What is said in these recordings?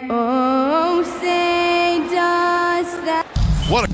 Oh, say does that. What a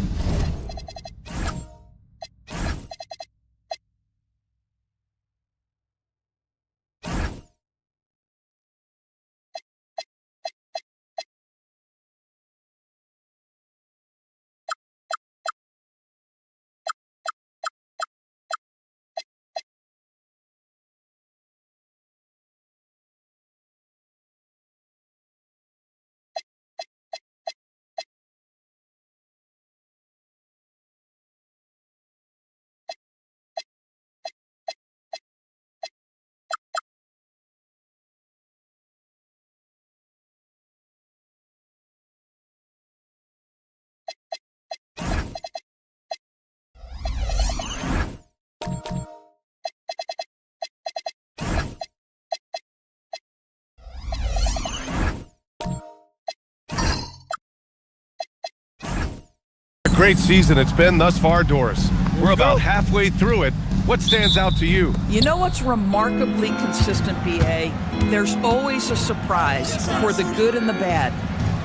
great season it's been thus far, Doris. We're about halfway through it. What stands out to you? You know what's remarkably consistent, BA? There's always a surprise for the good and the bad.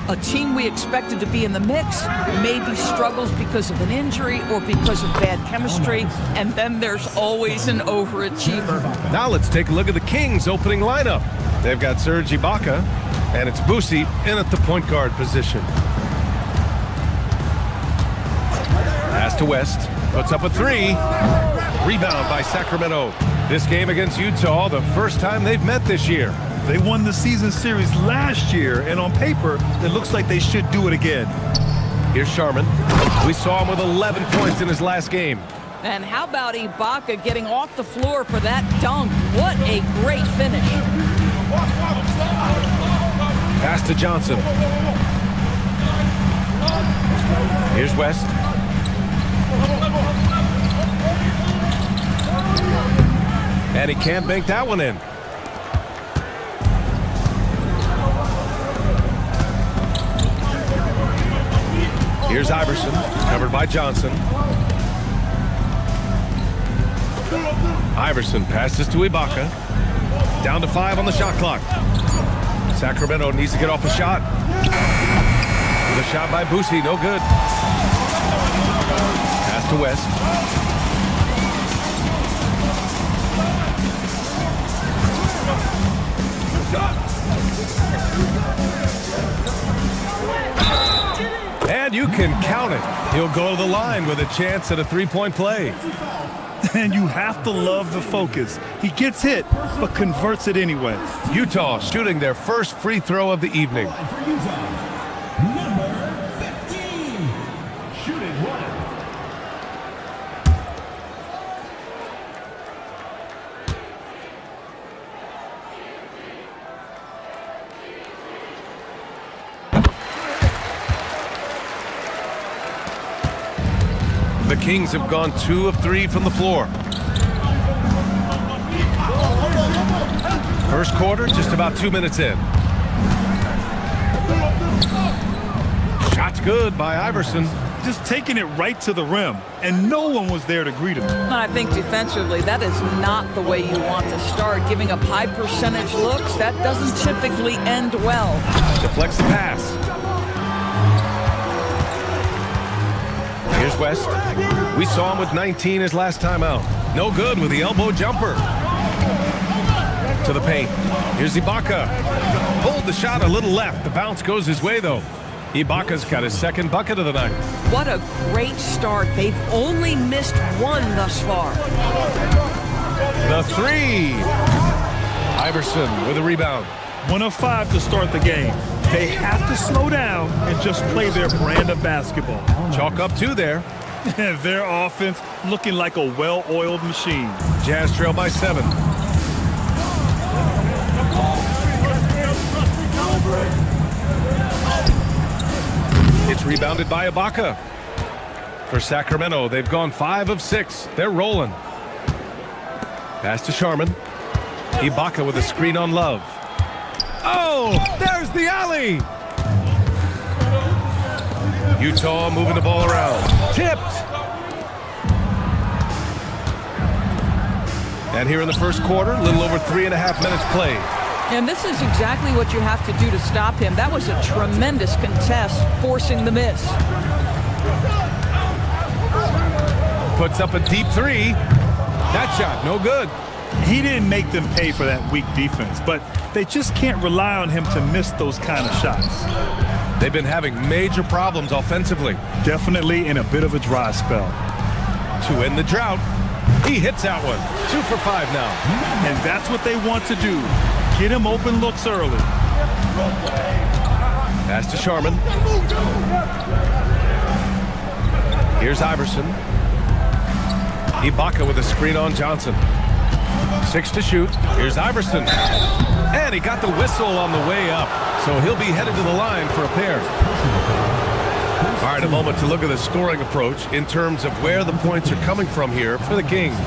A team we expected to be in the mix maybe struggles because of an injury or because of bad chemistry, and then there's always an overachiever. Now let's take a look at the Kings' opening lineup. They've got Serge Ibaka, and it's Boosie in at the point guard position. Pass to West, puts up a three. Rebound by Sacramento. This game against Utah, the first time they've met this year. They won the season series last year, and on paper, it looks like they should do it again. Here's Sharman. We saw him with 11 points in his last game. And how about Ibaka getting off the floor for that dunk? What a great finish. Pass to Johnson. Here's West. And he can't bank that one in. Here's Iverson, covered by Johnson. Iverson passes to Ibaka. Down to 5 on the shot clock. Sacramento needs to get off a shot. The shot by Boosie, no good. Pass to West. And you can count it. He'll go to the line with a chance at a three-point play. And you have to love the focus. He gets hit, but converts it anyway. Utah shooting their first free throw of the evening. Number 15, shooting one. The Kings have gone 2 of 3 from the floor. First quarter, just about 2 minutes in. Shot's good by Iverson. Just taking it right to the rim, and no one was there to greet him. I think defensively, that is not the way you want to start. Giving up high percentage looks, that doesn't typically end well. Deflects the pass. Here's West. We saw him with 19 his last time out. No good with the elbow jumper. To the paint. Here's Ibaka. Pulled the shot a little left. The bounce goes his way, though. Ibaka's got his second bucket of the night. What a great start. They've only missed one thus far. The three. Iverson with a rebound. 1 of 5 to start the game. They have to slow down and just play their brand of basketball. Chalk up 2 there. Their offense looking like a well-oiled machine. Jazz trail by 7. It's rebounded by Ibaka. For Sacramento, they've gone 5 of 6. They're rolling. Pass to Sharman. Ibaka with a screen on Love. Oh, there's the alley. Utah moving the ball around. Tipped. And here in the first quarter, a little over 3.5 minutes played. And this is exactly what you have to do to stop him. That was a tremendous contest, forcing the miss. Puts up a deep three. That shot, no good. He didn't make them pay for that weak defense, but they just can't rely on him to miss those kind of shots. They've been having major problems offensively. Definitely in a bit of a dry spell. To end the drought, he hits that one. 2 for 5 now. And that's what they want to do. Get him open looks early. Pass to Sharman. Here's Iverson. Ibaka with a screen on Johnson. 6 to shoot. Here's Iverson. And he got the whistle on the way up. So he'll be headed to the line for a pair. All right, a moment to look at the scoring approach in terms of where the points are coming from here for the Kings.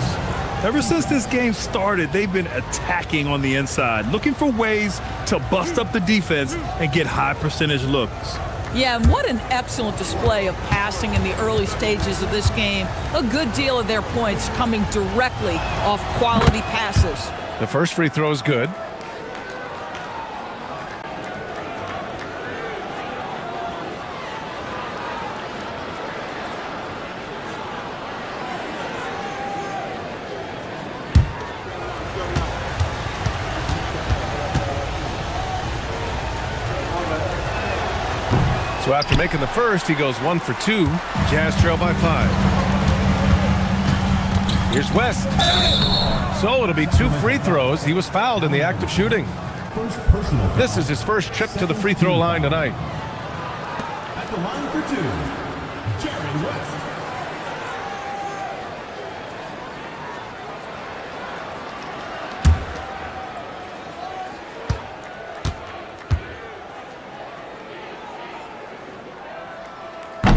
Ever since this game started, they've been attacking on the inside, looking for ways to bust up the defense and get high percentage looks. Yeah, and what an excellent display of passing in the early stages of this game. A good deal of their points coming directly off quality passes. The first free throw is good. So after making the first, he goes 1 for 2. Jazz trail by 5. Here's West. So it'll be 2 free throws. He was fouled in the act of shooting. This is his first trip to the free throw line tonight. At the line for 2, Jerry West.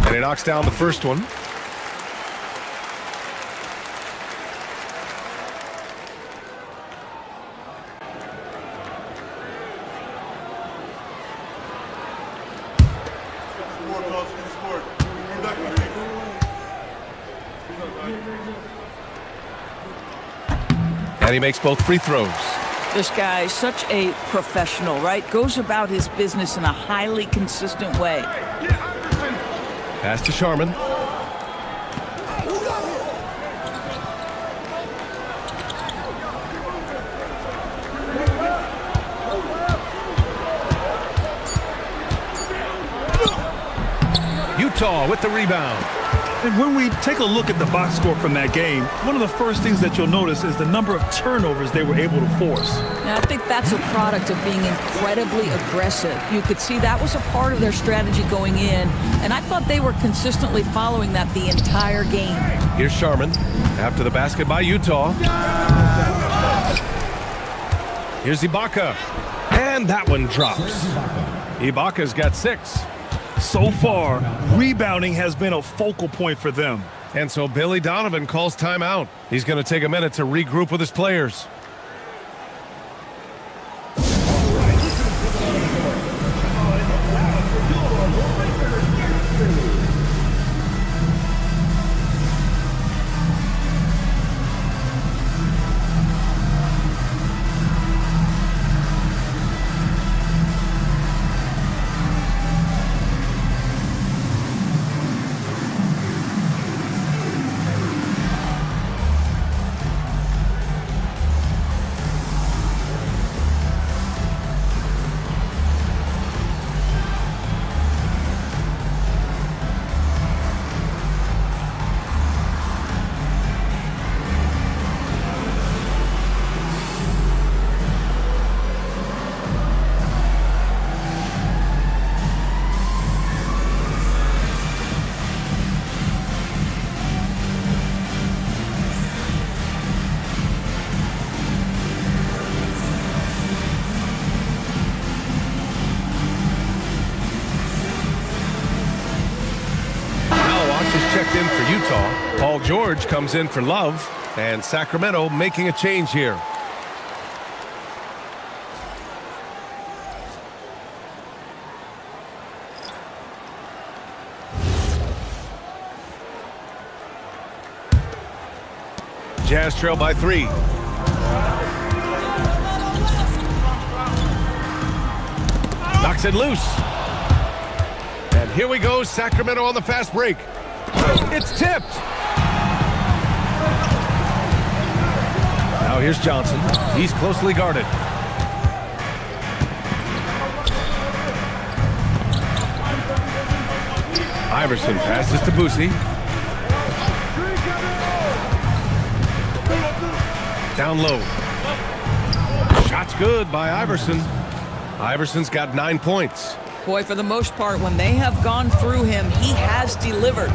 And he knocks down the first one. And he makes both free throws. This guy is such a professional, right? Goes about his business in a highly consistent way. Pass to Sharman. Utah with the rebound. And when we take a look at the box score from that game, one of the first things that you'll notice is the number of turnovers they were able to force. Now, I think that's a product of being incredibly aggressive. You could see that was a part of their strategy going in, and I thought they were consistently following that the entire game. Here's Sharman after the basket by Utah. Here's Ibaka. And that one drops. Ibaka's got 6. So far, rebounding has been a focal point for them. And so Billy Donovan calls timeout. He's going to take a minute to regroup with his players. Checked in for Utah. Paul George comes in for Love, and Sacramento making a change here. Jazz trail by 3. Kicks it loose. And here we go, Sacramento on the fast break. It's tipped. Now here's Johnson. He's closely guarded. Iverson passes to Boosie. Down low. Shot's good by Iverson. Iverson's got 9 points. Boy, for the most part, when they have gone through him, he has delivered.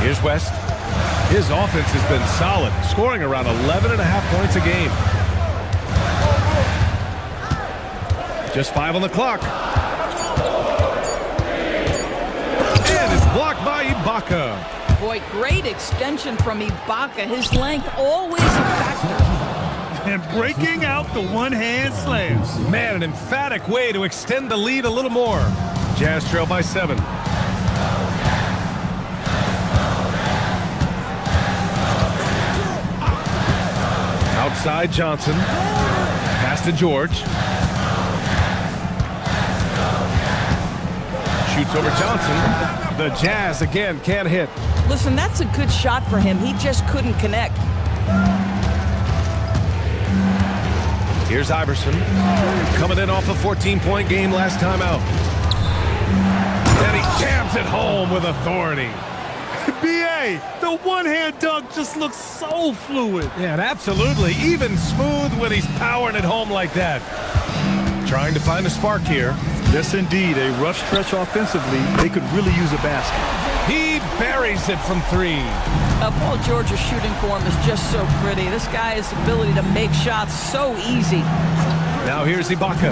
Here's West. His offense has been solid, scoring around 11.5 points a game. Just 5 on the clock. And it's blocked by Ibaka. Boy, great extension from Ibaka. His length always a factor. And breaking out the one-hand slams. Man, an emphatic way to extend the lead a little more. Jazz trail by 7. Outside Johnson. Pass to George. Shoots over Johnson. The Jazz again can't hit. Listen, that's a good shot for him. He just couldn't connect. Here's Iverson. Coming in off a 14-point game last time out. And he jams it home with authority. B.A., the one-hand dunk just looks so fluid. Yeah, and absolutely. Even smooth when he's powering it home like that. Trying to find a spark here. Yes, indeed. A rough stretch offensively. They could really use a basket. He buries it from 3. Paul George's shooting form is just so pretty. This guy's ability to make shots so easy. Now here's Ibaka.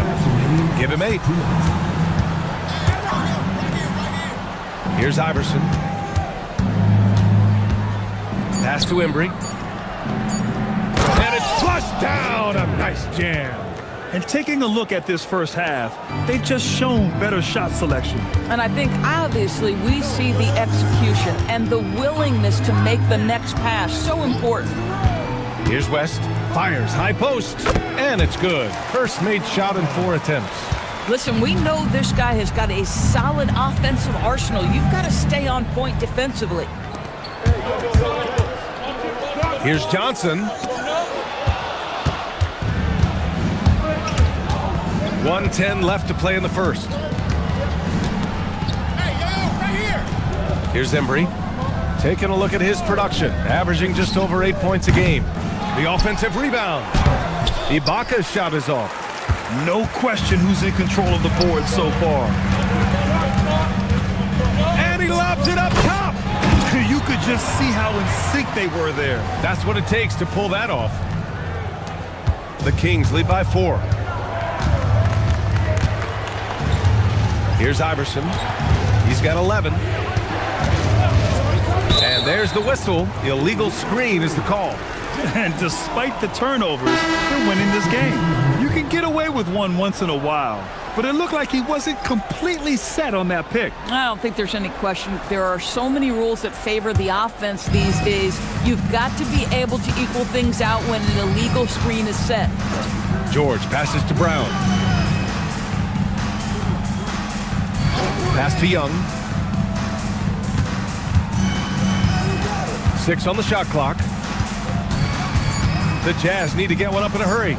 Give him 8. Here's Iverson. Pass to Embry. And it's flushed down. A nice jam. And taking a look at this first half, they've just shown better shot selection. And I think obviously we see the execution and the willingness to make the next pass so important. Here's West. Fires high post. And it's good. First made shot in 4 attempts. Listen, we know this guy has got a solid offensive arsenal. You've got to stay on point defensively. Here's Johnson. 1:10 left to play in the first. Here's Embry. Taking a look at his production, averaging just over 8 points a game. The offensive rebound. Ibaka's shot is off. No question who's in control of the board so far. And he lobs it up top. You could just see how in sync they were there. That's what it takes to pull that off. The Kings lead by 4. Here's Iverson. He's got 11. And there's the whistle. Illegal screen is the call. And despite the turnovers, they're winning this game. You can get away with one once in a while, but it looked like he wasn't completely set on that pick. I don't think there's any question. There are so many rules that favor the offense these days. You've got to be able to equal things out when an illegal screen is set. George passes to Brown. Pass to Young. 6 on the shot clock. The Jazz need to get one up in a hurry.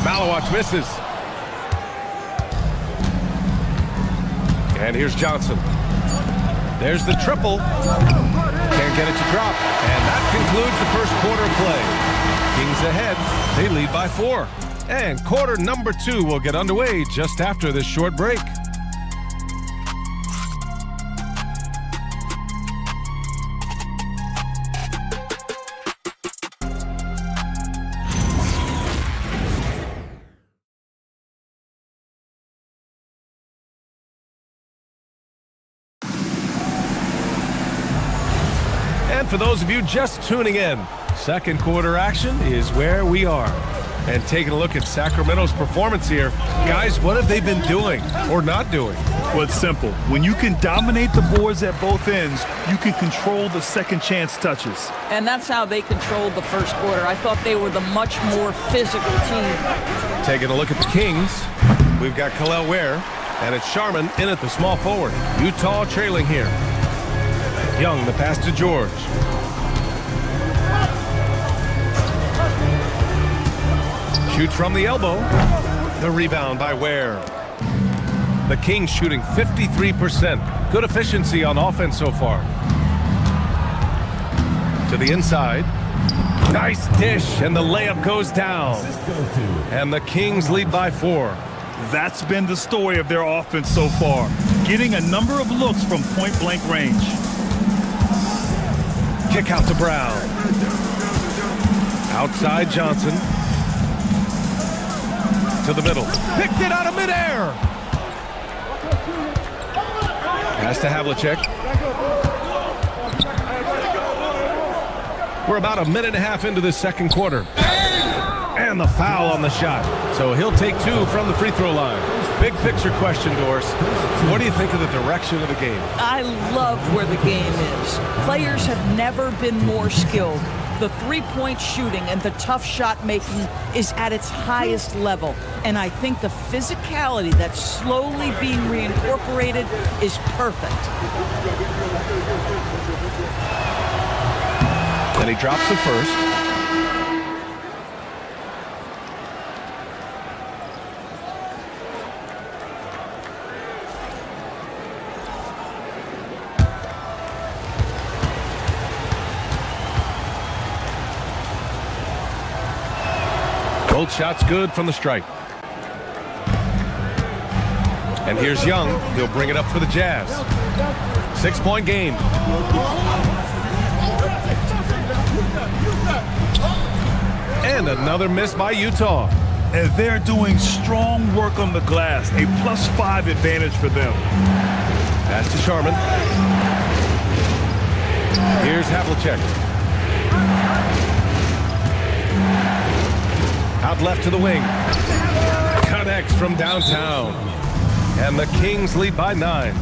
Malawatch misses. And here's Johnson. There's the triple. Can't get it to drop. And that concludes the first quarter of play. Kings ahead. They lead by 4. And quarter number 2 will get underway just after this short break. And for those of you just tuning in, second quarter action is where we are. And taking a look at Sacramento's performance here, guys, what have they been doing or not doing? Well, it's simple. When you can dominate the boards at both ends, you can control the second chance touches. And that's how they controlled the first quarter. I thought they were the much more physical team. Taking a look at the Kings, we've got Khalil Ware, and it's Sharman in at the small forward. Utah trailing here. Young, the pass to George. Shoots from the elbow. The rebound by Ware. The Kings shooting 53%. Good efficiency on offense so far. To the inside. Nice dish, and the layup goes down. And the Kings lead by 4. That's been the story of their offense so far, getting a number of looks from point-blank range. Kick out to Brown. Outside Johnson. To the middle. Picked it out of midair. Pass to HouVsNoP. We're about a minute and a half into this second quarter. And the foul on the shot. So he'll take 2 from the free throw line. Big picture question, Doris. What do you think of the direction of the game? I love where the game is. Players have never been more skilled. The three-point shooting and the tough shot making is at its highest level. And I think the physicality that's slowly being reincorporated is perfect. And he drops the first. Both shots good from the stripe. And here's Young. He'll bring it up for the Jazz. 6-point game. And another miss by Utah. And they're doing strong work on the glass. A +5 advantage for them. Pass to Sharman. Here's HouVsNoP. Out left to the wing. Connects from downtown. And the Kings lead by 9.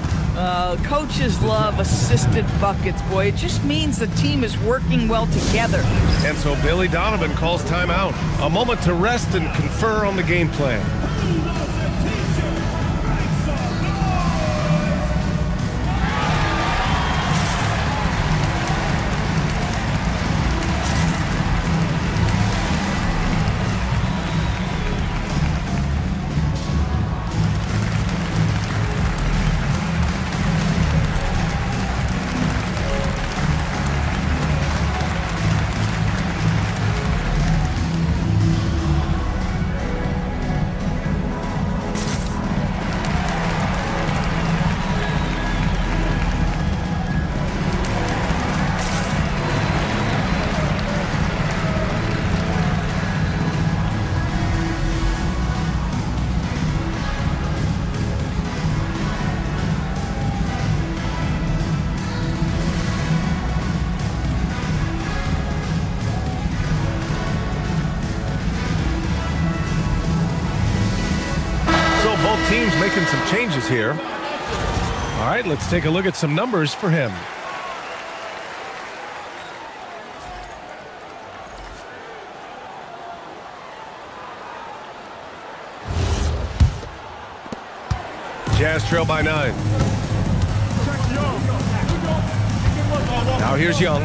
Coaches love assisted buckets, boy. It just means the team is working well together. And so Billy Donovan calls timeout. A moment to rest and confer on the game plan. Both teams making some changes here. All right, let's take a look at some numbers for him. Jazz trail by 9. Now here's Young.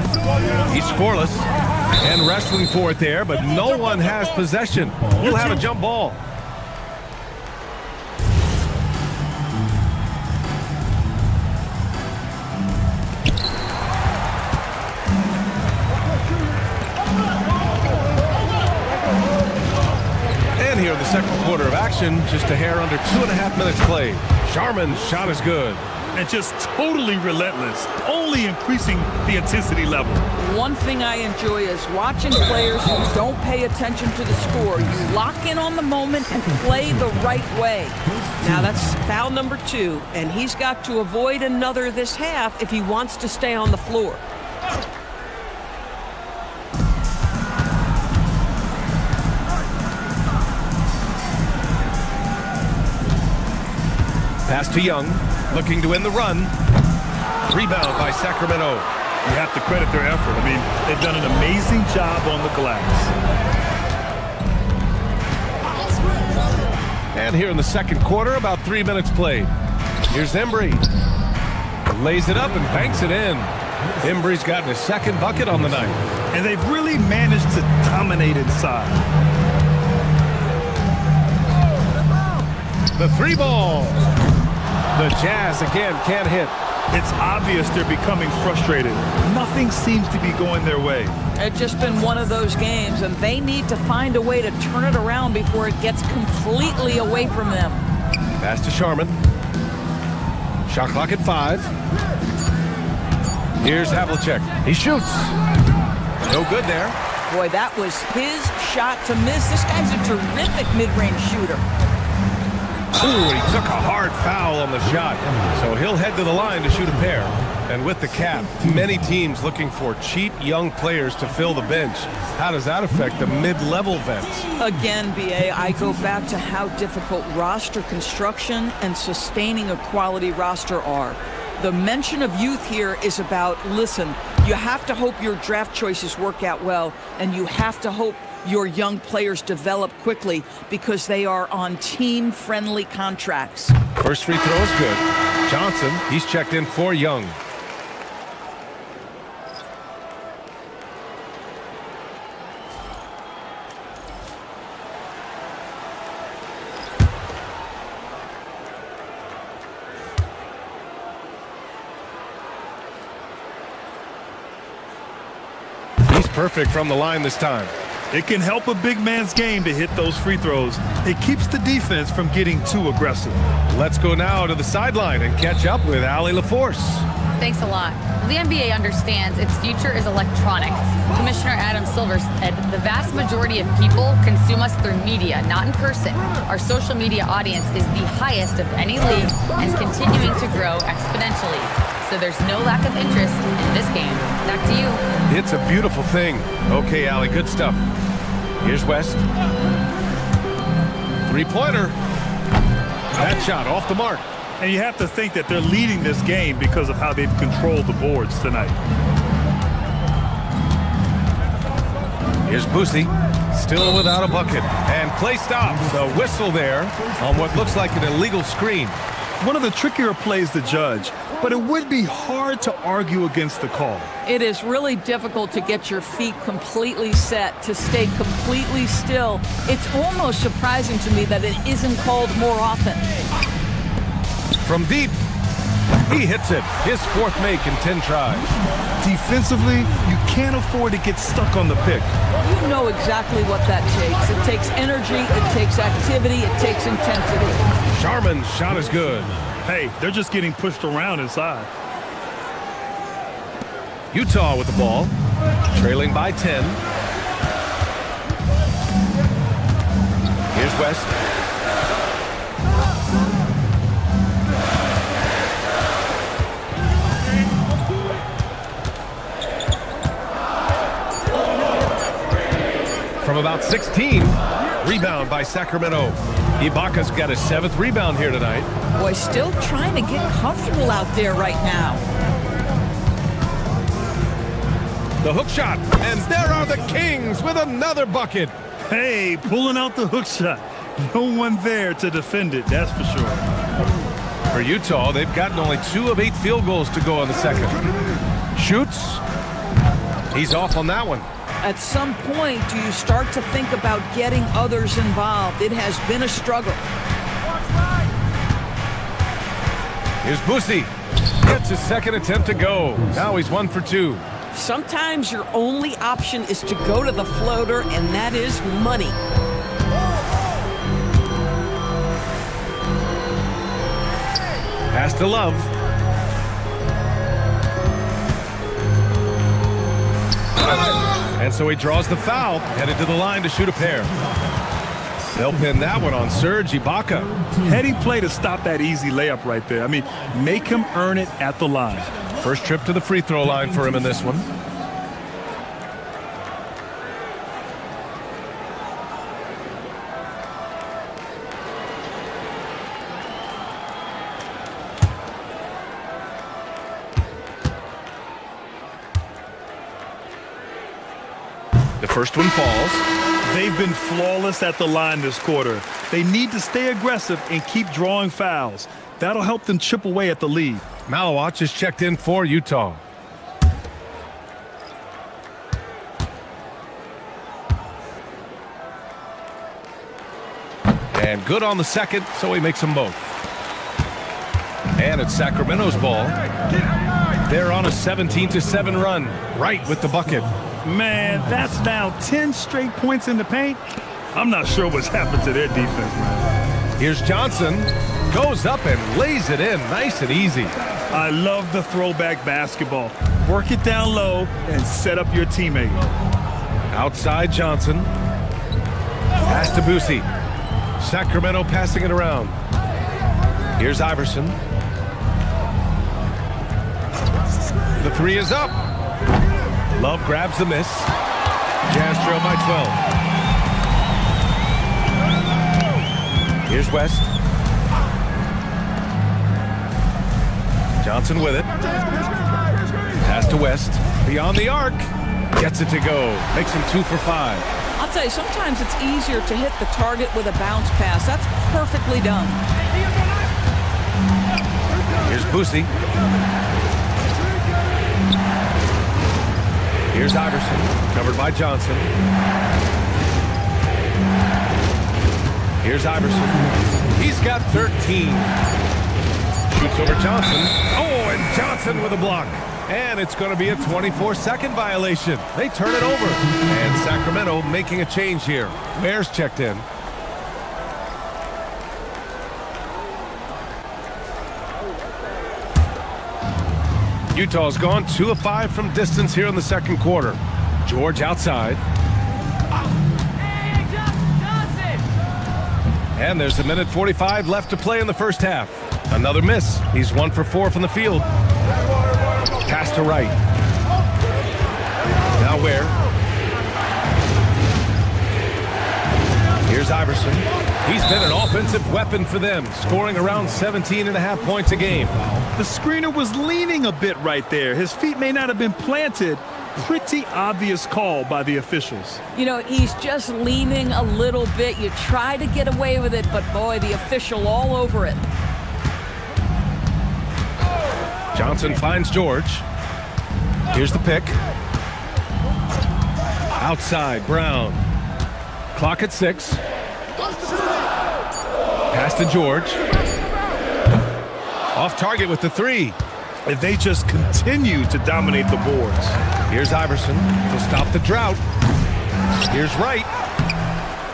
He's scoreless and wrestling for it there, but no one has possession. We'll have a jump ball. And here in the second quarter of action, just a hair under 2.5 minutes played. Sharman's shot is good. And just totally relentless, only increasing the intensity level. One thing I enjoy is watching players who don't pay attention to the score. You lock in on the moment and play the right way. Now that's foul number 2, and he's got to avoid another this half if he wants to stay on the floor. Pass to Young, looking to win the run. Rebound by Sacramento. You have to credit their effort. I mean, they've done an amazing job on the glass. And here in the second quarter, about 3 minutes played. Here's Embry. Lays it up and banks it in. Embry's gotten his second bucket on the night. And they've really managed to dominate inside. The three ball. The Jazz again can't hit. It's obvious they're becoming frustrated. Nothing seems to be going their way. It's just been one of those games, and they need to find a way to turn it around before it gets completely away from them. Pass to Sharman. Shot clock at 5. Here's HouVsNoP. He shoots. No good there. Boy, that was his shot to miss. This guy's a terrific mid-range shooter. Ooh, he took a hard foul on the shot. So he'll head to the line to shoot a pair. And with the cap, many teams looking for cheap young players to fill the bench. How does that affect the mid-level vets? Again, BA, I go back to how difficult roster construction and sustaining a quality roster are. The mention of youth here is about, listen, you have to hope your draft choices work out well, and you have to hope your young players develop quickly because they are on team-friendly contracts. First free throw is good. Johnson, he's checked in for Young. He's perfect from the line this time. It can help a big man's game to hit those free throws. It keeps the defense from getting too aggressive. Let's go now to the sideline and catch up with Allie LaForce. Thanks a lot. The NBA understands its future is electronic. Commissioner Adam Silver said the vast majority of people consume us through media, not in person. Our social media audience is the highest of any league and continuing to grow exponentially. So there's no lack of interest in this game. Back to you. It's a beautiful thing. Okay, Allie, good stuff. Here's West. Three-pointer. That shot off the mark. And you have to think that they're leading this game because of how they've controlled the boards tonight. Here's Boosie, still without a bucket. And play stops. A whistle there on what looks like an illegal screen. One of the trickier plays to judge, but it would be hard to argue against the call. It is really difficult to get your feet completely set, to stay completely still. It's almost surprising to me that it isn't called more often. From deep, he hits it. His fourth make in 10 tries. Defensively, you can't afford to get stuck on the pick. You know exactly what that takes. It takes energy, it takes activity, it takes intensity. Sharman's shot is good. Hey, they're just getting pushed around inside. Utah with the ball, trailing by 10. Here's West. From about 16, rebound by Sacramento. Ibaka's got his 7th rebound here tonight. Boy, still trying to get comfortable out there right now. The hook shot, and there are the Kings with another bucket. Hey, pulling out the hook shot. No one there to defend it, that's for sure. For Utah, they've gotten only 2 of 8 field goals to go in the second. Shoots. He's off on that one. At some point, do you start to think about getting others involved? It has been a struggle. Here's Boosie. Gets his second attempt to go. Now he's 1 for 2. Sometimes your only option is to go to the floater, and that is money. Pass to Love. And so he draws the foul, headed to the line to shoot a pair. They'll pin that one on Serge Ibaka. Heady play to stop that easy layup right there. I mean, make him earn it at the line. First trip to the free throw line for him in this one. First one falls. They've been flawless at the line this quarter. They need to stay aggressive and keep drawing fouls. That'll help them chip away at the lead. Malawach is checked in for Utah. And good on the second, so he makes them both. And it's Sacramento's ball. They're on a 17-7 run, right with the bucket. Man, that's now 10 straight points in the paint. I'm not sure what's happened to their defense, man. Here's Johnson. Goes up and lays it in, nice and easy. I love the throwback basketball. Work it down low and set up your teammate. Outside Johnson. Pass to Boosie. Sacramento passing it around. Here's Iverson. The three is up. Love grabs the miss. Jazz trail by 12. Here's West. Johnson with it. Pass to West. Beyond the arc. Gets it to go. Makes him 2 for 5. I'll tell you, sometimes it's easier to hit the target with a bounce pass. That's perfectly done. Here's Boosie. Here's Iverson, covered by Johnson. Here's Iverson. He's got 13. Shoots over Johnson. Oh, and Johnson with a block. And it's going to be a 24-second violation. They turn it over. And Sacramento making a change here. Ware's checked in. Utah's gone 2 of 5 from distance here in the second quarter. George outside. And there's 1:45 left to play in the first half. Another miss. He's 1 for 4 from the field. Pass to Wright. Now Ware. Here's Iverson. He's been an offensive weapon for them, scoring around 17.5 points a game. The screener was leaning a bit right there. His feet may not have been planted. Pretty obvious call by the officials. You know, he's just leaning a little bit. You try to get away with it, but boy, the official all over it. Johnson finds George. Here's the pick. Outside, Brown. Clock at 6. Pass to George. Off target with the 3. And they just continue to dominate the boards. Here's Iverson to stop the drought. Here's Wright.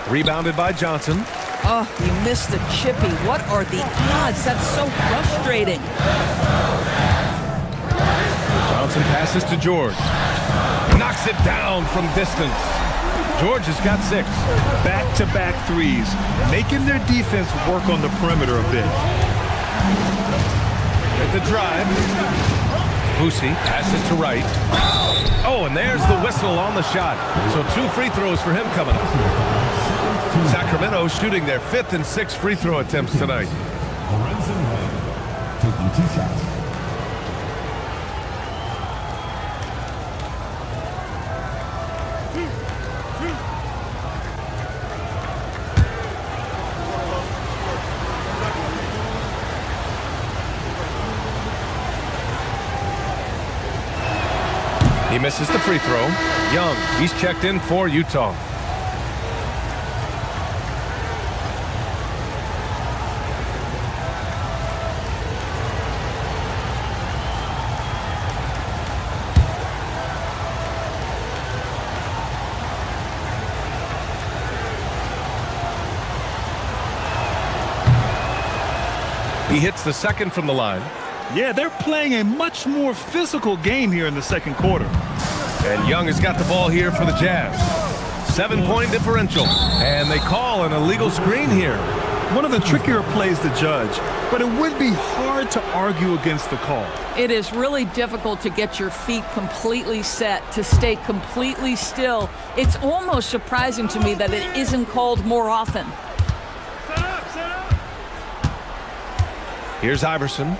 Rebounded by Johnson. Oh, you missed the chippy. What are the odds? That's so frustrating. Johnson passes to George. Knocks it down from distance. George has got 6. Back-to-back threes, making their defense work on the perimeter a bit. At the drive. Boosie passes to Wright. Oh, and there's the whistle on the shot. So 2 free throws for him coming up. Sacramento shooting their 5th and 6th free throw attempts tonight. Taking 2 shots. He misses the free throw. Young, he's checked in for Utah. He hits the second from the line. Yeah, they're playing a much more physical game here in the second quarter. And Young has got the ball here for the Jazz. 7-point differential. And they call an illegal screen here. One of the trickier plays to judge, but it would be hard to argue against the call. It is really difficult to get your feet completely set, to stay completely still. It's almost surprising to me that it isn't called more often. Here's Iverson.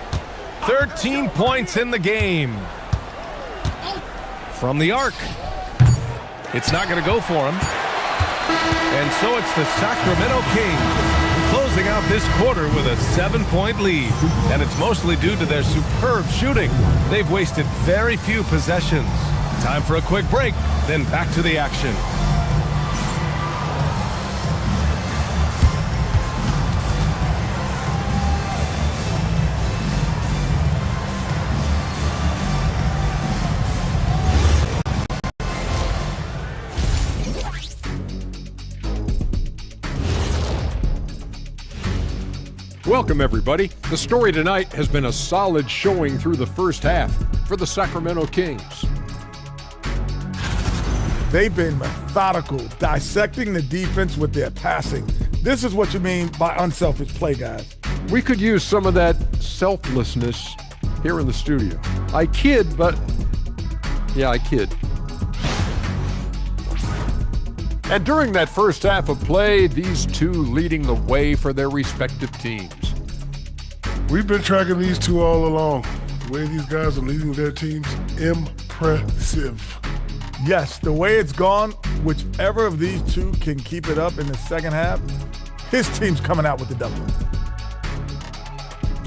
13 points in the game. From the arc. It's not going to go for him. And so it's the Sacramento Kings closing out this quarter with a 7-point lead. And it's mostly due to their superb shooting. They've wasted very few possessions. Time for a quick break, then back to the action. Welcome, everybody. The story tonight has been a solid showing through the first half for the Sacramento Kings. They've been methodical, dissecting the defense with their passing. This is what you mean by unselfish play, guys. We could use some of that selflessness here in the studio. I kid, but yeah, I kid. And during that first half of play, these two leading the way for their respective teams. We've been tracking these two all along. The way these guys are leading their teams, impressive. Yes, the way it's gone, whichever of these two can keep it up in the second half, his team's coming out with the W.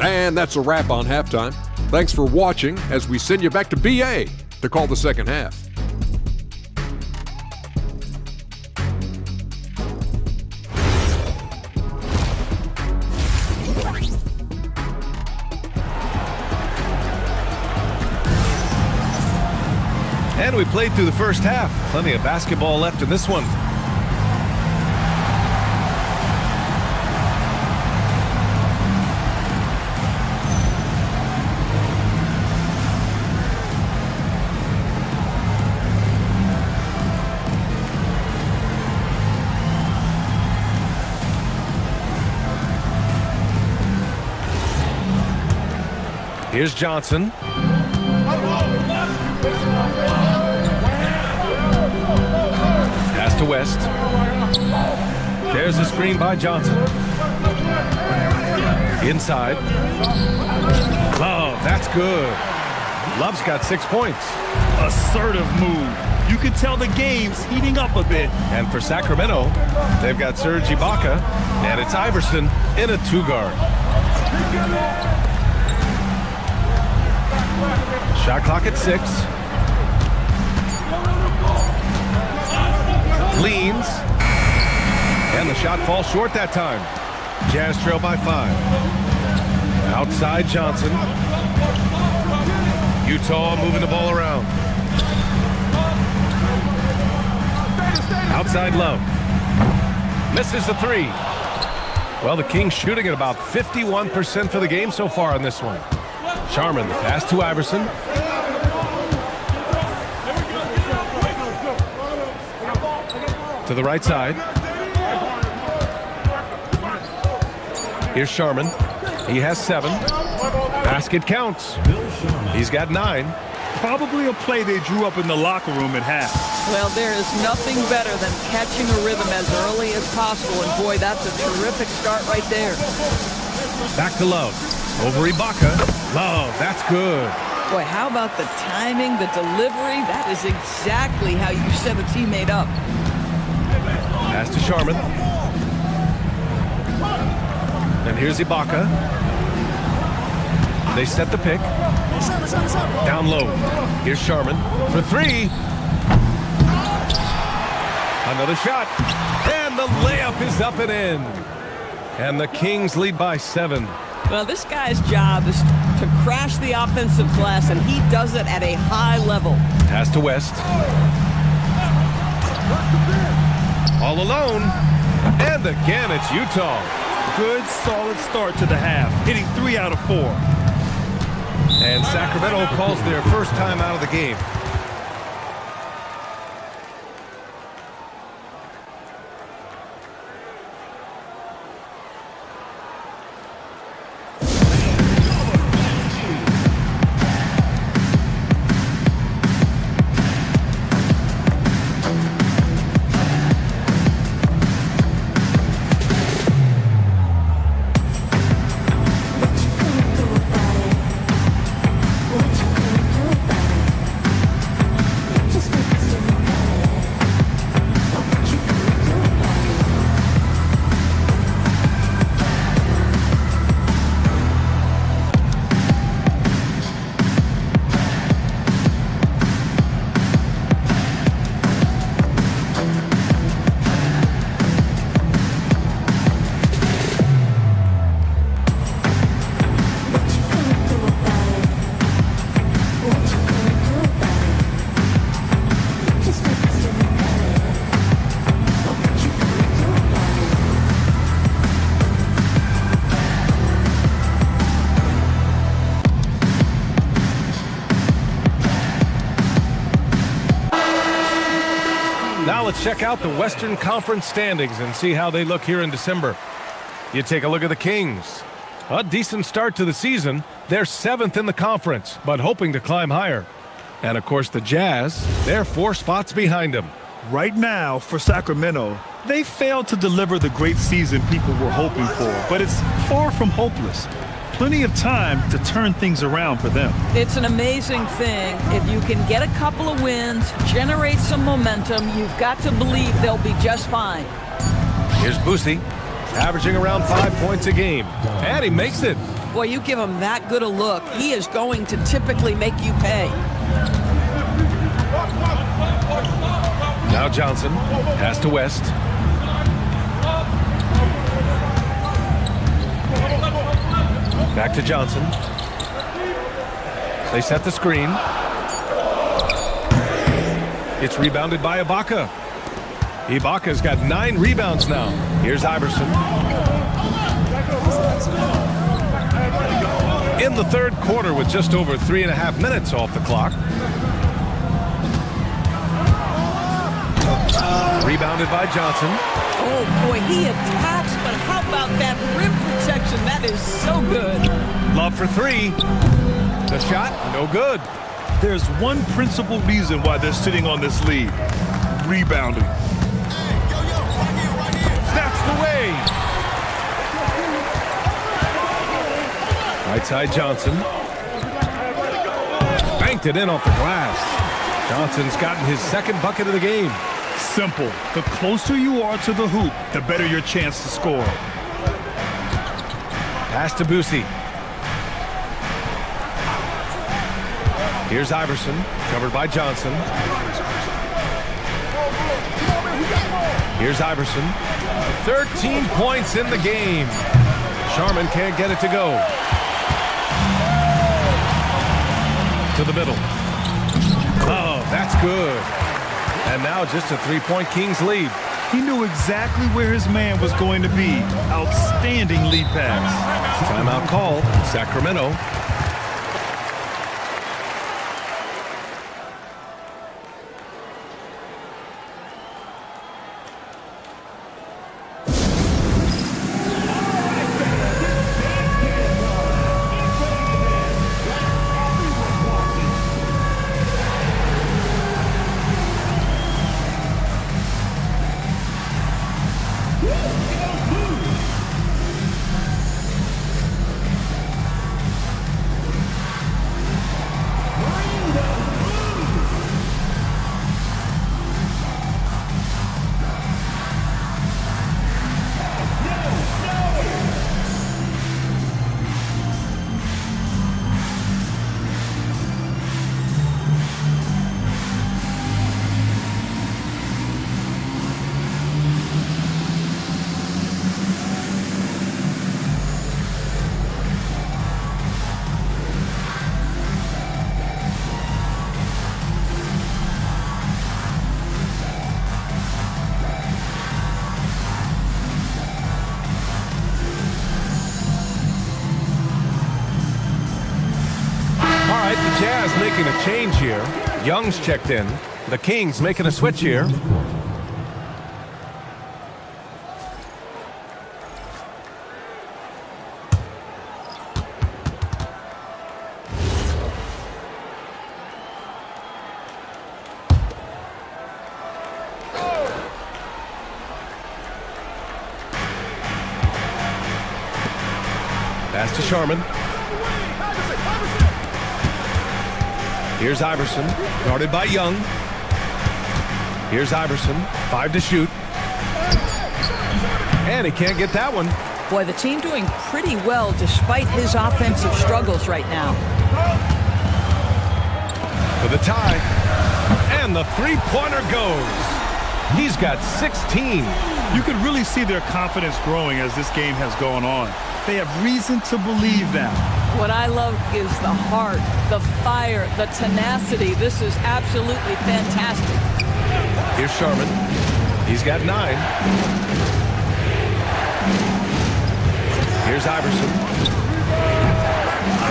And that's a wrap on halftime. Thanks for watching as we send you back to BA to call the second half. And we played through the first half. Plenty of basketball left in this one. Here's Johnson. Pass to West. There's a screen by Johnson. Inside. Love, that's good. Love's got 6 points. Assertive move. You can tell the game's heating up a bit. And for Sacramento, they've got Serge Ibaka, and it's Iverson in a 2-guard. Shot clock at 6. Leans. And the shot falls short that time. Jazz trail by 5. Outside Johnson. Utah moving the ball around. Outside Love. Misses the 3. Well, the Kings shooting at about 51% for the game so far in this one. Sharman, the pass to Iverson. To the right side. Here's Sharman. He has 7. Basket counts. He's got 9. Probably a play they drew up in the locker room at half. Well, there is nothing better than catching a rhythm as early as possible, and boy, that's a terrific start right there. Back to Love. Over Ibaka. Love, that's good. Boy, how about the timing, the delivery? That is exactly how you set a teammate up. Pass to Sharman. And here's Ibaka. They set the pick. Down low. Here's Sharman for 3. Another shot. And the layup is up and in. And the Kings lead by 7. Well, this guy's job is to crash the offensive glass, and he does it at a high level. Pass to West. All alone. And again, it's Utah. Good, solid start to the half, hitting 3 out of 4. And Sacramento calls their first time out of the game. check out the Western Conference standings and see how they look here in December. You take a look at the Kings. A decent start to the season. They're 7th in the conference, but hoping to climb higher. And, of course, the Jazz, they're 4 spots behind them. Right now, for Sacramento, they failed to deliver the great season people were hoping for, but it's far from hopeless. Plenty of time to turn things around for them. It's an amazing thing. If you can get a couple of wins, generate some momentum, you've got to believe they'll be just fine. Here's Boosie, averaging around 5 points a game. And he makes it. Boy, you give him that good a look, he is going to typically make you pay. Now Johnson, pass to West. Back to Johnson. They set the screen. It's rebounded by Ibaka. Ibaka's got 9 rebounds now. Here's Iverson. In the third quarter with just over 3.5 minutes off the clock. Rebounded by Johnson. Oh, boy, he attacks, but how about that rim protection? That is so good. Love for 3. The shot, no good. There's one principal reason why they're sitting on this lead. Rebounding. Snaps the way. Right side Johnson. Banked it in off the glass. Johnson's gotten his 2nd bucket of the game. Simple. The closer you are to the hoop, the better your chance to score. Pass to Boosie. Here's Iverson, covered by Johnson. Here's Iverson. 13 points in the game. Sharman can't get it to go. To the middle. Oh, that's good. And now just a 3-point Kings lead. He knew exactly where his man was going to be. Outstanding lead pass. Timeout call, Sacramento. The Jazz making a change here. Young's checked in. The Kings making a switch here. Pass to Sharman. Here's Iverson, guarded by Young. Here's Iverson, 5 to shoot. And he can't get that one. Boy, the team doing pretty well despite his offensive struggles right now. For the tie. And the 3-pointer goes. He's got 16. You can really see their confidence growing as this game has gone on. They have reason to believe that. What I love is the heart, the fire, the tenacity. This is absolutely fantastic. Here's Sharman. He's got 9. Here's Iverson.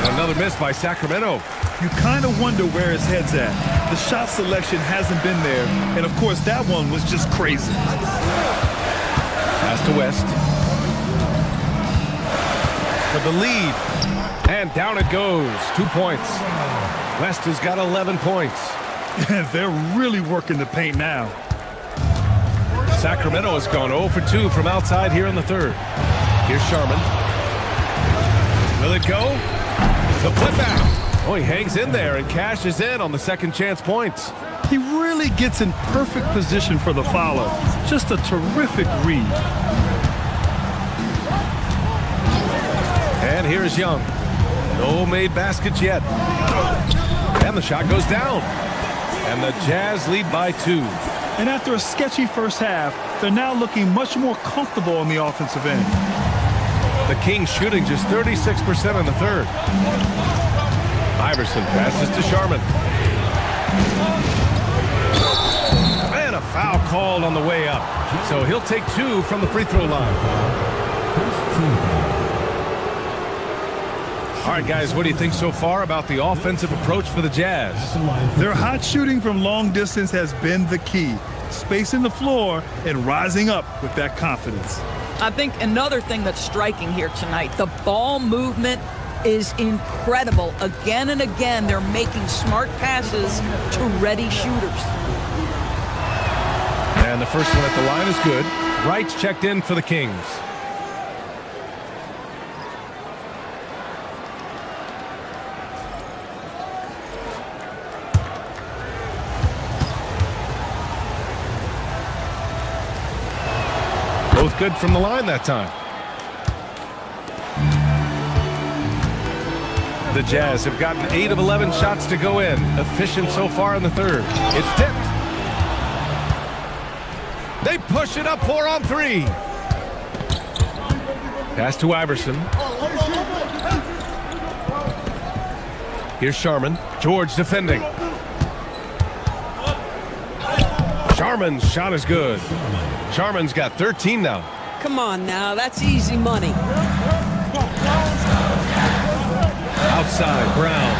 And another miss by Sacramento. You kind of wonder where his head's at. The shot selection hasn't been there, and of course that one was just crazy. Pass to West. For the lead. And down it goes. 2 points. West has got 11 points. They're really working the paint now. Sacramento has gone 0 for 2 from outside here in the third. Here's Sharman. Will it go? The putback. Oh, he hangs in there and cashes in on the second chance points. He really gets in perfect position for the follow. Just a terrific read. And here's Young. No made baskets yet. And the shot goes down. And the Jazz lead by 2. And after a sketchy first half, they're now looking much more comfortable on the offensive end. The Kings shooting just 36% in the third. Iverson passes to Sharman. And a foul called on the way up. So he'll take 2 from the free throw line. All right, guys, what do you think so far about the offensive approach for the Jazz? Their hot shooting from long distance has been the key. Spacing the floor and rising up with that confidence. I think another thing that's striking here tonight, the ball movement is incredible. Again and again, they're making smart passes to ready shooters. And the first one at the line is good. Wright's checked in for the Kings. Both good from the line that time. The Jazz have gotten 8 of 11 shots to go in. Efficient so far in the third. It's tipped. They push it up 4 on 3. Pass to Iverson. Here's Sharman. George defending. Sharman's shot is good. Sharman's got 13 now. Come on now, that's easy money. Outside, Brown.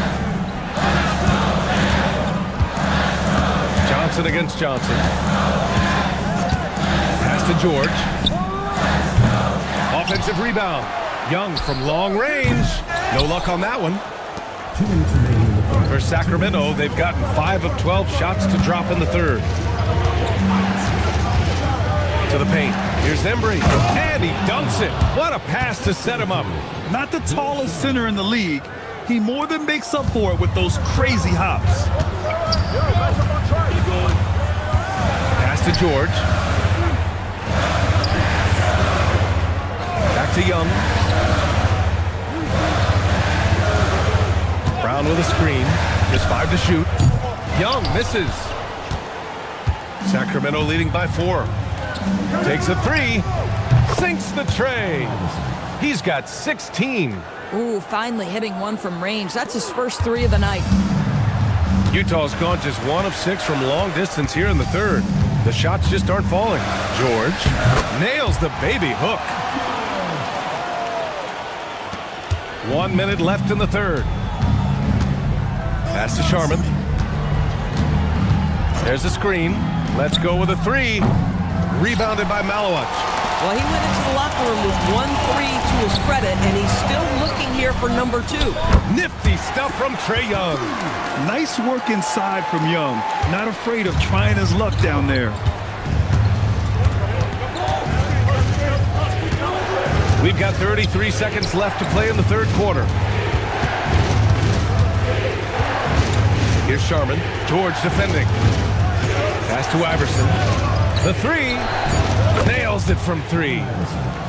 Johnson against Johnson. Pass to George. Offensive rebound. Young from long range. No luck on that one. For Sacramento, they've gotten 5 of 12 shots to drop in the third. To the paint. Here's Embry. And he dunks it. What a pass to set him up. Not the tallest center in the league. He more than makes up for it with those crazy hops. Pass to George. Back to Young. Brown with a screen. Just 5 to shoot. Young misses. Sacramento leading by 4. Takes a 3. Sinks the tray. He's got 16. Ooh, finally hitting one from range. That's his first 3 of the night. Utah's gone just 1 of 6 from long distance here in the third. The shots just aren't falling. George nails the baby hook. 1 minute left in the third. Pass to Sharman. There's a screen. Let's go with a 3. Rebounded by Malowich. Well, he went into the locker room with 1 3 to his credit, and he's still looking here for number 2. Nifty stuff from Trae Young. Nice work inside from Young. Not afraid of trying his luck down there. We've got 33 seconds left to play in the third quarter. Here's Sharman. George defending. Pass to Iverson. The 3. Nails it from 3.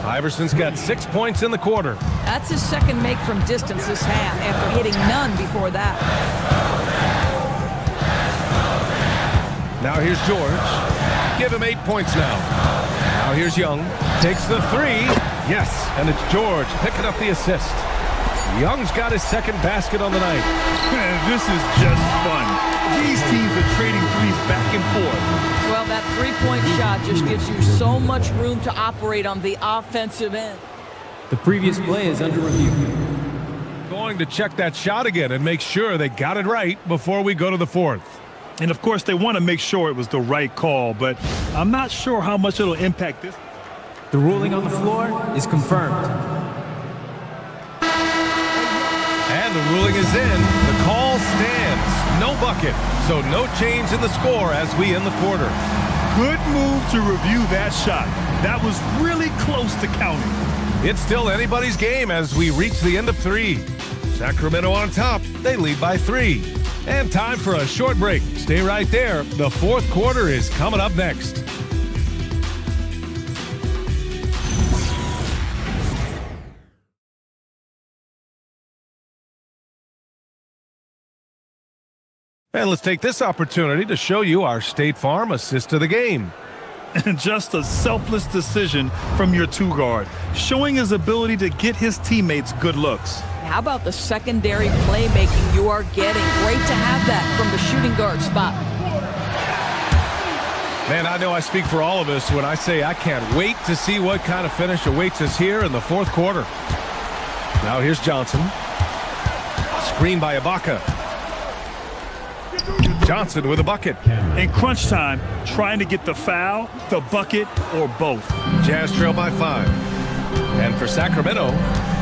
Iverson's got 6 points in the quarter. That's his second make from distance this half after hitting none before that. Now here's George. Give him 8 points now. Now here's Young. Takes the 3. Yes, and it's George picking up the assist. Young's got his second basket on the night. This is just fun. These teams are trading threes back and forth. Well, that 3-point shot just gives you so much room to operate on the offensive end. The previous play is under review. Going to check that shot again and make sure they got it right before we go to the fourth. And of course, they want to make sure it was the right call, but I'm not sure how much it'll impact this. The ruling on the floor is confirmed. And the ruling is in. The call stands. No bucket, so no change in the score as we end the quarter. Good move to review that shot. That was really close to counting. It's still anybody's game as we reach the end of 3. Sacramento on top. They lead by 3. And time for a short break. Stay right there. The fourth quarter is coming up next. And let's take this opportunity to show you our State Farm assist of the game. And just a selfless decision from your two-guard, showing his ability to get his teammates good looks. How about the secondary playmaking you are getting? Great to have that from the shooting guard spot. Man, I know I speak for all of us when I say I can't wait to see what kind of finish awaits us here in the fourth quarter. Now here's Johnson. Screen by Ibaka. Johnson with a bucket. In crunch time, trying to get the foul, the bucket, or both. Jazz trail by 5. And for Sacramento,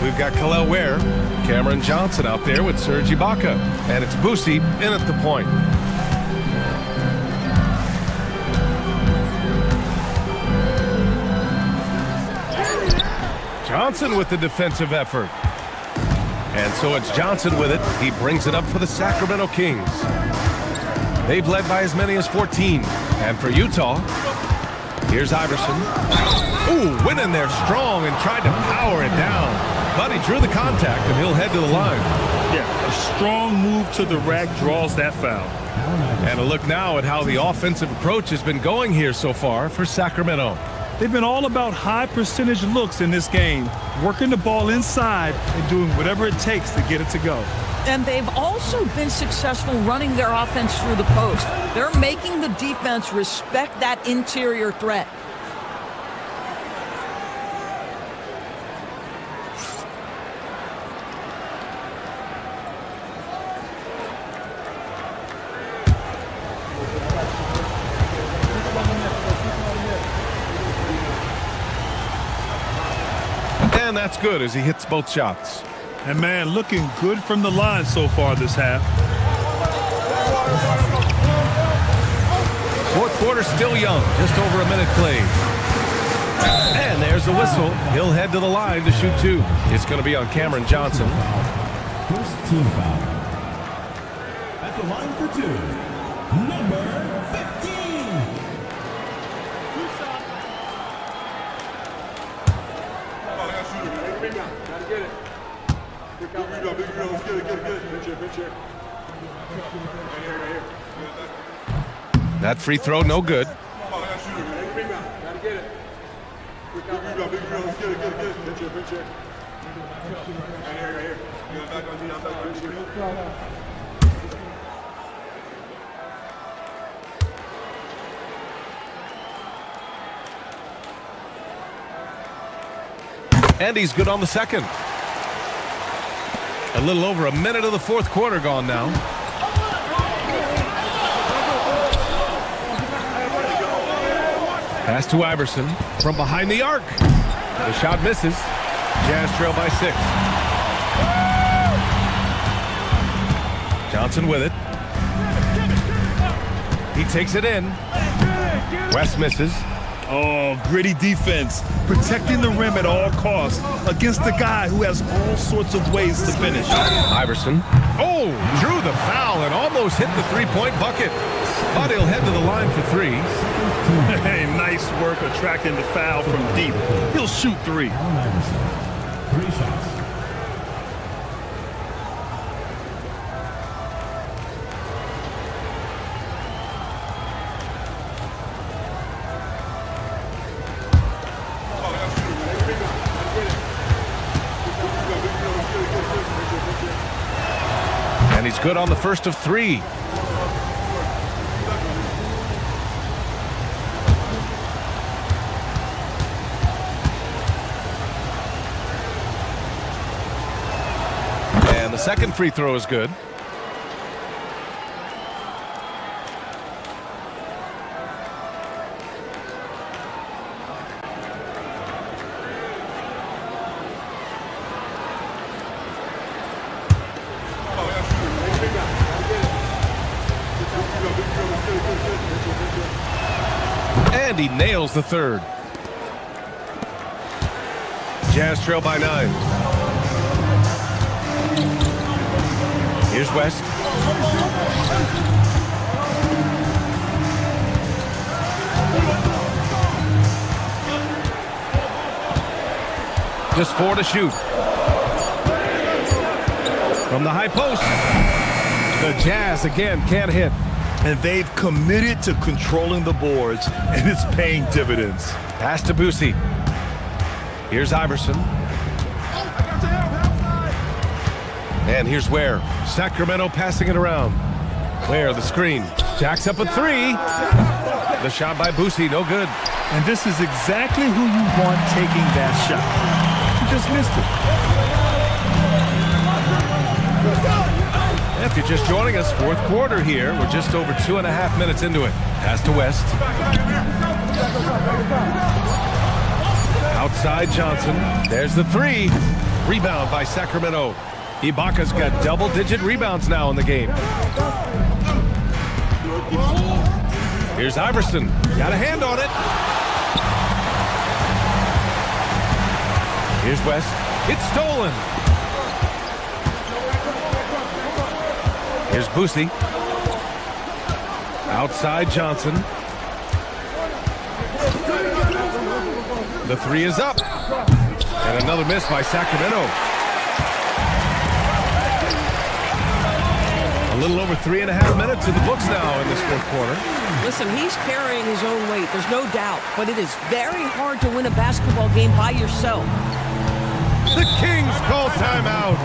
we've got Khalil Ware, Cameron Johnson out there with Serge Ibaka. And it's Boosie in at the point. Johnson with the defensive effort. And so it's Johnson with it. He brings it up for the Sacramento Kings. They've led by as many as 14. And for Utah, here's Iverson. Ooh, went in there strong and tried to power it down. But he drew the contact, and he'll head to the line. Yeah, a strong move to the rack draws that foul. And a look now at how the offensive approach has been going here so far for Sacramento. They've been all about high percentage looks in this game, working the ball inside and doing whatever it takes to get it to go. And they've also been successful running their offense through the post. They're making the defense respect that interior threat. And that's good as he hits both shots. And man, looking good from the line so far this half. Fourth quarter still young, just over a minute played. And there's the whistle. He'll head to the line to shoot 2. It's going to be on Cameron Johnson. First team foul. At the line for 2, number 15. Gotta get it. That free throw, no good. And he's good on the second. A little over a minute of the fourth quarter gone now. Pass to Iverson from behind the arc. The shot misses. Jazz trail by 6. Johnson with it. He takes it in. West misses. Oh, gritty defense, protecting the rim at all costs against a guy who has all sorts of ways to finish. Iverson. Oh, drew the foul and almost hit the three-point bucket. But he'll head to the line for 3. Hey, nice work attracting the foul from deep. He'll shoot 3. 3 shots. And he's good on the first of 3. second free throw is good. And he nails the third. Jazz trail by 9. Here's West. Just 4 to shoot. From the high post. The Jazz again can't hit. And they've committed to controlling the boards, and it's paying dividends. Pass to Boosie. Here's Iverson. And here's Ware. Sacramento passing it around. Ware, the screen. Jacks up a 3. The shot by Boosie, no good. And this is exactly who you want taking that shot. You just missed it. If you're just joining us, fourth quarter here. We're just over 2.5 minutes into it. Pass to West. Outside Johnson. There's the 3. Rebound by Sacramento. Ibaka's got double-digit rebounds now in the game. Here's Iverson. Got a hand on it. Here's West. It's stolen. Here's Boosie. Outside Johnson. The 3 is up. And another miss by Sacramento. A little over 3.5 minutes in the books now in this fourth quarter. Listen, he's carrying his own weight, there's no doubt. But it is very hard to win a basketball game by yourself. The Kings call timeout.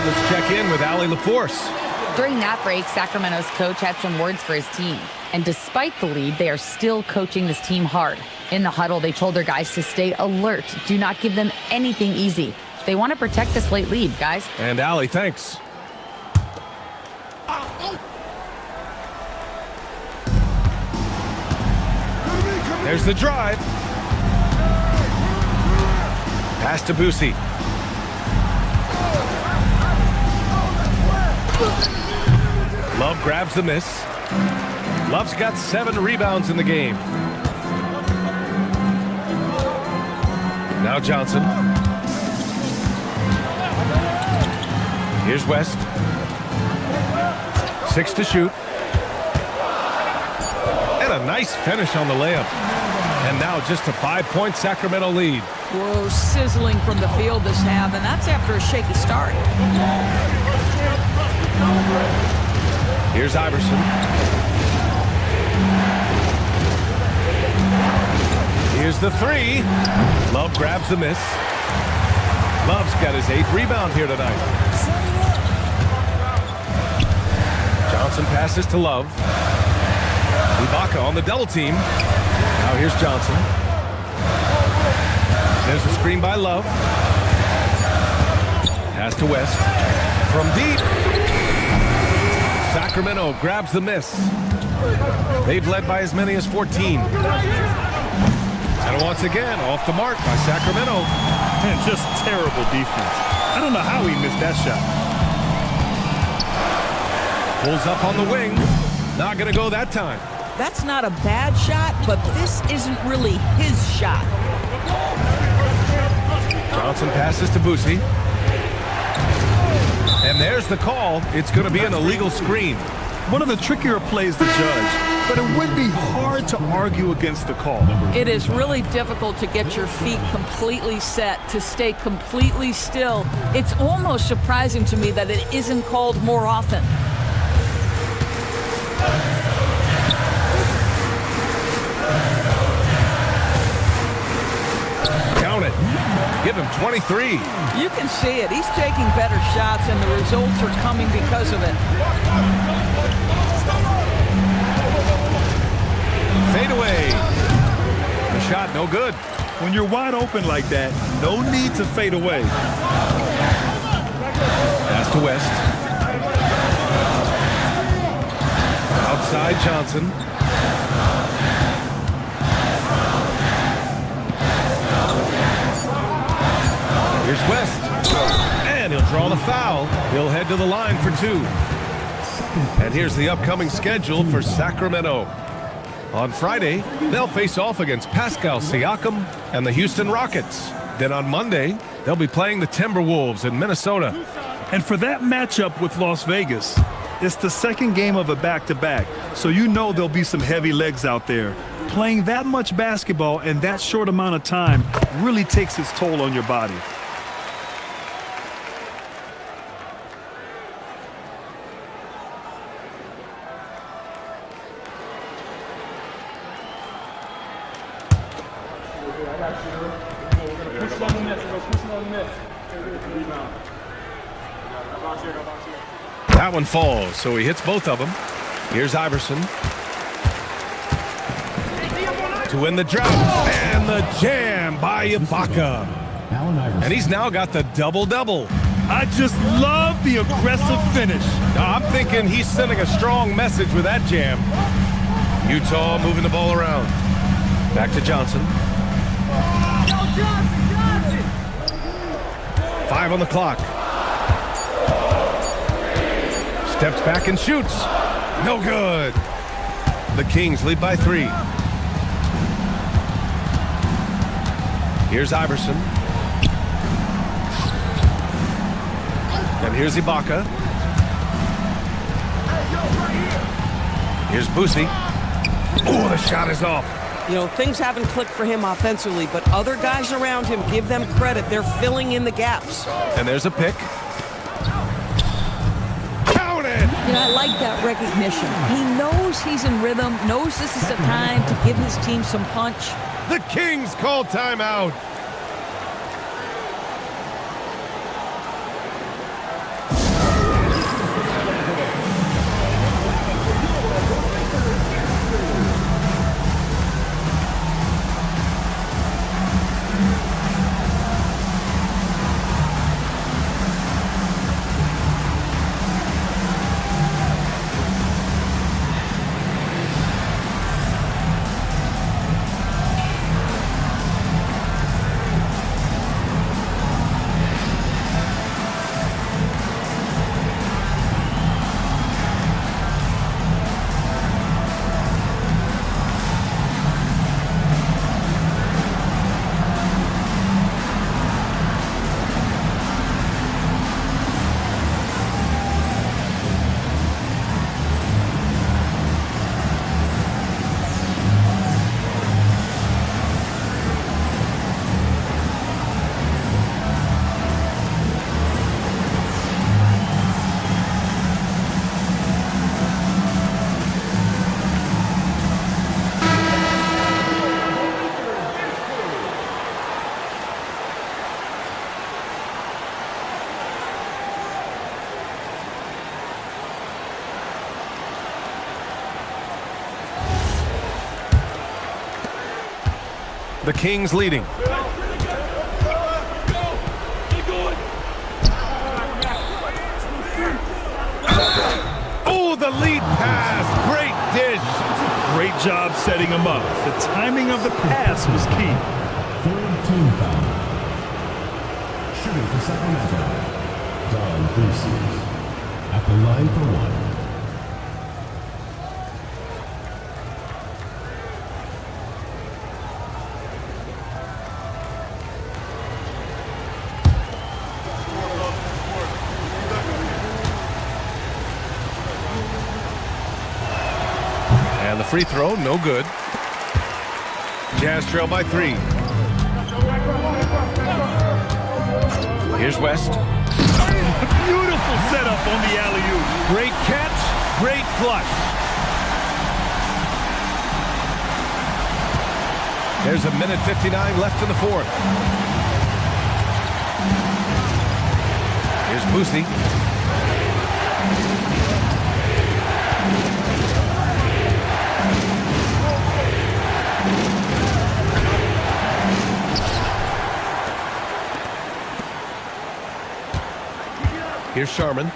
Let's check in with Allie LaForce. During that break, Sacramento's coach had some words for his team. And despite the lead, they are still coaching this team hard. In the huddle, they told their guys to stay alert. Do not give them anything easy. They want to protect this late lead, guys. And Allie, thanks. There's the drive. Pass to Boosie. Love grabs the miss. Love's got 7 rebounds in the game. Now Johnson. Here's West. 6 to shoot. And a nice finish on the layup. And now just a 5-point Sacramento lead. Whoa, sizzling from the field this half, and that's after a shaky start. Here's Iverson. Here's the 3. Love grabs the miss. Love's got his 8th rebound here tonight. Johnson passes to Love. Ibaka on the double team. Now here's Johnson. There's a screen by Love. Pass to West. From deep. Sacramento grabs the miss. They've led by as many as 14. And once again, off the mark by Sacramento. And just terrible defense. I don't know how he missed that shot. Pulls up on the wing. Not going to go that time. That's not a bad shot, but this isn't really his shot. Johnson passes to Boosie. And there's the call. It's going to be an illegal screen. One of the trickier plays to judge, but it would be hard to argue against the call. It is really difficult to get your feet completely set, to stay completely still. It's almost surprising to me that it isn't called more often. Count it. Give him 23. You can see it. He's taking better shots, and the results are coming because of it. Fade away. The shot no good. When you're wide open like that, no need to fade away. Pass to West. Outside Johnson. Here's West. And he'll draw the foul. He'll head to the line for 2. And here's the upcoming schedule for Sacramento. On Friday, they'll face off against Pascal Siakam and the Houston Rockets. Then on Monday, they'll be playing the Timberwolves in Minnesota. And for that matchup with Las Vegas, it's the second game of a back-to-back, so you know there'll be some heavy legs out there. Playing that much basketball in that short amount of time really takes its toll on your body. That one falls, so he hits both of them. Here's Iverson. To win the drought. And the jam by Ibaka. And he's now got the double-double. I just love the aggressive finish. I'm thinking he's sending a strong message with that jam. Utah moving the ball around. Back to Johnson. 5 on the clock. Steps back and shoots. No good. The Kings lead by 3. Here's Iverson. And here's Ibaka. Here's Boosie. Oh, the shot is off. You know, things haven't clicked for him offensively, but other guys around him, give them credit. They're filling in the gaps. And there's a pick. Count it! You know, I like that recognition. He knows he's in rhythm, knows this is the time to give his team some punch. The Kings call timeout. The Kings leading. Oh, the lead pass. Great dish. Great job setting him up. The timing of the pass was key. Third team foul. Shooting for Sacramento, Dienasty. At the line for one. And the free throw, no good. Jazz trail by 3. Here's West. Beautiful setup on the alley-oop. Great catch, great flush. There's a minute 59 left in the fourth. Here's Boosie. Here's Sharman.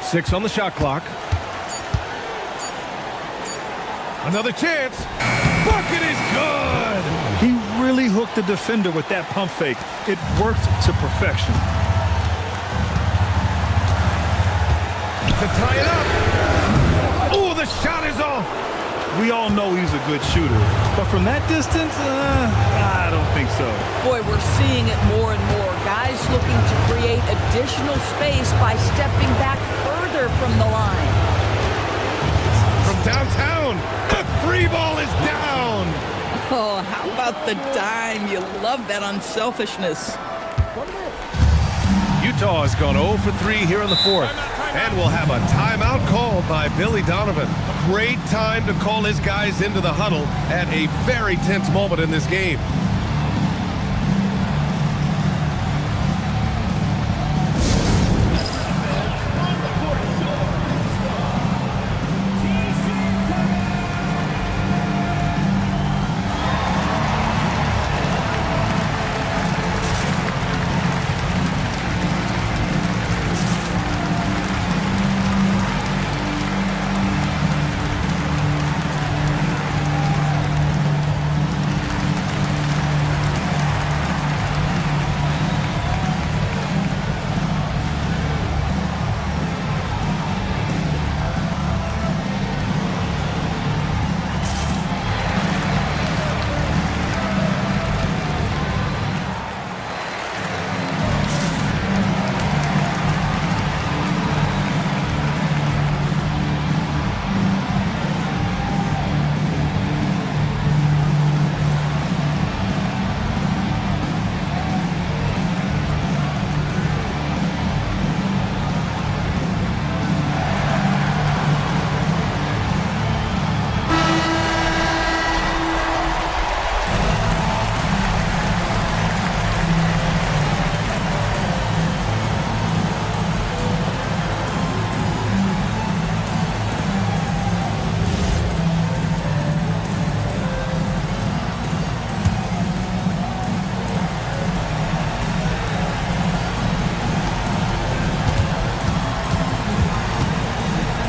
6 on the shot clock. Another chance. Bucket is good. He really hooked the defender with that pump fake. It worked to perfection. To tie it up. Oh, the shot is off. We all know he's a good shooter, but from that distance, I don't think so. Boy, we're seeing it more and more. Guys looking to create additional space by stepping back further from the line. From downtown, the free ball is down. Oh, how about the dime? You love that unselfishness. Utah has gone 0 for 3 here in the fourth. And we'll have a timeout called by Billy Donovan. Great time to call his guys into the huddle at a very tense moment in this game.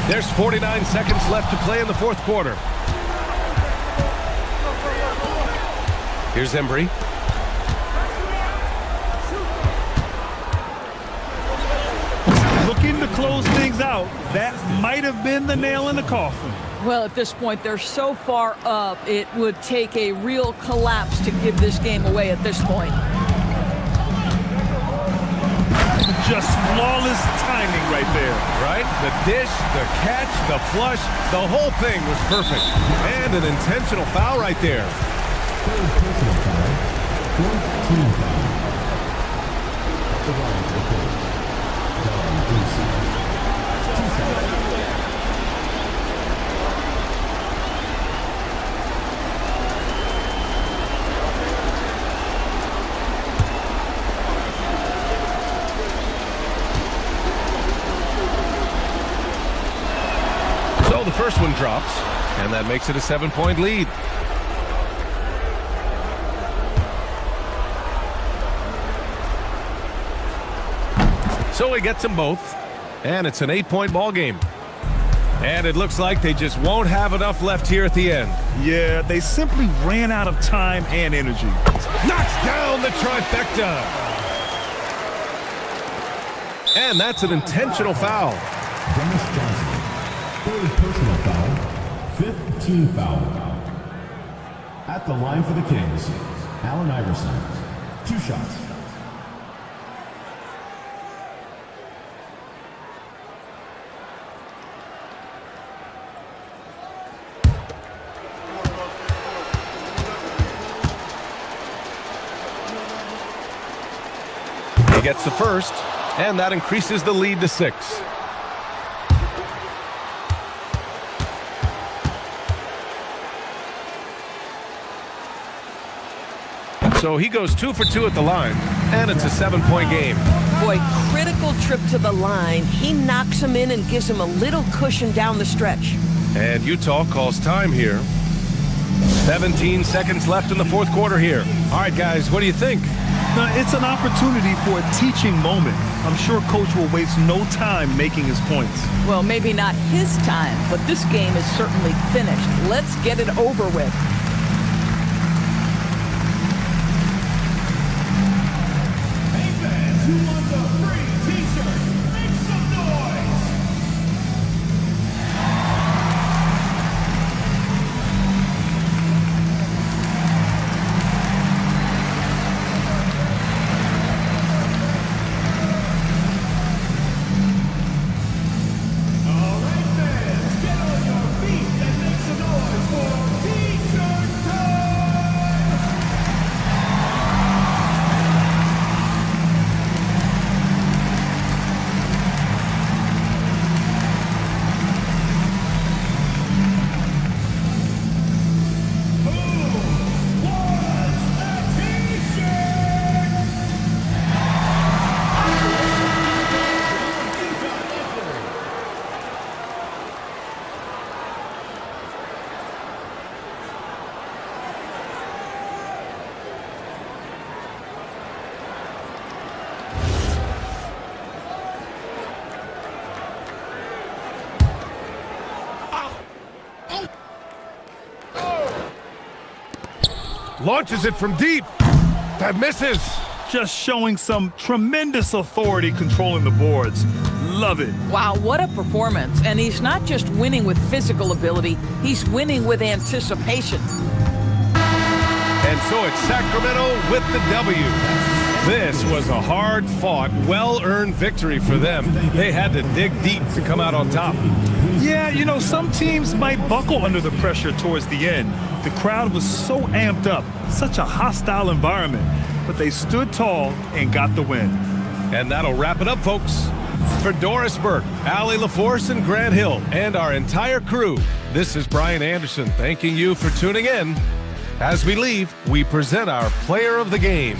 There's 49 seconds left to play in the fourth quarter. Here's Embry. Looking to close things out. That might have been the nail in the coffin. Well, at this point, they're so far up, it would take a real collapse to give this game away at this point. Just flawless timing right there. Right? The dish, the catch, the flush, the whole thing was perfect. And an intentional foul right there. Third personal foul. Fourth team foul. At the line for the Kings, Dienasty. 2 seconds. So the first one drops, and that makes it a 7-point lead. So he gets them both, and it's an 8-point ball game. And it looks like they just won't have enough left here at the end. Yeah, they simply ran out of time and energy. Knocks down the trifecta. And that's an intentional foul. Dennis Johnson, third personal foul, fifth team foul. At the line for the Kings, Allen Iverson, 2 shots. He gets the first, and that increases the lead to 6. So he goes 2 for 2 at the line, and it's a 7-point game. Boy, critical trip to the line. He knocks him in and gives him a little cushion down the stretch. And Utah calls time here. 17 seconds left in the fourth quarter here. All right, guys, what do you think? Now, it's an opportunity for a teaching moment. I'm sure Coach will waste no time making his points. Well, maybe not his time, but this game is certainly finished. Let's get it over with. Hey fans, who wants a free t-shirt? Make some noise! All right, fans, get on your feet and make some noise for t-shirt time! Who wants a t-shirt? Launches it from deep. That misses. Just showing some tremendous authority controlling the boards. Love it. Wow, what a performance. And he's not just winning with physical ability, he's winning with anticipation. And so it's Sacramento with the W. This was a hard-fought, well-earned victory for them. They had to dig deep to come out on top. Yeah, you know, some teams might buckle under the pressure towards the end. The crowd was so amped up, such a hostile environment, but they stood tall and got the win. And that'll wrap it up, folks. For Doris Burke, Allie LaForce, and Grant Hill, and our entire crew, this is Brian Anderson thanking you for tuning in. As we leave, we present our player of the game.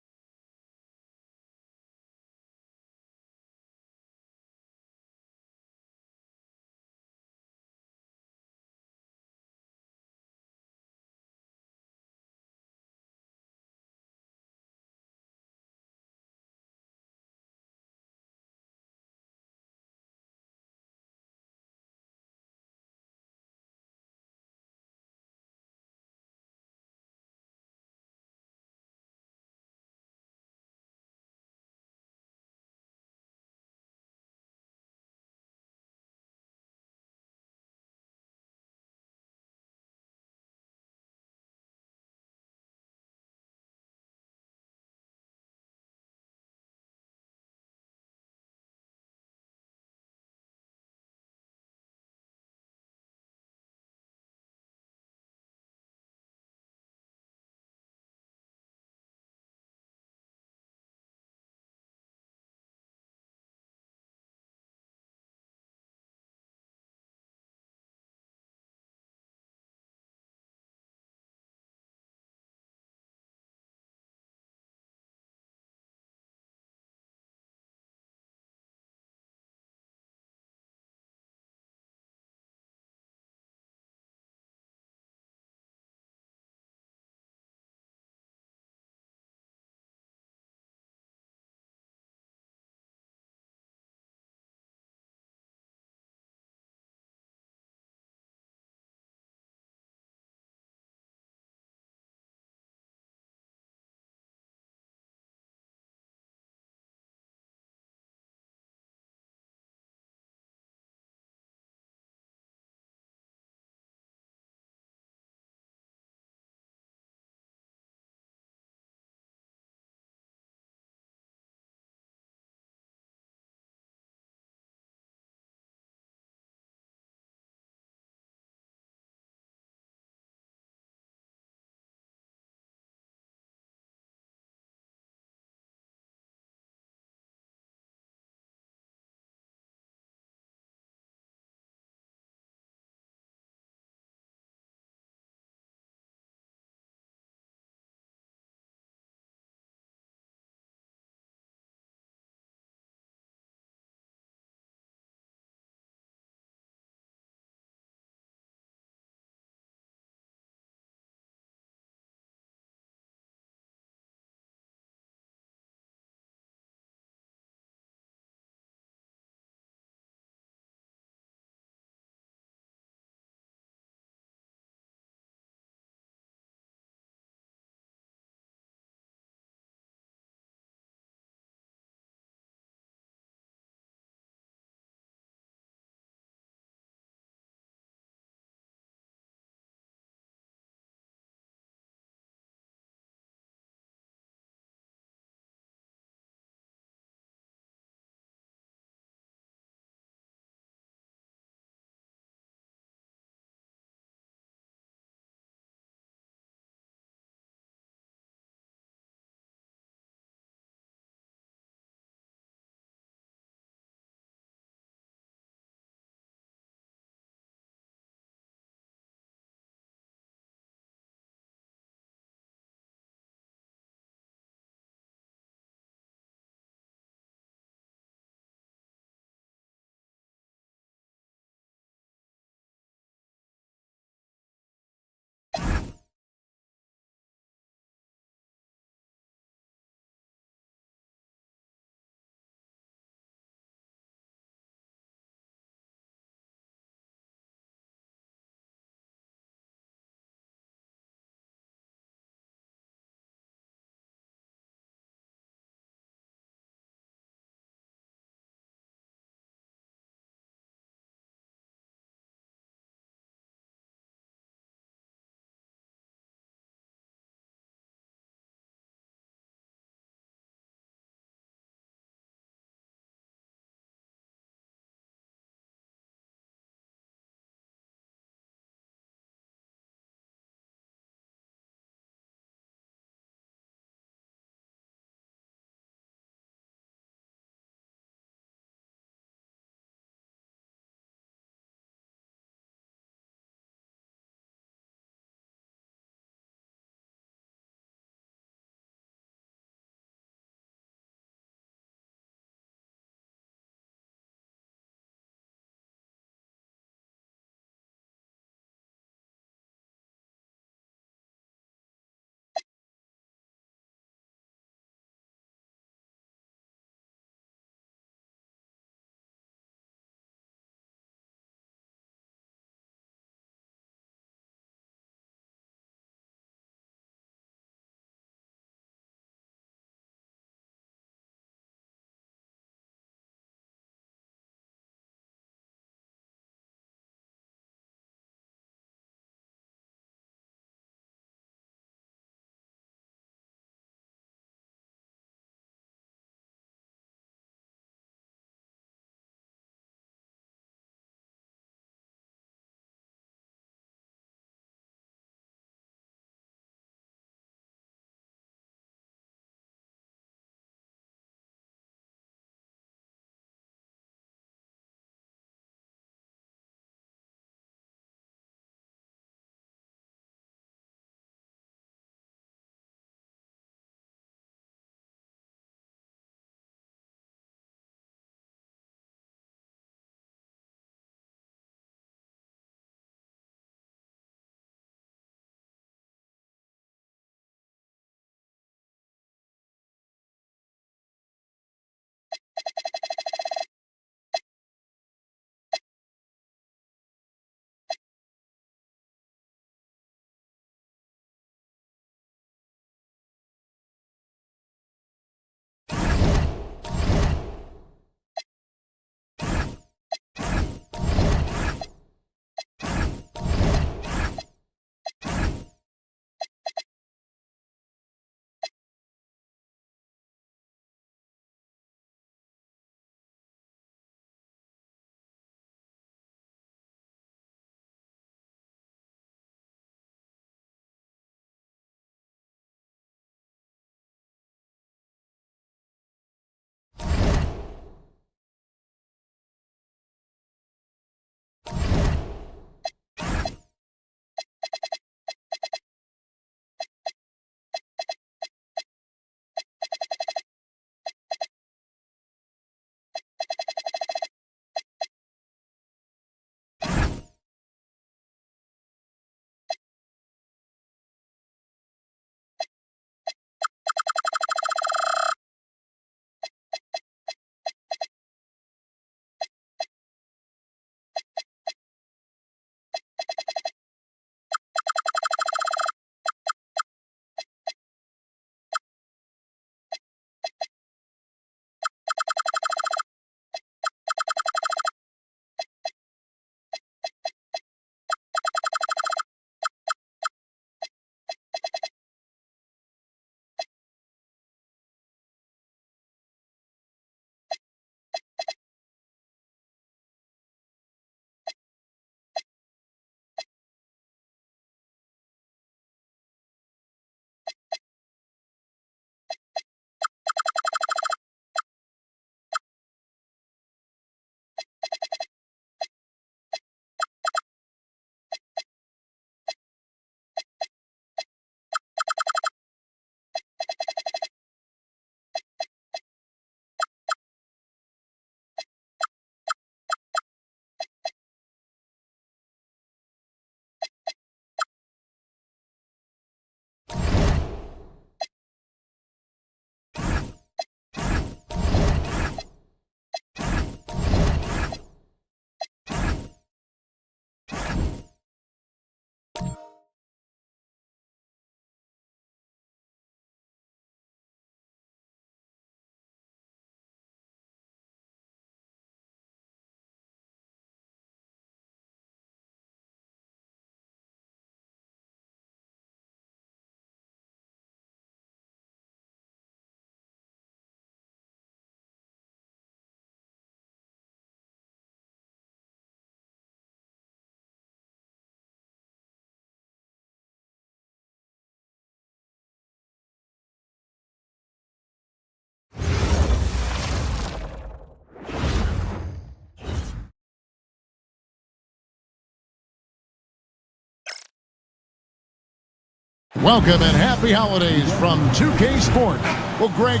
Welcome and happy holidays from 2K Sports. Well, Greg...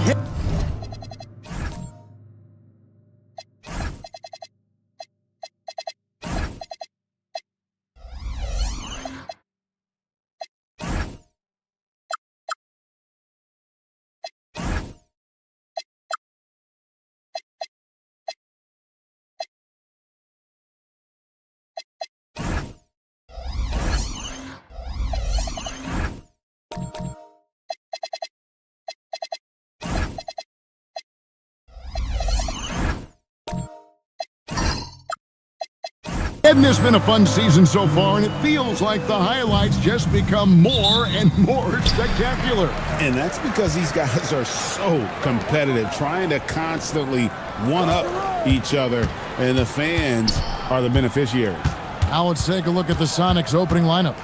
Hasn't this been a fun season so far, and it feels like the highlights just become more and more spectacular. And that's because these guys are so competitive, trying to constantly one-up each other, and the fans are the beneficiaries. Now let's take a look at the Sonics opening lineup.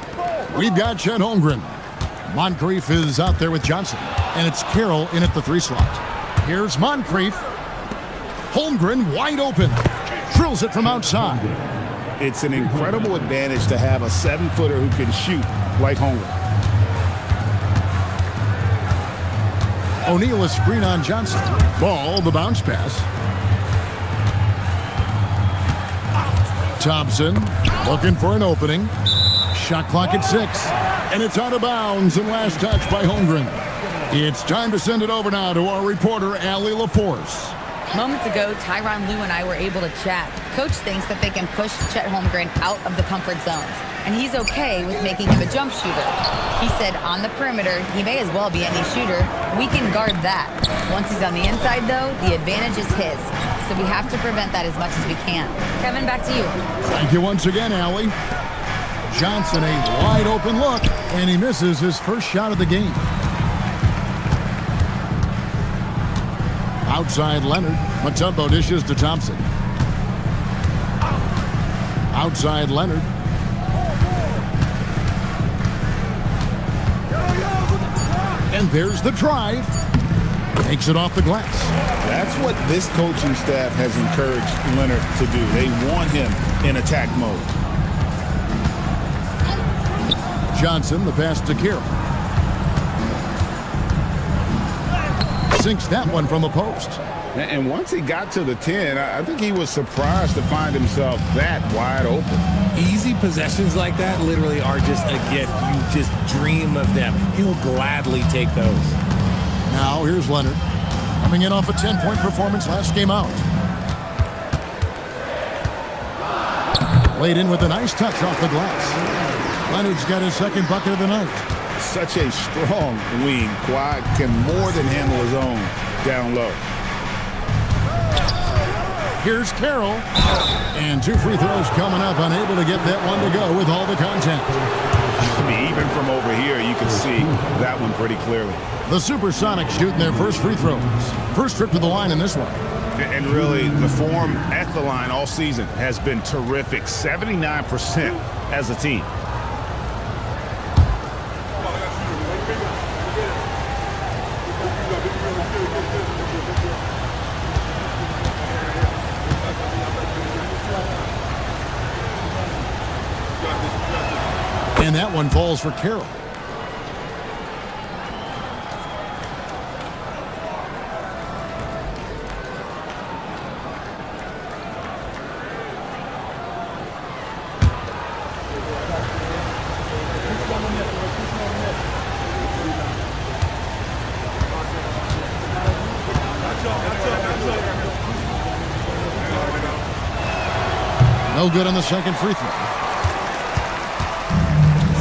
We've got Chet Holmgren. Moncrief is out there with Johnson, and it's Carroll in at the 3 slot. Here's Moncrief. Holmgren wide open. Drills it from outside. It's an incredible advantage to have a 7-footer who can shoot like Holmgren. O'Neal is screen on Johnson. Ball, the bounce pass. Thompson looking for an opening. Shot clock at 6. And it's out of bounds and last touch by Holmgren. It's time to send it over now to our reporter, Allie LaForce. Moments ago, Tyronn Lue and I were able to chat. Coach thinks that they can push Chet Holmgren out of the comfort zones, and he's okay with making him a jump shooter. He said on the perimeter, he may as well be any shooter. We can guard that. Once he's on the inside, though, the advantage is his. So we have to prevent that as much as we can. Kevin, back to you. Thank you once again, Allie. Johnson, a wide open look, and he misses his first shot of the game. Outside Leonard. Mutombo dishes to Thompson. Outside Leonard. And there's the drive. Takes it off the glass. That's what this coaching staff has encouraged Leonard to do. They want him in attack mode. Johnson, the pass to Carroll. Sinks that one from the post. And once he got to the 10, I think he was surprised to find himself that wide open. Easy possessions like that literally are just a gift. You just dream of them. He'll gladly take those. Now here's Leonard, coming in off a 10-point performance last game out. Laid in with a nice touch off the glass. Leonard's got his second bucket of the night. Such a strong wing. Quad can more than handle his own down low. Here's Carroll. And 2 free throws coming up, unable to get that one to go with all the contact. I mean, even from over here, you can see that one pretty clearly. The Supersonics shooting their first free throws. First trip to the line in this one. And really, the form at the line all season has been terrific. 79% as a team. And that one falls for Carroll. No good on the second free throw.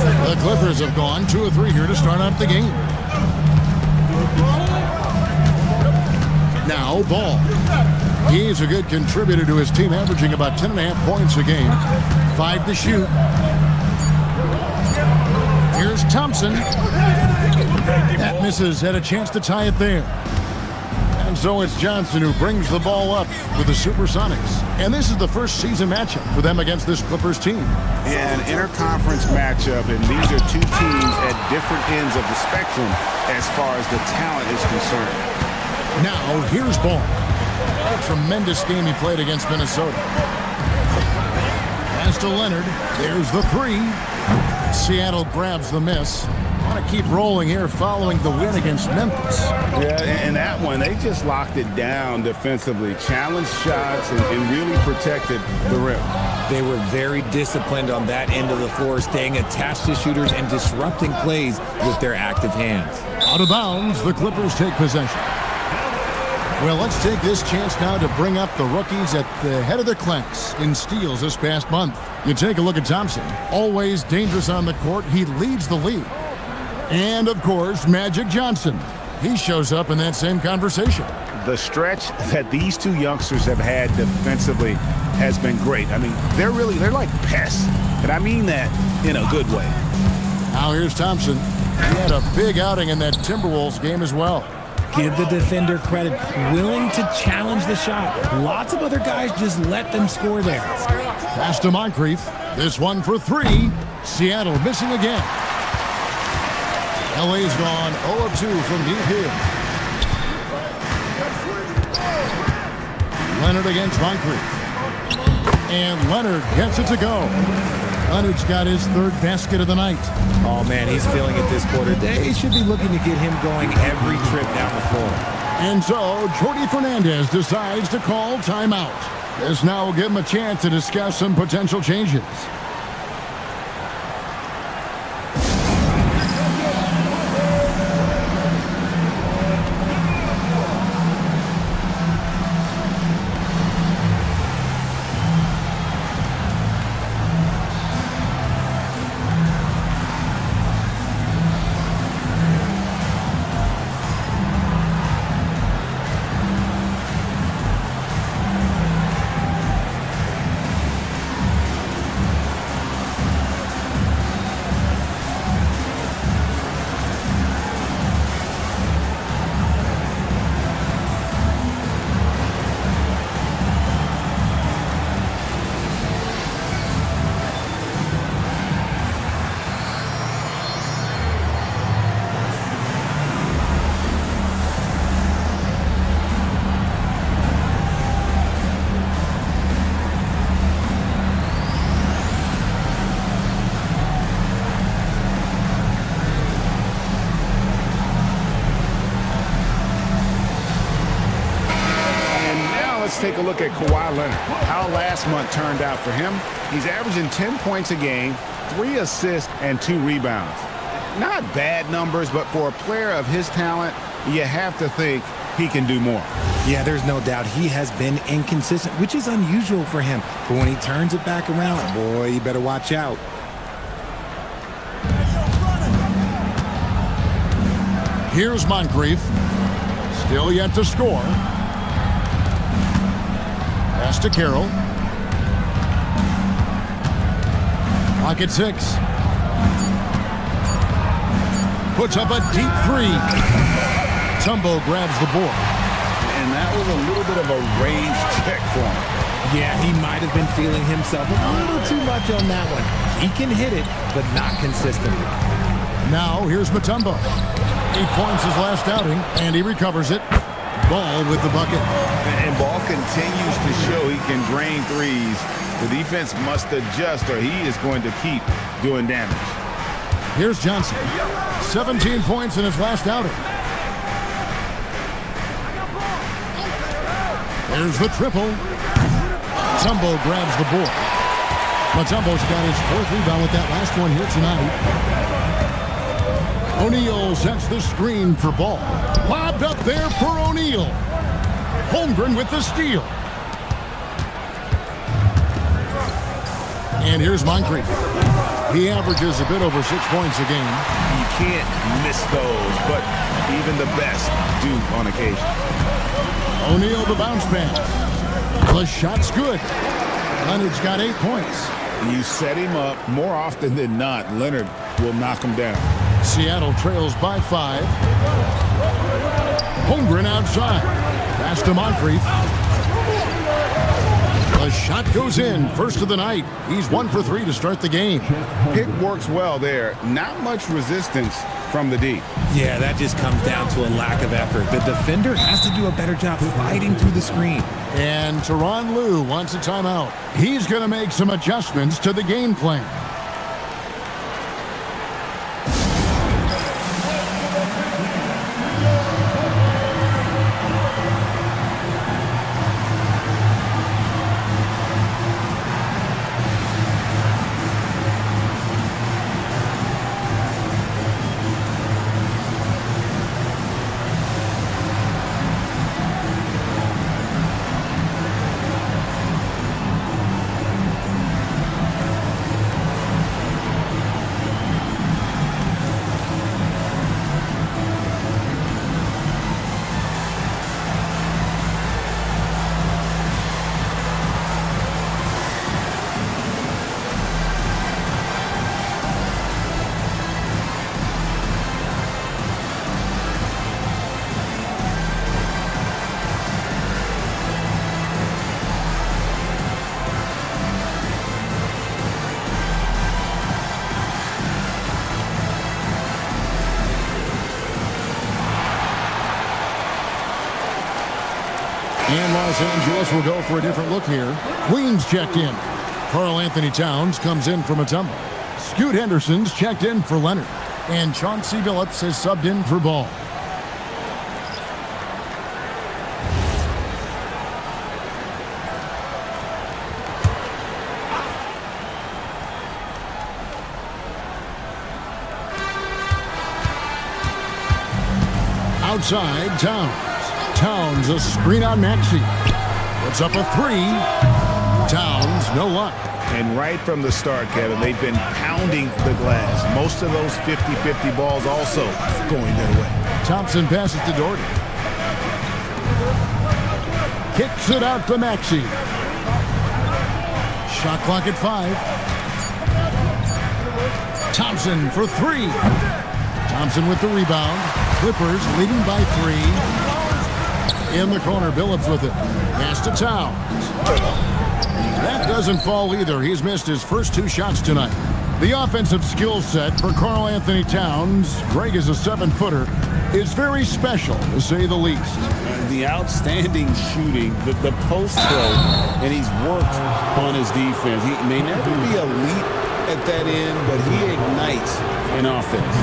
The Clippers have gone 2 of 3 here to start out the game. Now Ball. He's a good contributor to his team, averaging about 10.5 points a game. 5 to shoot. Here's Thompson. That misses. Had a chance to tie it there. And so it's Johnson who brings the ball up with the Supersonics. And this is the first season matchup for them against this Clippers team. Yeah, an interconference matchup, and these are 2 teams at different ends of the spectrum as far as the talent is concerned. Now, here's Ball. A tremendous game he played against Minnesota. Pass to Leonard. There's the 3. Seattle grabs the miss. Want to keep rolling here following the win against Memphis. Yeah, and that one, they just locked it down defensively, challenged shots, and really protected the rim. They were very disciplined on that end of the floor, staying attached to shooters and disrupting plays with their active hands. Out of bounds, the Clippers take possession. Well, let's take this chance now to bring up the rookies at the head of their class in steals this past month. You take a look at Thompson. Always dangerous on the court. He leads the league. And, of course, Magic Johnson. He shows up in that same conversation. The stretch that these two youngsters have had defensively has been great. I mean, they're like pests. And I mean that in a good way. Now here's Thompson. He had a big outing in that Timberwolves game as well. Give the defender credit, willing to challenge the shot. Lots of other guys just let them score there. Pass to Moncrief. This one for three. Seattle missing again. LA's gone 0 of 2 from deep here. Leonard against Moncrief. And Leonard gets it to go. Leonard's got his third basket of the night. Oh, man, he's feeling it this quarter. They should be looking to get him going every trip down the floor. And so, Jordi Fernandez decides to call timeout. This now will give him a chance to discuss some potential changes. Take a look at Kawhi Leonard. How last month turned out for him. He's averaging 10 points a game, 3 assists, and 2 rebounds. Not bad numbers, but for a player of his talent, you have to think he can do more. Yeah, there's no doubt he has been inconsistent, which is unusual for him. But when he turns it back around, boy, you better watch out. Here's Moncrief. Still yet to score. Pass to Carroll. Clock at 6. Puts up a deep three. Tumbo grabs the board. And that was a little bit of a range check for him. Yeah, he might have been feeling himself a little too much on that one. He can hit it, but not consistently. Now here's Mutombo. 8 points his last outing, and he recovers it. Ball with the bucket. And Ball continues to show he can drain threes. The defense must adjust or he is going to keep doing damage. Here's Johnson. 17 points in his last outing. There's the triple. Mutombo grabs the board. Mutombo's got his 4th rebound with that last one here tonight. O'Neal sets the screen for Ball. Lobbed up there for O'Neal. Holmgren with the steal. And here's Moncrief. He averages a bit over 6 points a game. You can't miss those, but even the best do on occasion. O'Neal the bounce pass. The shot's good. Leonard's got 8 points. You set him up more often than not. Leonard will knock him down. Seattle trails by 5. Holmgren outside. Pass to Moncrief. The shot goes in. First of the night. He's 1 for 3 to start the game. Pick works well there. Not much resistance from the D. Yeah, that just comes down to a lack of effort. The defender has to do a better job fighting through the screen. And Tyronn Lue wants a timeout. He's going to make some adjustments to the game plan. And Los Angeles will go for a different look here. Queens checked in. Karl Anthony Towns comes in from a tumble. Scoot Henderson's checked in for Leonard. And Chauncey Billups has subbed in for Ball. Outside, Towns, a screen on Maxey. Puts up a three. Towns, no luck. And right from the start, Kevin, they've been pounding the glass. Most of those 50-50 balls also going their way. Thompson passes to Doherty. Kicks it out to Maxey. Shot clock at 5. Thompson for 3. Thompson with the rebound. Clippers leading by 3. In the corner, Billups with it. Pass to Towns. That doesn't fall either. He's missed his first 2 shots tonight. The offensive skill set for Karl Anthony Towns, Greg is a 7-footer, is very special, to say the least. The outstanding shooting, the post play, and he's worked on his defense. He may never be elite at that end, but he ignites in offense.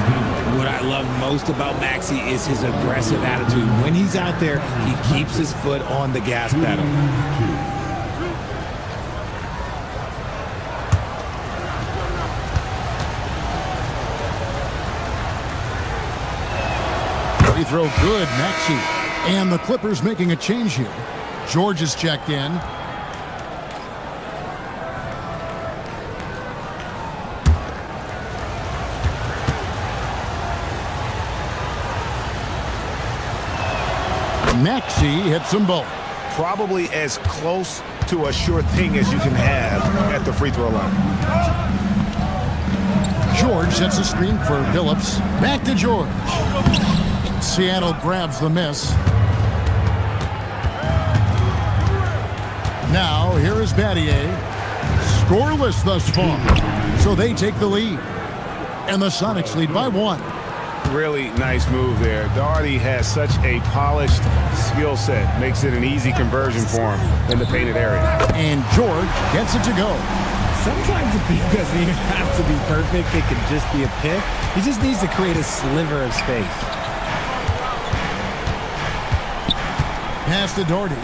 What I love most about Maxey is his aggressive attitude. When he's out there, he keeps his foot on the gas pedal. Free throw good, Maxey. And the Clippers making a change here. George is checked in. Maxey hits them both. Probably as close to a sure thing as you can have at the free throw line. George sets a screen for Billups. Back to George. Seattle grabs the miss. Now, here is Battier. Scoreless thus far. So they take the lead. And the Sonics lead by 1. Really nice move there. Doherty has such a polished skill set. Makes it an easy conversion for him in the painted area. And George gets it to go. Sometimes the beat doesn't even have to be perfect. It can just be a pick. He just needs to create a sliver of space. Pass to Doherty.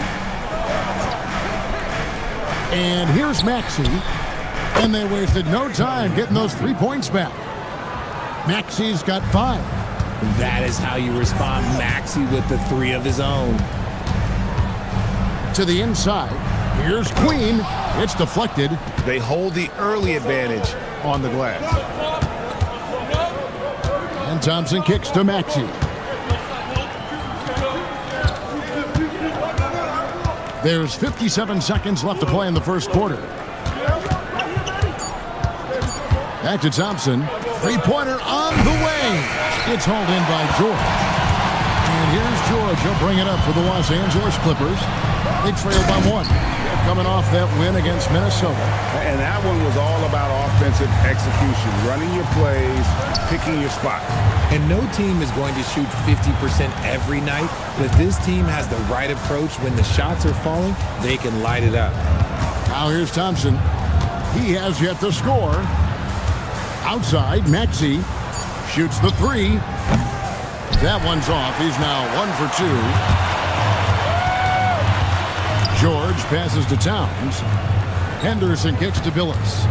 And here's Maxey. And they wasted no time getting those 3 points back. Maxey's got 5. That is how you respond. Maxey with the 3 of his own. To the inside. Here's Queen. It's deflected. They hold the early advantage on the glass. And Thompson kicks to Maxey. There's 57 seconds left to play in the first quarter. Back to Thompson. Three-pointer on the way. It's hauled in by George. And here's George. He'll bring it up for the Los Angeles Clippers. They trail by 1. They're coming off that win against Minnesota. And that one was all about offensive execution. Running your plays, picking your spots. And no team is going to shoot 50% every night. But if this team has the right approach when the shots are falling, they can light it up. Now here's Thompson. He has yet to score. Outside, Maxey shoots the 3. That one's off. He's now 1 for 2. George passes to Towns. Henderson kicks to Billups.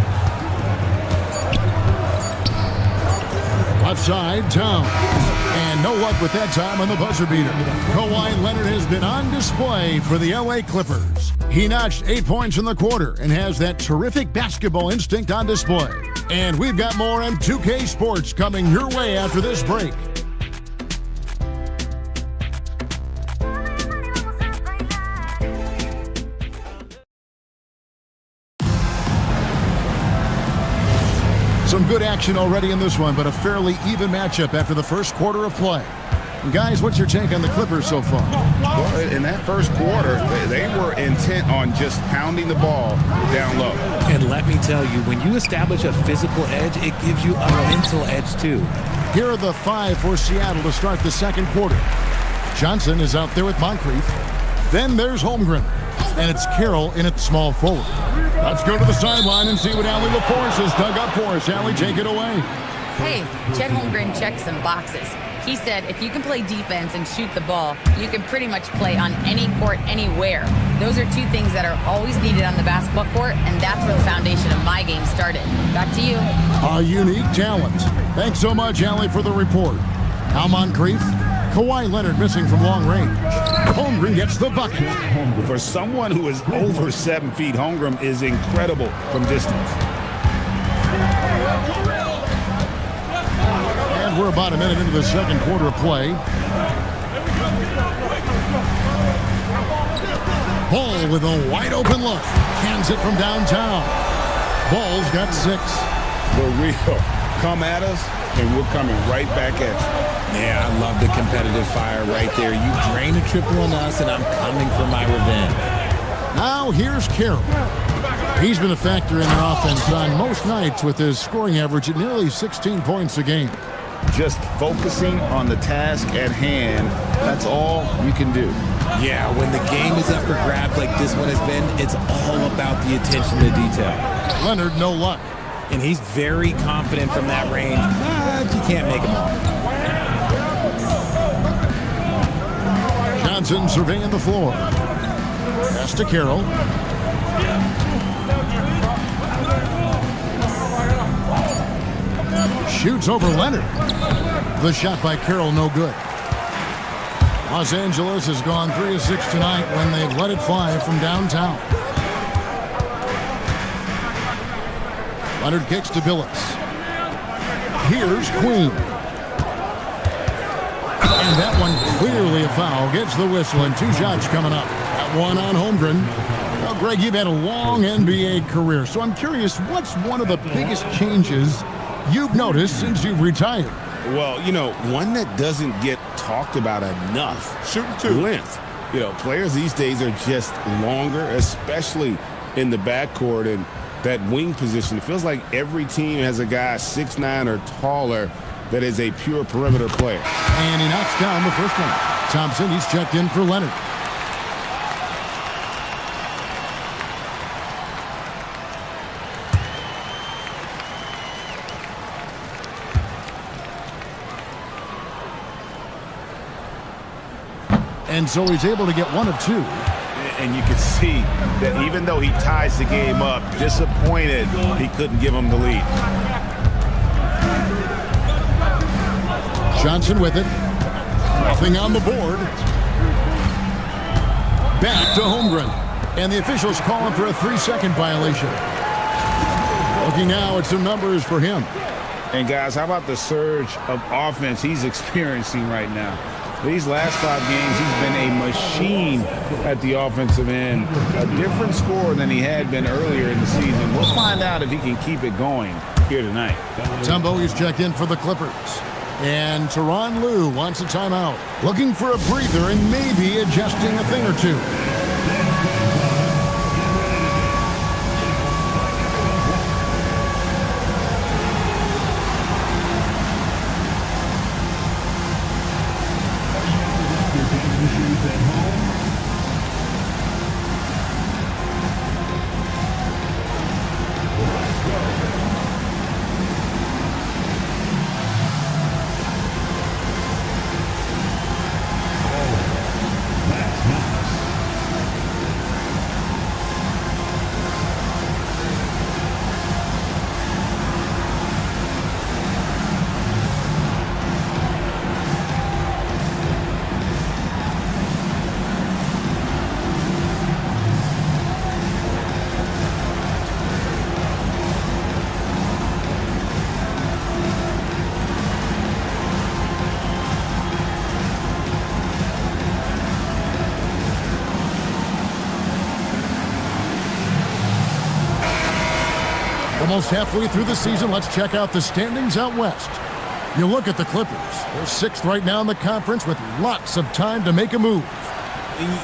Left side, Towns. And no luck with that time on the buzzer beater. Kawhi Leonard has been on display for the LA Clippers. He notched 8 points in the quarter and has that terrific basketball instinct on display. And we've got more on 2K Sports coming your way after this break. Some good action already in this one, but a fairly even matchup after the first quarter of play. And guys, what's your take on the Clippers so far? Well, in that first quarter, they were intent on just pounding the ball down low. And let me tell you, when you establish a physical edge, it gives you a mental edge too. Here are the 5 for Seattle to start the second quarter. Johnson is out there with Moncrief. Then there's Holmgren. And it's Carroll in at small forward. Let's go to the sideline and see what Allie LaForce has dug up for us. Allie, take it away. Hey, Chet Holmgren checked some boxes. He said if you can play defense and shoot the ball, you can pretty much play on any court, anywhere. Those are two things that are always needed on the basketball court, and that's where the foundation of my game started. Back to you. A unique talent. Thanks so much, Allie, for the report. Al Moncrief, Kawhi Leonard missing from long range. Holmgren gets the bucket. For someone who is over 7 feet, Holmgren is incredible from distance. And we're about a minute into the second quarter of play. Ball with a wide open look. Cans it from downtown. Ball's got 6. For real. Come at us, and we're coming right back at you. Yeah, I love the competitive fire right there. You drain a triple on us, and I'm coming for my revenge. Now here's Carroll. He's been a factor in their offense on most nights with his scoring average at nearly 16 points a game. Just focusing on the task at hand, that's all you can do. Yeah, when the game is up for grabs like this one has been, it's all about the attention to detail. Leonard, no luck. And he's very confident from that range, but you can't make him all. Johnson surveying the floor. Pass to Carroll. Shoots over Leonard. The shot by Carroll, no good. Los Angeles has gone 3 of 6 tonight when they've let it fly from downtown. Leonard kicks to Billups. Here's Queen. And that one clearly a foul. Gets the whistle, and 2 shots coming up. That one on Holmgren. Well, Greg, you've had a long NBA career, so I'm curious, what's one of the biggest changes you've noticed since you've retired? Well, you know, one that doesn't get talked about enough. Shooting 2. Length. You know, players these days are just longer, especially in the backcourt and that wing position. It feels like every team has a guy 6'9" or taller that is a pure perimeter player. And he knocks down the first one. Thompson, he's checked in for Leonard. And so he's able to get 1 of 2. And you can see that even though he ties the game up, disappointed he couldn't give him the lead. Johnson with it. Nothing on the board. Back to Holmgren. And the officials calling for a 3-second violation. Looking now at some numbers for him. And guys, how about the surge of offense he's experiencing right now? These last 5 games, he's been a machine at the offensive end. A different score than he had been earlier in the season. We'll find out if he can keep it going here tonight. Tumbo is checked in for the Clippers. And Tyronn Lue wants a timeout. Looking for a breather and maybe adjusting a thing or 2. Almost halfway through the season, let's check out the standings out west. You look at the Clippers. They're 6th right now in the conference with lots of time to make a move.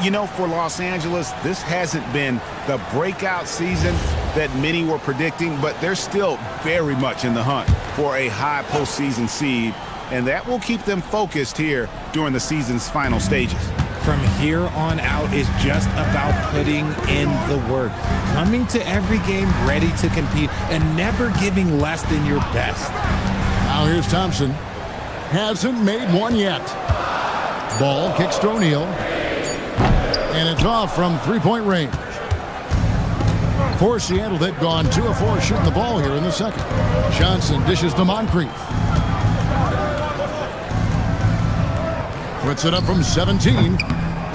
You know, for Los Angeles, this hasn't been the breakout season that many were predicting, but they're still very much in the hunt for a high postseason seed. and that will keep them focused here during the season's final stages. From here on out is just about putting in the work, coming to every game ready to compete, and never giving less than your best. Now here's Thompson. Hasn't made one yet. Ball kicks to O'Neal. And it's off from three-point range. For Seattle, they've gone 2 of 4 shooting the ball here in the second. Johnson dishes to Moncrief. Puts it up from 17.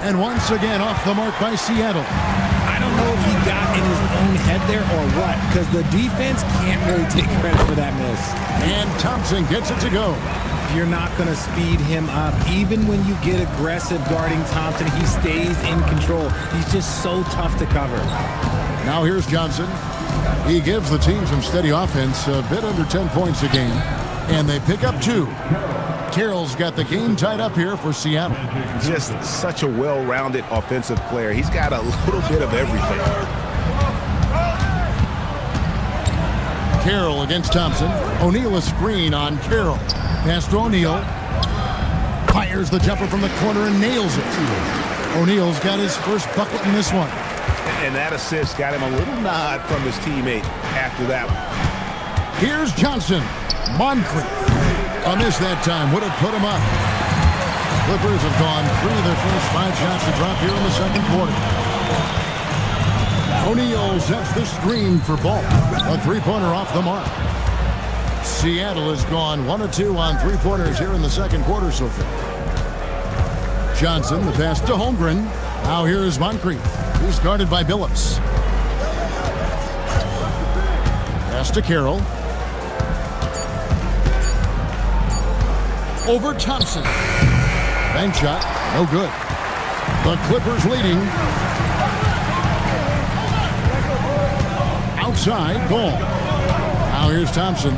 And once again off the mark by Seattle. I don't know if he got in his own head there or what, because the defense can't really take credit for that miss. And Thompson gets it to go. You're not going to speed him up. Even when you get aggressive guarding Thompson, he stays in control. He's just so tough to cover. Now here's Johnson. He gives the team some steady offense, a bit under 10 points a game. And they pick up 2. Carroll's got the game tied up here for Seattle. Just such a well-rounded offensive player. He's got a little bit of everything. Carroll against Thompson. O'Neal a screen on Carroll. Pass to O'Neal. Fires the jumper from the corner and nails it. O'Neal's got his first bucket in this one. And that assist got him a little nod from his teammate after that one. Here's Johnson. Moncrief. A miss that time would have put him up. Clippers have gone 3 of their first 5 shots to drop here in the second quarter. O'Neal sets the screen for Ball. A three-pointer off the mark. Seattle has gone 1 of 2 on three-pointers here in the second quarter so far. Johnson, the pass to Holmgren. Now here's Moncrief. He's guarded by Billups. Pass to Carroll. Over Thompson. Bank shot, no good. The Clippers leading. Outside, Ball. Now here's Thompson.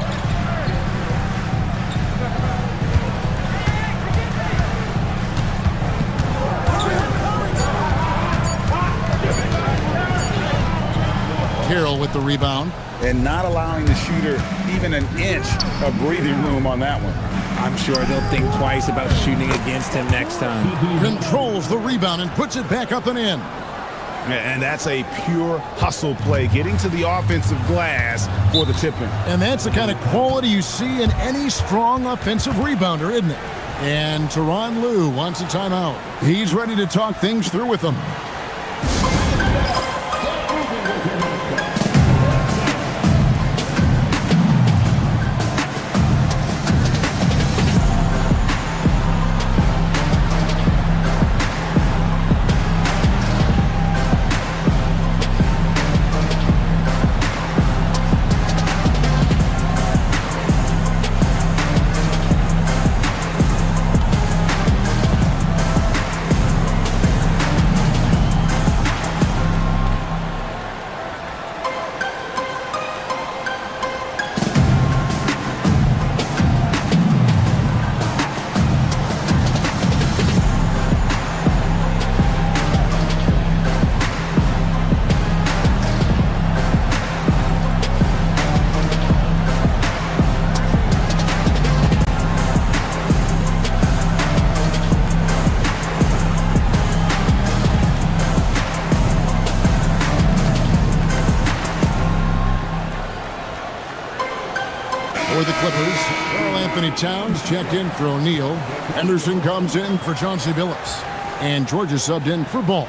Carroll with the rebound. And not allowing the shooter even an inch of breathing room on that one. I'm sure they'll think twice about shooting against him next time. Controls the rebound and puts it back up and in. And that's a pure hustle play, getting to the offensive glass for the tip-in. And that's the kind of quality you see in any strong offensive rebounder, isn't it? And Tyronn Lue wants a timeout. He's ready to talk things through with them. For the Clippers, Karl Anthony Towns checked in for O'Neal. Henderson comes in for Chauncey Billups. And Georgia subbed in for Ball.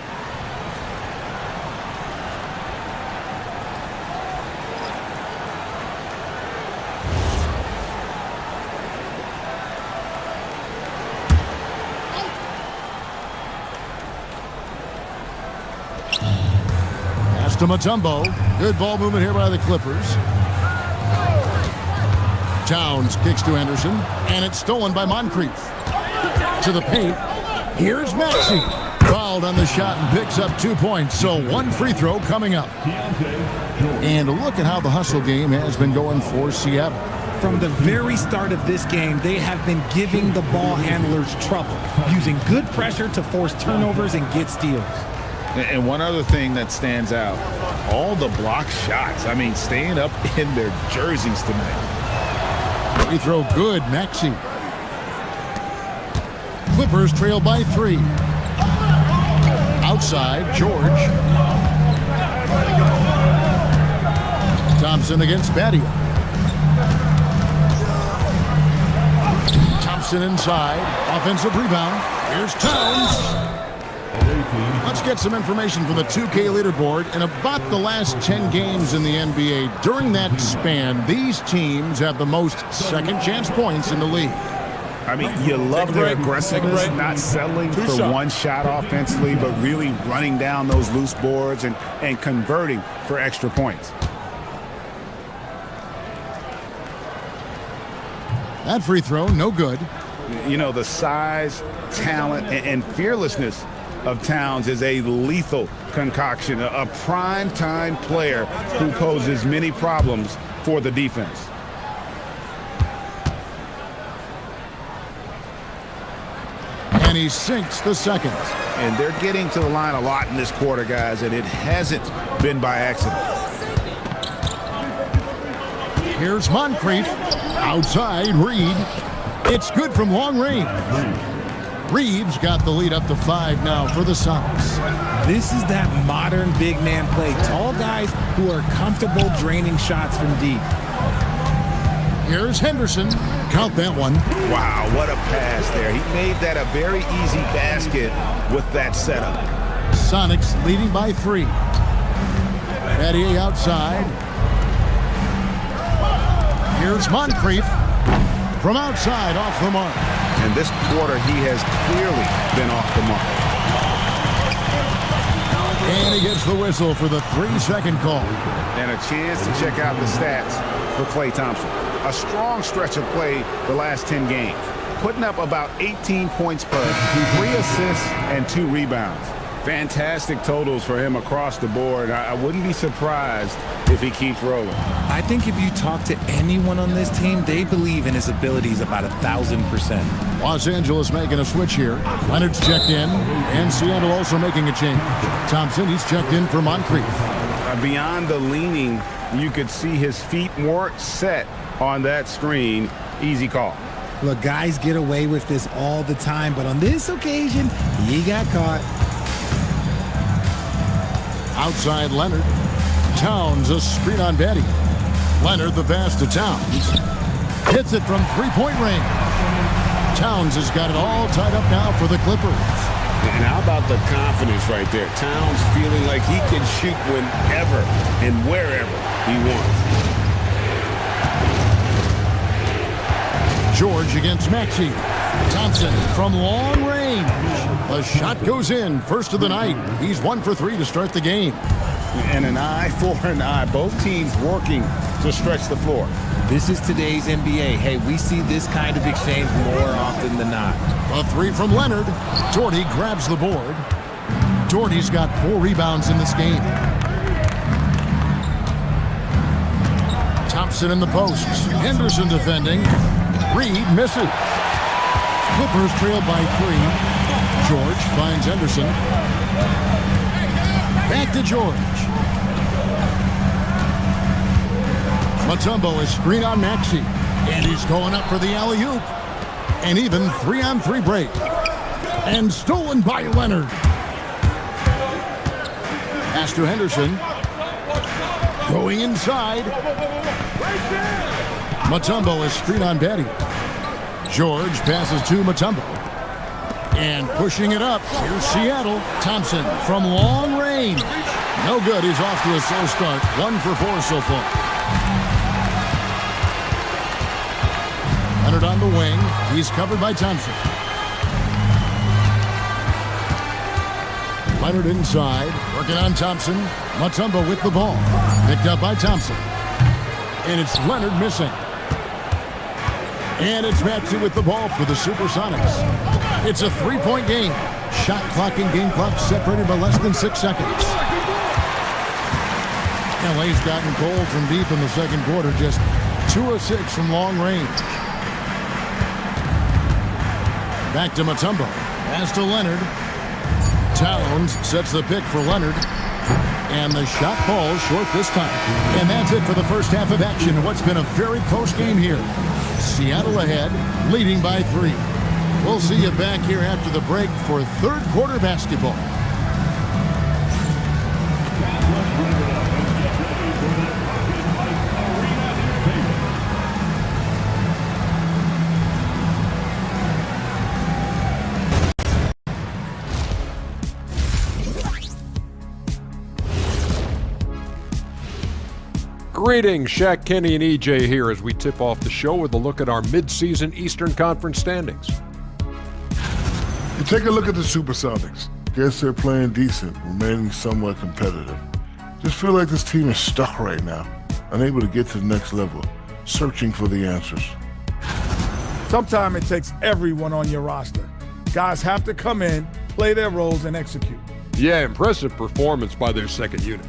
Pass to Mutombo. Good ball movement here by the Clippers. Towns kicks to Henderson, and it's stolen by Moncrief. To the paint. Here's Maxey. Fouled on the shot and picks up 2 points, so 1 free throw coming up. And look at how the hustle game has been going for Seattle. From the very start of this game, they have been giving the ball handlers trouble, using good pressure to force turnovers and get steals. And one other thing that stands out, all the block shots. I mean, staying up in their jerseys tonight. Free throw good, Maxey. Clippers trail by 3. Outside, George. Thompson against Battier. Thompson inside. Offensive rebound. Here's Towns. Let's get some information from the 2K leaderboard. In about the last 10 games in the NBA, during that span, these teams have the most second chance points in the league. I mean, you love their aggressiveness, not settling for one shot offensively, but really running down those loose boards and converting for extra points. That free throw, no good. You know, the size, talent, and fearlessness of Towns is a lethal concoction, a prime-time player who poses many problems for the defense. And he sinks the second. And they're getting to the line a lot in this quarter, guys, and it hasn't been by accident. Here's Moncrief. Outside, Reed. It's good from long range. Reeves got the lead up to 5 now for the Sonics. This is that modern big man play. Tall guys who are comfortable draining shots from deep. Here's Henderson. Count that one. Wow, what a pass there. He made that a very easy basket with that setup. Sonics leading by 3. Battier outside. Here's Moncrief. From outside, off the mark. And this quarter, he has clearly been off the mark. And he gets the whistle for the 3-second call. And a chance to check out the stats for Klay Thompson. A strong stretch of play the last 10 games, putting up about 18 points per, 3 assists, and 2 rebounds. Fantastic totals for him across the board. I wouldn't be surprised if he keeps rolling. I think if you talk to anyone on this team, they believe in his abilities about 1,000%. Los Angeles making a switch here. Leonard's checked in, and Seattle also making a change. Thompson, he's checked in for Moncrief. Beyond the leaning, you could see his feet weren't set on that screen. Easy call. Look, guys get away with this all the time, but on this occasion, he got caught. Outside Leonard. Towns a screen on Battier. Leonard the pass to Towns. Hits it from 3-point range. Towns has got it all tied up now for the Clippers. And how about the confidence right there? Towns feeling like he can shoot whenever and wherever he wants. George against Maxey. Thompson from long range. The shot goes in. First of the night. He's 1 for 3 to start the game. And an eye for an eye. Both teams working to stretch the floor. This is today's NBA. Hey, we see this kind of exchange more often than not. A 3 from Leonard. Doherty grabs the board. Doherty's got 4 rebounds in this game. Thompson in the posts. Henderson defending. Reed misses. Clippers trail by 3. George finds Henderson. Back to George. Mutombo is screen on Maxey. And he's going up for the alley-oop. And even 3-on-3 break. And stolen by Leonard. Pass to Henderson. Going inside. Mutombo is screen on Battier. George passes to Mutombo. And pushing it up, here's Seattle. Thompson from long range. No good, he's off to a slow start. 1 for 4 so far. Leonard on the wing. He's covered by Thompson. Leonard inside, working on Thompson. Mutombo with the ball. Picked up by Thompson. And it's Leonard missing. And it's Maxey with the ball for the Supersonics. It's a 3-point game. Shot clock and game clock separated by less than 6 seconds. LA's gotten cold from deep in the second quarter. Just 2 of 6 from long range. Back to Mutombo. Pass to Leonard. Towns sets the pick for Leonard. And the shot falls short this time. And that's it for the first half of action in what's been a very close game here. Seattle ahead, leading by 3. We'll see you back here after the break for third quarter basketball. Greetings, Shaq, Kenny, and EJ here as we tip off the show with a look at our midseason Eastern Conference standings. You take a look at the Supersonics. Guess they're playing decent, remaining somewhat competitive. Just feel like this team is stuck right now, unable to get to the next level, searching for the answers. Sometimes it takes everyone on your roster. Guys have to come in, play their roles, and execute. Yeah, impressive performance by their second unit.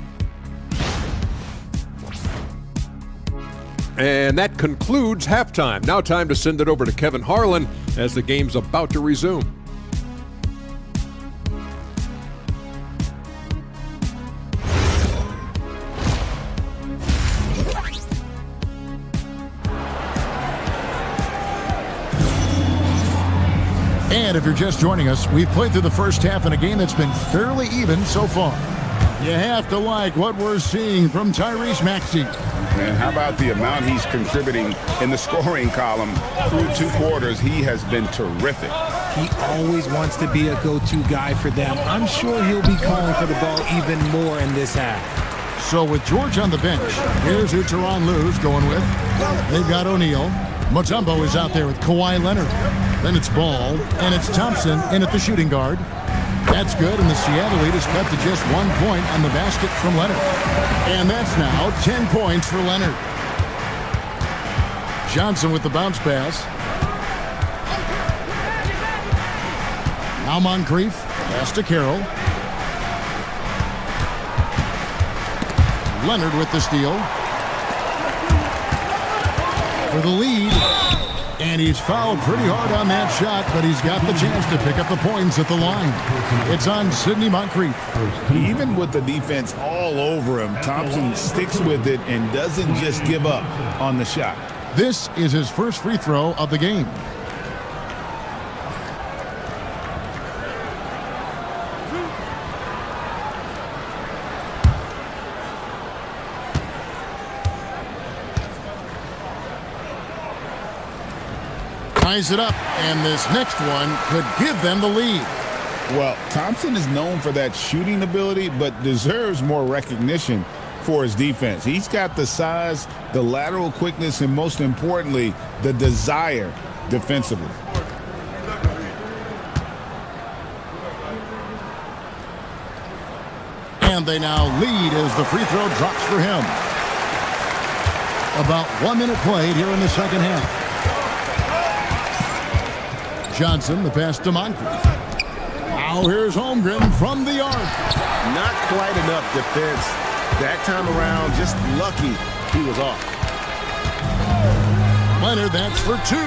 And that concludes halftime. Now time to send it over to Kevin Harlan as the game's about to resume. And if you're just joining us, we've played through the first half in a game that's been fairly even so far. You have to like what we're seeing from Tyrese Maxey. And how about the amount he's contributing in the scoring column through 2 quarters? He has been terrific. He always wants to be a go-to guy for them. I'm sure he'll be calling for the ball even more in this half. So with George on the bench, here's who Tyronn Lue's going with. They've got O'Neal. Mutombo is out there with Kawhi Leonard. Then it's Ball, and it's Thompson in at the shooting guard. That's good, and the Seattle lead is cut to just 1 point on the basket from Leonard. And that's now 10 points for Leonard. Johnson with the bounce pass. Now Moncrief, pass to Carroll. Leonard with the steal. For the lead. And he's fouled pretty hard on that shot, but he's got the chance to pick up the points at the line. It's on Sidney Moncrief. Even with the defense all over him, Thompson sticks with it and doesn't just give up on the shot. This is his first free throw of the game. Ties it up, and this next one could give them the lead. Well, Thompson is known for that shooting ability, but deserves more recognition for his defense. He's got the size, the lateral quickness, and most importantly, the desire defensively. And they now lead as the free throw drops for him. About 1 minute played here in the second half. Johnson, the pass to Moncrief. Now here's Holmgren from the arc. Not quite enough defense. That time around, just lucky he was off. Leonard, that's for 2.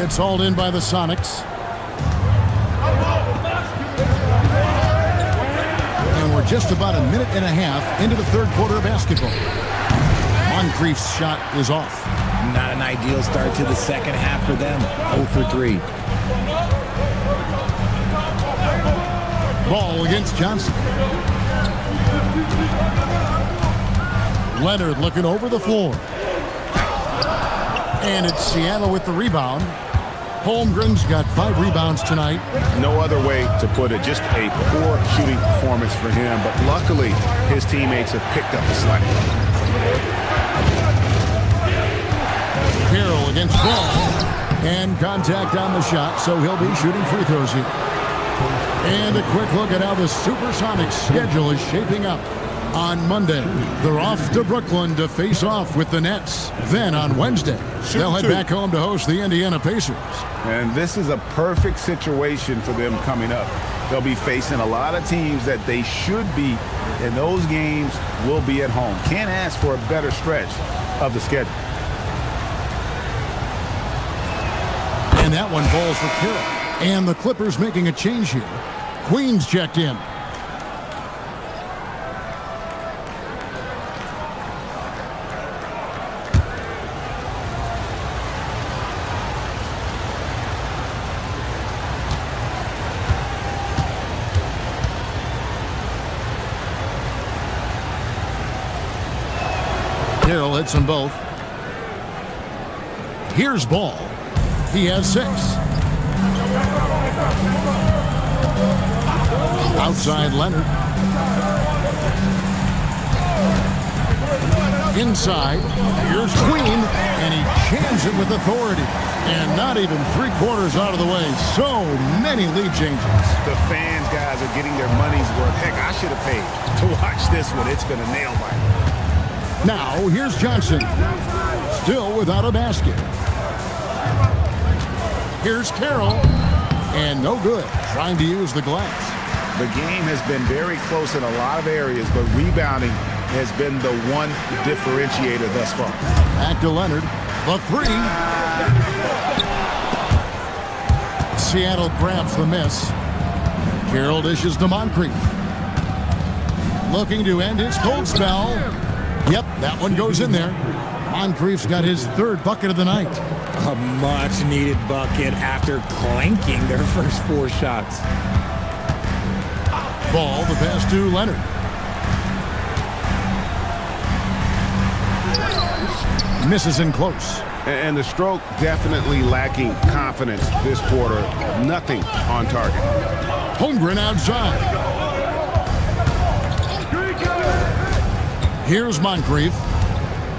It's hauled in by the Sonics. And we're just about a minute and a half into the third quarter of basketball. Moncrief's shot is off. Not an ideal start to the second half for them. 0 for 3. Ball against Johnson. Leonard looking over the floor. And it's Seattle with the rebound. Holmgren's got 5 rebounds tonight. No other way to put it. Just a poor shooting performance for him. But luckily, his teammates have picked up the slack. Carroll against Ball. And contact on the shot, so he'll be shooting free throws here. And a quick look at how the Supersonics schedule is shaping up. On Monday, they're off to Brooklyn to face off with the Nets. Then on Wednesday, they'll head back home to host the Indiana Pacers. And this is a perfect situation for them coming up. They'll be facing a lot of teams that they should beat, and those games will be at home. Can't ask for a better stretch of the schedule. And that one falls for Carroll. And the Clippers making a change here. Queens checked in. hits them both. Here's Ball. He has 6. Outside Leonard. Inside, here's Queen, and he jams it with authority. And not even 3/4 out of the way. So many lead changes. The fans, guys, are getting their money's worth. Heck, I should have paid to watch this one. It's been a nail biter. Now, here's Johnson. Still without a basket. Here's Carroll. And no good. Trying to use the glass. The game has been very close in a lot of areas, but rebounding has been the one differentiator thus far. Back to Leonard. The 3. Seattle grabs the miss. Carroll dishes to Moncrief. Looking to end his cold spell. Yep, that one goes in there. Moncrief's got his 3rd bucket of the night. A much-needed bucket after clanking their first 4 shots. Ball, the pass to Leonard. Misses in close. And the stroke definitely lacking confidence this quarter. Nothing on target. Holmgren outside. Here's Moncrief.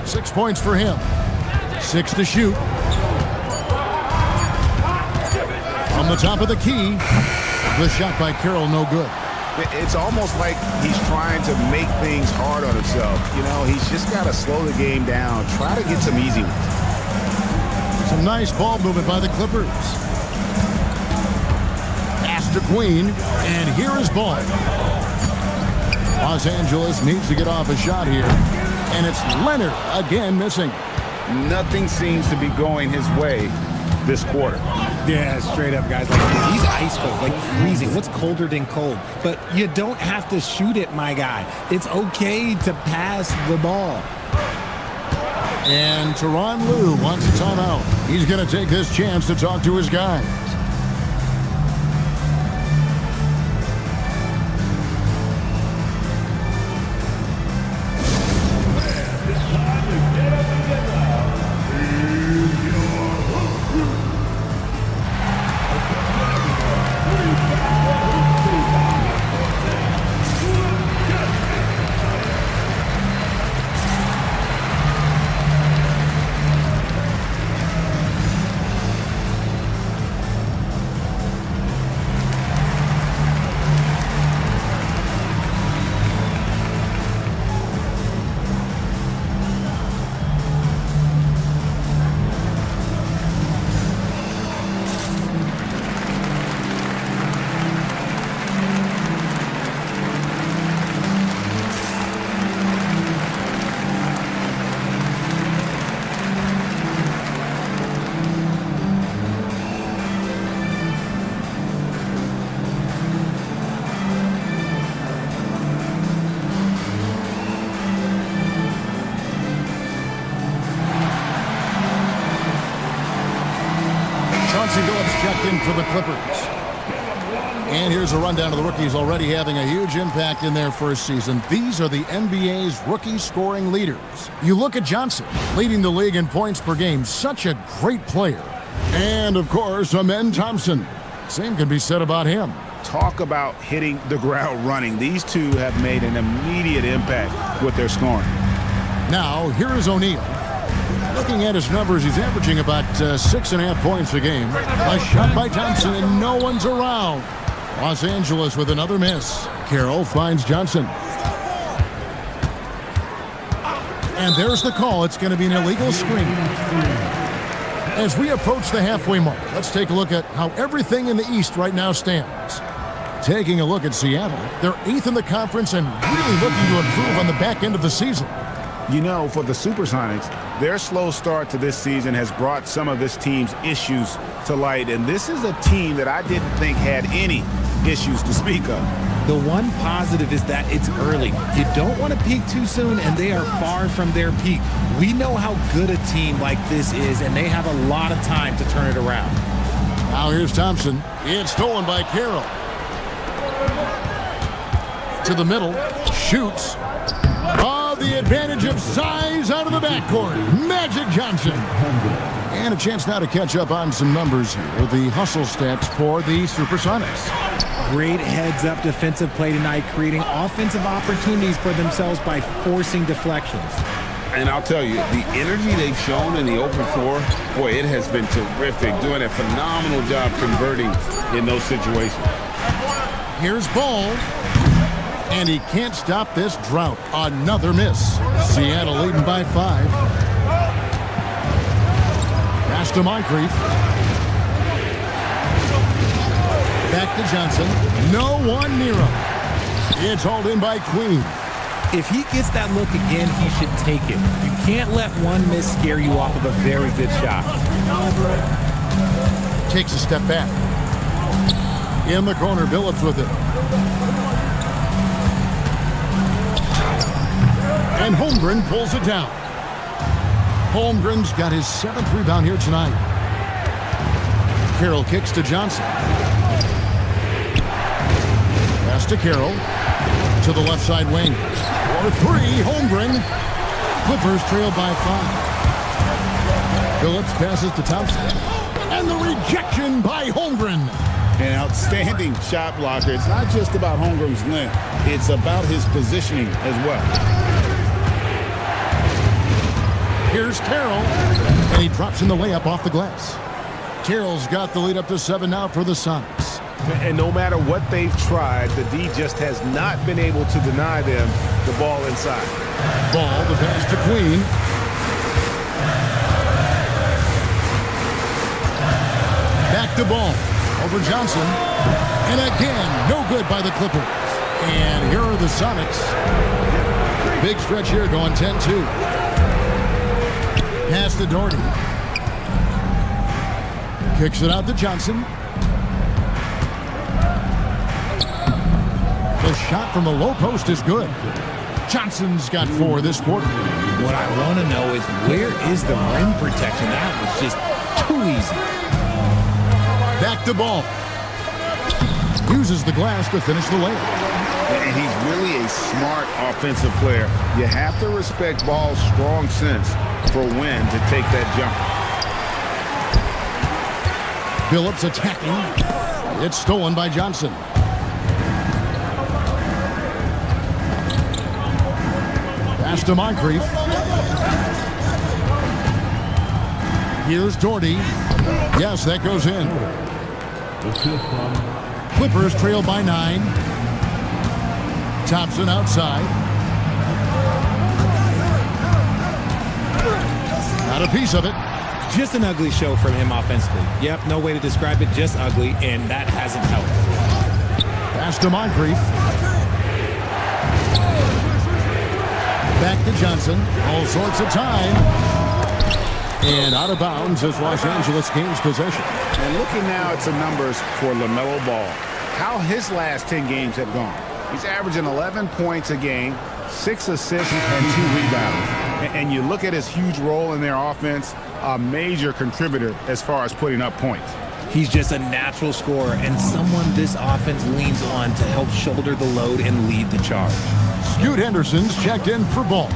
6 points for him. 6 to shoot. From the top of the key. The shot by Carroll, no good. It's almost like he's trying to make things hard on himself. You know, he's just got to slow the game down. Try to get some easy ones. Some nice ball movement by the Clippers. Pass to Queen, and here is Ball. Los Angeles needs to get off a shot here, and it's Leonard again missing. Nothing seems to be going his way this quarter. Yeah, straight up, guys. Like, he's ice cold, like freezing. What's colder than cold? But you don't have to shoot it, my guy. It's okay to pass the ball. And Tyronn Lue wants a timeout. He's going to take this chance to talk to his guys. Checked in for the Clippers. And here's a rundown of the rookies already having a huge impact in their first season. These are the NBA's rookie scoring leaders. You look at Johnson, leading the league in points per game. Such a great player. And, of course, Amen Thompson. Same can be said about him. Talk about hitting the ground running. These two have made an immediate impact with their scoring. Now, here is O'Neal. Looking at his numbers, he's averaging about 6.5 points a game. A shot by Thompson, and no one's around. Los Angeles with another miss. Carroll finds Johnson. And there's the call. It's going to be an illegal screen. As we approach the halfway mark, let's take a look at how everything in the East right now stands. Taking a look at Seattle, they're 8th in the conference and really looking to improve on the back end of the season. You know, for the Supersonics, their slow start to this season has brought some of this team's issues to light, and this is a team that I didn't think had any issues to speak of. The one positive is that it's early. You don't want to peak too soon, and they are far from their peak. We know how good a team like this is, and they have a lot of time to turn it around. Now here's Thompson. It's stolen by Carroll. To the middle. Shoots. Oh, the the advantage of size out of the backcourt. Magic Johnson. And a chance now to catch up on some numbers here. The hustle stats for the Supersonics. Great heads-up defensive play tonight, creating offensive opportunities for themselves by forcing deflections. And I'll tell you, the energy they've shown in the open floor, boy, it has been terrific. Doing a phenomenal job converting in those situations. Here's Ball. And he can't stop this drought. Another miss. Seattle leading by 5. Pass to Moncrief. Back to Johnson. No one near him. It's hauled in by Queen. If he gets that look again, he should take it. You can't let one miss scare you off of a very good shot. Takes a step back. In the corner, Billups with it. And Holmgren pulls it down. Holmgren's got his 7th rebound here tonight. Carroll kicks to Johnson. Pass to Carroll. To the left side wing. For 3, Holmgren. Clippers trail by 5. Billups passes to Thompson. And the rejection by Holmgren. An outstanding shot blocker. It's not just about Holmgren's length. It's about his positioning as well. Here's Carroll. And he drops in the layup off the glass. Carroll's got the lead up to 7 now for the Sonics. And no matter what they've tried, the D just has not been able to deny them the ball inside. Ball, the pass to Queen. Back to Ball. Over Johnson. And again, no good by the Clippers. And here are the Sonics. Big stretch here going 10-2. Pass to Doherty. Kicks it out to Johnson. The shot from the low post is good. Johnson's got 4 this quarter. What I want to know is, where is the rim protection? That was just too easy. Back to Ball. Uses the glass to finish the layup. And he's really a smart offensive player. You have to respect Ball's strong sense for when to take that jump. Billups attacking. It's stolen by Johnson. Pass to Moncrief. Here's Doherty. Yes, that goes in. Clippers trail by 9. Thompson outside. Got a piece of it. Just an ugly show from him offensively. Yep, no way to describe it, just ugly, and that hasn't helped. Pass to Moncrief. Back to Johnson. All sorts of time. And out of bounds as Los Angeles gains possession. And looking now at some numbers for LaMelo Ball. How his last 10 games have gone. He's averaging 11 points a game, 6 assists, and 2 rebounds. And you look at his huge role in their offense, a major contributor as far as putting up points. He's just a natural scorer and someone this offense leans on to help shoulder the load and lead the charge. Scoot Henderson's checked in for Ball.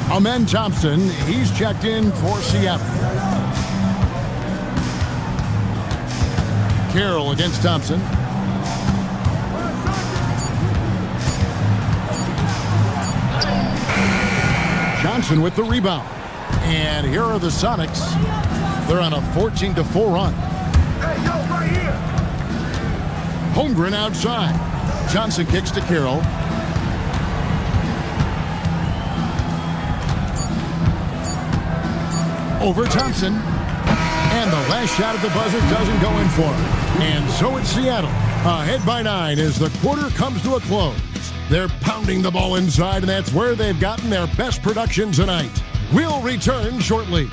Amen Thompson, he's checked in for Seattle. Carroll against Thompson. Johnson with the rebound. And here are the Sonics. They're on a 14-4 run. Hey, yo, right here. Holmgren outside. Johnson kicks to Carroll. Over Thompson. And the last shot at the buzzer doesn't go in for him. And so it's Seattle. Ahead by 9 as the quarter comes to a close. They're pounding the ball inside, and that's where they've gotten their best production tonight. We'll return shortly.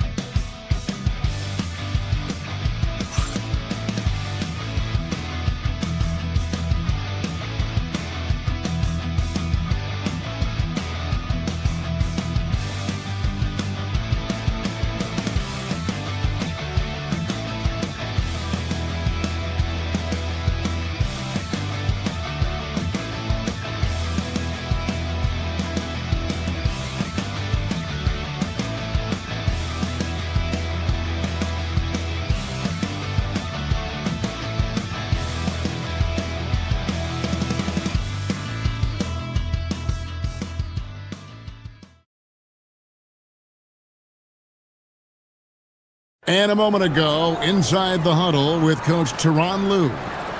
And a moment ago, inside the huddle with Coach Tyronn Lue.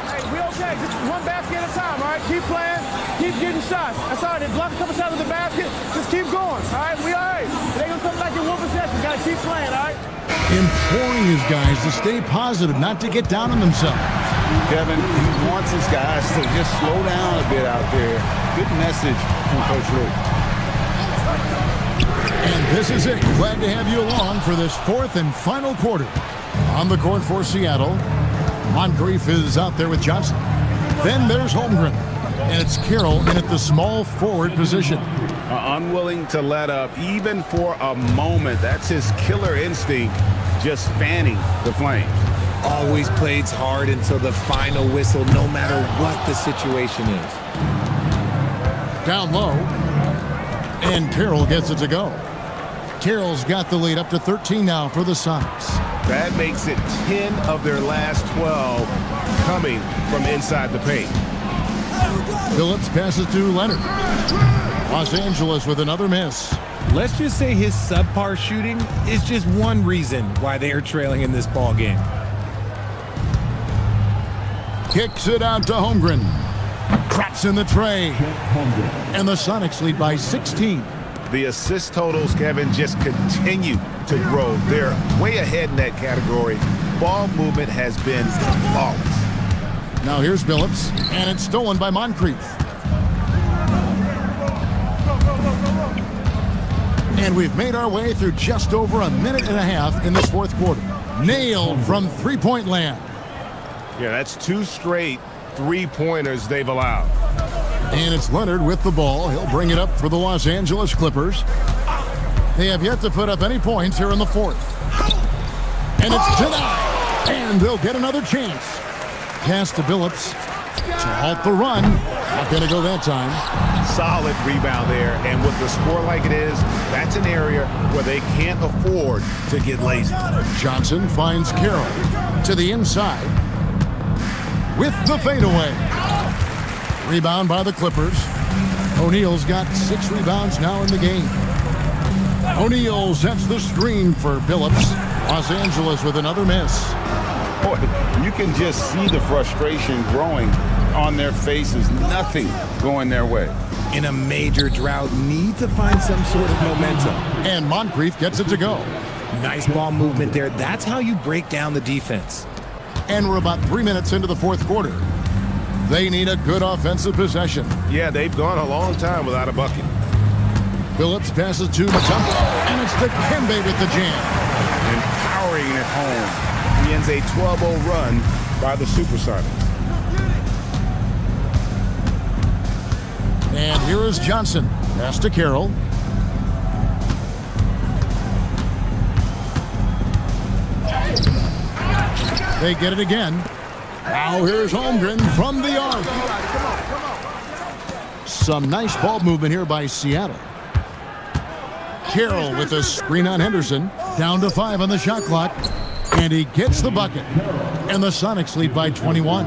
Hey, we okay. Just one basket at a time, all right? Keep playing. Keep getting shots. That's all right. They block a couple shots with the basket. Just keep going, all right? We all right. They gonna come back in one possession. Got to keep playing, all right? Imploring his guys to stay positive, not to get down on themselves. Kevin, he wants his guys to just slow down a bit out there. Good message from Coach Lue. And this is it. Glad to have you along for this fourth and final quarter. On the court for Seattle, Moncrief is out there with Johnson. Then there's Holmgren. And it's Carroll in at the small forward position. Unwilling to let up even for a moment. That's his killer instinct, just fanning the flames. Always plays hard until the final whistle, no matter what the situation is. Down low. And Carroll gets it to go. Carroll's got the lead up to 13 now for the Sonics. That makes it 10 of their last 12 coming from inside the paint. Phillips passes to Leonard. Los Angeles with another miss. Let's just say his subpar shooting is just one reason why they are trailing in this ball game. Kicks it out to Holmgren. Traps in the tray. And the Sonics lead by 16. The assist totals, Kevin, just continue to grow. They're way ahead in that category. Ball movement has been flawless. Now here's Phillips, and it's stolen by Moncrief. And we've made our way through just over a minute and a half in this fourth quarter. Nailed from three-point land. Yeah, that's 2 straight three-pointers they've allowed. And it's Leonard with the ball. He'll bring it up for the Los Angeles Clippers. They have yet to put up any points here in the fourth. And it's denied. And they'll get another chance. Pass to Phillips to halt the run. Not going to go that time. Solid rebound there. And with the score like it is, that's an area where they can't afford to get lazy. Johnson finds Carroll to the inside with the fadeaway. Rebound by the Clippers. O'Neal's got 6 rebounds now in the game. O'Neal sets the screen for Phillips. Los Angeles with another miss. Boy, you can just see the frustration growing on their faces. Nothing going their way. In a major drought, need to find some sort of momentum. And Moncrief gets it to go. Nice ball movement there. That's how you break down the defense. And we're about 3 minutes into the fourth quarter. They need a good offensive possession. Yeah, they've gone a long time without a bucket. Phillips passes to Mutombo, and it's Dikembe with the jam. And powering it home. He ends a 12-0 run by the Supersonics. And here is Johnson. Pass to Carroll. They get it again. Now here's Holmgren from the arc. Some nice ball movement here by Seattle. Carroll with a screen on Henderson. Down to 5 on the shot clock. And he gets the bucket. And the Sonics lead by 21.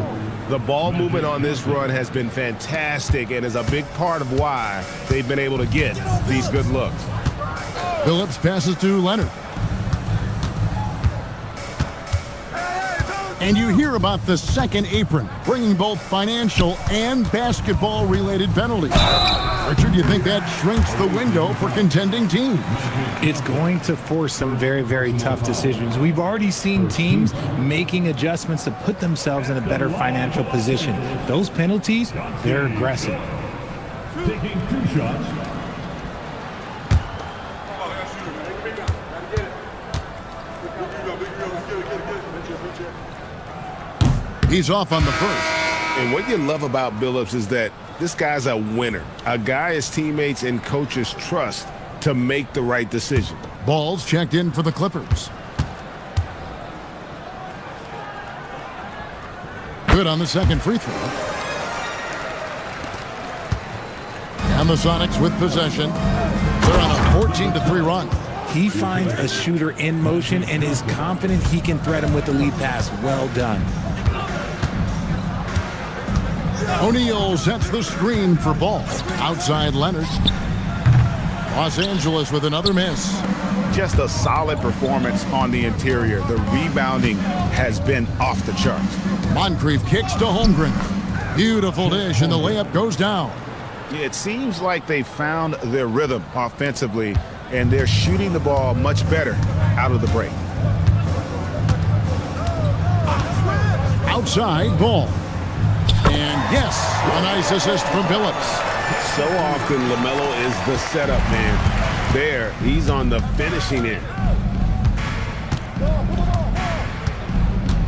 The ball movement on this run has been fantastic and is a big part of why they've been able to get these good looks. Phillips passes to Leonard. And you hear about the second apron, bringing both financial and basketball-related penalties. Richard, do you think that shrinks the window for contending teams? It's going to force some very, very tough decisions. We've already seen teams making adjustments to put themselves in a better financial position. Those penalties, they're aggressive. Taking 2 shots. He's off on the first. And what you love about Billups is that this guy's a winner, a guy his teammates and coaches trust to make the right decision. Ball's checked in for the Clippers. Good on the second free throw. And the Sonics with possession. They're on a 14-3 run. He finds a shooter in motion and is confident he can thread him with the lead pass. Well done. O'Neal sets the screen for Ball. Outside Leonard. Los Angeles with another miss. just a solid performance on the interior. The rebounding has been off the charts. Moncrief kicks to Holmgren. Beautiful dish, and the layup goes down. It seems like they found their rhythm offensively, and they're shooting the ball much better out of the break. Outside ball. And yes, a nice assist from Billups. So often LaMelo is the setup man. There, he's on the finishing end.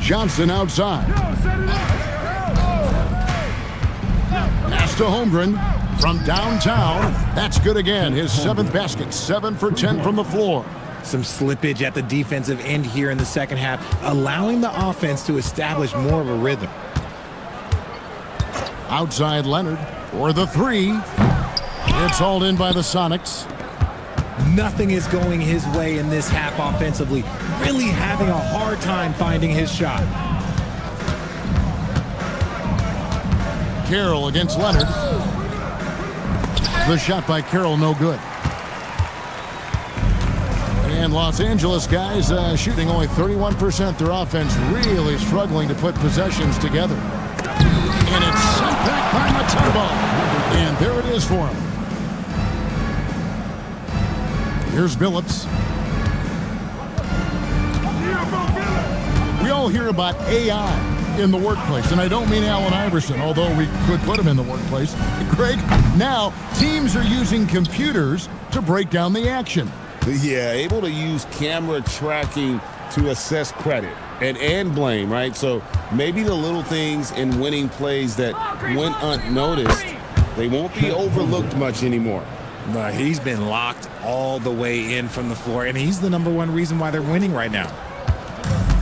Johnson outside. Pass to Holmgren from downtown. That's good again. His 7th basket, 7 for 10 from the floor. Some slippage at the defensive end here in the second half, allowing the offense to establish more of a rhythm. Outside Leonard for the 3. It's hauled in by the Sonics. Nothing is going his way in this half offensively. Really having a hard time finding his shot. Carroll against Leonard. The shot by Carroll, no good. And Los Angeles guys shooting only 31%. Their offense really struggling to put possessions together. And it's sent back by Mutombo. And there it is for him. Here's Billups. We all hear about AI in the workplace, and I don't mean Allen Iverson, although we could put him in the workplace. Greg, now teams are using computers to break down the action. Yeah, able to use camera tracking to assess credit and blame, right? So maybe the little things in winning plays that went unnoticed, they won't be overlooked much anymore. He's been locked all the way in from the floor, and he's the #1 reason why they're winning right now.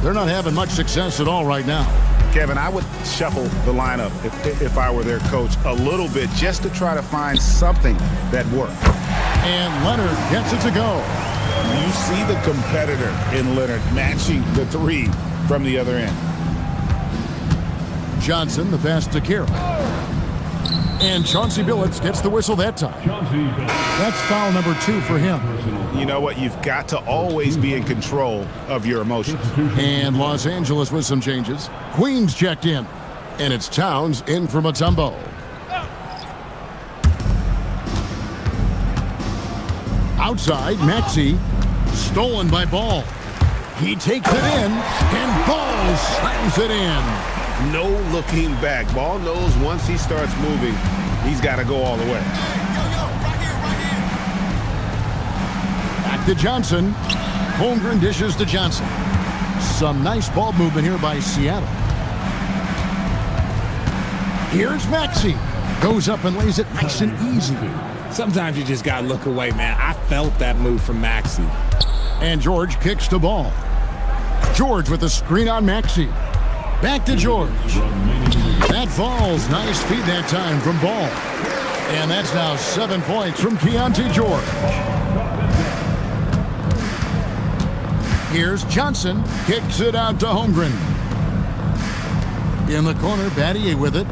They're not having much success at all right now. Kevin, I would shuffle the lineup if I were their coach a little bit just to try to find something that worked. And Leonard gets it to go. You see the competitor in Leonard matching the 3 from the other end. Johnson, the pass to Carroll. And Chauncey Billups gets the whistle that time. That's foul number 2 for him. You know what? You've got to always be in control of your emotions. And Los Angeles with some changes. Queens checked in. And it's Towns in for Mutombo. Outside, Maxey. Stolen by Ball. He takes it in, and Ball slams it in. No looking back. Ball knows once he starts moving, he's got to go all the way. Back to Johnson. Holmgren dishes to Johnson. Some nice ball movement here by Seattle. Here's Maxey. Goes up and lays it nice and easy. Sometimes you just got to look away, man. I felt that move from Maxey. And George kicks the ball. George with the screen on Maxey. Back to George. That falls. Nice feed that time from Ball. And that's now 7 points from Keontae George. Here's Johnson. Kicks it out to Holmgren. In the corner, Battier with it.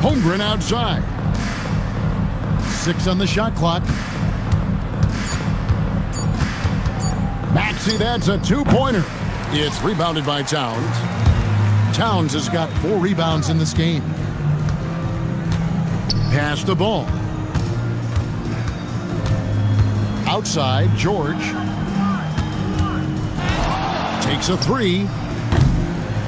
Holmgren outside. 6 on the shot clock. Maxey, that's a 2-pointer. It's rebounded by Towns. Towns has got 4 rebounds in this game. Pass the ball. Outside, George. Takes a 3.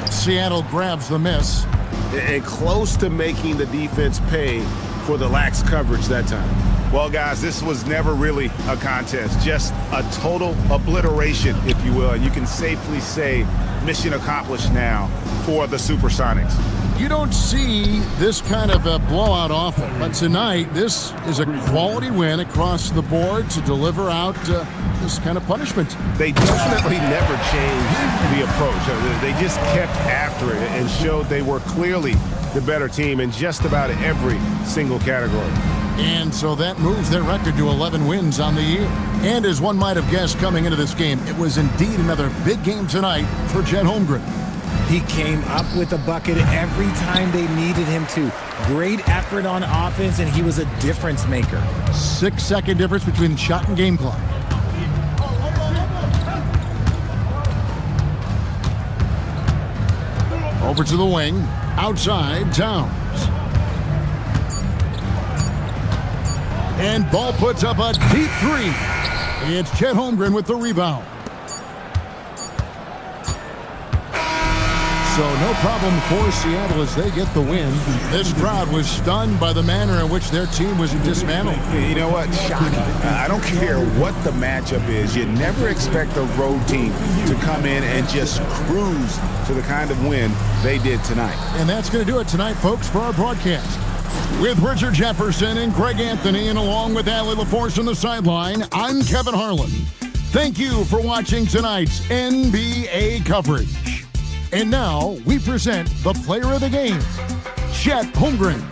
Seattle grabs the miss. And close to making the defense pay for the lax coverage that time. Well, guys, this was never really a contest, just a total obliteration, if you will. And you can safely say mission accomplished now for the Supersonics. You don't see this kind of a blowout often, but tonight this is a quality win across the board to deliver out this kind of punishment. They definitely never changed the approach. They just kept after it and showed they were clearly the better team in just about every single category. And so that moves their record to 11 wins on the year. And as one might have guessed coming into this game, it was indeed another big game tonight for Chet Holmgren. He came up with a bucket every time they needed him to. Great effort on offense, and he was a difference maker. 6-second difference between shot and game clock. Over to the wing. Outside, Towns. And ball puts up a deep three. It's Chet Holmgren with the rebound. So no problem for Seattle as they get the win. This crowd was stunned by the manner in which their team was dismantled. You know what? Shocking. I don't care what the matchup is. You never expect a road team to come in and just cruise to the kind of win they did tonight. And that's going to do it tonight, folks, for our broadcast. With Richard Jefferson and Greg Anthony, and along with Allie LaForce on the sideline, I'm Kevin Harlan. Thank you for watching tonight's NBA coverage. And now we present the player of the game, Chet Holmgren.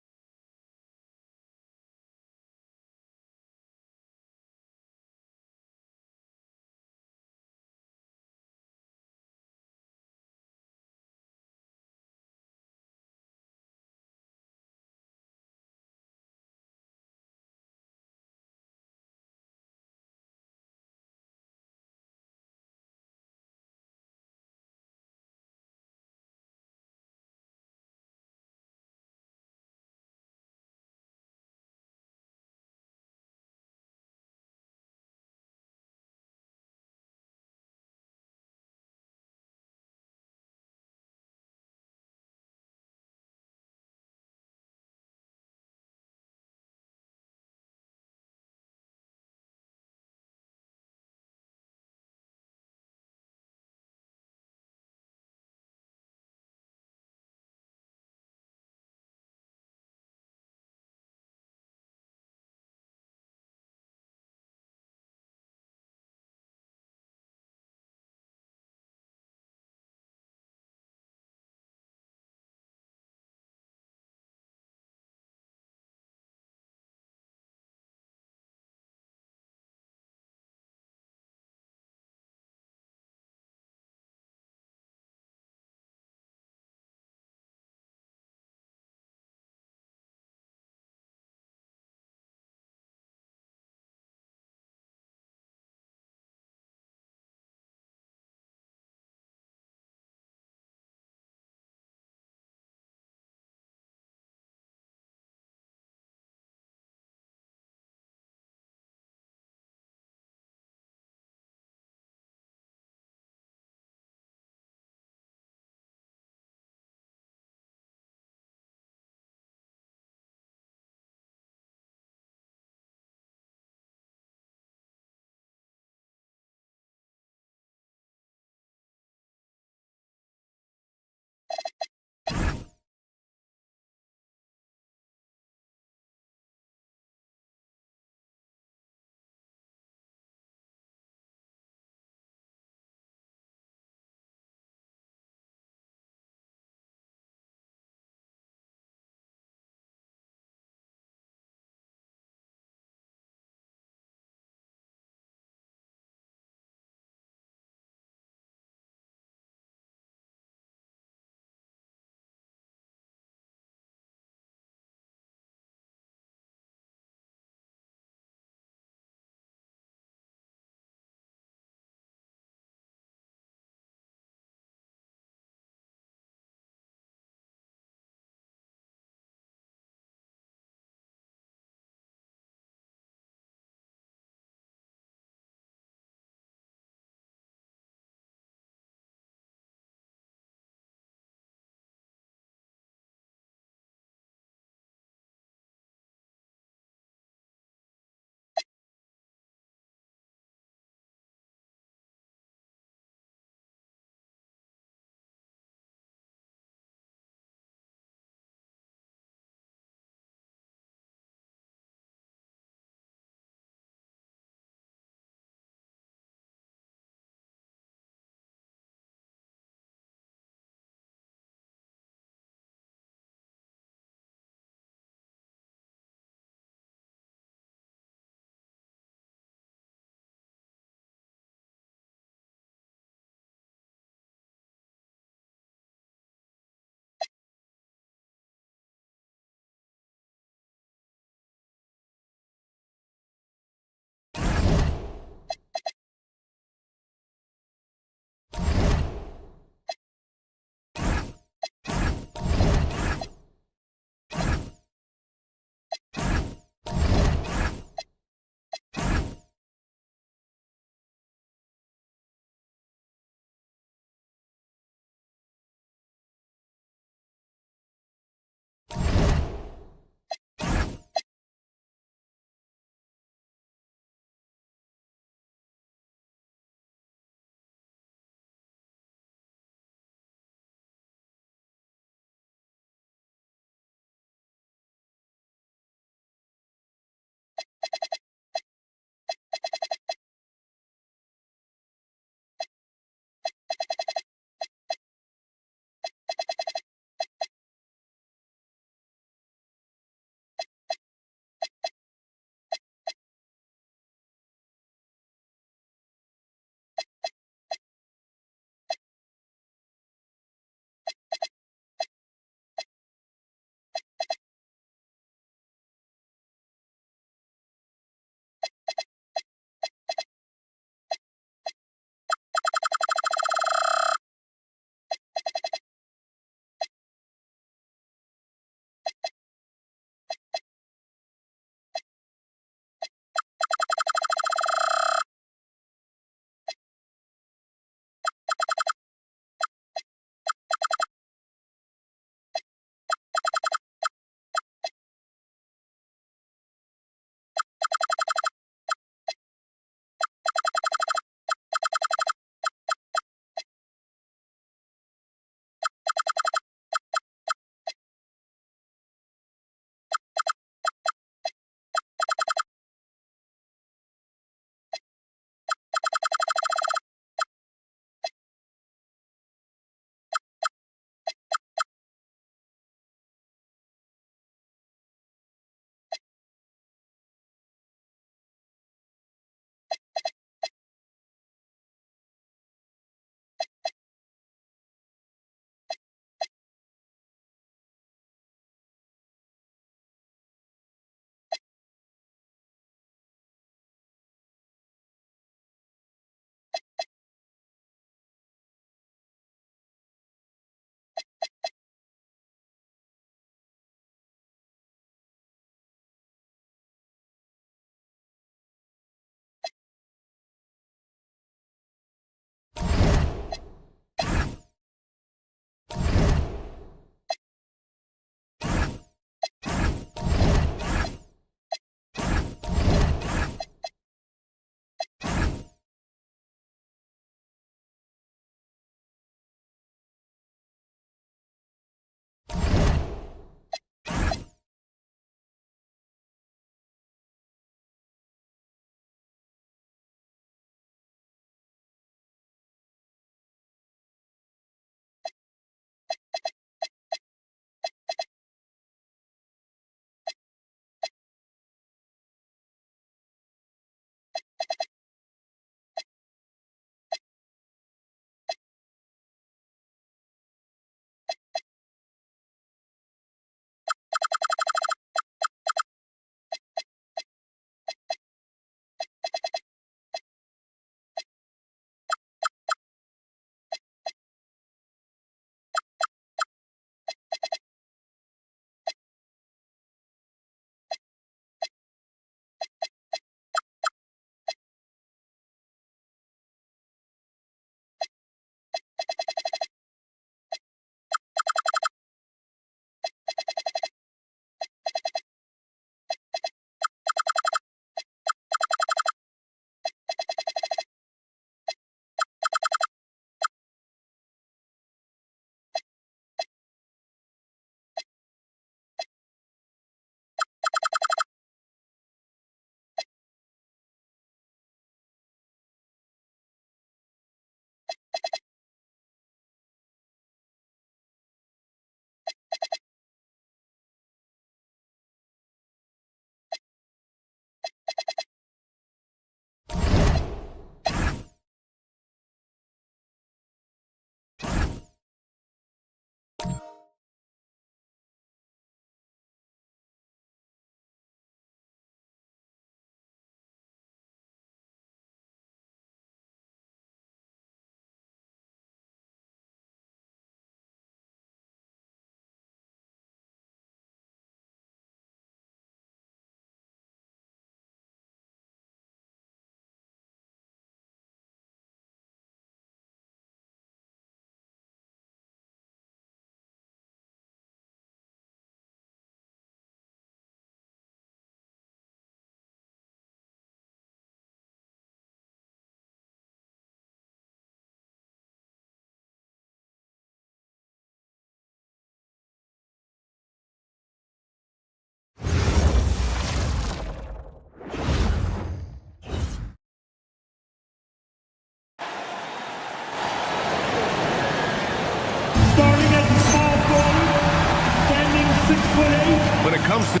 when it comes to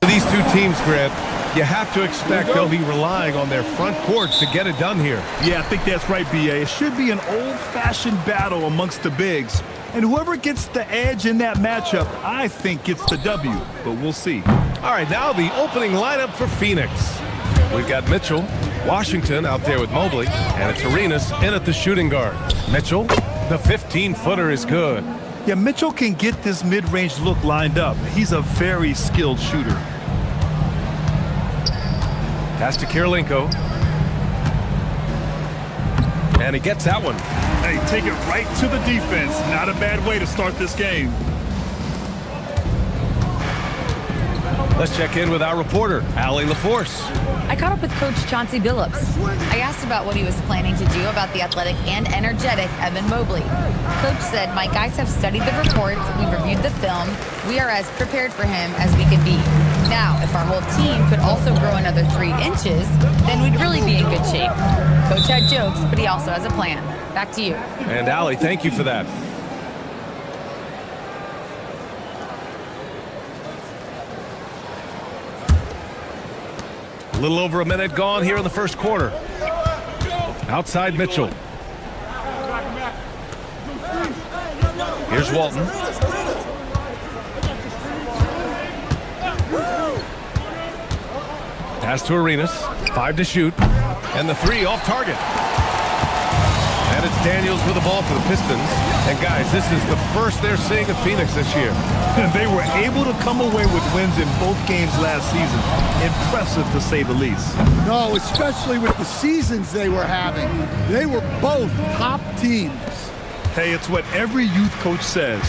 these two teams, Grant, you have to expect they'll be relying on their front courts to get it done here. Yeah, I think that's right, B.A. It should be an old-fashioned battle amongst the bigs. And whoever gets the edge in that matchup, I think gets the W. But we'll see. All right, now the opening lineup for Phoenix. We've got Mitchell, Washington out there with Mobley, and it's Arenas in at the shooting guard. Mitchell, the 15-footer is good. Yeah, Mitchell can get this mid-range look lined up. He's a very skilled shooter. Pass to Kirilenko. And he gets that one. Hey, take it right to the defense. Not a bad way to start this game. Let's check in with our reporter, Allie LaForce. I caught up with Coach Chauncey Billups. I asked about what he was planning to do about the athletic and energetic Evan Mobley. Coach said, "My guys have studied the reports, we've reviewed the film, we are as prepared for him as we can be. Now, if our whole team could also grow another 3 inches, then we'd really be in good shape." Coach had jokes, but he also has a plan. Back to you. And Allie, thank you for that. A little over a minute gone here in the first quarter. Outside Mitchell. Here's Walton. Pass to Arenas. 5 to shoot. And the 3 off target. And it's Daniels with the ball for the Pistons. And guys, this is the first they're seeing of Phoenix this year. And they were able to come away with wins in both games last season. Impressive to say the least. No, especially with the seasons they were having. They were both top teams. Hey, it's what every youth coach says.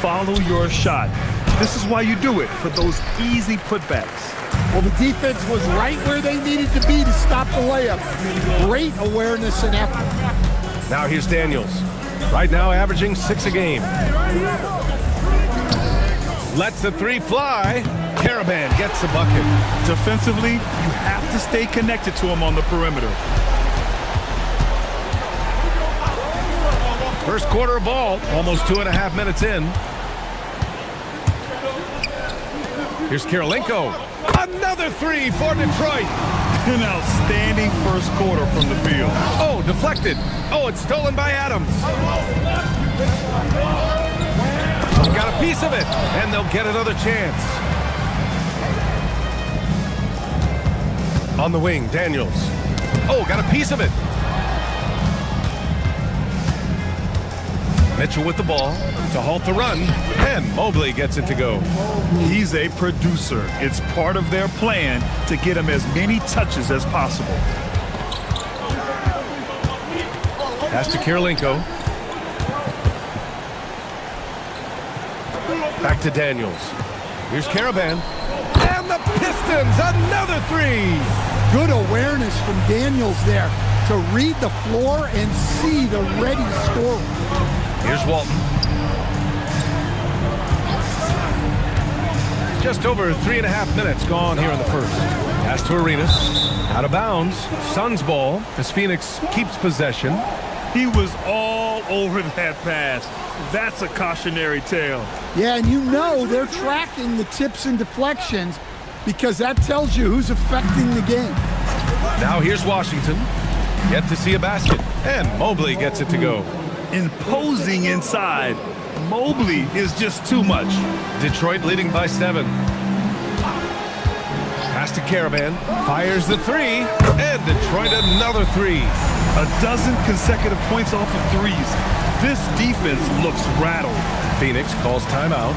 Follow your shot. This is why you do it, for those easy putbacks. Well, the defense was right where they needed to be to stop the layup. Great awareness and effort. Now here's Daniels. Right now averaging 6 a game. Lets the 3 fly. Caravan gets the bucket. Defensively, you have to stay connected to him on the perimeter. First quarter of ball, almost 2.5 minutes in. Here's Kirilenko. Another 3 for Detroit. An outstanding first quarter from the field. Oh, deflected. Oh, it's stolen by Adams. Got a piece of it, and they'll get another chance. On the wing, Daniels. Oh, got a piece of it. Mitchell with the ball to halt the run, and Mobley gets it to go. He's a producer. It's part of their plan to get him as many touches as possible. Pass to Kirilenko. Back to Daniels. Here's Caravan. And the Pistons, another 3. Good awareness from Daniels there to read the floor and see the ready scorer. Here's Walton. Just over 3.5 minutes gone here in the first. Pass to Arenas. Out of bounds. Suns ball as Phoenix keeps possession. He was all over that pass. That's a cautionary tale. Yeah, and you know they're tracking the tips and deflections because that tells you who's affecting the game. Now here's Washington. Yet to see a basket. And Mobley gets it to go. Imposing inside. Mobley is just too much. Detroit leading by 7. Pass to Caravan. Fires the 3. And Detroit another 3. A dozen consecutive points off of threes. This defense looks rattled. Phoenix calls timeout.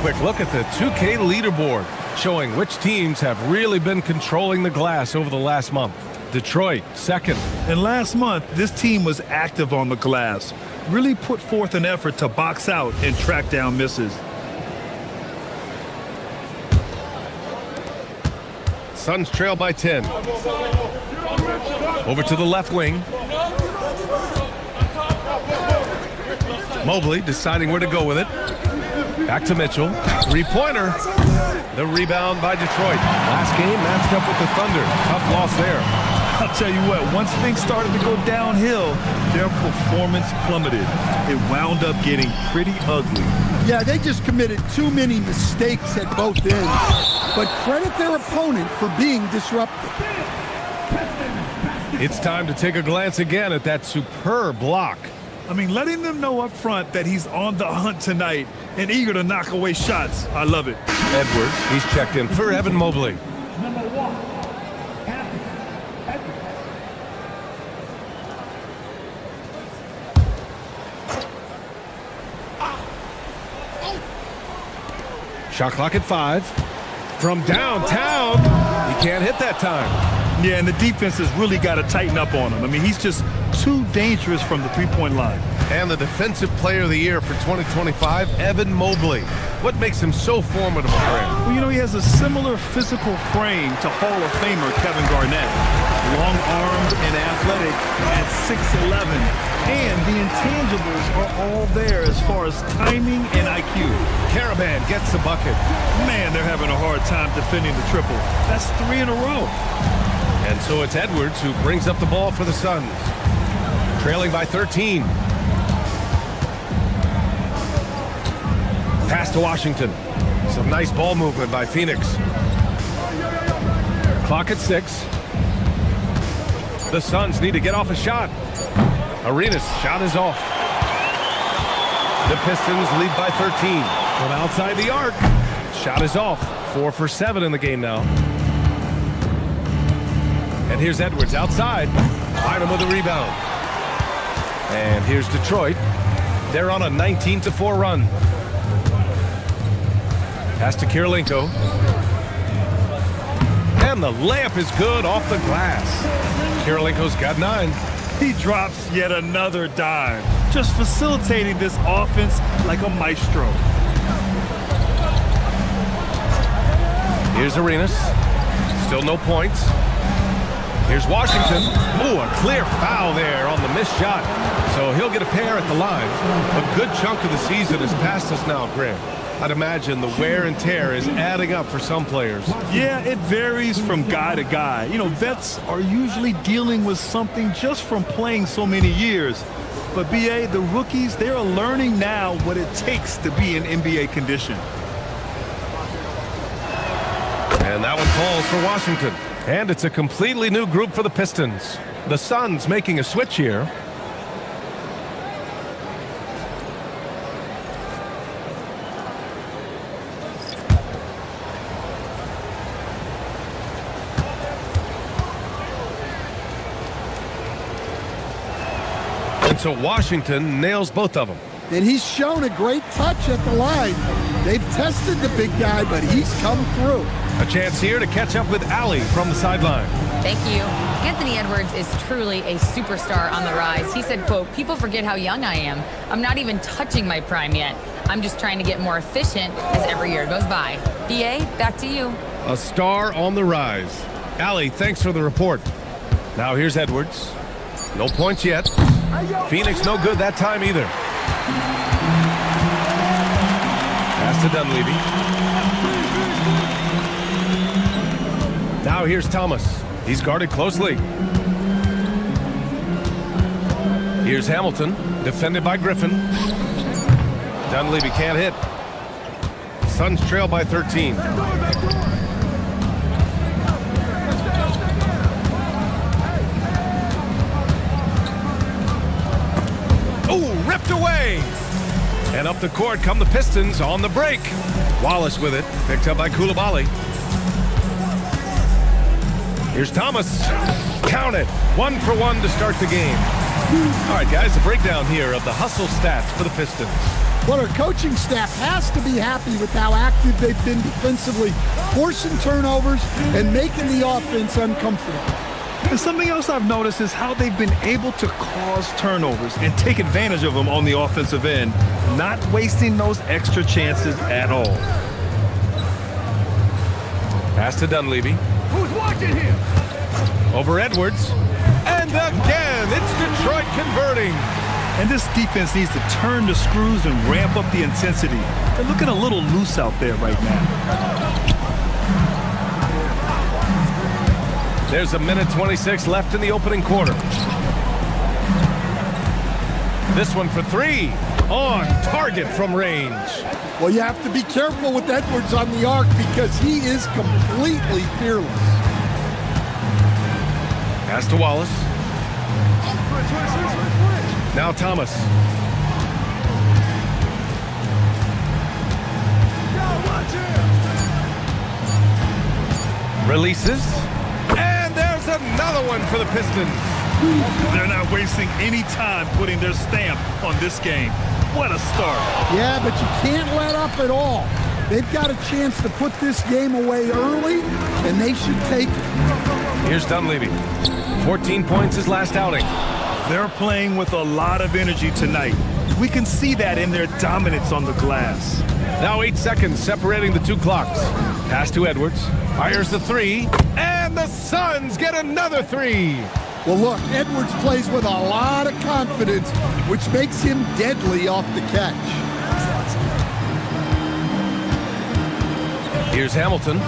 Quick look at the 2K leaderboard, showing which teams have really been controlling the glass over the last month. Detroit, 2nd. And last month, this team was active on the glass, really put forth an effort to box out and track down misses. Suns trail by 10. Over to the left wing. Mobley deciding where to go with it. Back to Mitchell. 3-pointer. The rebound by Detroit. Last game matched up with the Thunder. Tough loss there. I'll tell you what, once things started to go downhill, their performance plummeted. It wound up getting pretty ugly. Yeah, they just committed too many mistakes at both ends. But credit their opponent for being disruptive. It's time to take a glance again at that superb block. I mean, letting them know up front that he's on the hunt tonight and eager to knock away shots. I love it. Edwards, he's checked in for Evan Mobley. Shot clock at 5. From downtown, he can't hit that time. Yeah, and the defense has really got to tighten up on him. I mean, he's just too dangerous from the three-point line. And the Defensive Player of the Year for 2025, Evan Mobley. What makes him so formidable, Grant? Well, you know, he has a similar physical frame to Hall of Famer Kevin Garnett. Long-armed and athletic at 6'11". And the intangibles are all there as far as timing and IQ. Caravan gets the bucket. Man, they're having a hard time defending the triple. That's 3 in a row. And so it's Edwards who brings up the ball for the Suns. Trailing by 13. Pass to Washington. Some nice ball movement by Phoenix. Clock at 6. The Suns need to get off a shot. Arenas' shot is off. The Pistons lead by 13. From outside the arc. Shot is off. 4 for 7 in the game now. And here's Edwards outside. Bynum with a rebound. And here's Detroit. They're on a 19-4 run. Pass to Kirilenko. And the layup is good off the glass. Kirilenko's got 9. He drops yet another dime, just facilitating this offense like a maestro. Here's Arenas. Still no points. Here's Washington. Ooh, a clear foul there on the missed shot. So he'll get a pair at the line. A good chunk of the season is past us now, Grant. I'd imagine the wear and tear is adding up for some players. Yeah, it varies from guy to guy. You know, vets are usually dealing with something just from playing so many years. But, B.A., the rookies, they're learning now what it takes to be in NBA condition. And that one falls for Washington. And it's a completely new group for the Pistons. The Suns making a switch here. And so Washington nails both of them. And he's shown a great touch at the line. They've tested the big guy, but he's come through. A chance here to catch up with Allie from the sideline. Thank you. Anthony Edwards is truly a superstar on the rise. He said, quote, "People forget how young I am. I'm not even touching my prime yet. I'm just trying to get more efficient as every year goes by." BA, back to you. A star on the rise. Allie, thanks for the report. Now here's Edwards. No points yet. Phoenix no good that time either. Pass to Dunleavy. Now here's Thomas. He's guarded closely. Here's Hamilton, defended by Griffin. Dunleavy can't hit. Suns trail by 13. Oh, ripped away! And up the court come the Pistons on the break. Wallace with it, picked up by Coulibaly. Here's Thomas. Count it. 1 for 1 to start the game. All right, guys, a breakdown here of the hustle stats for the Pistons. Well, our coaching staff has to be happy with how active they've been defensively, forcing turnovers and making the offense uncomfortable. And something else I've noticed is how they've been able to cause turnovers and take advantage of them on the offensive end, not wasting those extra chances at all. Pass to Dunleavy. Who's watching here? Over Edwards. And again, it's Detroit converting. And this defense needs to turn the screws and ramp up the intensity. They're looking a little loose out there right now. There's a minute 26 left in the opening quarter. This one for 3. On target from range. Well, you have to be careful with Edwards on the arc because he is completely fearless. Pass to Wallace. Now Thomas. Releases. And there's another one for the Pistons. They're not wasting any time putting their stamp on this game. What a start. Yeah, but you can't let up at all. They've got a chance to put this game away early, and they should take it. Here's Dunleavy. 14 points his last outing. They're playing with a lot of energy tonight. We can see that in their dominance on the glass. Now 8 seconds separating the two clocks. Pass to Edwards. Fires the 3. And the Suns get another 3. Well, look, Edwards plays with a lot of confidence, which makes him deadly off the catch. Here's Hamilton.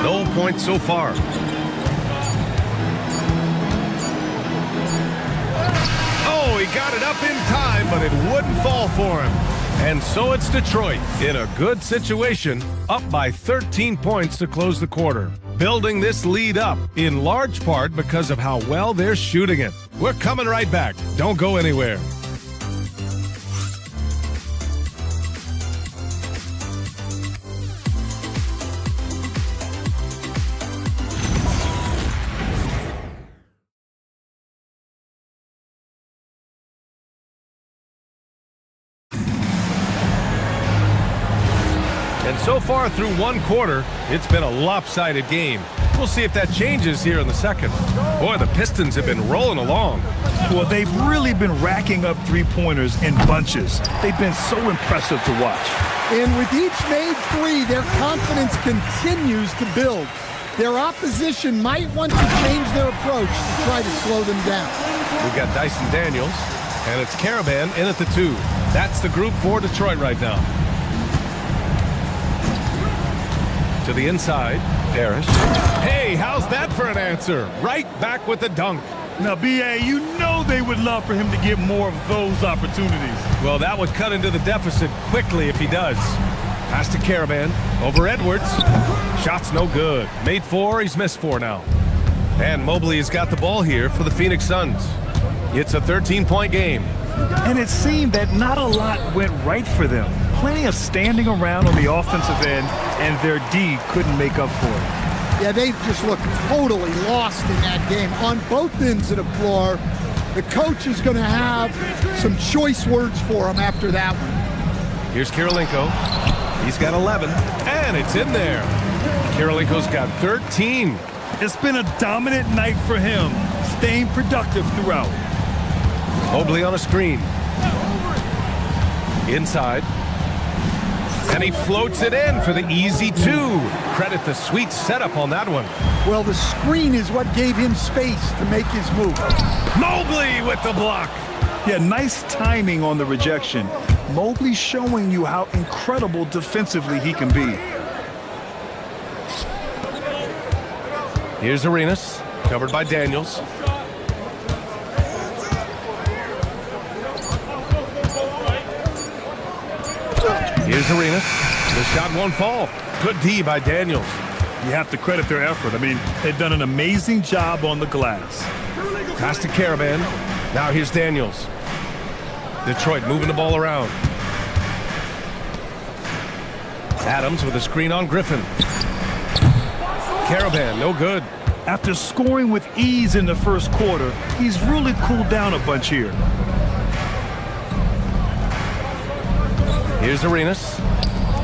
No points so far. Oh, he got it up in time, but it wouldn't fall for him. And so it's Detroit in a good situation, up by 13 points to close the quarter. Building this lead up in large part because of how well they're shooting it. We're coming right back. Don't go anywhere. And so far through one quarter, it's been a lopsided game. We'll see if that changes here in the second. Boy, the Pistons have been rolling along. Well, they've really been racking up three-pointers in bunches. They've been so impressive to watch. And with each made 3, their confidence continues to build. Their opposition might want to change their approach to try to slow them down. We've got Dyson Daniels, and it's Caravan in at the 2. That's the group for Detroit right now. To the inside, Parrish. Hey, how's that for an answer? Right back with the dunk. Now, B.A., you know they would love for him to get more of those opportunities. Well, that would cut into the deficit quickly if he does. Pass to Caravan. Over Edwards. Shot's no good. Made 4, he's missed 4 now. And Mobley has got the ball here for the Phoenix Suns. It's a 13-point game. And it seemed that not a lot went right for them. Plenty of standing around on the offensive end, and their D couldn't make up for it. Yeah, they just looked totally lost in that game on both ends of the floor. The coach is going to have some choice words for him after that one. Here's Kirilenko. He's got 11, and it's in there. Kirilenko's got 13. It's been a dominant night for him, staying productive throughout. Mobley on a screen. Inside. And he floats it in for the easy two. Credit the sweet setup on that one. Well, the screen is what gave him space to make his move. Mobley with the block. Yeah, nice timing on the rejection. Mobley showing you how incredible defensively he can be. Here's Arenas, covered by Daniels. Here's Arenas. The shot won't fall. Good D by Daniels. You have to credit their effort. I mean, they've done an amazing job on the glass. Pass to Caravan. Now here's Daniels. Detroit moving the ball around. Adams with a screen on Griffin. Caravan, no good. After scoring with ease in the first quarter, he's really cooled down a bunch here. Here's Arenas.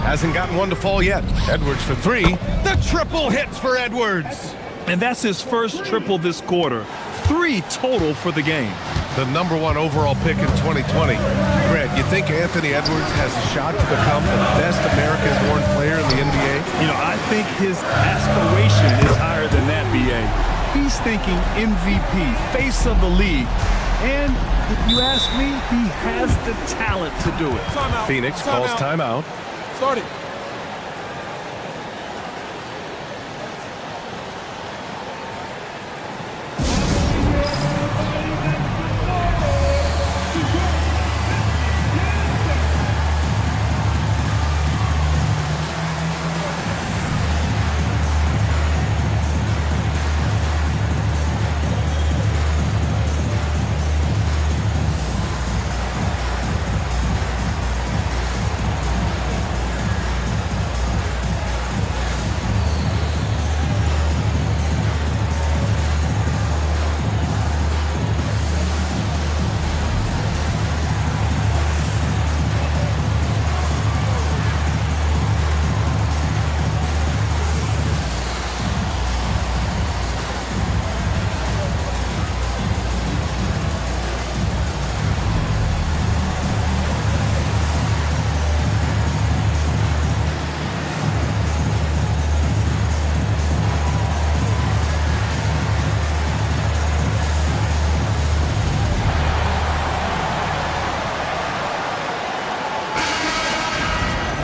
Hasn't gotten one to fall yet. Edwards for three. The triple hits for Edwards. And that's his first triple this quarter. 3 total for the game. The #1 overall pick in 2020. Greg, you think Anthony Edwards has a shot to become the best American-born player in the NBA? You know, I think his aspiration is higher than that, B.A. He's thinking MVP, face of the league. And if you ask me, he has the talent to do it. Timeout. Phoenix calls timeout. Start it.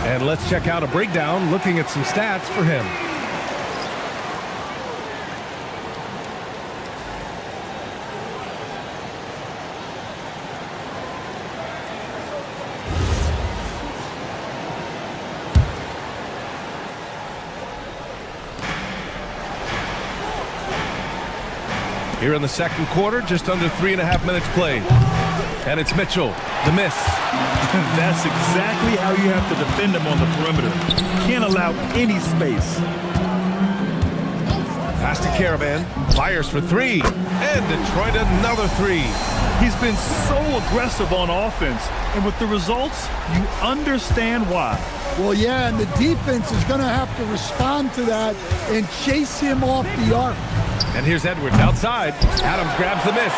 And let's check out a breakdown looking at some stats for him. Here in the second quarter, just under 3.5 minutes played. And it's Mitchell, the miss. That's exactly how you have to defend him on the perimeter. Can't allow any space. Pass to Caravan, fires for three, and Detroit another three. He's been so aggressive on offense, and with the results, you understand why. Well, yeah, and the defense is going to have to respond to that and chase him off the arc. And here's Edwards outside. Adams grabs the miss.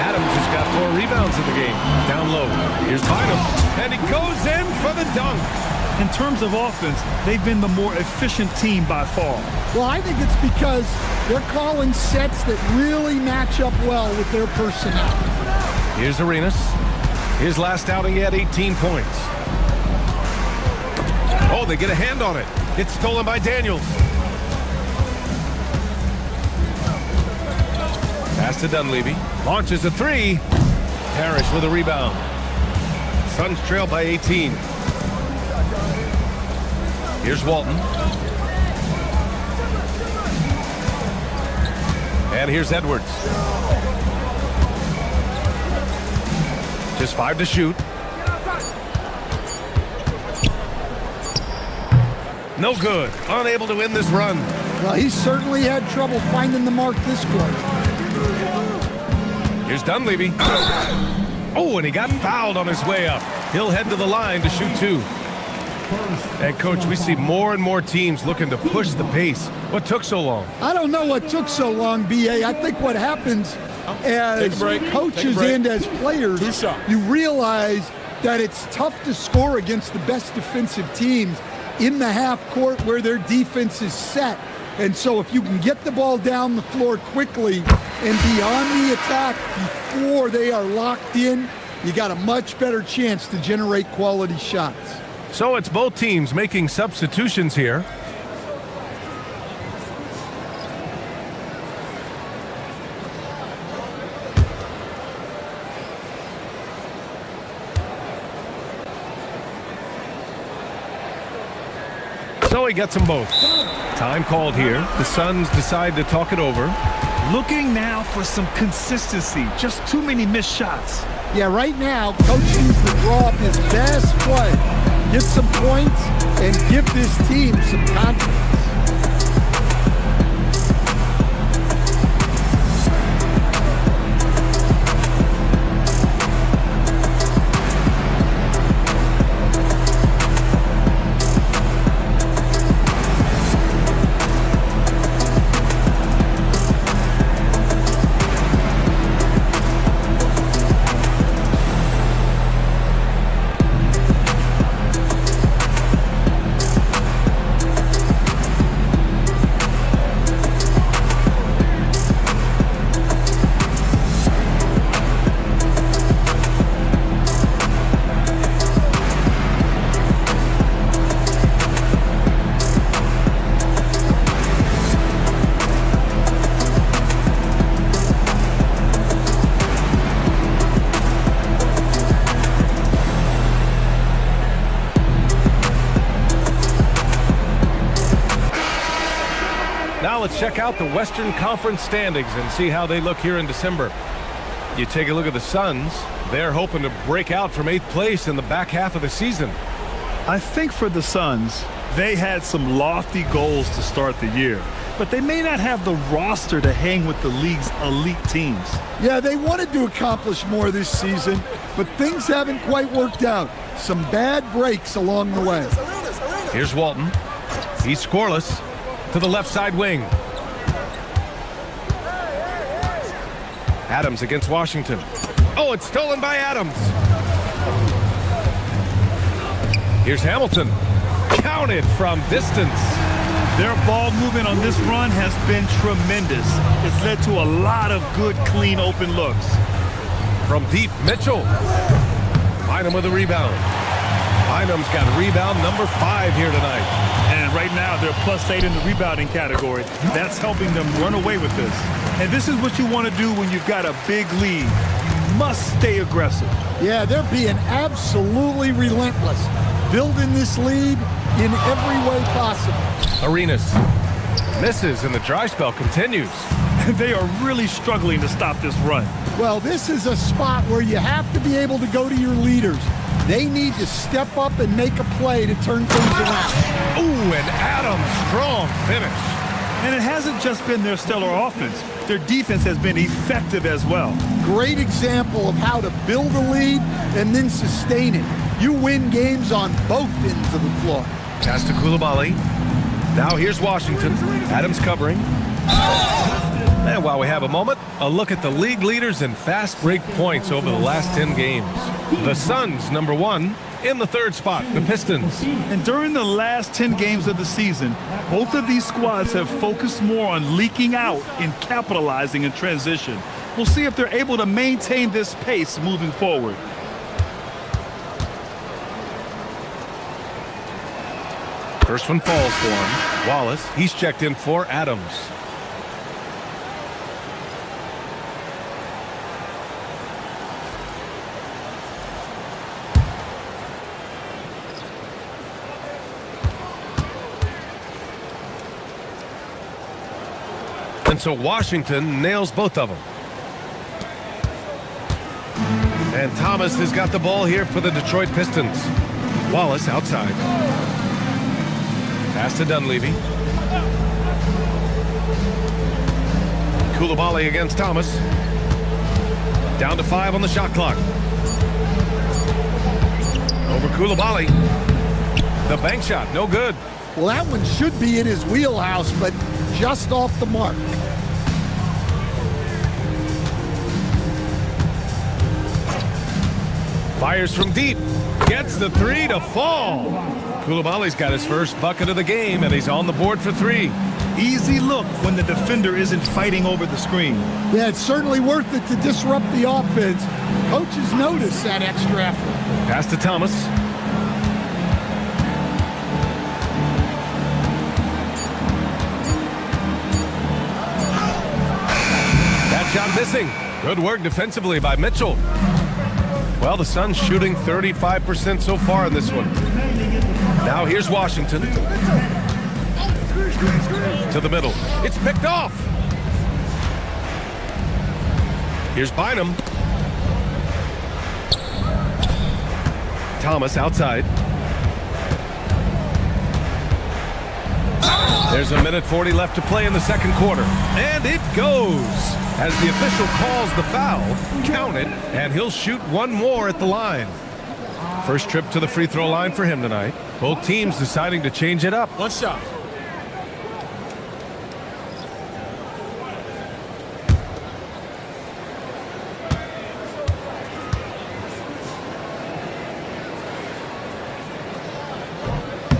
Adams just got 4 rebounds in the game. Down low. Here's Bynum. And he goes in for the dunk. In terms of offense, they've been the more efficient team by far. Well, I think it's because they're calling sets that really match up well with their personnel. Here's Arenas. His last outing, he had 18 points. Oh, they get a hand on it. It's stolen by Daniels. Pass to Dunleavy. Launches a three. Parrish with a rebound. Suns trail by 18. Here's Walton. And here's Edwards. Just 5 to shoot. No good. Unable to win this run. Well, he certainly had trouble finding the mark this quarter. Here's Dunleavy. Oh, and he got fouled on his way up. He'll head to the line to shoot 2. And, Coach, we see more and more teams looking to push the pace. What took so long? I don't know what took so long, B.A. I think what happens as coaches and as players, you realize that it's tough to score against the best defensive teams in the half court where their defense is set. And so if you can get the ball down the floor quickly and be on the attack before they are locked in, you got a much better chance to generate quality shots. So it's both teams making substitutions here. So he gets them both. Time called here. The Suns decide to talk it over. Looking now for some consistency. Just too many missed shots. Yeah, right now, Coach needs to draw up his best play, get some points, and give this team some confidence. Now let's check out the Western Conference standings and see how they look here in December. You take a look at the Suns. They're hoping to break out from 8th place in the back half of the season. I think for the Suns, they had some lofty goals to start the year, but they may not have the roster to hang with the league's elite teams. Yeah, they wanted to accomplish more this season, but things haven't quite worked out. Some bad breaks along the way. Here's Walton. He's scoreless. To the left side wing. Adams against Washington. Oh, it's stolen by Adams. Here's Hamilton. Counted from distance. Their ball movement on this run has been tremendous. It's led to a lot of good, clean, open looks. From deep, Mitchell. Bynum with a rebound. Bynum's got rebound number 5 here tonight. And right now, they're +8 in the rebounding category. That's helping them run away with this. And this is what you want to do when you've got a big lead. You must stay aggressive. Yeah, they're being absolutely relentless, building this lead in every way possible. Arenas misses, and the dry spell continues. They are really struggling to stop this run. Well, this is a spot where you have to be able to go to your leaders. They need to step up and make a play to turn things around. Ooh, and Adams, strong finish. And it hasn't just been their stellar offense. Their defense has been effective as well. Great example of how to build a lead and then sustain it. You win games on both ends of the floor. Pass to Coulibaly. Now here's Washington. Adams covering. And while we have a moment, a look at the league leaders in fast break points over the last 10 games. The Suns, number 1, in the 3rd spot, the Pistons. And during the last 10 games of the season, both of these squads have focused more on leaking out and capitalizing in transition. We'll see if they're able to maintain this pace moving forward. First one falls for him. Wallace, he's checked in for Adams. And so Washington nails both of them. And Thomas has got the ball here for the Detroit Pistons. Wallace outside. Pass to Dunleavy. Coulibaly against Thomas. Down to 5 on the shot clock. Over Koulibaly. The bank shot, no good. Well, that one should be in his wheelhouse, but just off the mark. Fires from deep. Gets the 3 to fall. Koulibaly's got his first bucket of the game, and he's on the board for 3. Easy look when the defender isn't fighting over the screen. Yeah, it's certainly worth it to disrupt the offense. Coaches notice that extra effort. Pass to Thomas. That shot missing. Good work defensively by Mitchell. Well, the Suns shooting 35% so far in this one. Now here's Washington. To the middle. It's picked off. Here's Bynum. Thomas outside. There's a minute 40 left to play in the second quarter. And it goes. As the official calls the foul, count it, and he'll shoot one more at the line. First trip to the free throw line for him tonight. Both teams deciding to change it up. One shot.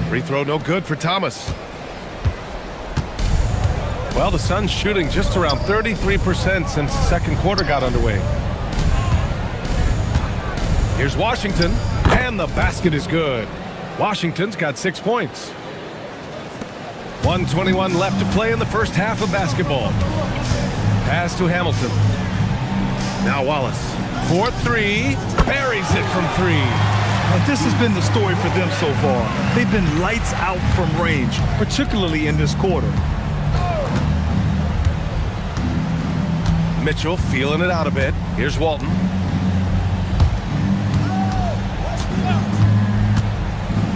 Free throw no good for Thomas. Well, the Suns shooting just around 33% since the second quarter got underway. Here's Washington, and the basket is good. Washington's got 6 points. 1:21 left to play in the first half of basketball. Pass to Hamilton. Now Wallace. 4-3. Buries it from 3. Now, this has been the story for them so far. They've been lights out from range, particularly in this quarter. Mitchell feeling it out a bit. Here's Walton.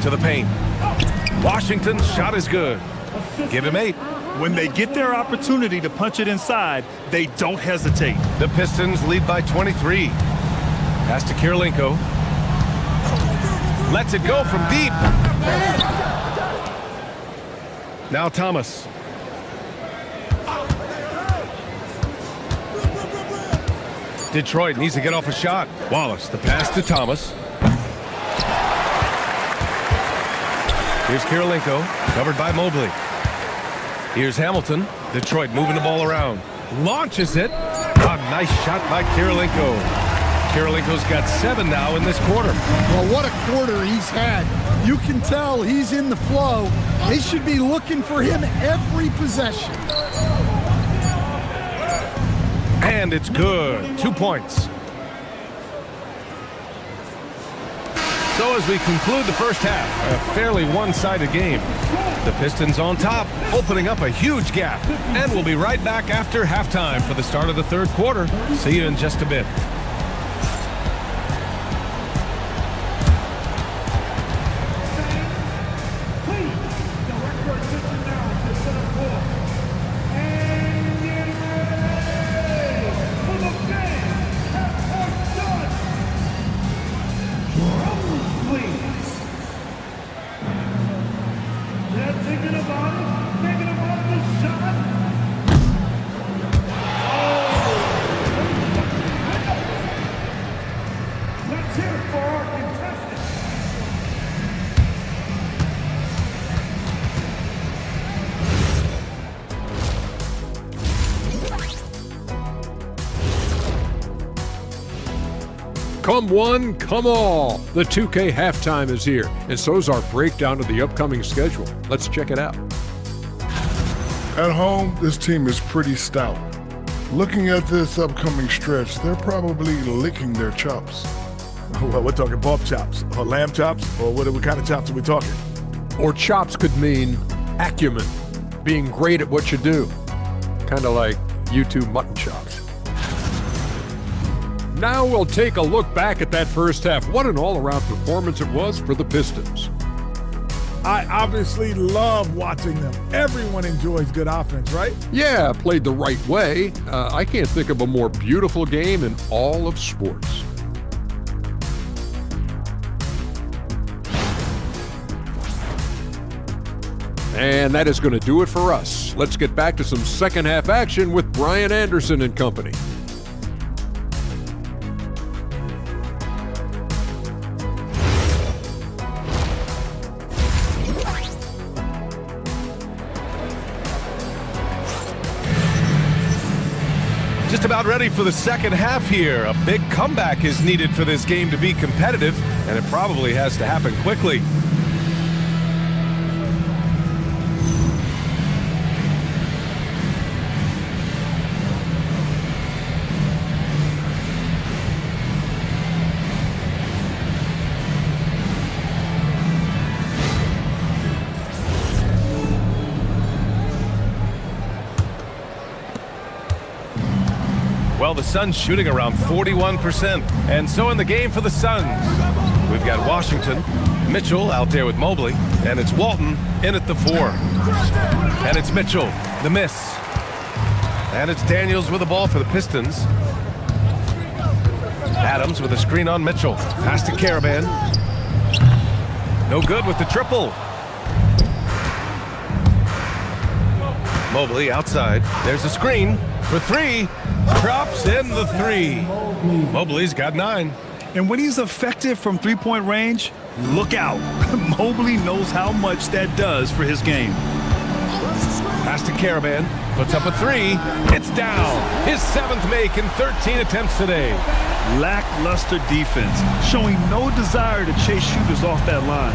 To the paint. Washington's shot is good. Give him 8. When they get their opportunity to punch it inside, they don't hesitate. The Pistons lead by 23. Pass to Kirilenko. Lets it go from deep. Now Thomas. Detroit needs to get off a shot. Wallace, the pass to Thomas. Here's Kirilenko, covered by Mobley. Here's Hamilton. Detroit moving the ball around. Launches it. A nice shot by Kirilenko. Kirilenko's got 7 now in this quarter. Well, what a quarter he's had. You can tell he's in the flow. They should be looking for him every possession. And it's good. 2 points. So as we conclude the first half, a fairly one-sided game. The Pistons on top, opening up a huge gap. And we'll be right back after halftime for the start of the third quarter. See you in just a bit. Come one, come all. The 2K halftime is here, and so's our breakdown of the upcoming schedule. Let's check it out. At home, this team is pretty stout. Looking at this upcoming stretch, they're probably licking their chops. Well, we're talking pork chops or lamb chops, or what kind of chops are we talking? Or chops could mean acumen, being great at what you do. Kind of like YouTube mutton chops. Now we'll take a look back at that first half. What an all-around performance it was for the Pistons. I obviously love watching them. Everyone enjoys good offense, right? Yeah, played the right way. I can't think of a more beautiful game in all of sports. And that is going to do it for us. Let's get back to some second half action with Brian Anderson and company. Just about ready for the second half here. A big comeback is needed for this game to be competitive, and it probably has to happen quickly. Well, the Suns shooting around 41%. And so in the game for the Suns, we've got Washington, Mitchell out there with Mobley, and it's Walton in at the 4. And it's Mitchell, the miss. And it's Daniels with the ball for the Pistons. Adams with a screen on Mitchell. Pass to Caravan. No good with the triple. Mobley outside. There's a screen for 3. Drops in the 3. Mobley's got 9. And when he's effective from three-point range, look out. Mobley knows how much that does for his game. Pass to Caravan. Puts up a 3. It's down. His 7th make in 13 attempts today. Lackluster defense, showing no desire to chase shooters off that line.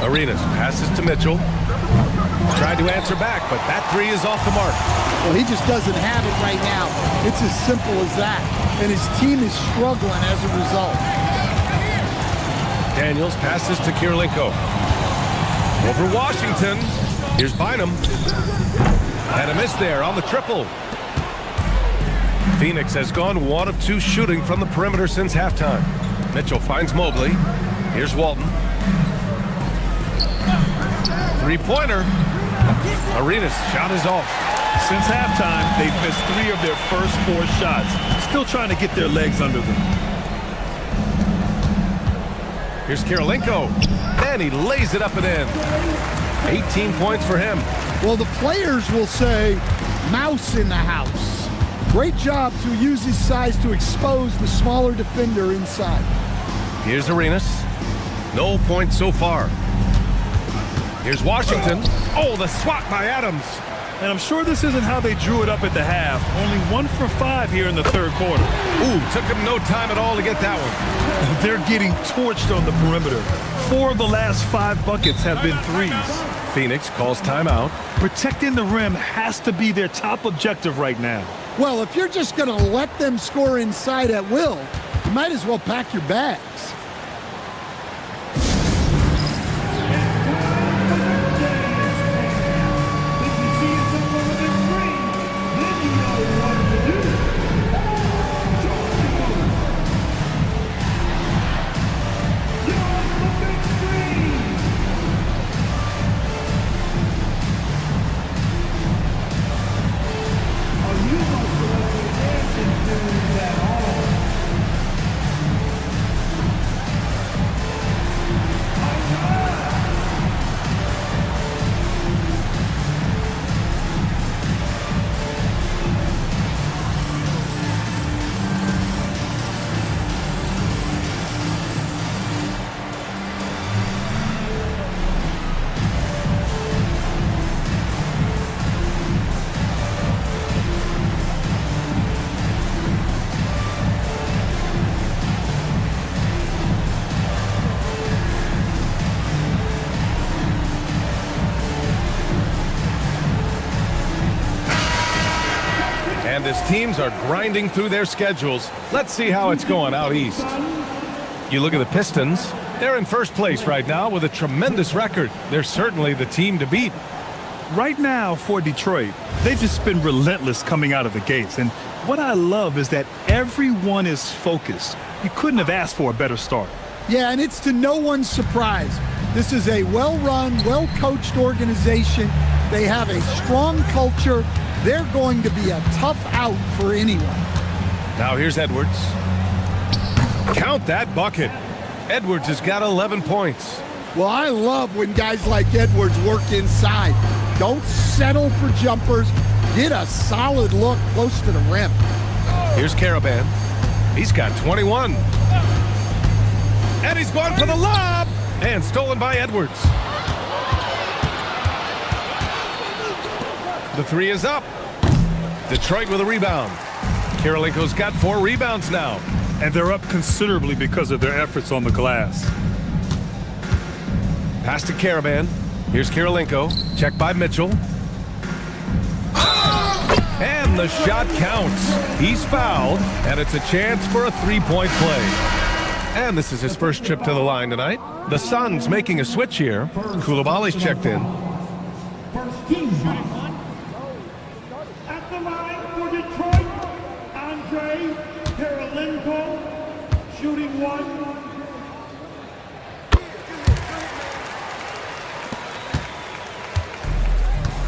Arenas passes to Mitchell. Tried to answer back, but that 3 is off the mark. Well, he just doesn't have it right now. It's as simple as that. And his team is struggling as a result. Daniels passes to Kirilenko. Over Washington. Here's Bynum. And a miss there on the triple. Phoenix has gone 1 of 2 shooting from the perimeter since halftime. Mitchell finds Mobley. Here's Walton. Three-pointer. Arenas shot is off. Since halftime, they've missed 3 of their first 4 shots. Still trying to get their legs under them. Here's Kirilenko. And he lays it up and in. 18 points for him. Well, the players will say, mouse in the house. Great job to use his size to expose the smaller defender inside. Here's Arenas. No points so far. Here's Washington. Oh, the swat by Adams. And I'm sure this isn't how they drew it up at the half. Only 1 for 5 here in the third quarter. Ooh, took him no time at all to get that one. They're getting torched on the perimeter. 4 of the last 5 buckets have been 3s. Phoenix calls timeout. Protecting the rim has to be their top objective right now. Well, if you're just going to let them score inside at will, you might as well pack your bags. And as teams are grinding through their schedules, let's see how it's going out east. You look at the Pistons, they're in first place right now with a tremendous record. They're certainly the team to beat. Right now for Detroit, they've just been relentless coming out of the gates. And what I love is that everyone is focused. You couldn't have asked for a better start. Yeah, and it's to no one's surprise. This is a well-run, well-coached organization. They have a strong culture. They're going to be a tough out for anyone. Now here's Edwards. Count that bucket. Edwards has got 11 points. Well, I love when guys like Edwards work inside. Don't settle for jumpers. Get a solid look close to the rim. Here's Caravan. He's got 21. And he's going for the lob. And stolen by Edwards. The three is up. Detroit with a rebound. Karolinko's got 4 rebounds now. And they're up considerably because of their efforts on the glass. Pass to Caravan. Here's Karolinko. Checked by Mitchell. And the shot counts. He's fouled, and it's a chance for a three-point play. And this is his first trip to the line tonight. The Suns making a switch here. Koulibaly's checked in. First team shot. At the line for Detroit, Andre Karolinko, shooting 1.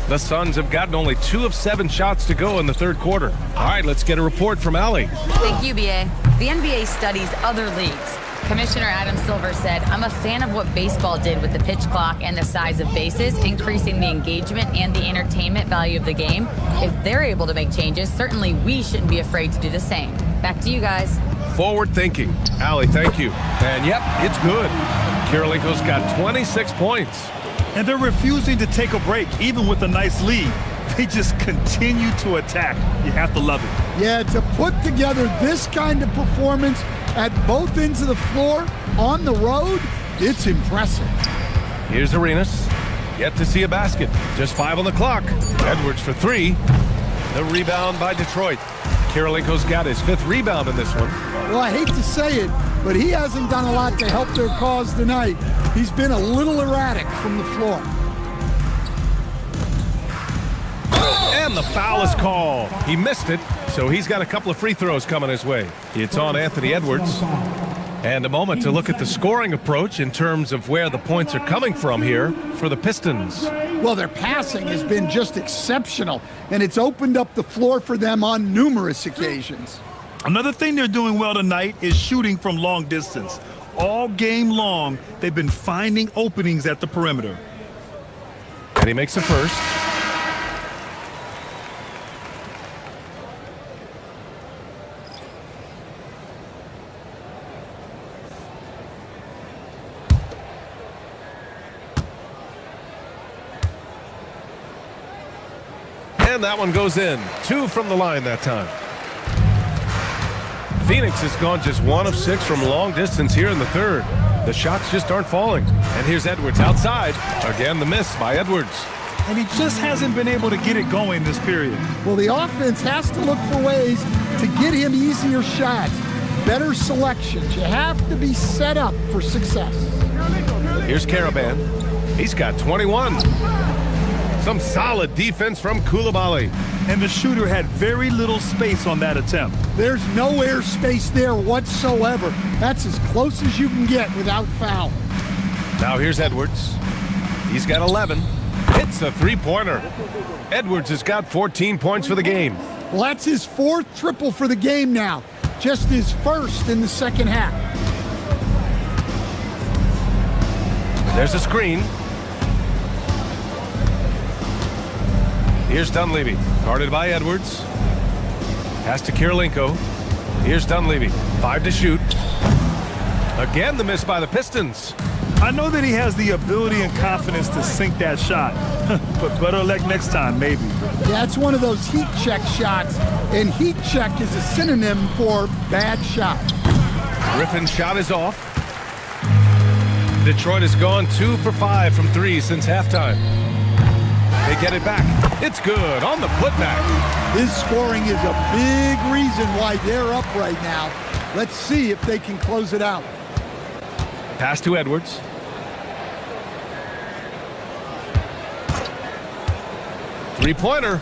The Suns have gotten only 2 of 7 shots to go in the third quarter. All right, let's get a report from Allie. Thank you, BA. The NBA studies other leagues. Commissioner Adam Silver said, "I'm a fan of what baseball did with the pitch clock and the size of bases, increasing the engagement and the entertainment value of the game. If they're able to make changes, certainly we shouldn't be afraid to do the same." Back to you guys. Forward thinking. Allie, thank you. And yep, it's good. Karolinko's got 26 points. And they're refusing to take a break, even with a nice lead. They just continue to attack. You have to love it. Yeah, to put together this kind of performance at both ends of the floor on the road, it's impressive. Here's Arenas. Yet to see a basket. Just 5 on the clock. Edwards for 3. The rebound by Detroit. Karolinko's got his 5th rebound in this one. Well, I hate to say it, but he hasn't done a lot to help their cause tonight. He's been a little erratic from the floor. And the foul is called. He missed it, so he's got a couple of free throws coming his way. It's on Anthony Edwards. And a moment to look at the scoring approach in terms of where the points are coming from here for the Pistons. Well, their passing has been just exceptional, and it's opened up the floor for them on numerous occasions. Another thing they're doing well tonight is shooting from long distance. All game long, they've been finding openings at the perimeter. And he makes a first. And that one goes in. 2 from the line that time. Phoenix has gone just 1 of 6 from long distance here in the third. The shots just aren't falling. And here's Edwards outside. Again, the miss by Edwards. And he just hasn't been able to get it going this period. Well, the offense has to look for ways to get him easier shots, better selections. You have to be set up for success. Here's Caravan. He's got 21. Some solid defense from Koulibaly. And the shooter had very little space on that attempt. There's no air space there whatsoever. That's as close as you can get without foul. Now here's Edwards. He's got 11. Hits a three-pointer. Edwards has got 14 points for the game. Well, that's his 4th triple for the game now. Just his 1st in the second half. There's a screen. Here's Dunleavy, guarded by Edwards. Pass to Karolinko. Here's Dunleavy, 5 to shoot. Again, the miss by the Pistons. I know that he has the ability and confidence to sink that shot, but better luck next time, maybe. Yeah, it's one of those heat check shots, and heat check is a synonym for bad shot. Griffin's shot is off. Detroit has gone 2 for 5 from 3 since halftime. They get it back. It's good on the putback. His scoring is a big reason why they're up right now. Let's see if they can close it out. Pass to Edwards. Three-pointer.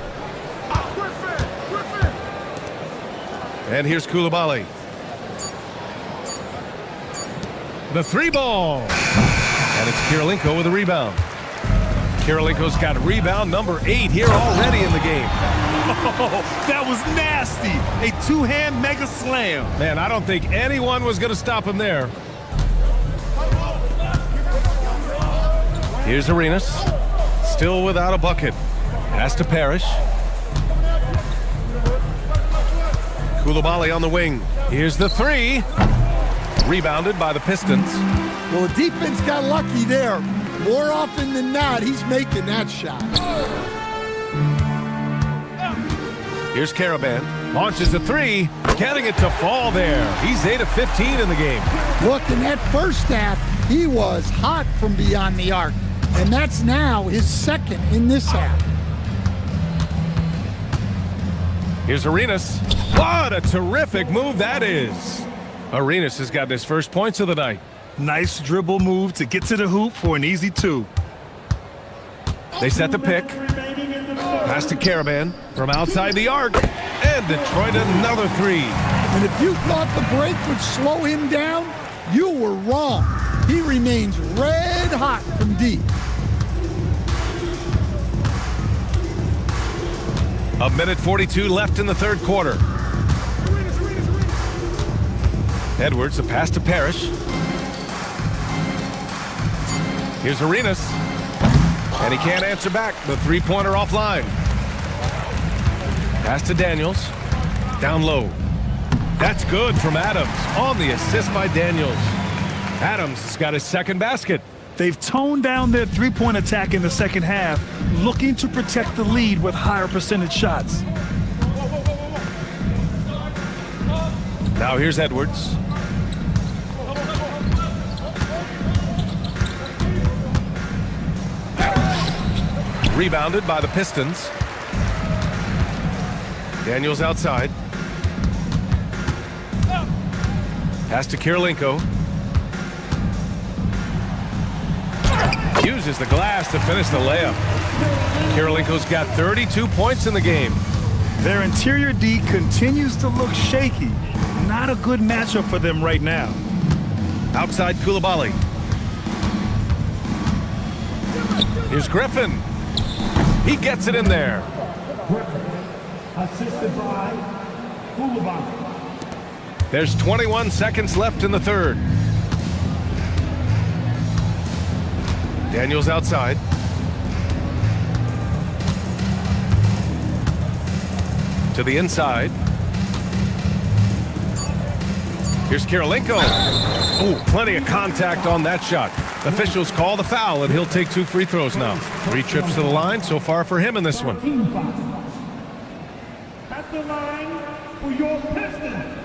And here's Koulibaly. The three ball. And it's Kirilenko with a rebound. Kirilenko's got rebound number 8 here already in the game. Oh, that was nasty. A two-hand mega slam. Man, I don't think anyone was going to stop him there. Here's Arenas. Still without a bucket. Pass to Parrish. Koulibaly on the wing. Here's the three. Rebounded by the Pistons. Well, the defense got lucky there. More often than not, he's making that shot. Here's Karaban. Launches a three. Getting it to fall there. He's 8 of 15 in the game. Look, in that first half, he was hot from beyond the arc. And that's now his second in this half. Here's Arenas. What a terrific move that is. Arenas has got his first points of the night. Nice dribble move to get to the hoop for an easy 2. They set the pick. Pass to Karaban from outside the arc. And Detroit another 3. And if you thought the break would slow him down, you were wrong. He remains red hot from deep. A minute 42 left in the third quarter. Edwards, a pass to Parrish. Here's Arenas. And he can't answer back. The three-pointer offline. Pass to Daniels. Down low. That's good from Adams on the assist by Daniels. Adams has got his second basket. They've toned down their three-point attack in the second half, looking to protect the lead with higher percentage shots. Now here's Edwards. Rebounded by the Pistons. Daniels outside. Pass to Kirilenko. Uses the glass to finish the layup. Kirilenko's got 32 points in the game. Their interior D continues to look shaky. Not a good matchup for them right now. Outside Koulibaly. Here's Griffin. He gets it in there. Assisted by Koulibaly. There's 21 seconds left in the third. Daniels outside. To the inside. Here's Kirilenko. Oh, plenty of contact on that shot. Officials call the foul, and he'll take 2 free throws now. 3 trips to the line so far for him in this one. At the line for your Pistons,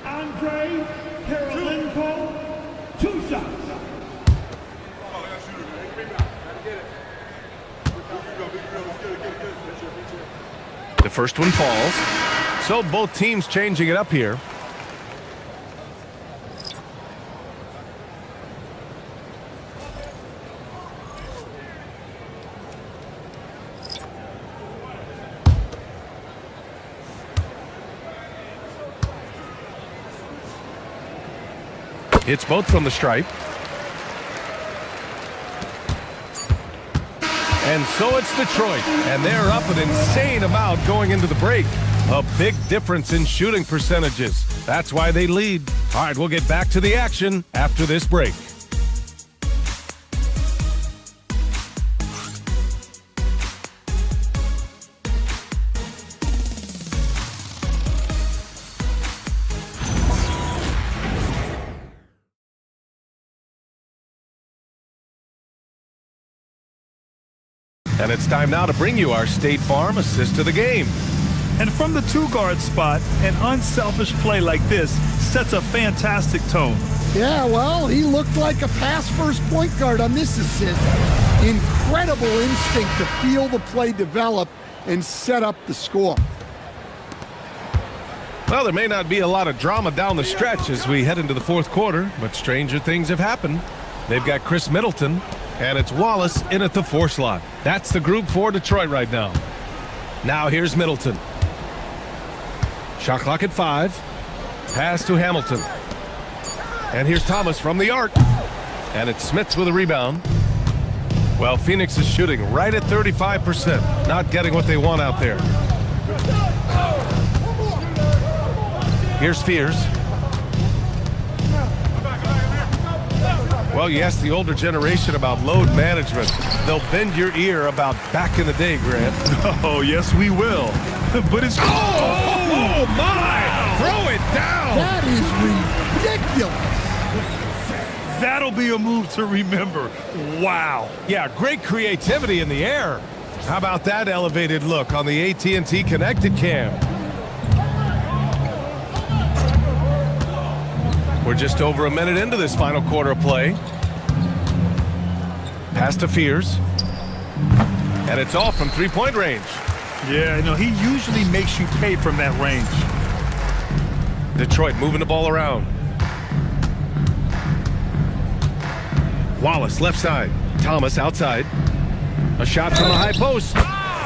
Andre Kirilenko, 2 shots. The first one falls. So both teams changing it up here. It's both from the stripe. And so it's Detroit, and they're up an insane amount going into the break. A big difference in shooting percentages. That's why they lead. All right, we'll get back to the action after this break. And it's time now to bring you our State Farm assist of the game. And from the 2-guard spot, an unselfish play like this sets a fantastic tone. Yeah, well, he looked like a pass-first point guard on this assist. Incredible instinct to feel the play develop and set up the score. Well, there may not be a lot of drama down the stretch as we head into the fourth quarter, but stranger things have happened. They've got Chris Middleton, and it's Wallace in at the 4 slot. That's the group for Detroit right now. Now here's Middleton. Shot clock at 5. Pass to Hamilton. And here's Thomas from the arc. And it's Smits with a rebound. Well, Phoenix is shooting right at 35%. Not getting what they want out there. Here's Fears. Well, you ask the older generation about load management. They'll bend your ear about back in the day, Grant. Oh, yes, we will. But it's... Oh, my! Throw it down! That is ridiculous. That'll be a move to remember. Wow. Yeah, great creativity in the air. How about that elevated look on the AT&T Connected Cam? We're just over a minute into this final quarter of play. Pass to Fears. And it's all from three-point range. Yeah, he usually makes you pay from that range. Detroit moving the ball around. Wallace left side. Thomas outside. A shot from the high post.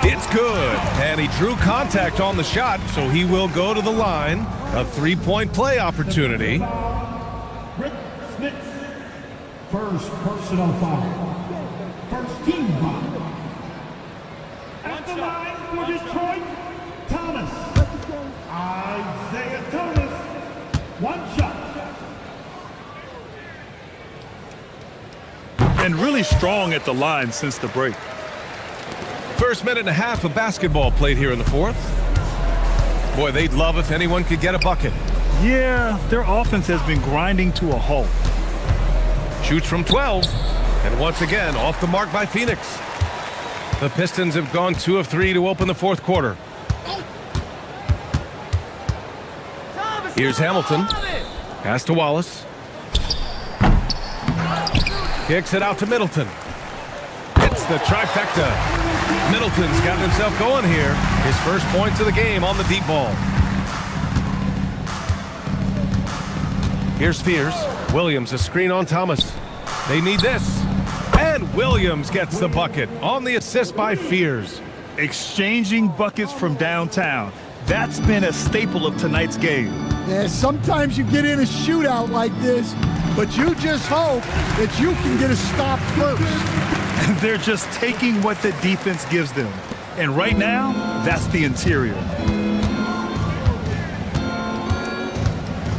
It's good. And he drew contact on the shot, so he will go to the line. A three-point play opportunity. First personal foul. First team foul. At the line for Detroit, Thomas. Isaiah Thomas. One shot. And really strong at the line since the break. First minute and a half of basketball played here in the fourth. Boy, they'd love if anyone could get a bucket. Yeah, their offense has been grinding to a halt. Shoots from 12. And once again, off the mark by Phoenix. The Pistons have gone 2 of 3 to open the fourth quarter. Here's Hamilton. Pass to Wallace. Kicks it out to Middleton. It's the trifecta. Middleton's got himself going here. His first points of the game on the deep ball. Here's Fears. Williams, a screen on Thomas. They need this. And Williams gets the bucket on the assist by Fears. Exchanging buckets from downtown. That's been a staple of tonight's game. Yeah, sometimes you get in a shootout like this, but you just hope that you can get a stop first. And they're just taking what the defense gives them. And right now, that's the interior.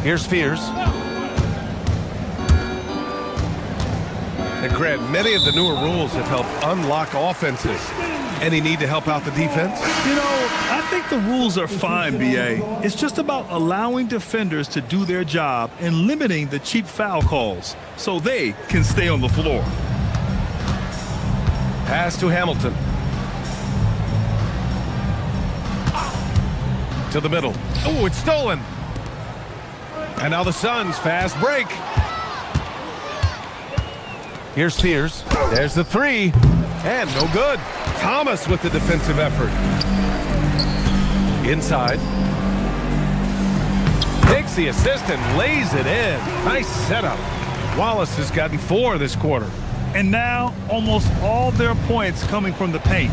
Here's Fears. And Grant, many of the newer rules have helped unlock offenses. Any need to help out the defense? I think the rules are fine, B.A. It's just about allowing defenders to do their job and limiting the cheap foul calls so they can stay on the floor. Pass to Hamilton. To the middle. Oh, it's stolen. And now the Suns fast break. Here's Fears. There's the three. And no good. Thomas with the defensive effort. Inside. Takes the assist and lays it in. Nice setup. Wallace has gotten 4 this quarter. And now almost all their points coming from the paint.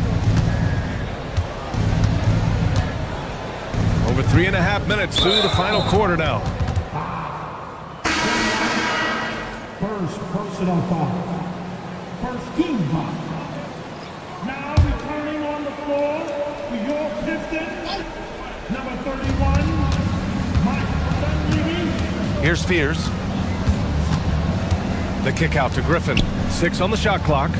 Over 3.5 minutes through the final quarter now. First personal foul. First team foul. Now returning on the floor to your Pistons, number 31, Mike Dunleavy. Here's Fears. The kick out to Griffin. 6 on the shot clock.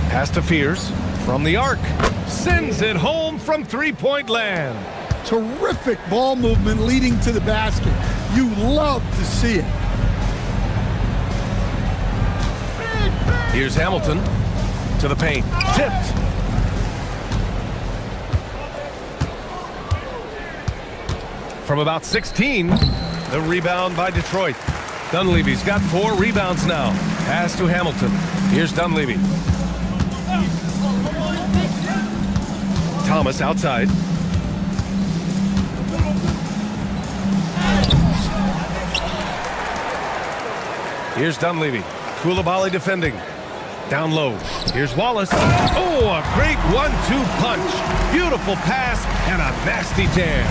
Pass to Fears from the arc. Sends it home from three-point land. Terrific ball movement leading to the basket. You love to see it. Here's Hamilton to the paint. Tipped. From about 16, the rebound by Detroit. Dunleavy's got 4 rebounds now. Pass to Hamilton. Here's Dunleavy. Thomas outside. Here's Dunleavy. Koulibaly defending. Down low. Here's Wallace. Oh, a great 1-2 punch. Beautiful pass and a nasty jam.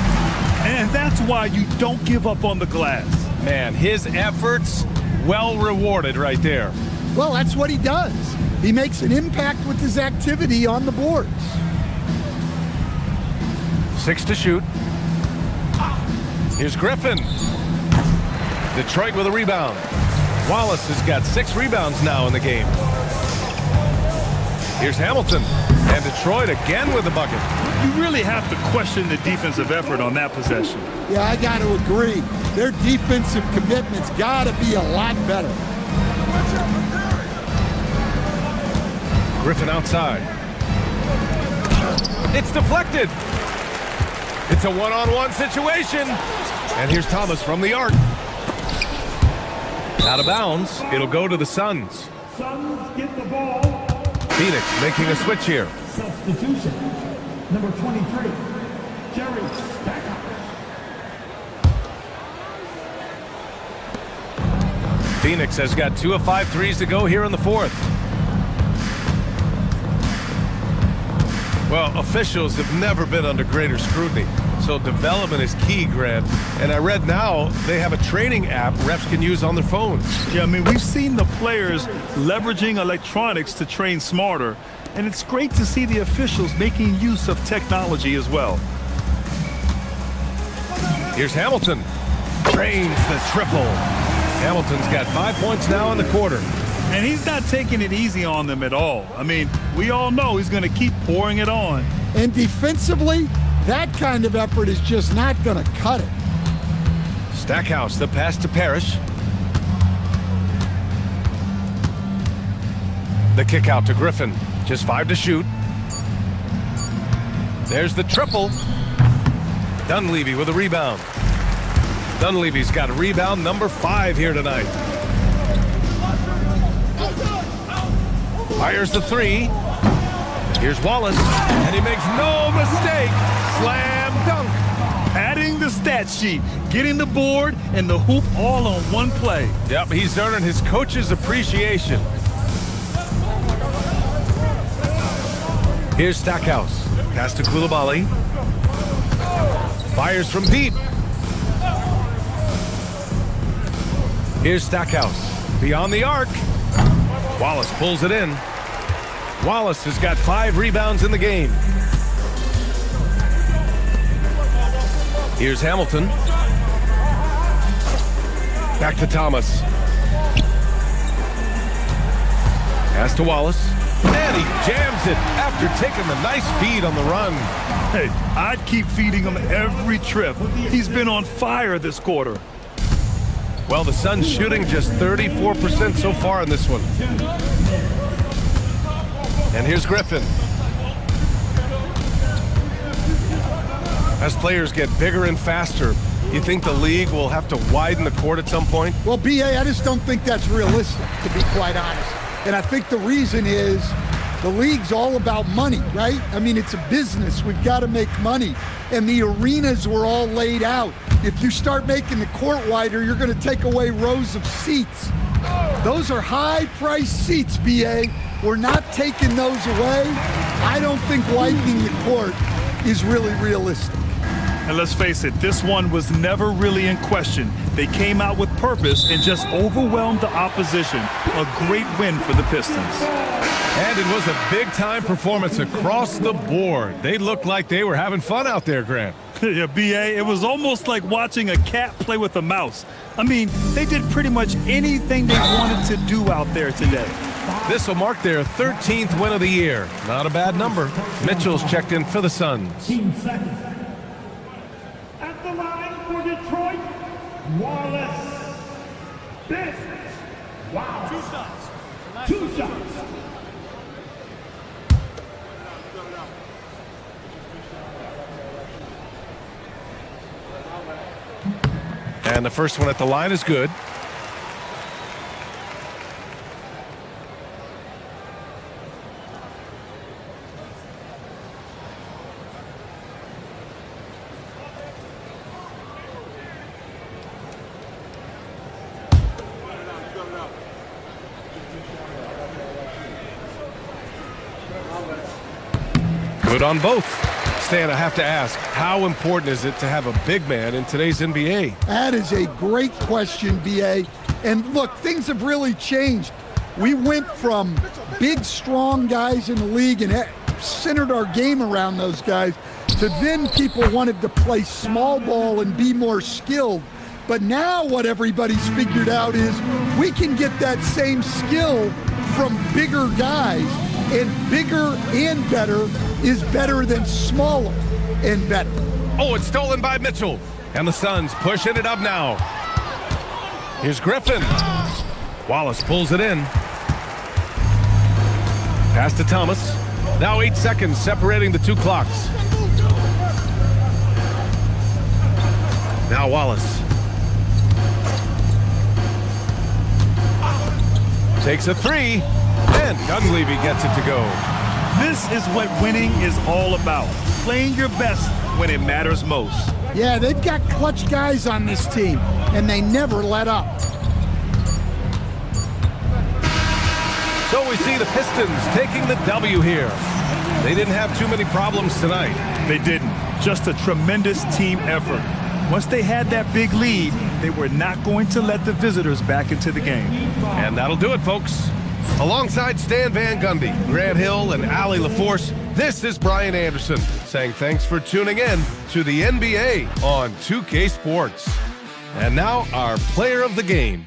And that's why you don't give up on the glass. Man, his efforts well rewarded right there. Well, that's what he does. He makes an impact with his activity on the boards. 6 to shoot. Here's Griffin. Detroit with a rebound. Wallace has got 6 rebounds now in the game. Here's Hamilton. And Detroit again with the bucket. You really have to question the defensive effort on that possession. Yeah, I got to agree. Their defensive commitment's got to be a lot better. Griffin outside. It's deflected. It's a one-on-one situation. And here's Thomas from the arc. Out of bounds. It'll go to the Suns. Suns get the ball. Phoenix making a switch here. Substitution. Number 23, Jerry Stackhouse. Phoenix has got 2 of 5 threes to go here in the 4th. Well, officials have never been under greater scrutiny, so development is key, Grant. And I read now they have a training app refs can use on their phones. Yeah, I mean, we've seen the players leveraging electronics to train smarter, and it's great to see the officials making use of technology as well. Here's Hamilton. Drains the triple. Hamilton's got 5 points now in the quarter. And he's not taking it easy on them at all. I mean, we all know he's going to keep pouring it on. And defensively, that kind of effort is just not going to cut it. Stackhouse, the pass to Parrish. The kick out to Griffin. Just 5 to shoot. There's the triple. Dunleavy with a rebound. Dunleavy's got a rebound number 5 here tonight. Fires the 3. Here's Wallace, and he makes no mistake. Slam dunk. Padding the stat sheet, getting the board and the hoop all on one play. Yep, he's earning his coach's appreciation. Here's Stackhouse. Pass to Coulibaly. Fires from deep. Here's Stackhouse. Beyond the arc. Wallace pulls it in. Wallace has got 5 rebounds in the game. Here's Hamilton. Back to Thomas. Pass to Wallace. And he jams it after taking the nice feed on the run. Hey, I'd keep feeding him every trip. He's been on fire this quarter. Well, the Suns shooting just 34% so far in this one. And here's Griffin. As players get bigger and faster, you think the league will have to widen the court at some point? Well, B.A., I just don't think that's realistic, to be quite honest. And I think the reason is the league's all about money, right? I mean, it's a business. We've got to make money. And the arenas were all laid out. If you start making the court wider, you're going to take away rows of seats. Those are high-priced seats, B.A. We're not taking those away. I don't think widening the court is really realistic. And let's face it, this one was never really in question. They came out with purpose and just overwhelmed the opposition. A great win for the Pistons. And it was a big-time performance across the board. They looked like they were having fun out there, Grant. Yeah, B.A., it was almost like watching a cat play with a mouse. I mean, they did pretty much anything they wanted to do out there today. This will mark their 13th win of the year. Not a bad number. Mitchell's checked in for the Suns. Team second. At the line for Detroit, Wallace. This. Wow. 2 shots. 2 shots. And the first one at the line is good. Good on both. Stan, I have to ask, how important is it to have a big man in today's NBA? That is a great question, BA. And look, things have really changed. We went from big, strong guys in the league and centered our game around those guys to then people wanted to play small ball and be more skilled. But now what everybody's figured out is we can get that same skill from bigger guys, and bigger and better is better than smaller and better. Oh, it's stolen by Mitchell. And the Suns pushing it up now. Here's Griffin. Wallace pulls it in. Pass to Thomas. Now 8 seconds separating the two clocks. Now Wallace. Takes a three, and Dunleavy gets it to go. This is what winning is all about. Playing your best when it matters most. Yeah, they've got clutch guys on this team, and they never let up. So we see the Pistons taking the W here. They didn't have too many problems tonight. They didn't. Just a tremendous team effort. Once they had that big lead, they were not going to let the visitors back into the game. And that'll do it, folks. Alongside Stan Van Gundy, Grant Hill, and Allie LaForce, this is Brian Anderson saying thanks for tuning in to the NBA on 2K Sports. And now our player of the game.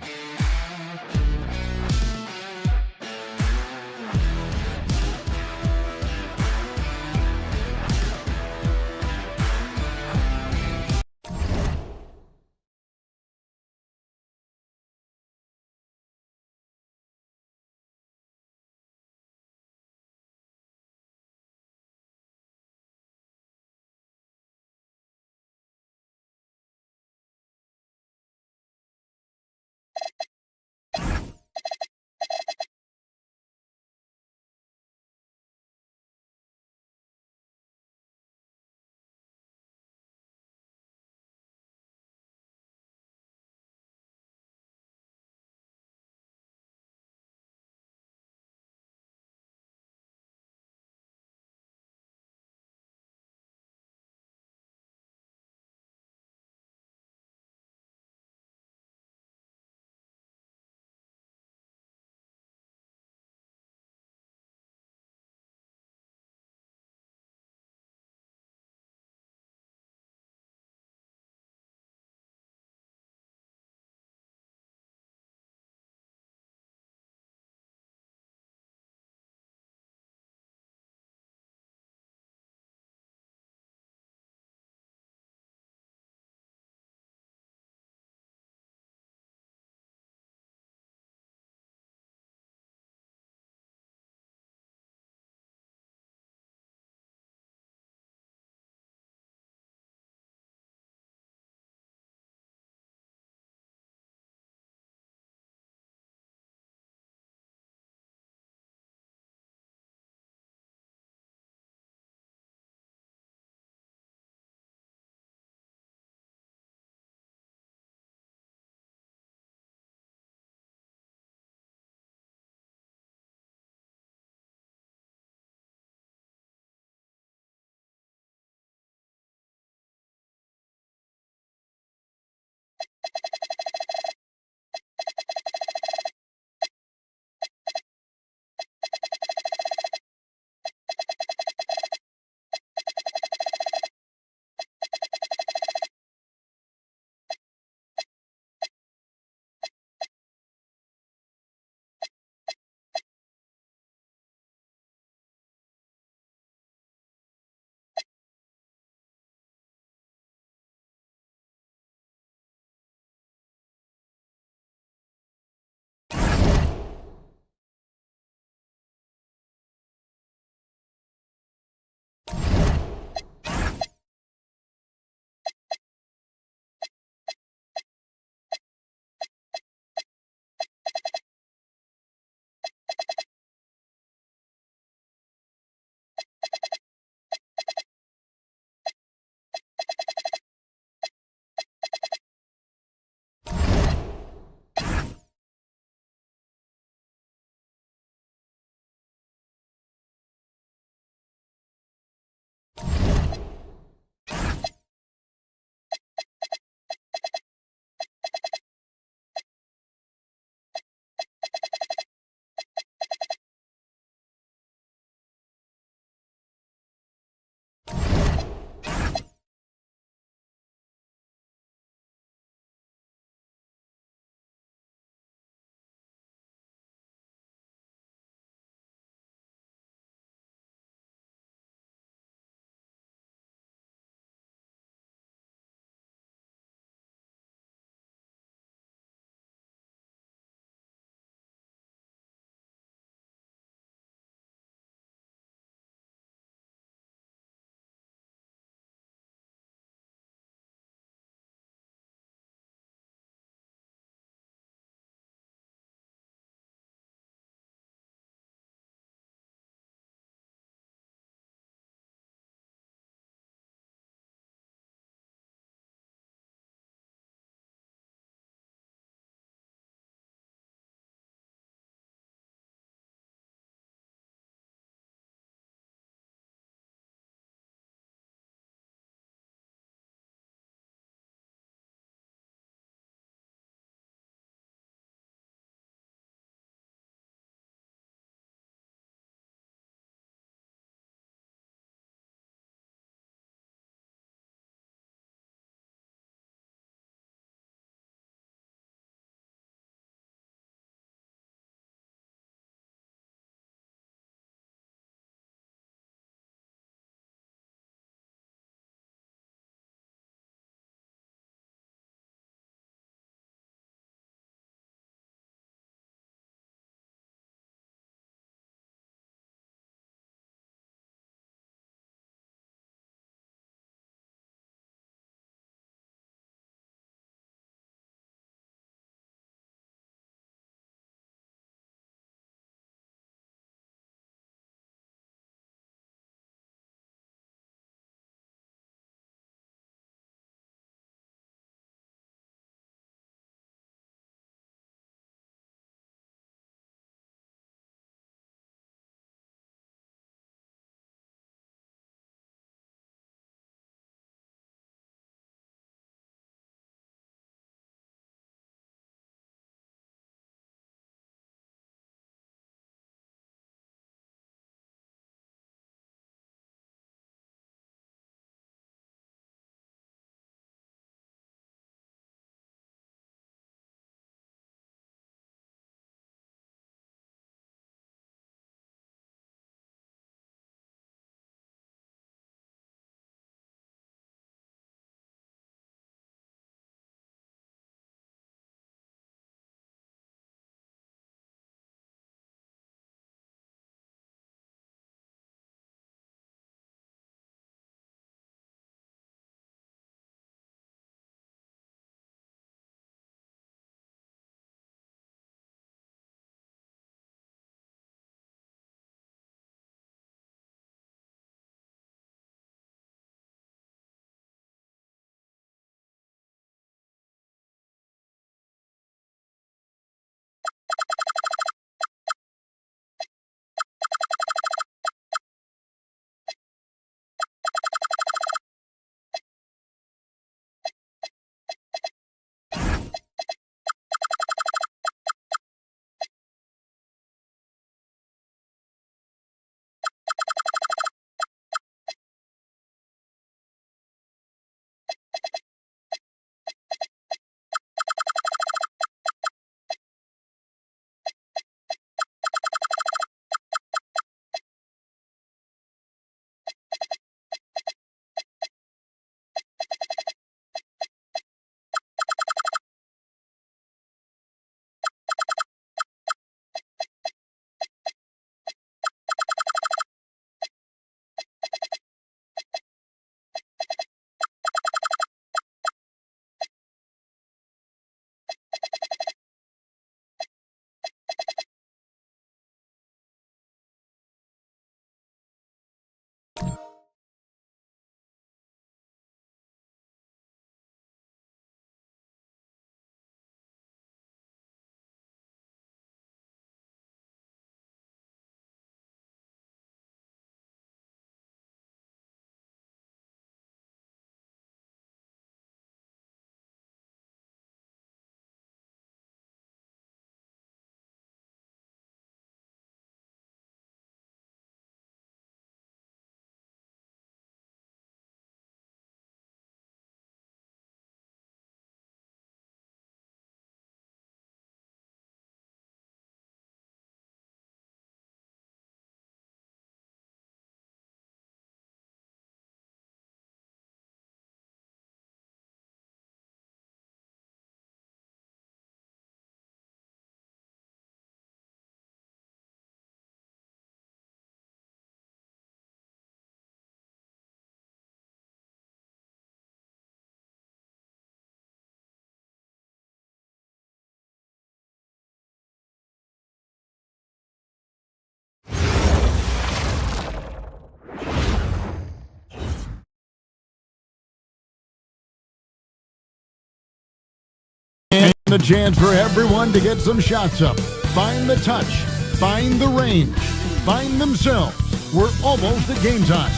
A chance for everyone to get some shots up. Find the touch. Find the range. Find themselves. We're almost at game time.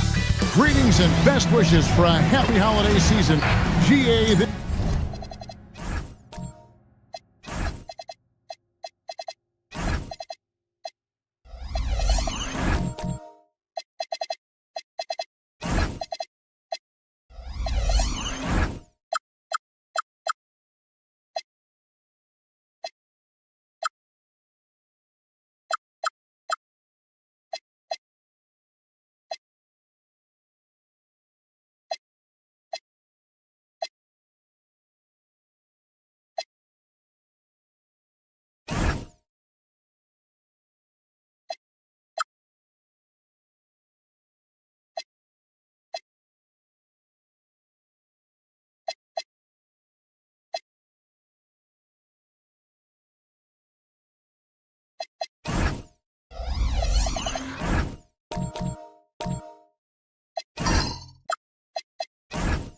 Greetings and best wishes for a happy holiday season. GA.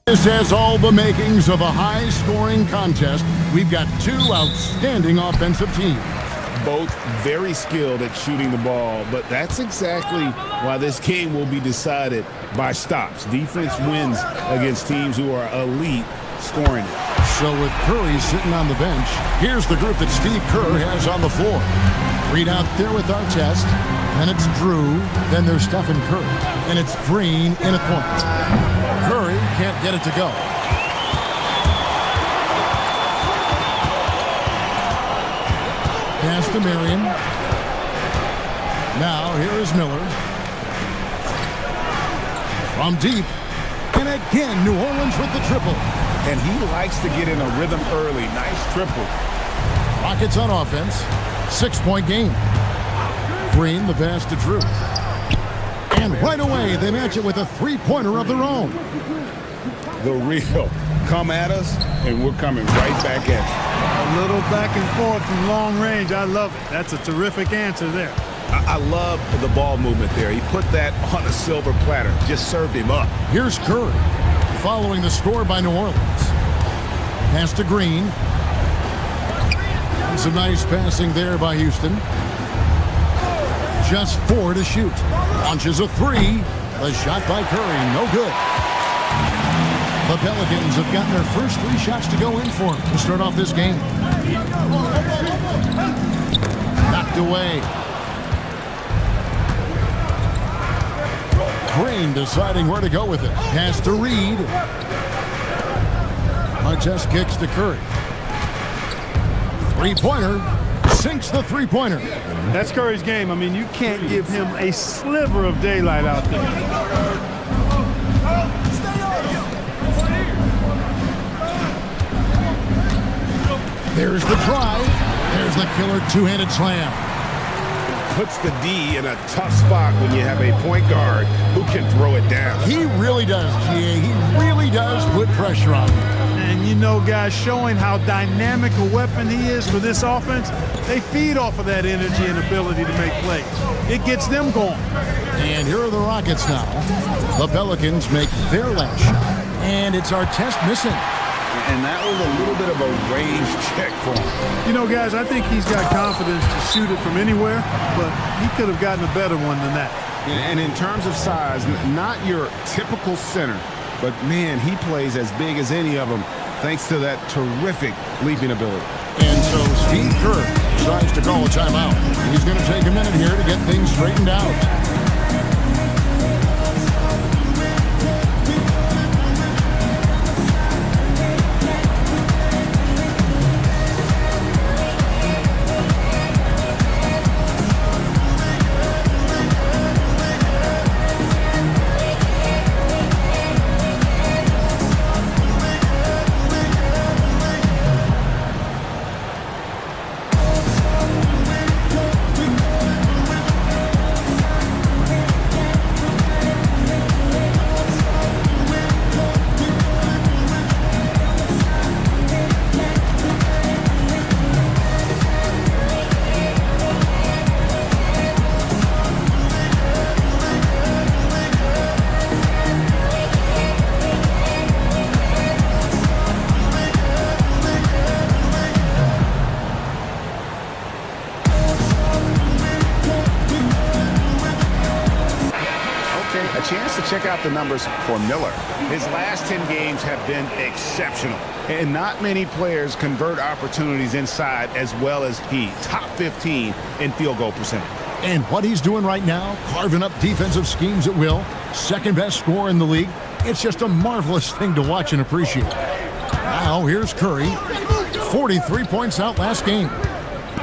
This has all the makings of a high-scoring contest. We've got two outstanding offensive teams. Both very skilled at shooting the ball, but that's exactly why this game will be decided by stops. Defense wins against teams who are elite scoring it. So with Curry sitting on the bench, here's the group that Steve Kerr has on the floor. Read out there with our test, and it's Drew, then there's Stephen Curry, and it's Green in at point. Curry can't get it to go. Pass to Marion. Now here is Miller. From deep. And again, New Orleans with the triple. And he likes to get in a rhythm early. Nice triple. Rockets on offense. 6-point game. Green, the pass to Drew. And right away, they match it with a three-pointer of their own. The real. Come at us, and we're coming right back at you. A little back and forth from long range. I love it. That's a terrific answer there. I love the ball movement there. He put that on a silver platter. Just served him up. Here's Curry, following the score by New Orleans. Pass to Green. And some nice passing there by Houston. Just 4 to shoot. Launches a 3. The shot by Curry, no good. The Pelicans have gotten their first 3 shots to go in for them to start off this game. Knocked away. Green deciding where to go with it. Pass to Reed. Artest kicks to Curry. Three-pointer. Sinks the three-pointer. That's Curry's game. I mean, you can't give him a sliver of daylight out there. There's the drive. There's the killer two-handed slam. Puts the D in a tough spot when you have a point guard who can throw it down. He really does, GA. He really does put pressure on him. And you know, guys, showing how dynamic a weapon he is for this offense, they feed off of that energy and ability to make plays. It gets them going. And here are the Rockets now. The Pelicans make their last shot. And it's Artest missing. And that was a little bit of a range check for him. You know, guys, I think he's got confidence to shoot it from anywhere, but he could have gotten a better one than that. And in terms of size, not your typical center, but man, he plays as big as any of them thanks to that terrific leaping ability. And so Steve Kerr decides to call a timeout. He's going to take a minute here to get things straightened out. A chance to check out the numbers for Miller. His last 10 games have been exceptional, and not many players convert opportunities inside as well as he. Top 15 in field goal percentage. And what he's doing right now, carving up defensive schemes at will, second best scorer in the league. It's just a marvelous thing to watch and appreciate. Now here's Curry, 43 points out last game.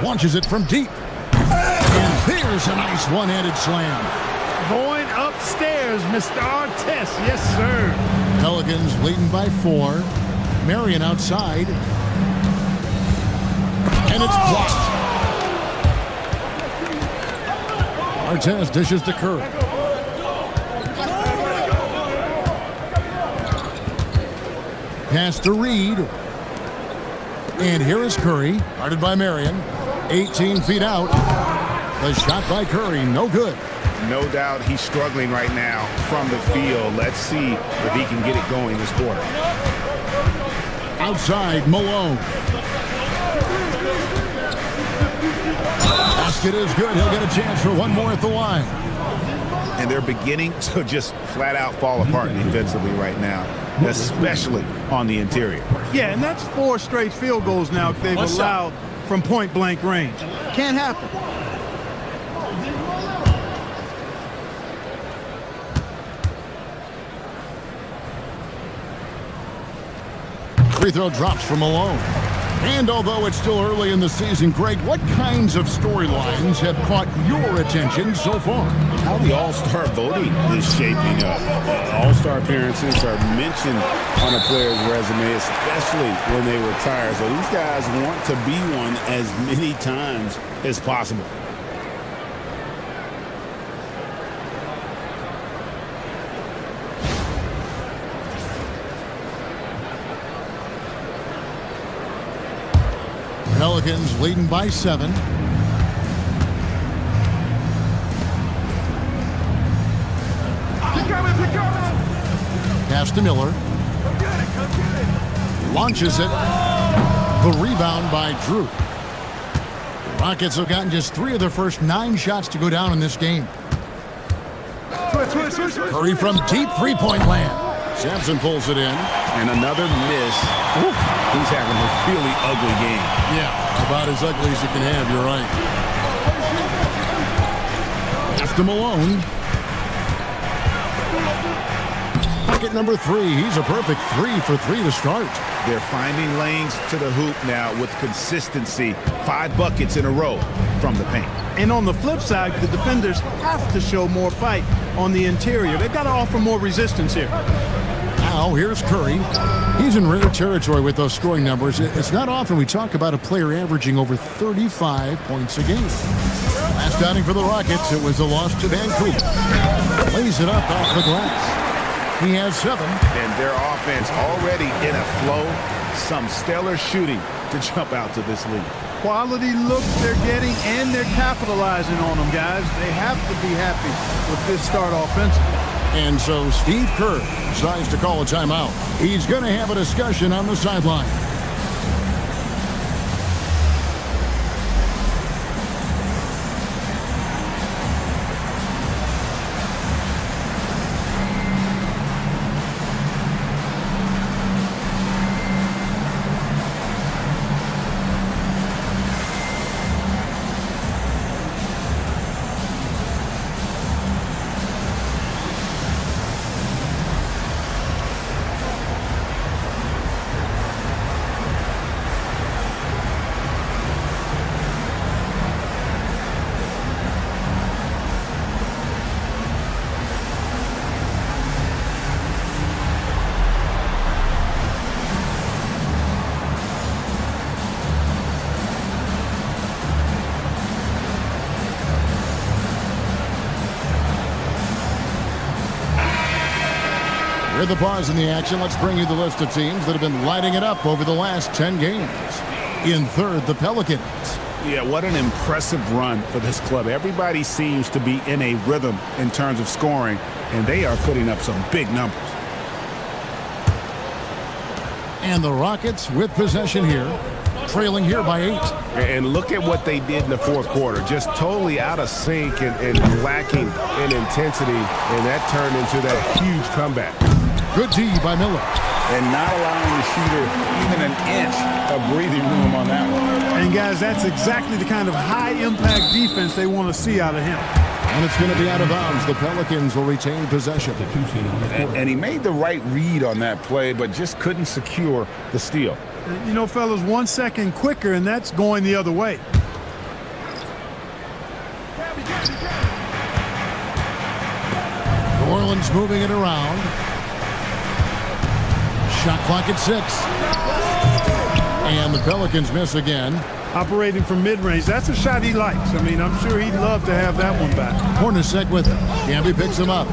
Launches it from deep. And there's a nice one-handed slam. Going upstairs, Mr. Artest. Yes, sir. Pelicans leading by 4. Marion outside. And it's blocked. Artest dishes to Curry. Pass to Reed. And here is Curry, guarded by Marion. 18 feet out. The shot by Curry, no good. No doubt he's struggling right now from the field. Let's see if he can get it going this quarter. Outside, Malone. Basket is good. He'll get a chance for one more at the line. And they're beginning to just flat out fall apart defensively right now, especially on the interior. Yeah, and that's 4 straight field goals now they've allowed from point-blank range. Can't happen. Free throw drops from Malone. And although it's still early in the season, Greg, what kinds of storylines have caught your attention so far? How the All-Star voting is shaping up. All-Star appearances are mentioned on a player's resume, especially when they retire. So these guys want to be one as many times as possible. Pelicans leading by 7. Pass to Miller. Launches it. The rebound by Drew. The Rockets have gotten just 3 of their first 9 shots to go down in this game. Curry from deep three-point land. Sampson pulls it in. And another miss. He's having a really ugly game. Yeah, about as ugly as you can have, you're right. Pass to Malone. Bucket number 3. He's a perfect 3 for 3 to start. They're finding lanes to the hoop now with consistency. 5 buckets in a row from the paint. And on the flip side, the defenders have to show more fight on the interior. They've got to offer more resistance here. Now, here's Curry. He's in rare territory with those scoring numbers. It's not often we talk about a player averaging over 35 points a game. Last outing for the Rockets, it was a loss to Vancouver. Lays it up off the glass. He has 7. And their offense already in a flow. Some stellar shooting to jump out to this lead. Quality looks they're getting, and they're capitalizing on them, guys. They have to be happy with this start offensively. And so Steve Kerr decides to call a timeout. He's going to have a discussion on the sideline. With the pause in the action, let's bring you the list of teams that have been lighting it up over the last 10 games. In third, the Pelicans. Yeah, what an impressive run for this club. Everybody seems to be in a rhythm in terms of scoring, and they are putting up some big numbers. And the Rockets with possession here. trailing here by 8. And look at what they did in the fourth quarter. Just totally out of sync and lacking in intensity. And that turned into that huge comeback. Good D by Miller. And not allowing the shooter even an inch of breathing room on that one. And guys, that's exactly the kind of high-impact defense they want to see out of him. And it's going to be out of bounds. The Pelicans will retain possession. And he made the right read on that play, but just couldn't secure the steal. You know, fellas, 1 second quicker, and that's going the other way. New Orleans moving it around. Shot clock at 6. And the Pelicans miss again. Operating from mid-range, that's a shot he likes. I mean, I'm sure he'd love to have that one back. Hornacek with it. Camby picks him up.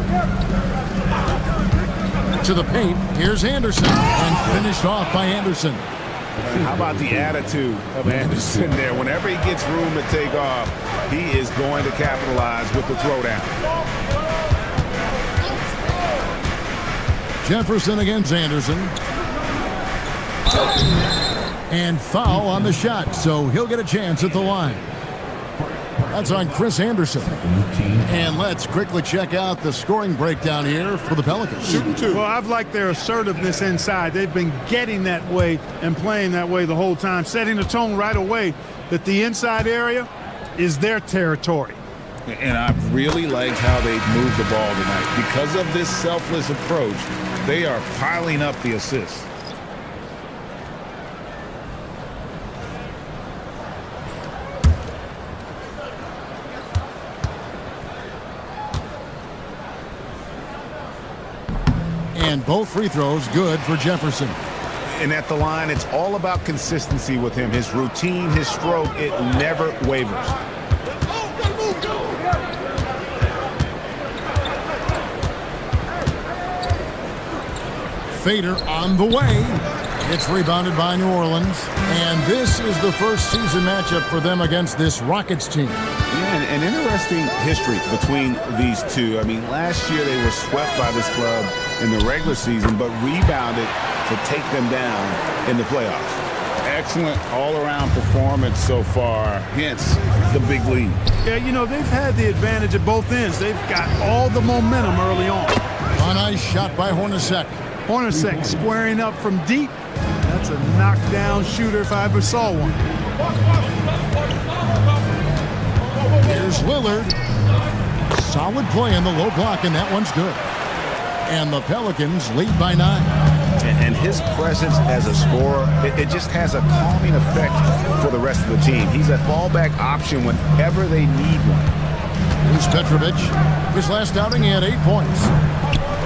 To the paint. Here's Anderson. And finished off by Anderson. How about the attitude of Anderson there? Whenever he gets room to take off, he is going to capitalize with the throwdown. Jefferson against Anderson. And foul on the shot, so he'll get a chance at the line. That's on Chris Anderson. And let's quickly check out the scoring breakdown here for the Pelicans. Well, I've liked their assertiveness inside. They've been getting that way and playing that way the whole time, setting the tone right away that the inside area is their territory. And I've really liked how they've moved the ball tonight. Because of this selfless approach, they are piling up the assists. And both free throws good for Jefferson. And at the line, it's all about consistency with him. His routine, his stroke, it never wavers. Fader on the way. It's rebounded by New Orleans. And this is the first season matchup for them against this Rockets team. Yeah, an interesting history between these two. I mean, last year they were swept by this club in the regular season, but rebounded to take them down in the playoffs. Excellent all-around performance so far, hence the big lead. Yeah, you know, they've had the advantage at both ends. They've got all the momentum early on. A nice shot by Hornacek. Hornacek squaring up from deep. That's a knockdown shooter if I ever saw one. Here's Lillard. Solid play in the low block, and that one's good. And the Pelicans lead by 9. And his presence as a scorer, it just has a calming effect for the rest of the team. He's a fallback option whenever they need one. Here's Petrovic. His last outing, he had 8 points.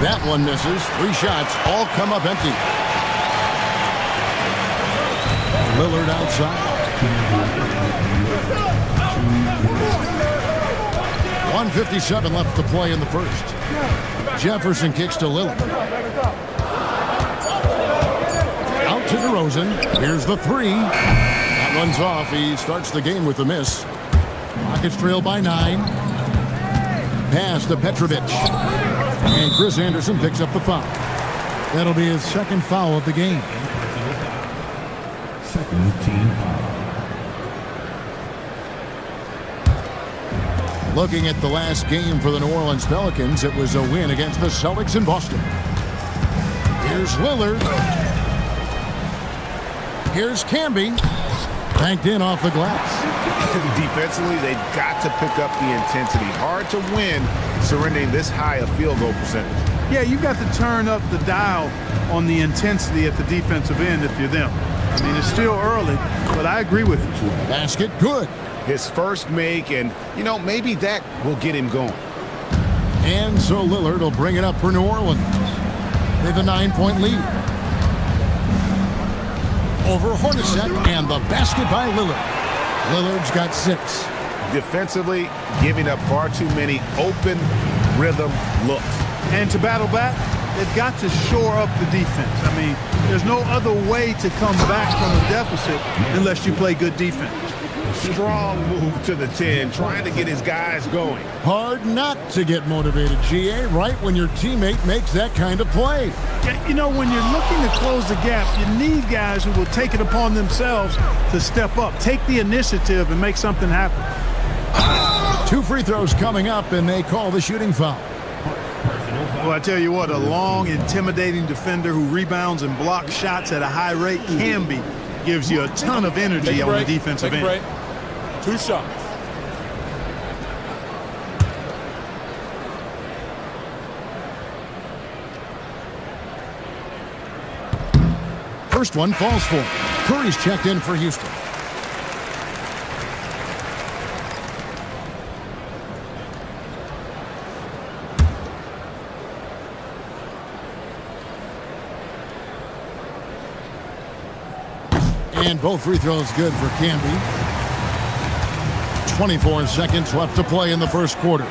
That one misses. 3 shots, all come up empty. Lillard outside. 1:57 left to play in the first. Jefferson kicks to Lillard. Out to DeRozan. Here's the 3. That one's off. He starts the game with a miss. Rockets trail by 9. Pass to Petrovic. And Chris Anderson picks up the foul. That'll be his second foul of the game. Second team foul. Looking at the last game for the New Orleans Pelicans, it was a win against the Celtics in Boston. Here's Lillard. Here's Camby. Banked in off the glass. Defensively, they've got to pick up the intensity. Hard to win surrendering this high a field goal percentage. Yeah, you've got to turn up the dial on the intensity at the defensive end if you're them. I mean, it's still early, but I agree with you. Basket good. His first make, and, you know, maybe that will get him going. And so Lillard will bring it up for New Orleans. They have a 9-point lead. Over Hornacek, and the basket by Lillard. Lillard's got 6. Defensively, giving up far too many open rhythm looks. And to battle back, they've got to shore up the defense. I mean, there's no other way to come back from a deficit unless you play good defense. Strong move to the 10, trying to get his guys going. Hard not to get motivated, GA, right when your teammate makes that kind of play. Yeah, you know, when you're looking to close the gap, you need guys who will take it upon themselves to step up, take the initiative, and make something happen. 2 free throws coming up, and they call the shooting foul. Well, I tell you what, a long, intimidating defender who rebounds and blocks shots at a high rate gives you a ton of energy on the defensive end. 2 shots. First one falls for him. Curry's checked in for Houston. And both free throws good for Camby. 24 seconds left to play in the first quarter.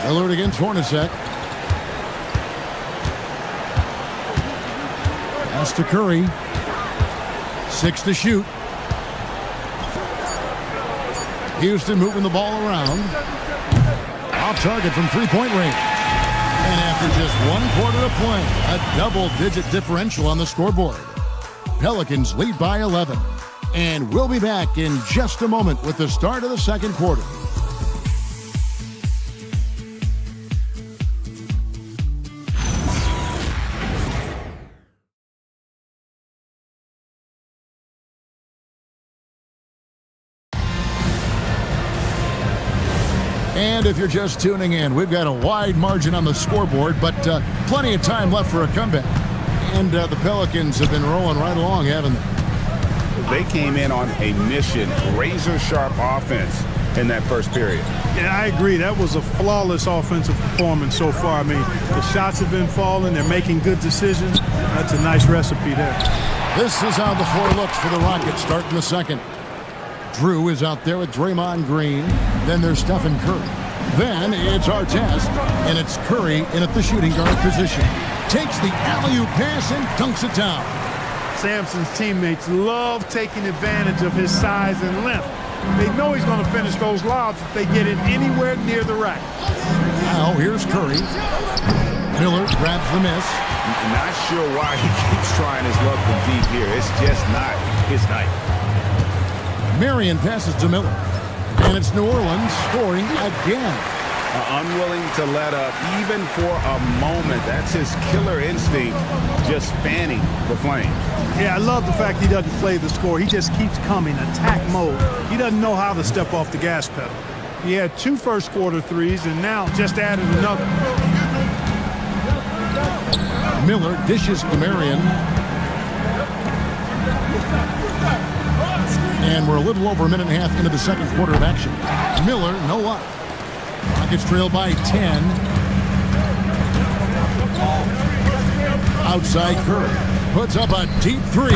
Alert against Hornacek. Pass to Curry. 6 to shoot. Houston moving the ball around. Off target from three-point range. And after just 1 quarter of play, a double-digit differential on the scoreboard. Pelicans lead by 11. And we'll be back in just a moment with the start of the second quarter. And if you're just tuning in, we've got a wide margin on the scoreboard, but plenty of time left for a comeback. And the Pelicans have been rolling right along, haven't they? They came in on a mission, razor-sharp offense in that first period. Yeah, I agree. That was a flawless offensive performance so far. I mean, the shots have been falling. They're making good decisions. That's a nice recipe there. This is how the floor looks for the Rockets starting the second. Drew is out there with Draymond Green. Then there's Stephen Curry. Then it's Artest, and it's Curry in at the shooting guard position. Takes the alley-oop pass and dunks it down. Sampson's teammates love taking advantage of his size and length. They know he's going to finish those lobs if they get it anywhere near the rack. Now here's Curry. Miller grabs the miss. Not sure why he keeps trying his luck from deep here. It's just not his night. Marion passes to Miller. And it's New Orleans scoring again. Unwilling to let up even for a moment. That's his killer instinct, just fanning the flame. Yeah, I love the fact he doesn't play the score. He just keeps coming, attack mode. He doesn't know how to step off the gas pedal. He had 2 first-quarter threes and now just added another. Miller dishes to Marion. And we're a little over a minute and a half into the second quarter of action. Miller, no luck. Rockets trail by 10. Outside Curry puts up a deep 3.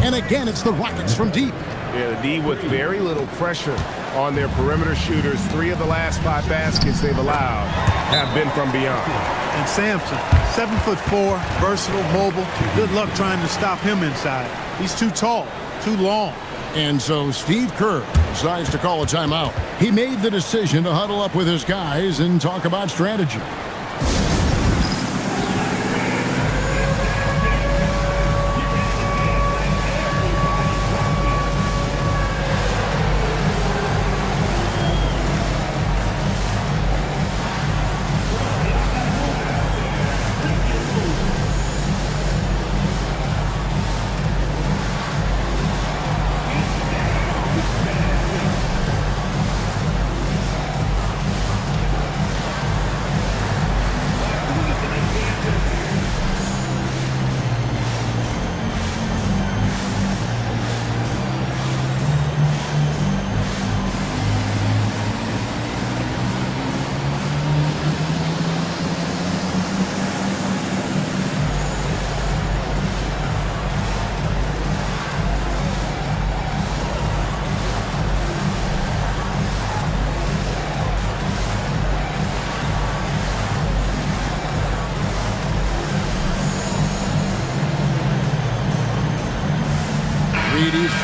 And again, it's the Rockets from deep. Yeah, the D with very little pressure on their perimeter shooters. 3 of the last 5 baskets they've allowed have been from beyond. And Sampson, 7'4", versatile, mobile. Good luck trying to stop him inside. He's too tall, too long. And so Steve Kerr decides to call a timeout. He made the decision to huddle up with his guys and talk about strategy.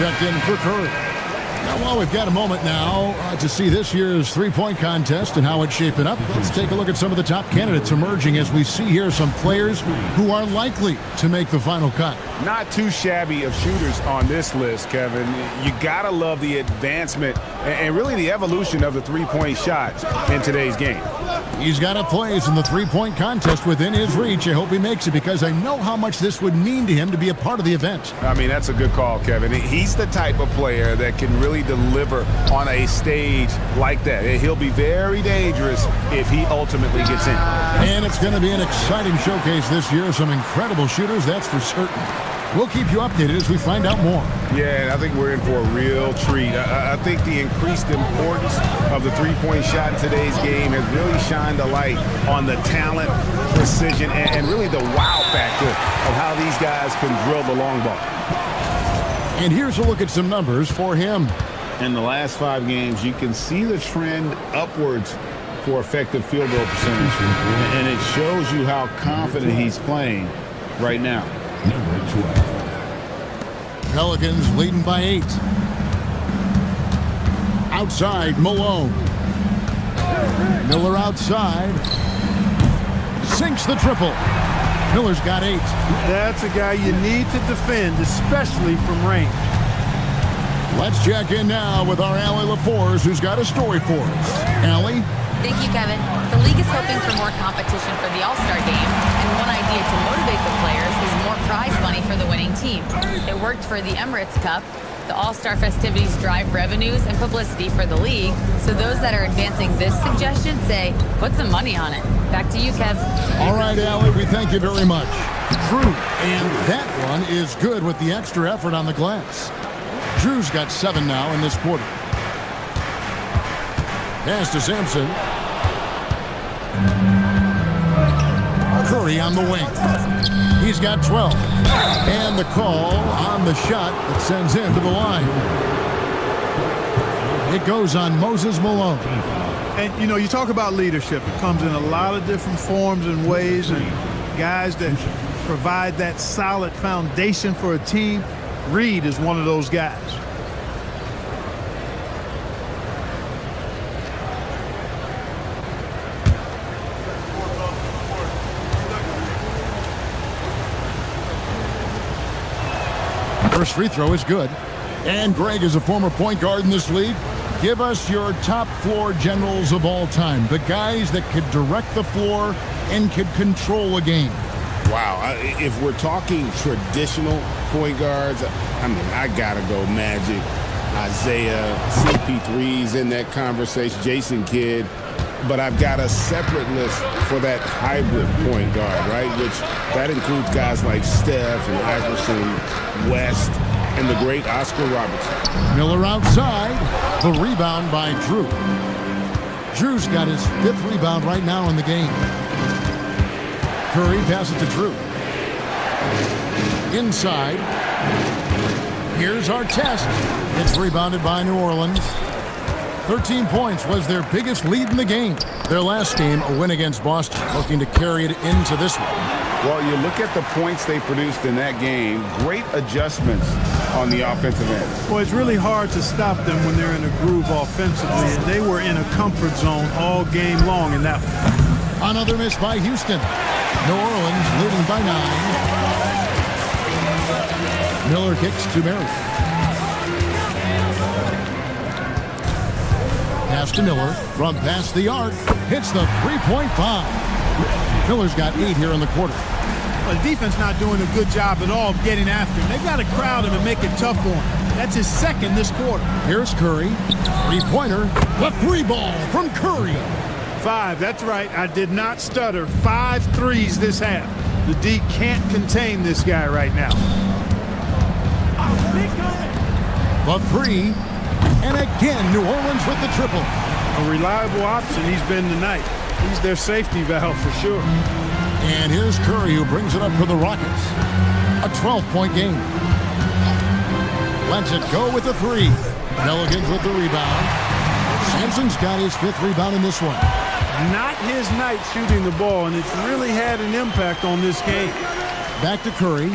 checked in for Curry. Now, while we've got a moment now to see this year's three-point contest and how it's shaping up, let's take a look at some of the top candidates emerging as we see here some players who are likely to make the final cut. Not too shabby of shooters on this list, Kevin. You gotta love the advancement and really the evolution of the three-point shot in today's game. He's got a place in the three-point contest within his reach. I hope he makes it because I know how much this would mean to him to be a part of the event. I mean, that's a good call, Kevin. He's the type of player that can really deliver on a stage like that. He'll be very dangerous if he ultimately gets in. And it's going to be an exciting showcase this year. Some incredible shooters, that's for certain. We'll keep you updated as we find out more. Yeah, and I think we're in for a real treat. I think the increased importance of the three-point shot in today's game has really shined a light on the talent, precision, and really the wow factor of how these guys can drill the long ball. And here's a look at some numbers for him. In the last 5 games, you can see the trend upwards for effective field goal percentage, and it shows you how confident he's playing right now. Number 12. Pelicans leading by 8. Outside, Malone. Miller outside. Sinks the triple. Miller's got 8. That's a guy you need to defend, especially from range. Let's check in now with our Allie LaForce, who's got a story for us. Allie? Thank you, Kevin. The league is hoping for more competition for the All-Star game, and one idea to motivate the players is more prize money for the winning team. It worked for the Emirates Cup. The All-Star festivities drive revenues and publicity for the league, so those that are advancing this suggestion say, put some money on it. Back to you, Kev. All right, Allie, we thank you very much. Drew, and that one is good with the extra effort on the glass. Drew's got 7 now in this quarter. Pass to Sampson. Curry on the wing. He's got 12. And the call on the shot that sends him to the line. It goes on Moses Malone. And, you know, you talk about leadership. It comes in a lot of different forms and ways, and guys that provide that solid foundation for a team. Reed is one of those guys. First free throw is good. And Greg is a former point guard in this league. Give us your top floor generals of all time. The guys that could direct the floor and could control a game. Wow. If we're talking traditional point guards, I mean, I got to go Magic, Isaiah, CP3's in that conversation, Jason Kidd. But I've got a separate list for that hybrid point guard, right? Which that includes guys like Steph and Iverson, West, and the great Oscar Robertson. Miller outside. The rebound by Drew. Drew's got his 5th rebound right now in the game. Curry passes to Drew. Inside. Here's our test. It's rebounded by New Orleans. 13 points was their biggest lead in the game. Their last game, a win against Boston, looking to carry it into this one. Well, you look at the points they produced in that game, great adjustments on the offensive end. Well, it's really hard to stop them when they're in a groove offensively, and they were in a comfort zone all game long in that one. Another miss by Houston. New Orleans leading by 9. Miller kicks to Merritt. Pass to Miller from past the arc. Hits the three-point bomb. Miller's got 8 here in the quarter. Well, the defense not doing a good job at all of getting after him. They've got to crowd him and make it tough for him. That's his 2nd this quarter. Here's Curry. Three-pointer. The 3 ball from Curry. 5, that's right. I did not stutter. 5 threes this half. The D can't contain this guy right now. The 3. And again, New Orleans with the triple. A reliable option he's been tonight. He's their safety valve for sure. And here's Curry, who brings it up for the Rockets. A 12-point game. Lets it go with the 3. Pelicans with the rebound. Sampson's got his 5th rebound in this one. Not his night shooting the ball, and it's really had an impact on this game. Back to Curry.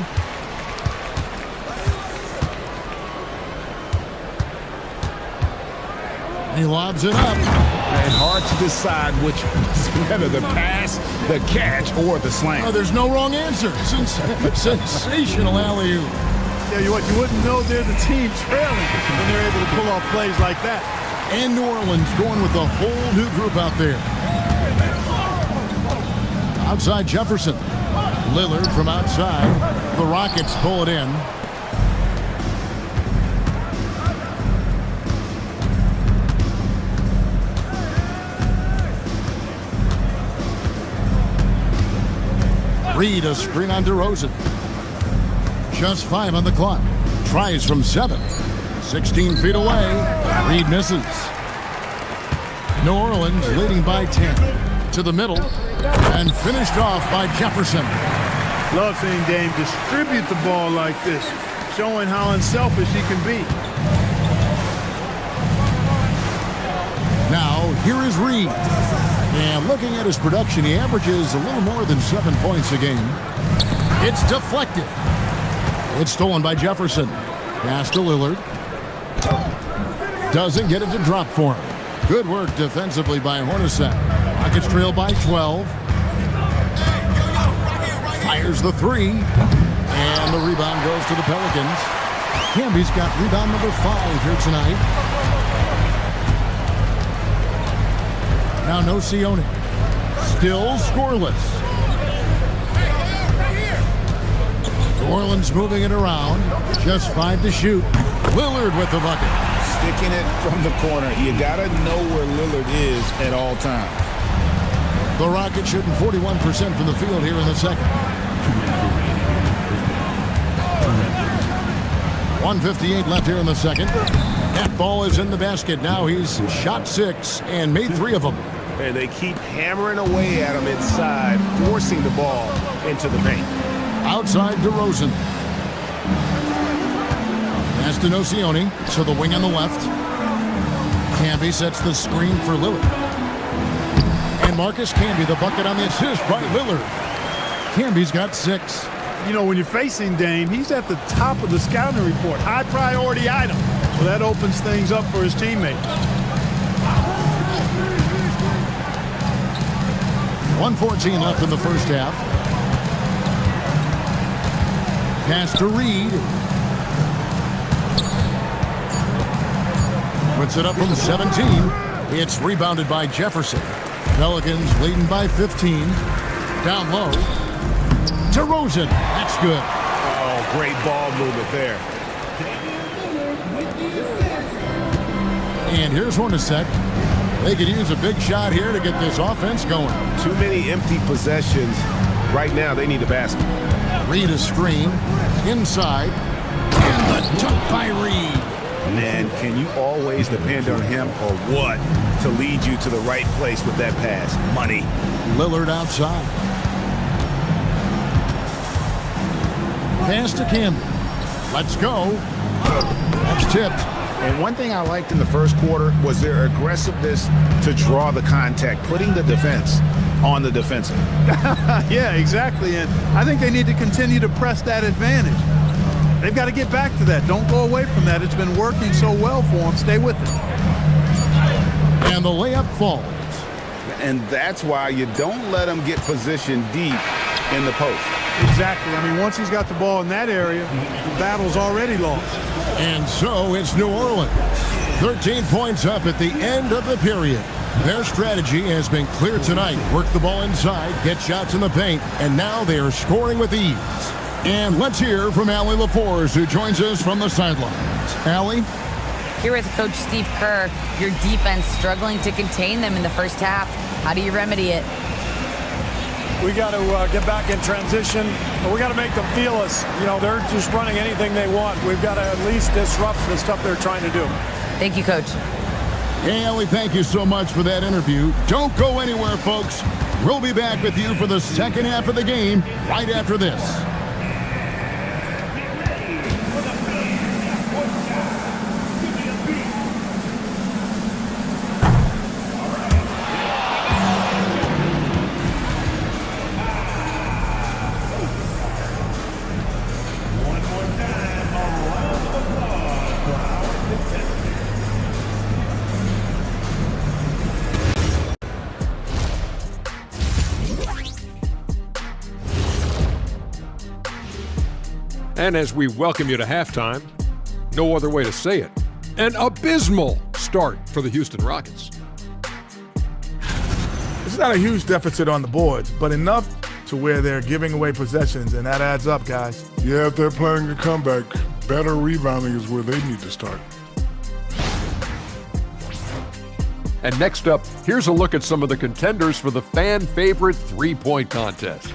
He lobs it up. And hard to decide which was better, the pass, the catch, or the slam. Oh, there's no wrong answer. Sensational alley-oop. Yeah, you wouldn't know they're the team trailing when they're able to pull off plays like that. And New Orleans going with a whole new group out there. Outside Jefferson. Lillard from outside. The Rockets pull it in. Reed a screen on DeRozan. Just 5 on the clock. Tries from 7. 16 feet away. Reed misses. New Orleans leading by 10. To the middle. And finished off by Jefferson. Love seeing Dame distribute the ball like this, showing how unselfish he can be. Now, here is Reed. And looking at his production, he averages a little more than 7 points a game. It's deflected. It's stolen by Jefferson. Pass to Lillard. Doesn't get it to drop for him. Good work defensively by Hornacek. Rockets trail by 12. Fires the 3. And the rebound goes to the Pelicans. Camby's got rebound number 5 here tonight. Now no Sione. Still scoreless. New Orleans moving it around. Just 5 to shoot. Lillard with the bucket. Sticking it from the corner. You got to know where Lillard is at all times. The Rockets shooting 41% from the field here in the second. 1:58 left here in the second. That ball is in the basket. Now he's shot 6 and made 3 of them. And they keep hammering away at him inside, forcing the ball into the paint. Outside DeRozan. Pass to Nocioni to the wing on the left. Camby sets the screen for Lillard. And Marcus Camby, the bucket on the assist by Lillard. Camby's got 6. You know, when you're facing Dame, he's at the top of the scouting report. High priority item. Well, that opens things up for his teammates. 1:14 left in the first half. Pass to Reed. Puts it up from 17. It's rebounded by Jefferson. Pelicans leading by 15. Down low. DeRozan. That's good. Oh, great ball movement there. And here's Hornacek. They could use a big shot here to get this offense going. Too many empty possessions. Right now, they need a basket. Reed a screen. Inside. And the dunk by Reed. Man, can you always depend on him or what to lead you to the right place with that pass? Money. Lillard outside. Pass to Camby. Let's go. That's tipped. And one thing I liked in the first quarter was their aggressiveness to draw the contact, putting the defense on the defensive. Yeah, exactly. And I think they need to continue to press that advantage. They've got to get back to that. Don't go away from that. It's been working so well for them. Stay with it. And the layup falls. And that's why you don't let them get positioned deep in the post. Exactly. I mean, once he's got the ball in that area, the battle's already lost. And so it's New Orleans. 13 points up at the end of the period. Their strategy has been clear tonight. Work the ball inside, get shots in the paint, and now they are scoring with ease. And let's hear from Allie LaForce, who joins us from the sidelines. Allie? Here with Coach Steve Kerr, your defense struggling to contain them in the first half. How do you remedy it? We got to get back in transition, but we got to make them feel us. You know, they're just running anything they want. We've got to at least disrupt the stuff they're trying to do. Thank you, Coach. Hey, Allie, thank you so much for that interview. Don't go anywhere, folks. We'll be back with you for the second half of the game right after this. And as we welcome you to halftime, no other way to say it, an abysmal start for the Houston Rockets. It's not a huge deficit on the boards, but enough to where they're giving away possessions, and that adds up, guys. Yeah, if they're playing a comeback, better rebounding is where they need to start. And next up, here's a look at some of the contenders for the fan-favorite three-point contest.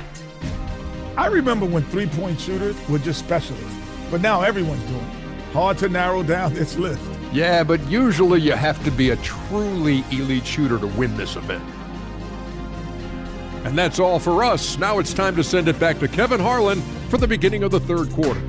I remember when three-point shooters were just specialists, but now everyone's doing it. Hard to narrow down this list. Yeah, but usually you have to be a truly elite shooter to win this event. And that's all for us. Now it's time to send it back to Kevin Harlan for the beginning of the third quarter.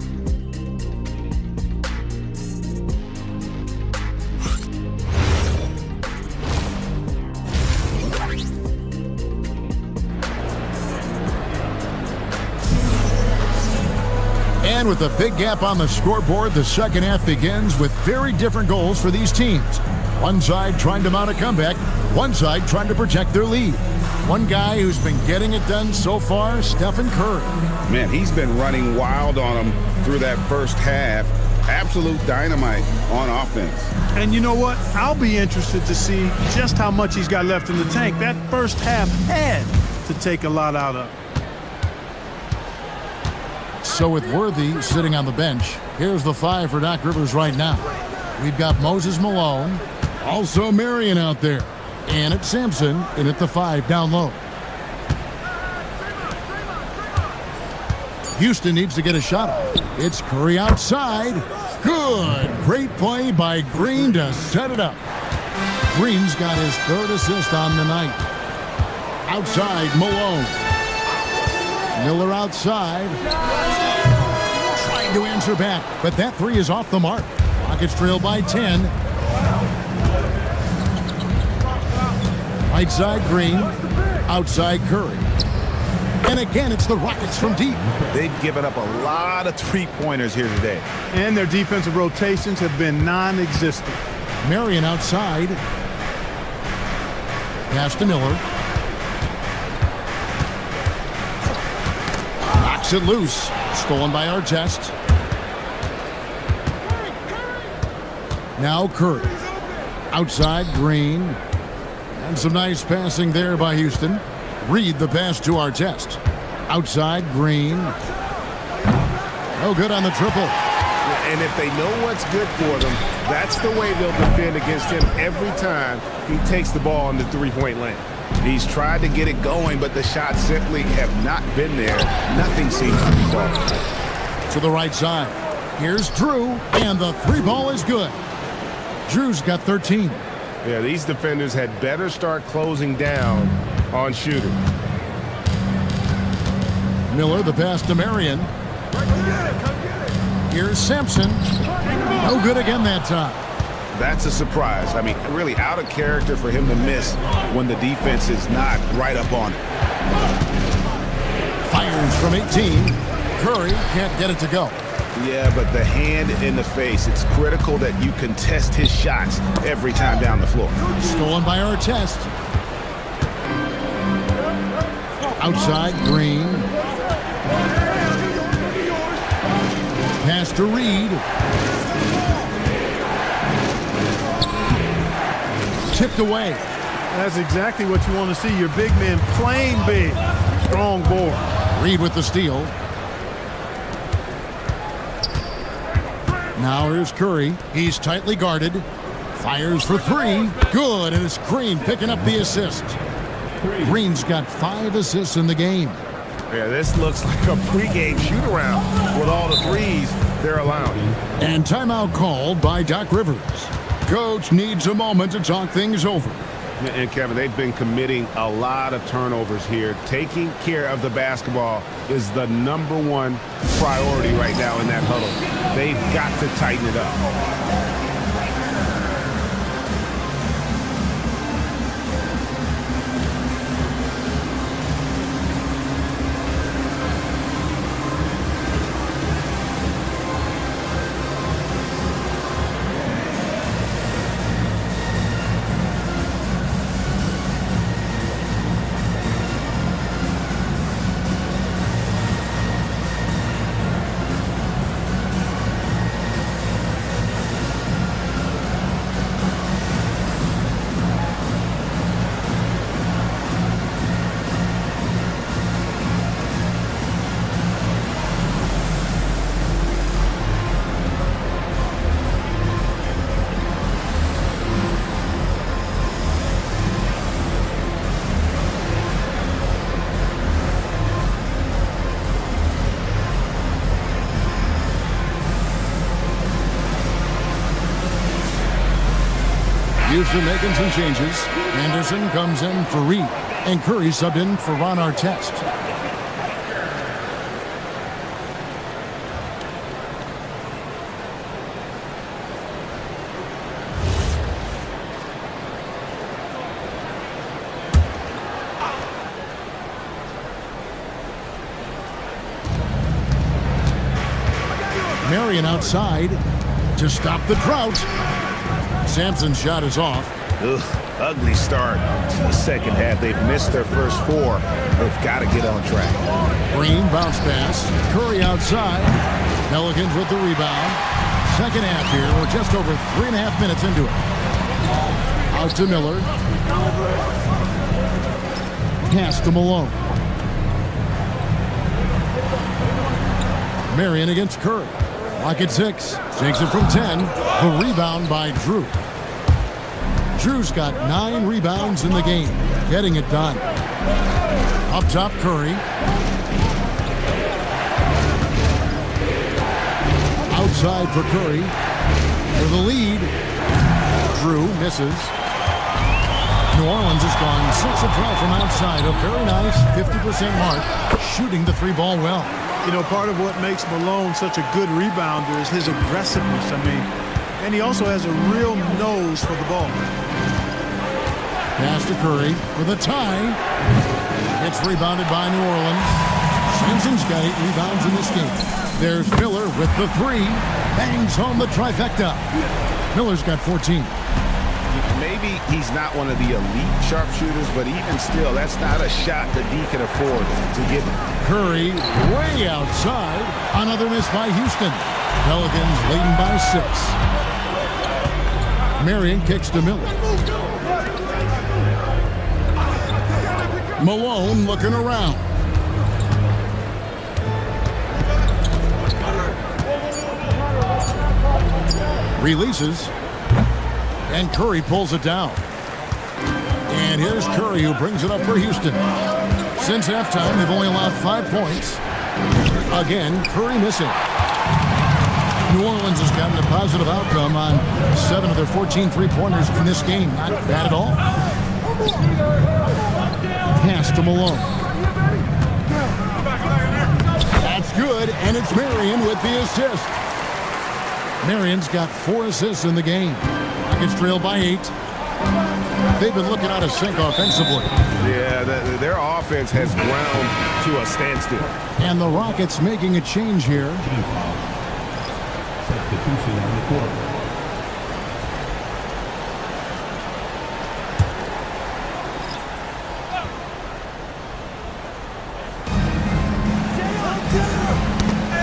And with a big gap on the scoreboard, the second half begins with very different goals for these teams. One side trying to mount a comeback, one side trying to protect their lead. One guy who's been getting it done so far, Stephen Curry. Man, he's been running wild on them through that first half. Absolute dynamite on offense. And you know what? I'll be interested to see just how much he's got left in the tank. That first half had to take a lot out of. So with Worthy sitting on the bench, here's the five for Doc Rivers right now. We've got Moses Malone, also Marion out there, and it's Sampson in at the five down low. Houston needs to get a shot off. It's Curry outside. Good. Great play by Green to set it up. Green's got his third assist on the night. Outside, Malone. Miller outside. Trying to answer back, but that three is off the mark. Rockets trail by 10. Right side, Green. Outside, Curry. And again, it's the Rockets from deep. They've given up a lot of three-pointers here today. And their defensive rotations have been non-existent. Marion outside. Pass to Miller. Knocks it loose. Stolen by Artest. Now Curry. Outside, Green. And some nice passing there by Houston. Reed the pass to Artest. Outside, Green. No good on the triple. And if they know what's good for them, that's the way they'll defend against him every time he takes the ball in the three-point lane. He's tried to get it going, but the shots simply have not been there. Nothing seems to be falling. To the right side. Here's Drew, and the three ball is good. Drew's got 13. Yeah, these defenders had better start closing down on Shooter. Miller, the pass to Marion. Here's Sampson. No good again that time. That's a surprise. I mean, really out of character for him to miss when the defense is not right up on it. Fires from 18. Curry can't get it to go. Yeah, but the hand in the face, it's critical that you contest his shots every time down the floor. Stolen by Artest. Outside, Green. Pass to Reed. Tipped away. That's exactly what you want to see. Your big men playing big. Strong board. Reed with the steal. Now here's Curry. He's tightly guarded. Fires for three. Good, and it's Green picking up the assist. Green's got 5 assists in the game. Yeah, this looks like a pregame shoot-around with all the threes they're allowing. And timeout called by Doc Rivers. Coach needs a moment to talk things over. And Kevin, they've been committing a lot of turnovers here. Taking care of the basketball is the #1 priority right now in that huddle. They've got to tighten it up. Houston making some changes. Anderson comes in for Reed, and Curry subbed in for Ron Artest. Marion outside to stop the drought. Sampson's shot is off. Ugh, ugly start to the second half. They've missed their first 4. They've got to get on track. Green bounce pass. Curry outside. Pelicans with the rebound. Second half here. We're just over 3.5 minutes into it. Out to Miller. Pass to Malone. Marion against Curry. Lock at 6. Takes it from 10. The rebound by Drew. Drew's got 9 rebounds in the game. Getting it done. Up top, Curry. Outside for Curry. For the lead. Drew misses. New Orleans has gone 6 of 12 from outside. A very nice 50% mark. Shooting the 3-ball well. You know, part of what makes Malone such a good rebounder is his aggressiveness. And he also has a real nose for the ball. Pass to Curry for the tie. It's rebounded by New Orleans. Sampson's got 8 rebounds in this game. There's Miller with the 3. Bangs home the trifecta. Miller's got 14. Maybe he's not one of the elite sharpshooters, but even still, that's not a shot that D can afford to give him. Curry way outside. Another miss by Houston. Pelicans leading by 6. Marion kicks to Miller. Malone looking around. Releases. And Curry pulls it down. And here's Curry who brings it up for Houston. Since halftime, they've only allowed 5 points. Again, Curry missing. New Orleans has gotten a positive outcome on 7 of their 14 3-pointers in this game. Not bad at all. Pass to Malone. That's good, and it's Marion with the assist. Marion's got 4 assists in the game. Rockets trail by 8. They've been looking out of sync offensively. Yeah, their offense has ground to a standstill. And the Rockets making a change here. Substitution on the court.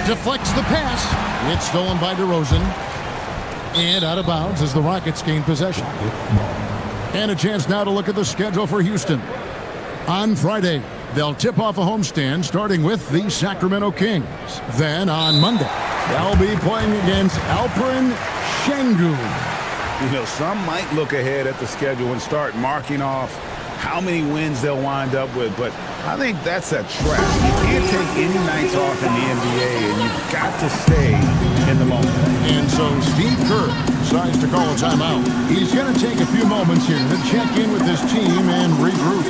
Deflects the pass. It's stolen by DeRozan. And out of bounds as the Rockets gain possession. And a chance now to look at the schedule for Houston. On Friday, they'll tip off a homestand starting with the Sacramento Kings. Then on Monday, they'll be playing against Alperen Şengün. You know, some might look ahead at the schedule and start marking off how many wins they'll wind up with, but I think that's a trap. You can't take any nights off in the NBA, and you've got to stay in the moment. And so Steve Kerr decides to call a timeout. He's going to take a few moments here to check in with his team and regroup.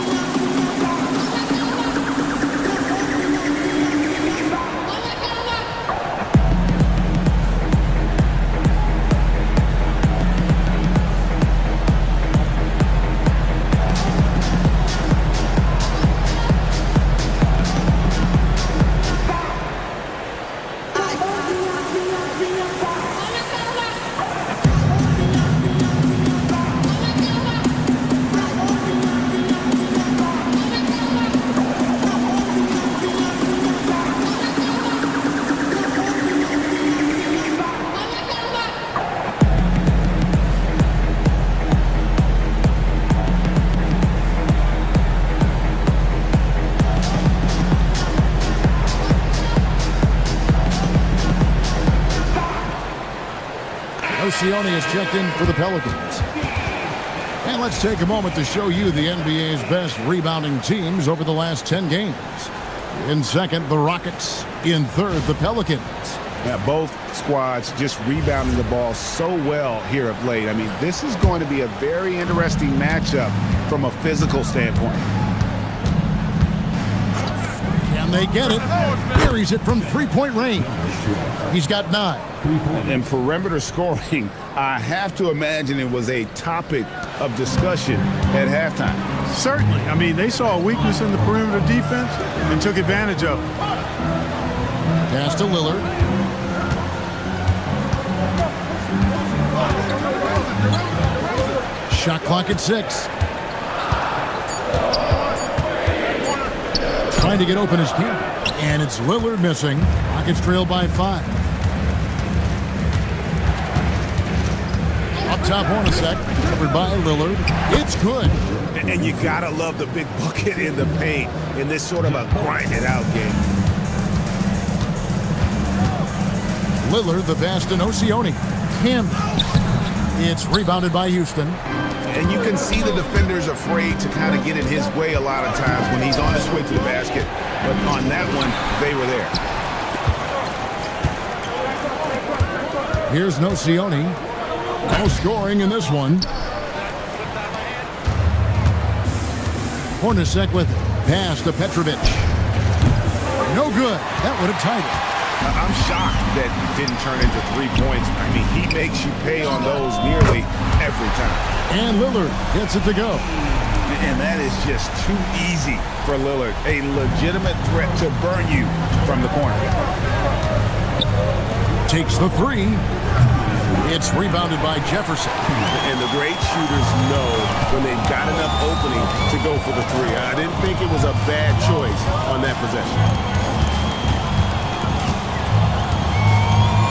Sione has checked in for the Pelicans. And let's take a moment to show you the NBA's best rebounding teams over the last 10 games. In second, the Rockets. In third, the Pelicans. Now, both squads just rebounding the ball so well here of late. I mean, this is going to be a very interesting matchup from a physical standpoint. Can they get it? Buries it from three-point range. He's got 9. And perimeter scoring, I have to imagine it was a topic of discussion at halftime. Certainly. I mean, they saw a weakness in the perimeter defense and took advantage of it. Pass to Lillard. Shot clock at 6. Trying to get open his team. And it's Lillard missing. Rockets trail by 5. Up top, Hornacek. Covered by Lillard. It's good. And you gotta love the big bucket in the paint in this sort of a grind-it-out game. Lillard, the pass to Nocioni. Tim. It's rebounded by Houston. And you can see the defender's afraid to kind of get in his way a lot of times when he's on his way to the basket. But on that one, they were there. Here's Nocioni. No scoring in this one. Hornacek with it. Pass to Petrovic. No good. That would have tied it. I'm shocked that didn't turn into 3 points. I mean, he makes you pay on those nearly every time. And Lillard gets it to go. And that is just too easy for Lillard. A legitimate threat to burn you from the corner. Takes the 3. It's rebounded by Jefferson. And the great shooters know when they've got enough opening to go for the 3. I didn't think it was a bad choice on that possession.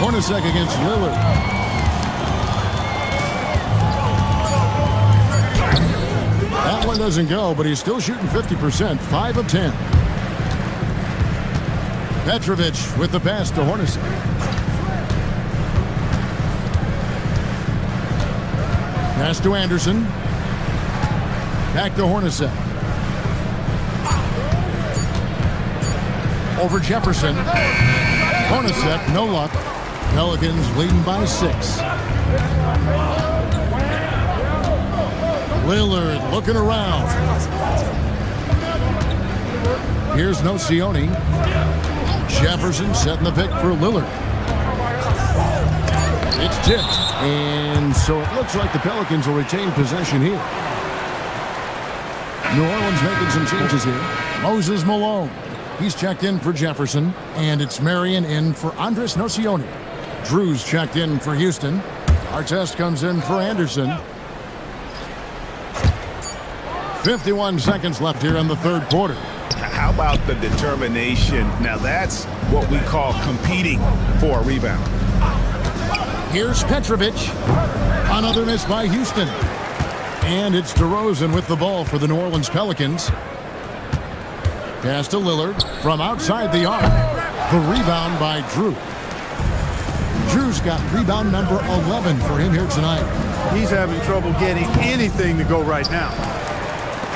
Hornacek against Lillard. That one doesn't go, but he's still shooting 50%, 5 of 10. Petrovic with the pass to Hornacek. Pass to Anderson. Back to Hornacek. Over Jefferson. Hornacek, no luck. Pelicans leading by 6. Lillard looking around. Here's Nocioni. Jefferson setting the pick for Lillard. It's tipped. And so it looks like the Pelicans will retain possession here. New Orleans making some changes here. Moses Malone. He's checked in for Jefferson. And it's Marion in for Andres Nocioni. Drew's checked in for Houston. Artest comes in for Anderson. 51 seconds left here in the third quarter. How about the determination? Now that's what we call competing for a rebound. Here's Petrovic. Another miss by Houston. And it's DeRozan with the ball for the New Orleans Pelicans. Pass to Lillard from outside the arc. The rebound by Drew. Drew's got rebound number 11 for him here tonight. He's having trouble getting anything to go right now.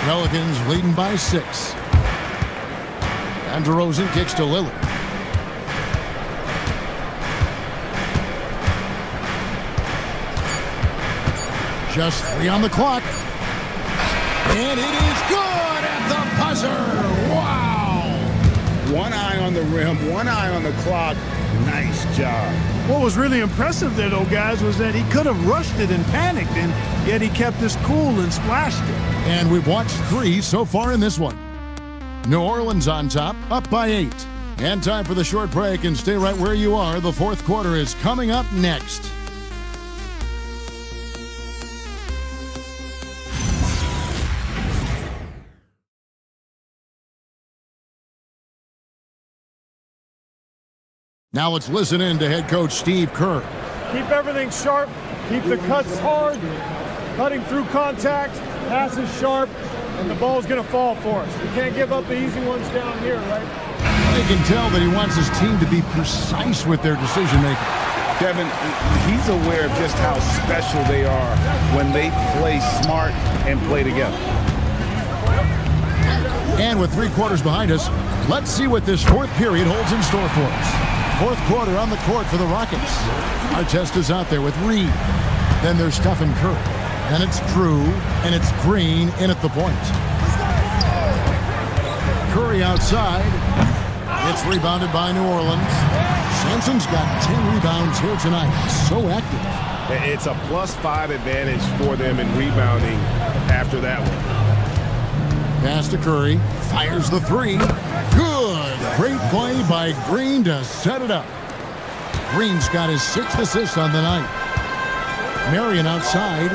Pelicans leading by 6. And DeRozan kicks to Lillard. Just 3 on the clock. And it is good at the buzzer. Wow. One eye on the rim, one eye on the clock. Nice job. What was really impressive there, though, guys, was that he could have rushed it and panicked, and yet he kept his cool and splashed it. And we've watched 3 so far in this one. New Orleans on top, up by 8. And time for the short break, and stay right where you are. The fourth quarter is coming up next. Now let's listen in to head coach Steve Kerr. Keep everything sharp. Keep the cuts hard. Cutting through contact. Passes sharp. And the ball's going to fall for us. We can't give up the easy ones down here, right? They can tell that he wants his team to be precise with their decision-making. Kevin, he's aware of just how special they are when they play smart and play together. And with 3 quarters behind us, let's see what this fourth period holds in store for us. Fourth quarter on the court for the Rockets. Artest is out there with Reed. Then there's Stephen Curry. And it's Drew. And it's Green in at the point. Curry outside. It's rebounded by New Orleans. Sampson's got 10 rebounds here tonight. So active. It's a +5 advantage for them in rebounding after that one. Pass to Curry. Fires the three. Good. Great play by Green to set it up. Green's got his 6th assist on the night. Marion outside.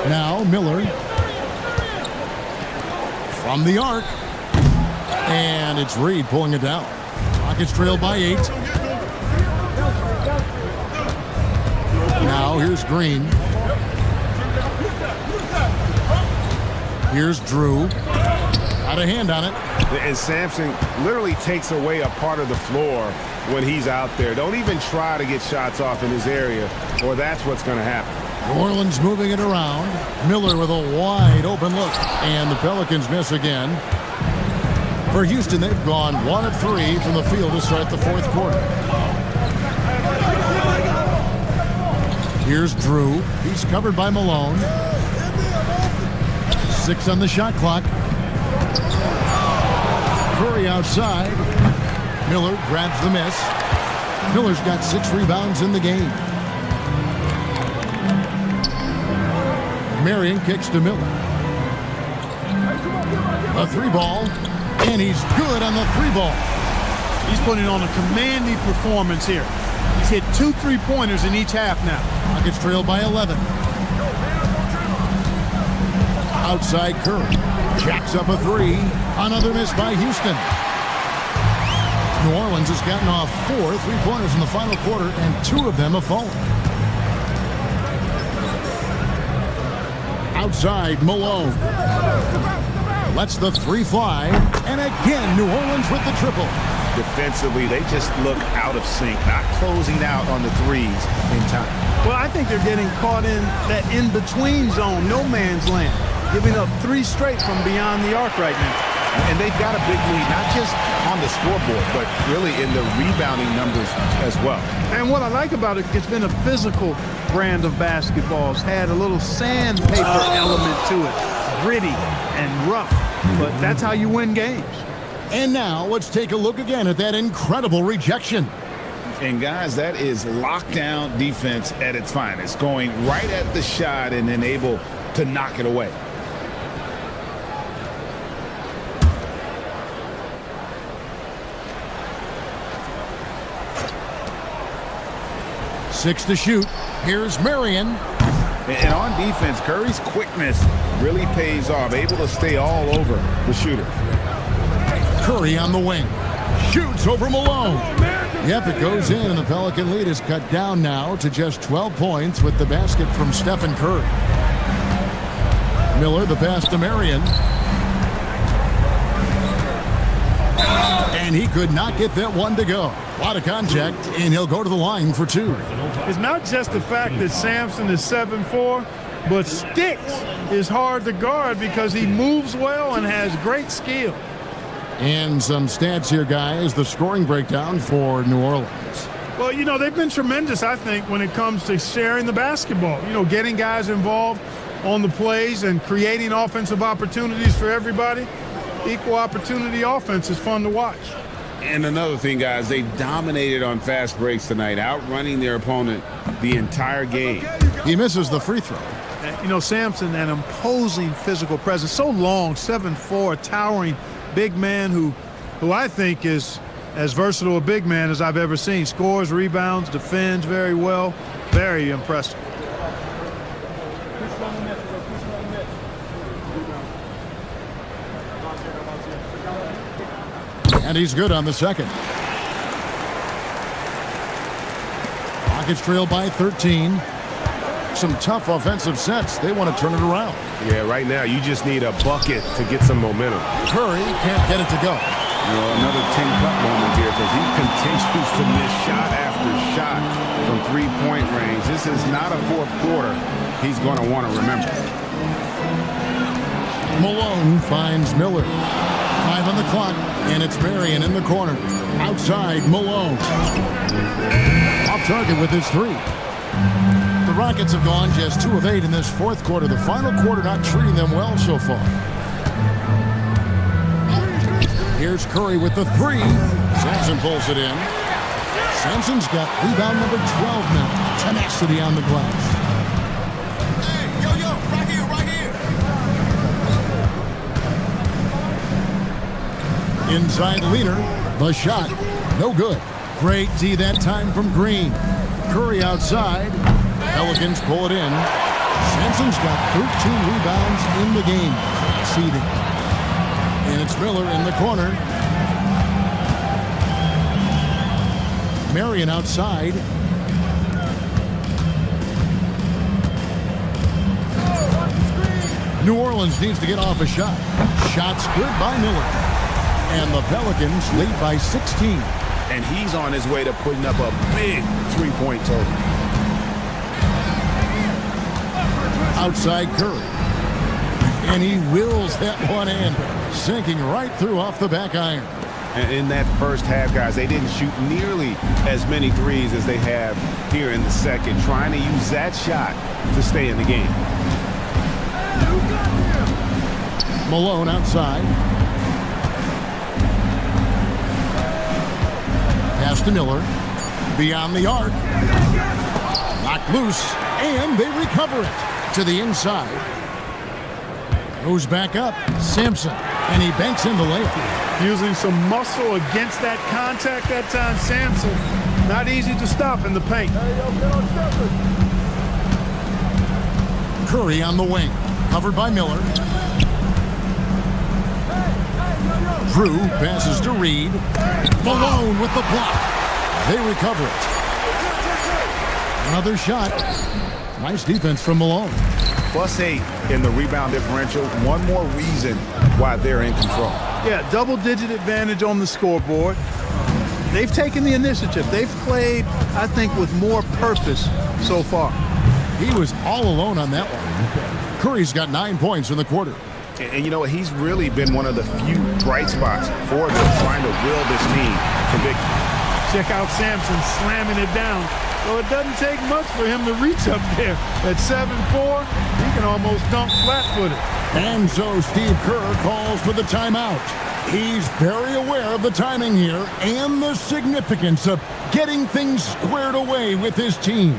Now Miller. From the arc. And it's Reed pulling it down. Rockets trail by 8. Now here's Green. Here's Drew. Got a hand on it. And Sampson literally takes away a part of the floor when he's out there. Don't even try to get shots off in his area, or that's what's going to happen. New Orleans moving it around. Miller with a wide open look. And the Pelicans miss again. For Houston, they've gone 1 of 3 from the field to start the fourth quarter. Here's Drew. He's covered by Malone. 6 on the shot clock. Curry outside. Miller grabs the miss. Miller's got 6 rebounds in the game. Marion kicks to Miller. A 3-ball. And he's good on the 3-ball. He's putting on a commanding performance here. He's hit 2 3-pointers in each half now. Rockets trail by 11. Outside Curry. Jacks up a 3. Another miss by Houston. New Orleans has gotten off 4 3-pointers in the final quarter, and 2 of them have fallen. Outside Malone. Lets the 3 fly. And again, New Orleans with the triple. Defensively, they just look out of sync, not closing out on the threes in time. Well, I think they're getting caught in that in-between zone, no man's land, giving up 3 straight from beyond the arc right now. And they've got a big lead, not just on the scoreboard, but really in the rebounding numbers as well. And what I like about it, it's been a physical brand of basketball. It's had a little sandpaper element to it, gritty and rough, but that's how you win games. And now let's take a look again at that incredible rejection. And guys, that is lockdown defense at its finest, going right at the shot and then able to knock it away. Six to shoot. Here's Marion. And on defense, Curry's quickness really pays off, able to stay all over the shooter. Curry on the wing. Shoots over Malone. Yep, it goes in, and the Pelican lead is cut down now to just 12 points with the basket from Stephen Curry. Miller, the pass to Marion. And he could not get that one to go. A lot of contact, and he'll go to the line for 2. It's not just the fact that Sampson is 7'4", but Sticks is hard to guard because he moves well and has great skill. And some stats here, guys. The scoring breakdown for New Orleans. Well, you know, they've been tremendous, I think, when it comes to sharing the basketball. You know, getting guys involved on the plays and creating offensive opportunities for everybody. Equal opportunity offense is fun to watch. And another thing, guys, they dominated on fast breaks tonight, outrunning their opponent the entire game. He misses the free throw. You know, Sampson, an imposing physical presence. So long, 7'4", towering big man who I think is as versatile a big man as I've ever seen. Scores, rebounds, defends very well. Very impressive. And he's good on the second. Rockets trail by 13. Some tough offensive sets. They want to turn it around. Yeah, right now you just need a bucket to get some momentum. Curry can't get it to go. You know, another 10-cut moment here because he continues to miss shot after shot from three-point range. This is not a fourth quarter he's going to want to remember. Malone finds Miller. 5 on the clock, and it's Marion in the corner. Outside, Malone. Off target with his 3. The Rockets have gone just 2 of 8 in this fourth quarter. The final quarter not treating them well so far. Here's Curry with the 3. Sampson pulls it in. Sampson's got rebound number 12 now. Tenacity on the glass. Hey, yo, right here, right here. Inside Leader. The shot. No good. Great D that time from Green. Curry outside. Pelicans pull it in. Sampson's got 13 rebounds in the game. Exceeding. And it's Miller in the corner. Marion outside. New Orleans needs to get off a shot. Shots good by Miller. And the Pelicans lead by 16. And he's on his way to putting up a big three-point total. Outside Curry. And he wills that one in, sinking right through off the back iron. And in that first half, guys, they didn't shoot nearly as many threes as they have here in the second, trying to use that shot to stay in the game. Malone outside. Pass to Miller. Beyond the arc. Knocked loose, and they recover it to the inside. Goes back up. Sampson, and he banks in the layup. Using some muscle against that contact that time, Sampson. Not easy to stop in the paint. Curry on the wing. Covered by Miller. Drew passes to Reed. Malone with the block. They recover it. Another shot. Nice defense from Malone. +8 in the rebound differential. One more reason why they're in control. Yeah, double-digit advantage on the scoreboard. They've taken the initiative. They've played, I think, with more purpose so far. He was all alone on that one. Curry's got 9 points in the quarter. And you know what? He's really been one of the few bright spots for them, trying to will this team to victory. Check out Sampson slamming it down. Well, it doesn't take much for him to reach up there. At 7'4", he can almost dunk flat-footed. And so Steve Kerr calls for the timeout. He's very aware of the timing here and the significance of getting things squared away with his team.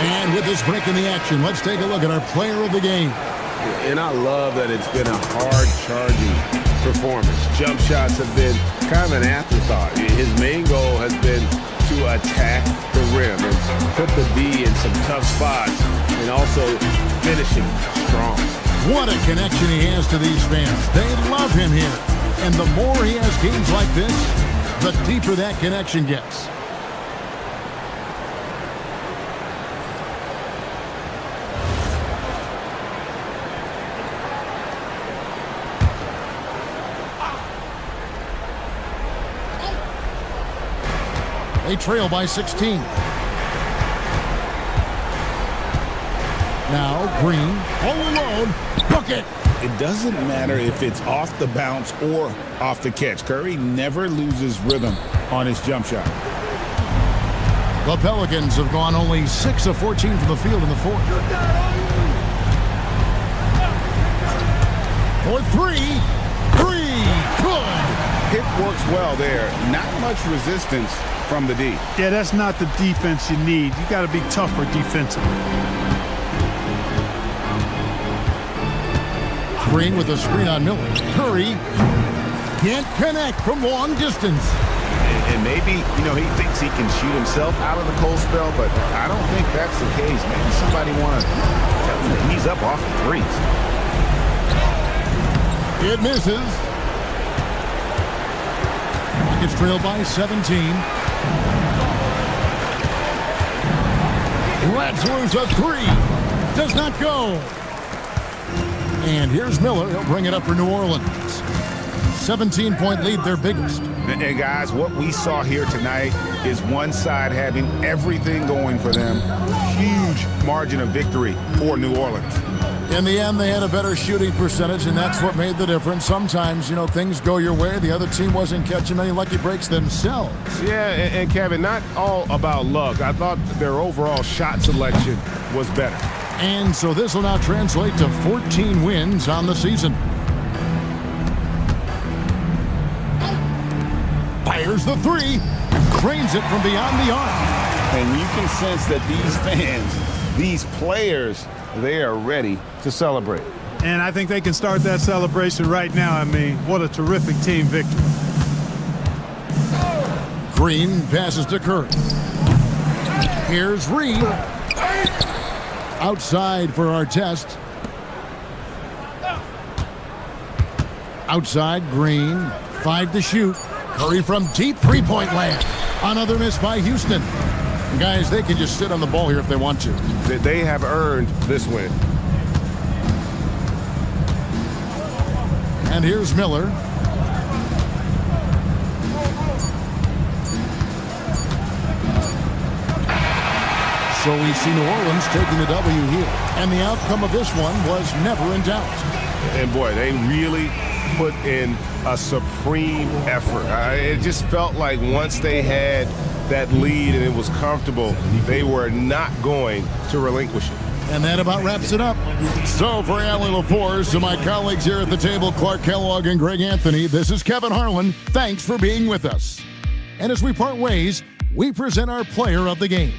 And with this break in the action, let's take a look at our player of the game. And I love that it's been a hard-charging performance. Jump shots have been kind of an afterthought. His main goal has been to attack the rim and put the D in some tough spots and also finishing strong. What a connection he has to these fans. They love him here. And the more he has games like this, the deeper that connection gets. They trail by 16. Now Green, all alone, bucket. It doesn't matter if it's off the bounce or off the catch. Curry never loses rhythm on his jump shot. The Pelicans have gone only 6 of 14 from the field in the fourth. For three. Good. Hit works well there. Not much resistance from the D. Yeah, that's not the defense you need. You got to be tougher defensively. Green with a screen on Miller. Curry can't connect from long distance. And maybe, he thinks he can shoot himself out of the cold spell, but I don't think that's the case. Maybe somebody want to tell him that he's up off the threes. It misses. Rockets trail by 17. Lets loose a three. Does not go. And here's Miller. He'll bring it up for New Orleans. 17-point lead, their biggest. And guys, what we saw here tonight is one side having everything going for them. Huge margin of victory for New Orleans. In the end, they had a better shooting percentage, and that's what made the difference. Sometimes, things go your way. The other team wasn't catching many lucky breaks themselves. Yeah, and Kevin, not all about luck. I thought their overall shot selection was better. And so this will now translate to 14 wins on the season. Fires the three, cranes it from beyond the arc. And you can sense that these fans, these players, they are ready to celebrate. And I think they can start that celebration right now. I mean, what a terrific team victory. Green passes to Curry. Here's Reed. Outside for our test. Outside, Green. 5 to shoot. Curry from deep three-point land. Another miss by Houston. Guys, they can just sit on the ball here if they want to. They have earned this win. And here's Miller. So we see New Orleans taking the W here. And the outcome of this one was never in doubt. And boy, they really put in a supreme effort. It just felt like once they had that lead and it was comfortable, they were not going to relinquish it. And that about wraps it up. So for Allie LaForce, to my colleagues here at the table, Clark Kellogg and Greg Anthony, this is Kevin Harlan. Thanks for being with us. And as we part ways, we present our player of the game.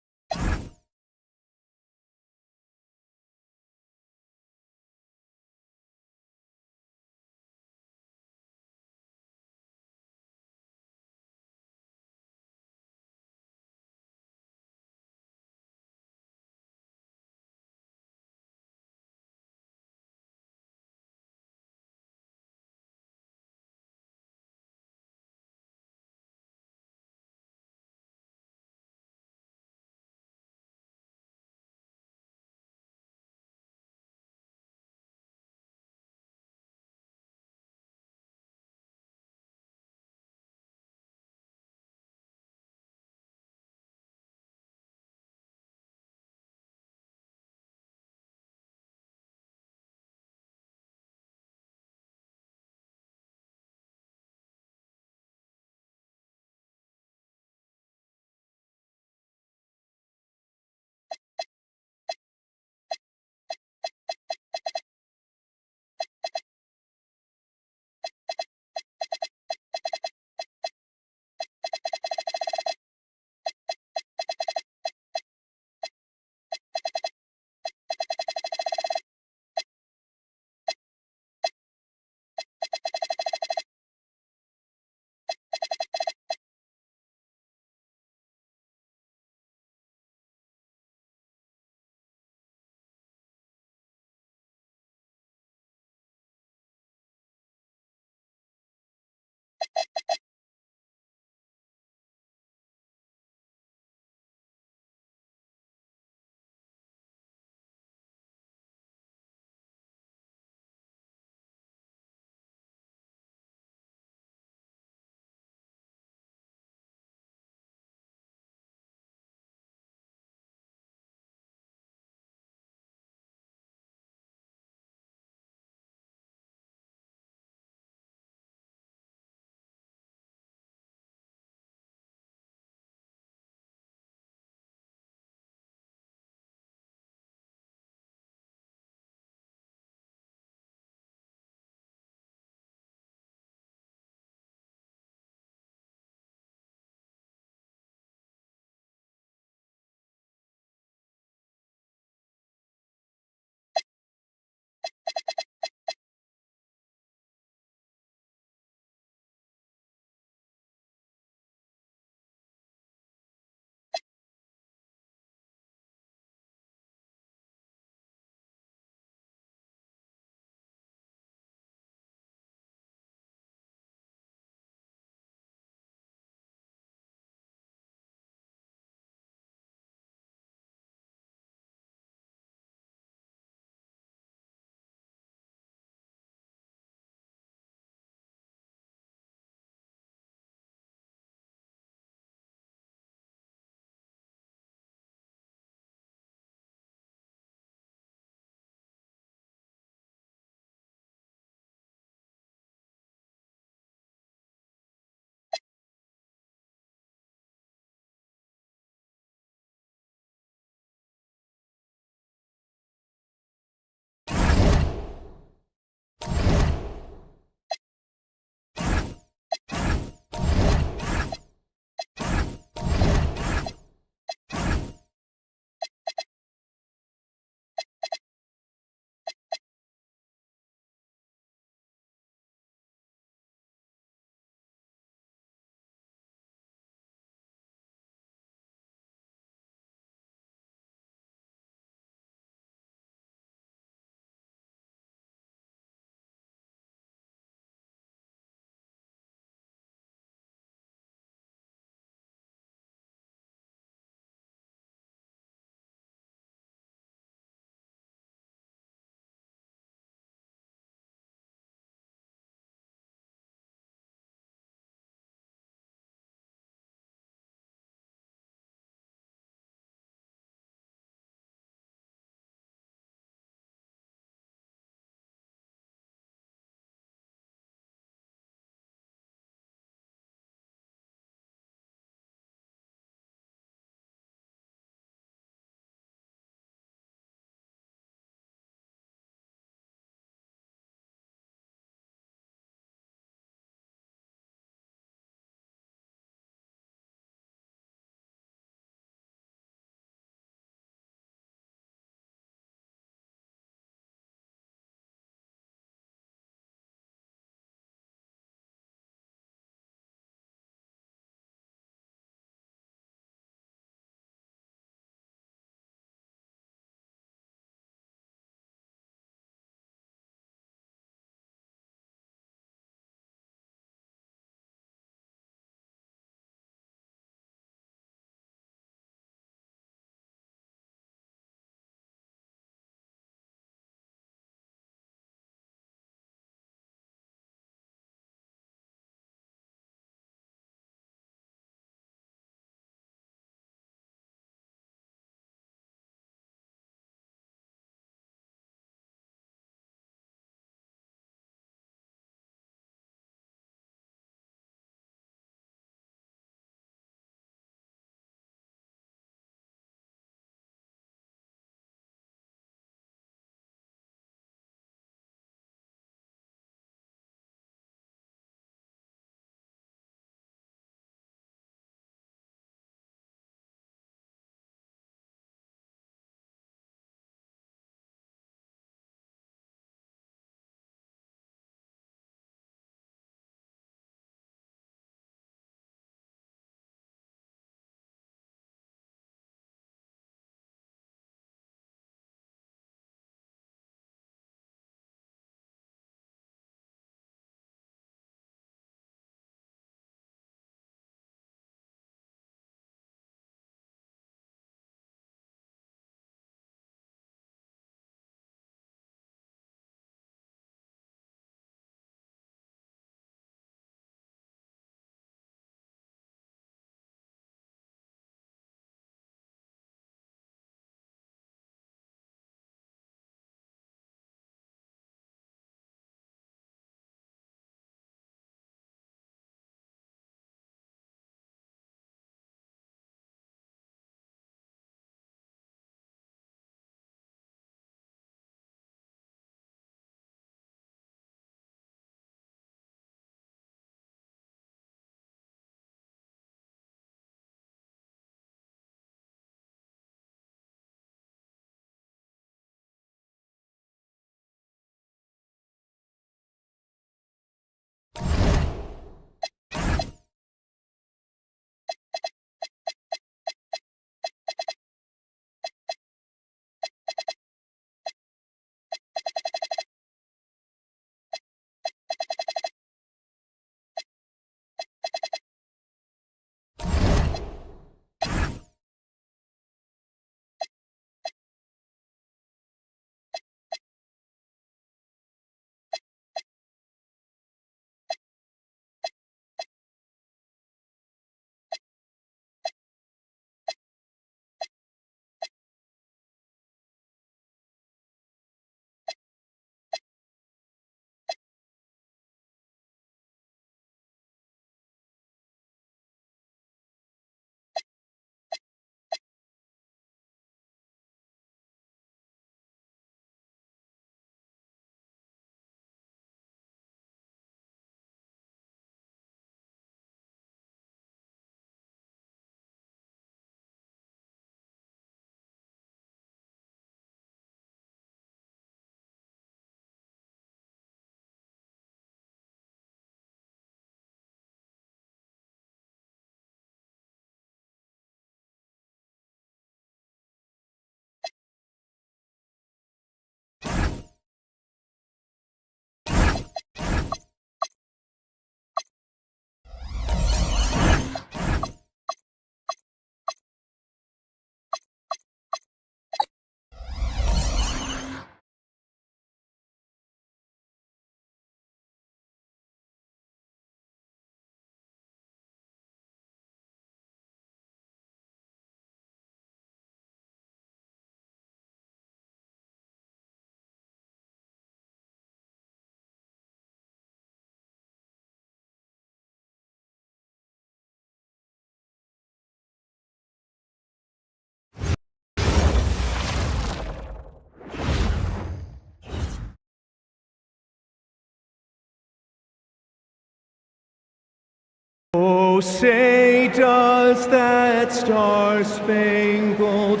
Oh, say does that star-spangled...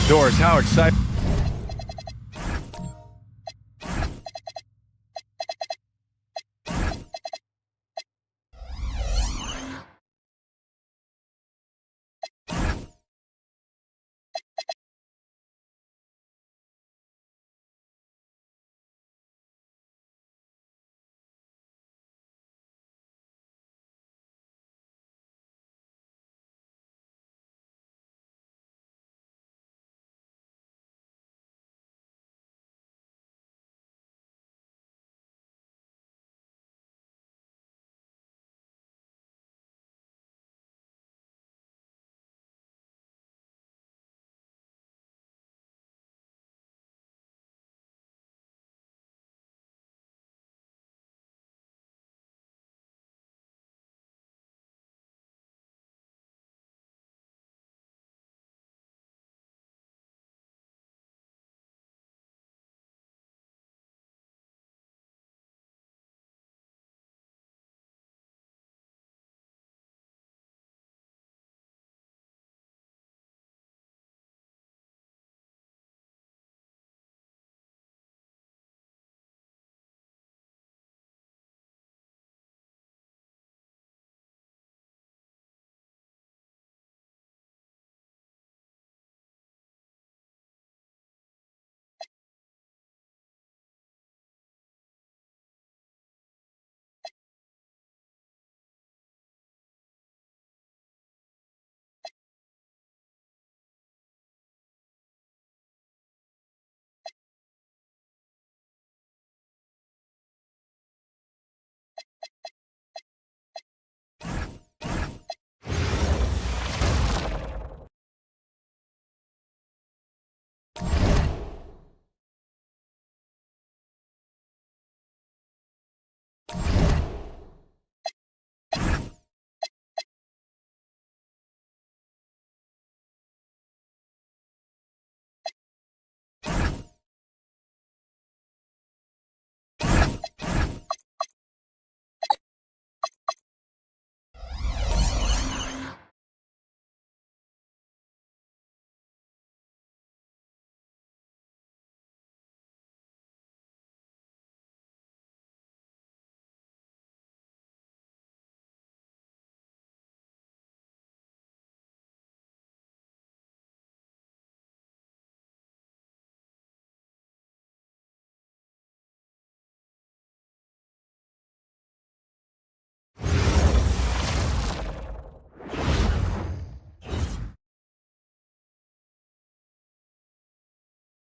Doors, how excited.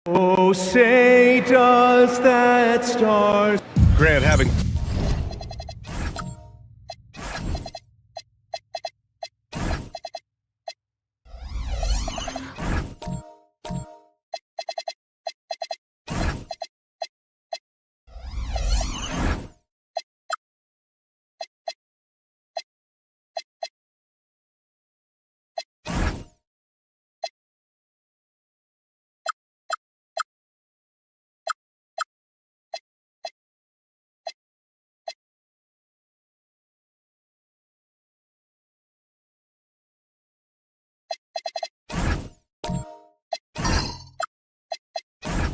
Oh, say does that star... Grant having...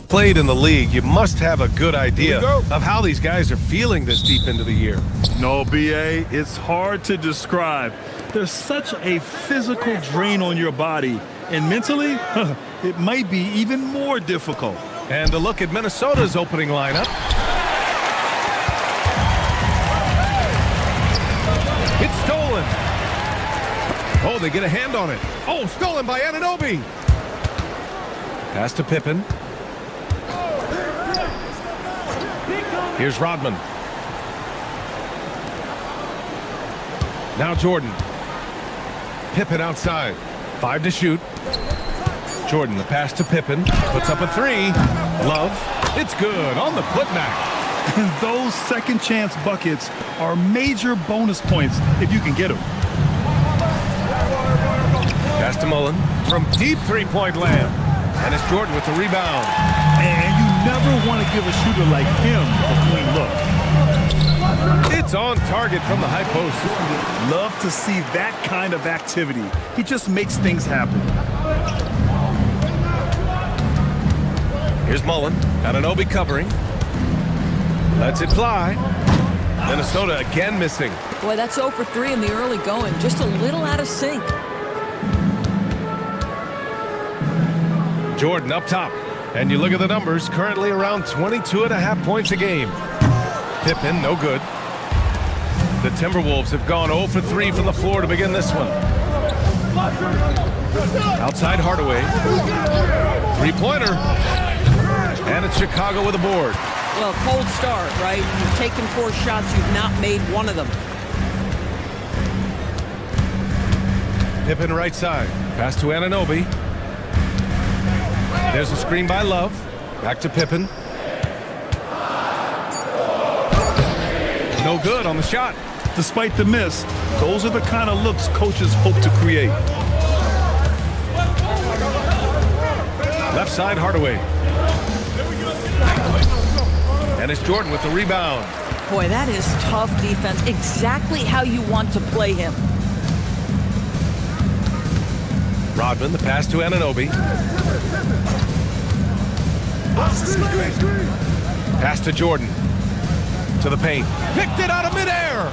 Played in the league, you must have a good idea of how these guys are feeling this deep into the year. No, BA, it's hard to describe. There's such a physical drain on your body, and mentally, it might be even more difficult. And a look at Minnesota's opening lineup. It's stolen. Oh, they get a hand on it. Oh, stolen by Anunoby. Pass to Pippen. Here's Rodman. Now Jordan. Pippen outside. 5 to shoot. Jordan, the pass to Pippen. Puts up a 3. Love. It's good on the putback. And those second chance buckets are major bonus points if you can get them. Pass to Mullen from deep three-point land. And it's Jordan with the rebound. And you never want to give a shooter like him a clean look. It's on target from the high post. Love to see that kind of activity. He just makes things happen. Here's Mullen. Anunoby covering. Lets it fly. Minnesota again missing. Boy, that's 0 for 3 in the early going. Just a little out of sync. Jordan up top. And you look at the numbers, currently around 22.5 points a game. Pippen, no good. The Timberwolves have gone 0 for 3 from the floor to begin this one. Outside Hardaway. Three-pointer. And it's Chicago with a board. Well, cold start, right? You've taken 4 shots. You've not made one of them. Pippen right side. Pass to Anunoby. There's a screen by Love. Back to Pippen. No good on the shot. Despite the miss, those are the kind of looks coaches hope to create. Left side, Hardaway. And it's Jordan with the rebound. Boy, that is tough defense. Exactly how you want to play him. Rodman, the pass to Anunoby. Pass to Jordan. To the paint. Picked it out of midair.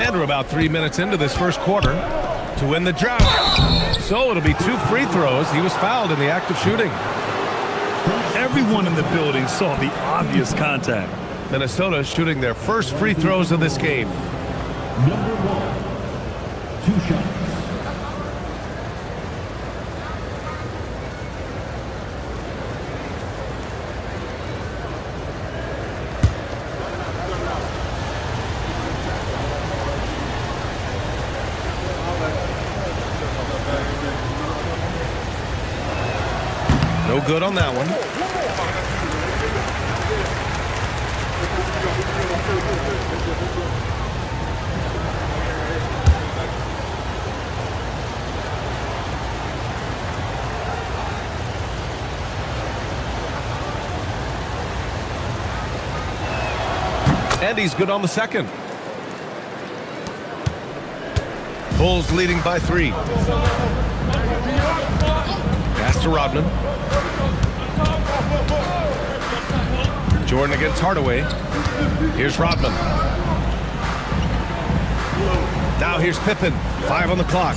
And we're about 3 minutes into this first quarter to win the drought. So it'll be 2 free throws. He was fouled in the act of shooting. Everyone in the building saw the obvious contact. Minnesota shooting their first free throws of this game. Number 1, 2 shots. No good on that one. And he's good on the second. Bulls leading by 3. Pass to Rodman. Jordan against Hardaway. Here's Rodman. Now here's Pippen. 5 on the clock.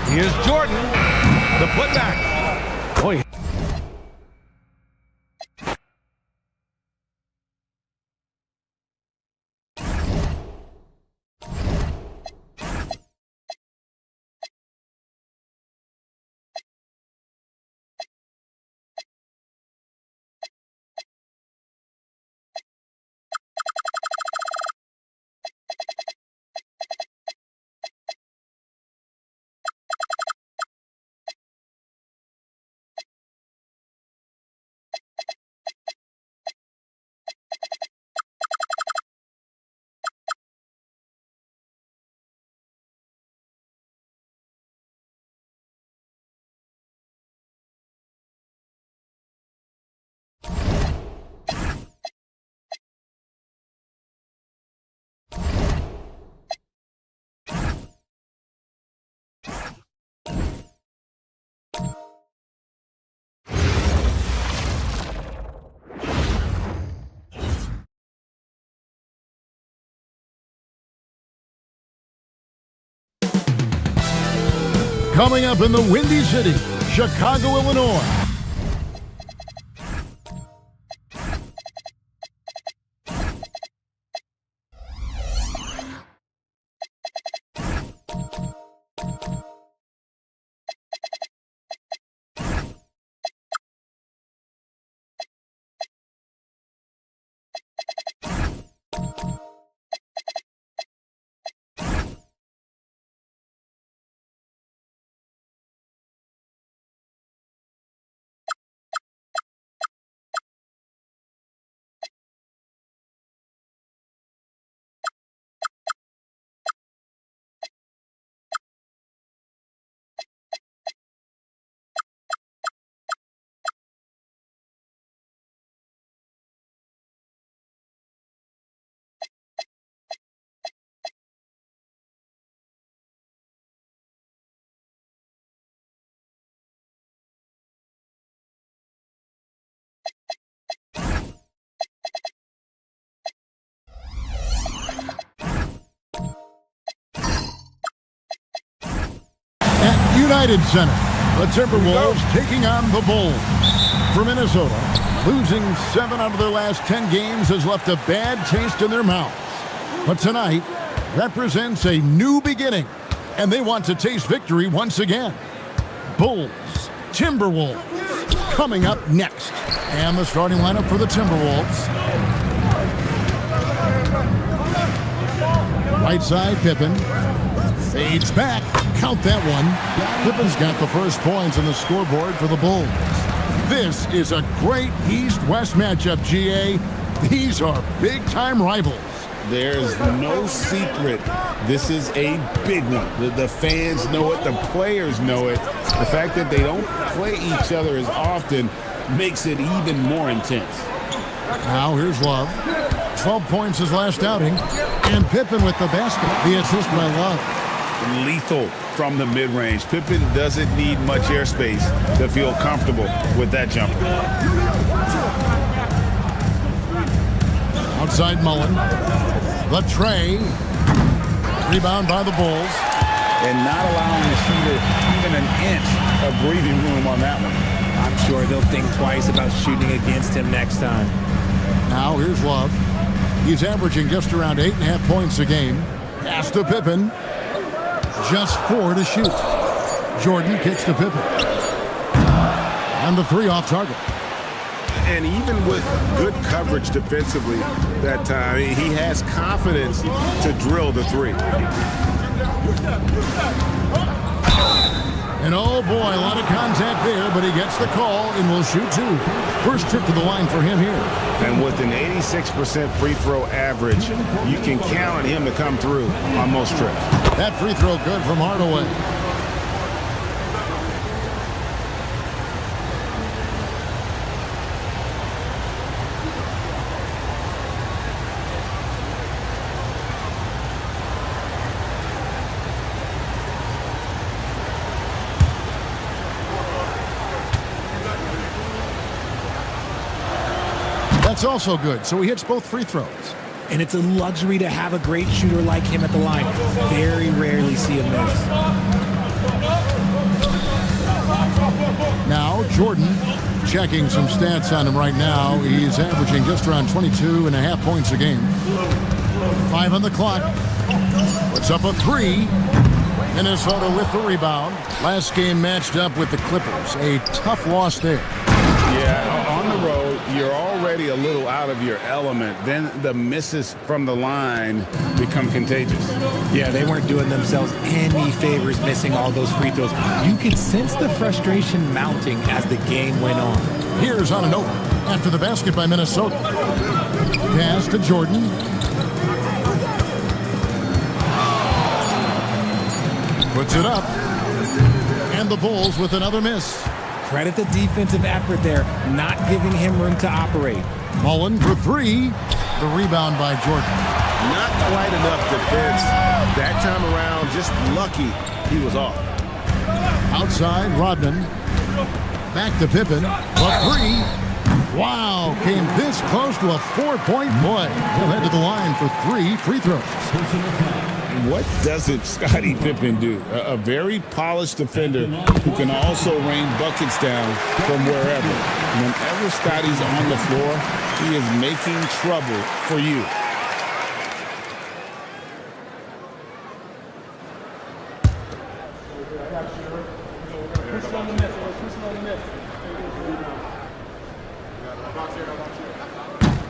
Here's Jordan. The putback. Boy. Coming up in the Windy City, Chicago, Illinois. United Center. The Timberwolves taking on the Bulls. For Minnesota, losing 7 out of their last 10 games has left a bad taste in their mouths. But tonight represents a new beginning, and they want to taste victory once again. Bulls, Timberwolves, coming up next. And the starting lineup for the Timberwolves. Right side, Pippen. Fades back. Count that one. Pippen's got the first points on the scoreboard for the Bulls. This is a great East-West matchup, GA. These are big-time rivals. There's no secret. This is a big one. The fans know it. The players know it. The fact that they don't play each other as often makes it even more intense. Now here's Love. 12 points his last outing. And Pippen with the basket. The assist by Love. Lethal from the mid-range. Pippen doesn't need much airspace to feel comfortable with that jumper. Outside Mullen. The tray. Rebound by the Bulls. And not allowing the shooter even an inch of breathing room on that one. I'm sure they'll think twice about shooting against him next time. Now here's Love. He's averaging just around 8.5 points a game. Pass to Pippen. Just 4 to shoot. Jordan kicks to Pippen. And the 3 off target. And even with good coverage defensively that time, he has confidence to drill the 3. And oh boy, a lot of contact there, but he gets the call and will shoot 2. First trip to the line for him here. And with an 86% free throw average, you can count on him to come through on most trips. That free throw good from Hardaway. That's also good, so he hits both free throws. And it's a luxury to have a great shooter like him at the line. Very rarely see him miss. Now, Jordan checking some stats on him right now. He's averaging just around 22.5 points a game. 5 on the clock. Puts up a 3. Minnesota with the rebound. Last game matched up with the Clippers. A tough loss there. Yeah, on the road, you're already a little out of your element. Then the misses from the line become contagious. Yeah, they weren't doing themselves any favors missing all those free throws. You could sense the frustration mounting as the game went on. Here's Anunoby after the basket by Minnesota. Pass to Jordan. Puts it up. And the Bulls with another miss. Credit the defensive effort there, not giving him room to operate. Mullen for 3. The rebound by Jordan. Not quite enough defense. That time around, just lucky he was off. Outside, Rodman. Back to Pippen. For 3. Wow, came this close to a 4-point play. He'll head to the line for 3 free throws. What doesn't Scottie Pippen do? A very polished defender who can also rain buckets down from wherever. Whenever Scottie's on the floor, he is making trouble for you.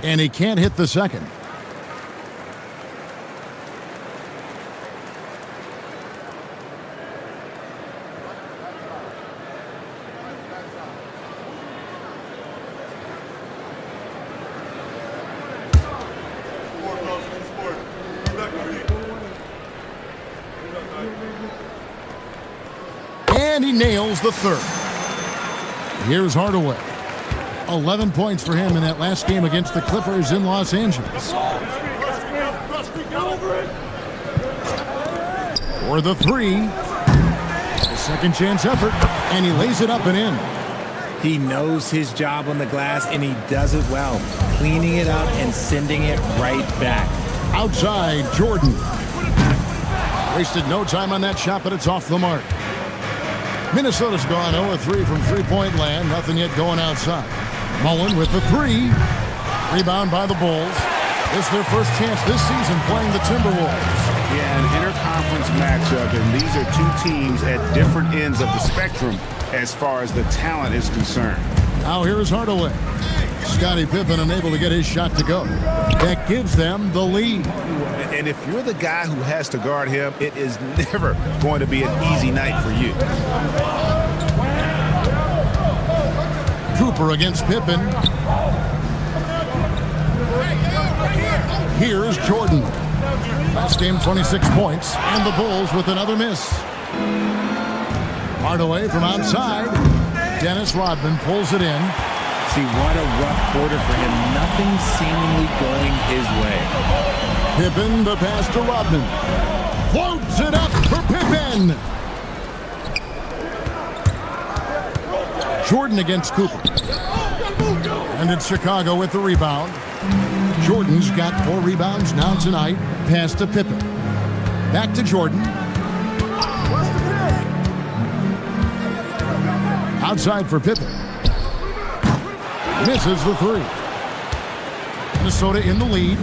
And he can't hit the second. And he nails the 3rd. Here's Hardaway. 11 points for him in that last game against the Clippers in Los Angeles. For the 3. A second chance effort. And he lays it up and in. He knows his job on the glass, and he does it well. Cleaning it up and sending it right back. Outside, Jordan. Wasted no time on that shot, but it's off the mark. Minnesota's gone 0-3 from three-point land. Nothing yet going outside. Mullen with the three. Rebound by the Bulls. It's their first chance this season playing the Timberwolves. Yeah, an interconference matchup, and these are two teams at different ends of the spectrum as far as the talent is concerned. Now here is Hardaway. Scottie Pippen unable to get his shot to go. That gives them the lead. And if you're the guy who has to guard him, it is never going to be an easy night for you. Cooper against Pippen. Here's Jordan. Last game, 26 points, and the Bulls with another miss. Hardaway from outside. Dennis Rodman pulls it in. See, what a rough quarter for him. Nothing seemingly going his way. Pippen, the pass to Rodman. Floats it up for Pippen. Jordan against Cooper. And it's Chicago with the rebound. Jordan's got 4 rebounds now tonight. Pass to Pippen. Back to Jordan. Outside for Pippen. Misses the three. Minnesota in the lead.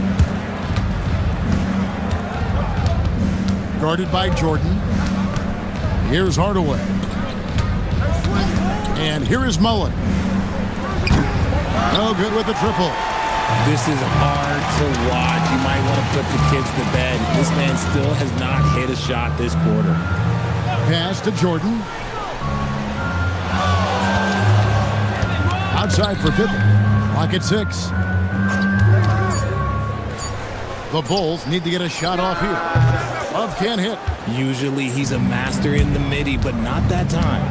Guarded by Jordan. Here's Hardaway. And here is Mullen. No good with the triple. This is hard to watch. You might want to put the kids to bed. This man still has not hit a shot this quarter. Pass to Jordan. Outside for Pippen. Clock at 6. The Bulls need to get a shot off here. Love can't hit. Usually he's a master in the midi, but not that time.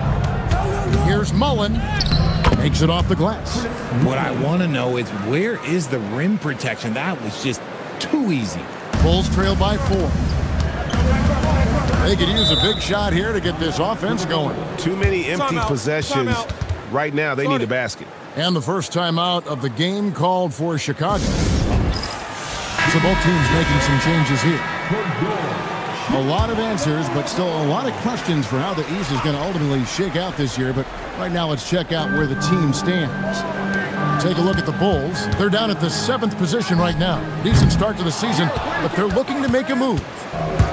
Here's Mullen. Makes it off the glass. What I want to know is, where is the rim protection? That was just too easy. Bulls trail by 4. They could use a big shot here to get this offense going. Too many empty possessions. Right now, they need a basket. And the first timeout of the game called for Chicago. So both teams making some changes here. A lot of answers, but still a lot of questions for how the East is going to ultimately shake out this year. But right now, let's check out where the team stands. Take a look at the Bulls. They're down at the 7th position right now. Decent start to the season, but they're looking to make a move.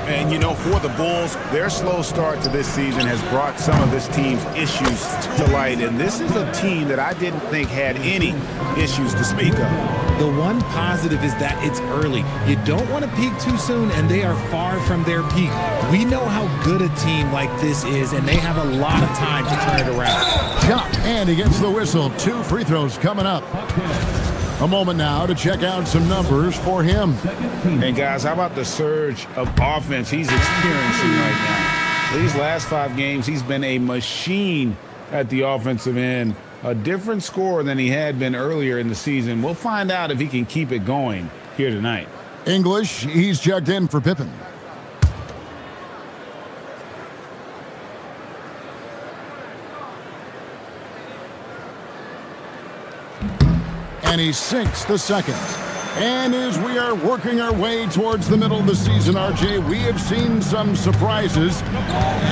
And, you know, for the Bulls, their slow start to this season has brought some of this team's issues to light. And this is a team that I didn't think had any issues to speak of. The one positive is that it's early. You don't want to peak too soon, and they are far from their peak. We know how good a team like this is, and they have a lot of time to turn it around. Shot, and he gets the whistle. 2 free throws coming up. A moment now to check out some numbers for him. And guys, how about the surge of offense he's experiencing right now? These last 5 games, he's been a machine at the offensive end. A different scorer than he had been earlier in the season. We'll find out if he can keep it going here tonight. English, he's checked in for Pippen. And he sinks the second. And as we are working our way towards the middle of the season, RJ, we have seen some surprises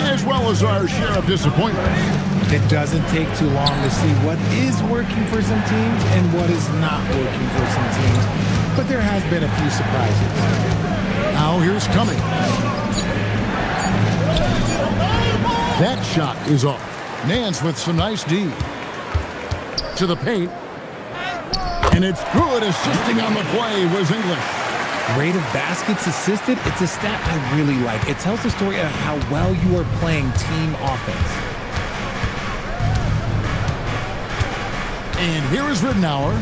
as well as our share of disappointments. It doesn't take too long to see what is working for some teams and what is not working for some teams. But there has been a few surprises. Now here's Cummings. That shot is off. Nance with some nice D. To the paint. And it's good. Assisting on the play was English. Rate of baskets assisted, it's a stat I really like. It tells the story of how well you are playing team offense. And here is Ridnour.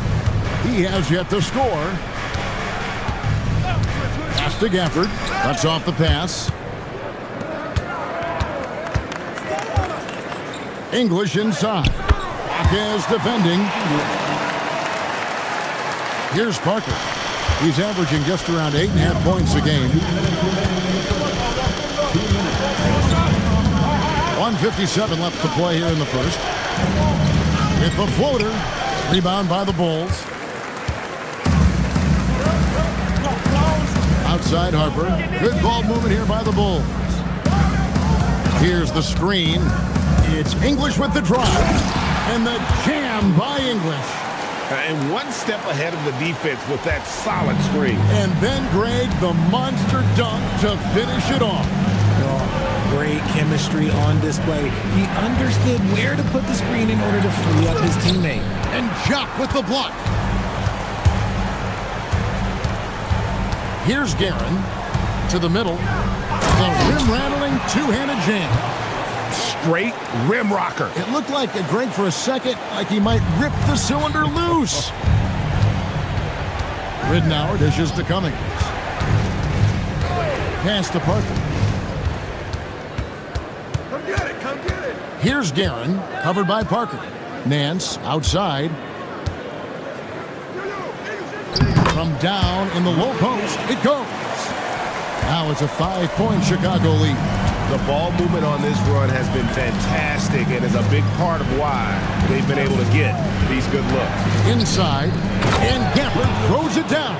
He has yet to score. Pass to Gafford. Cuts off the pass. English inside. Is defending. Here's Parker. He's averaging just around 8.5 points a game. 1:57 left to play here in the first. With the floater. Rebound by the Bulls. Outside Harper. Good ball movement here by the Bulls. Here's the screen. It's English with the drive. And the jam by English. And one step ahead of the defense with that solid screen. And then Greg, the monster dunk to finish it off. Oh, great chemistry on display. He understood where to put the screen in order to free up his teammate. And Jock with the block. Here's Guerin to the middle. The rim-rattling two-handed jam. Straight rim rocker. It looked like, Greg, for a second, like he might rip the cylinder loose. Ridnour dishes to Cummings. Pass to Parker. Come get it, come get it. Here's Guerin, covered by Parker. Nance outside. From down in the low post, it goes. Now it's a 5-point Chicago lead. The ball movement on this run has been fantastic and is a big part of why they've been able to get these good looks. Inside, and Gafford throws it down.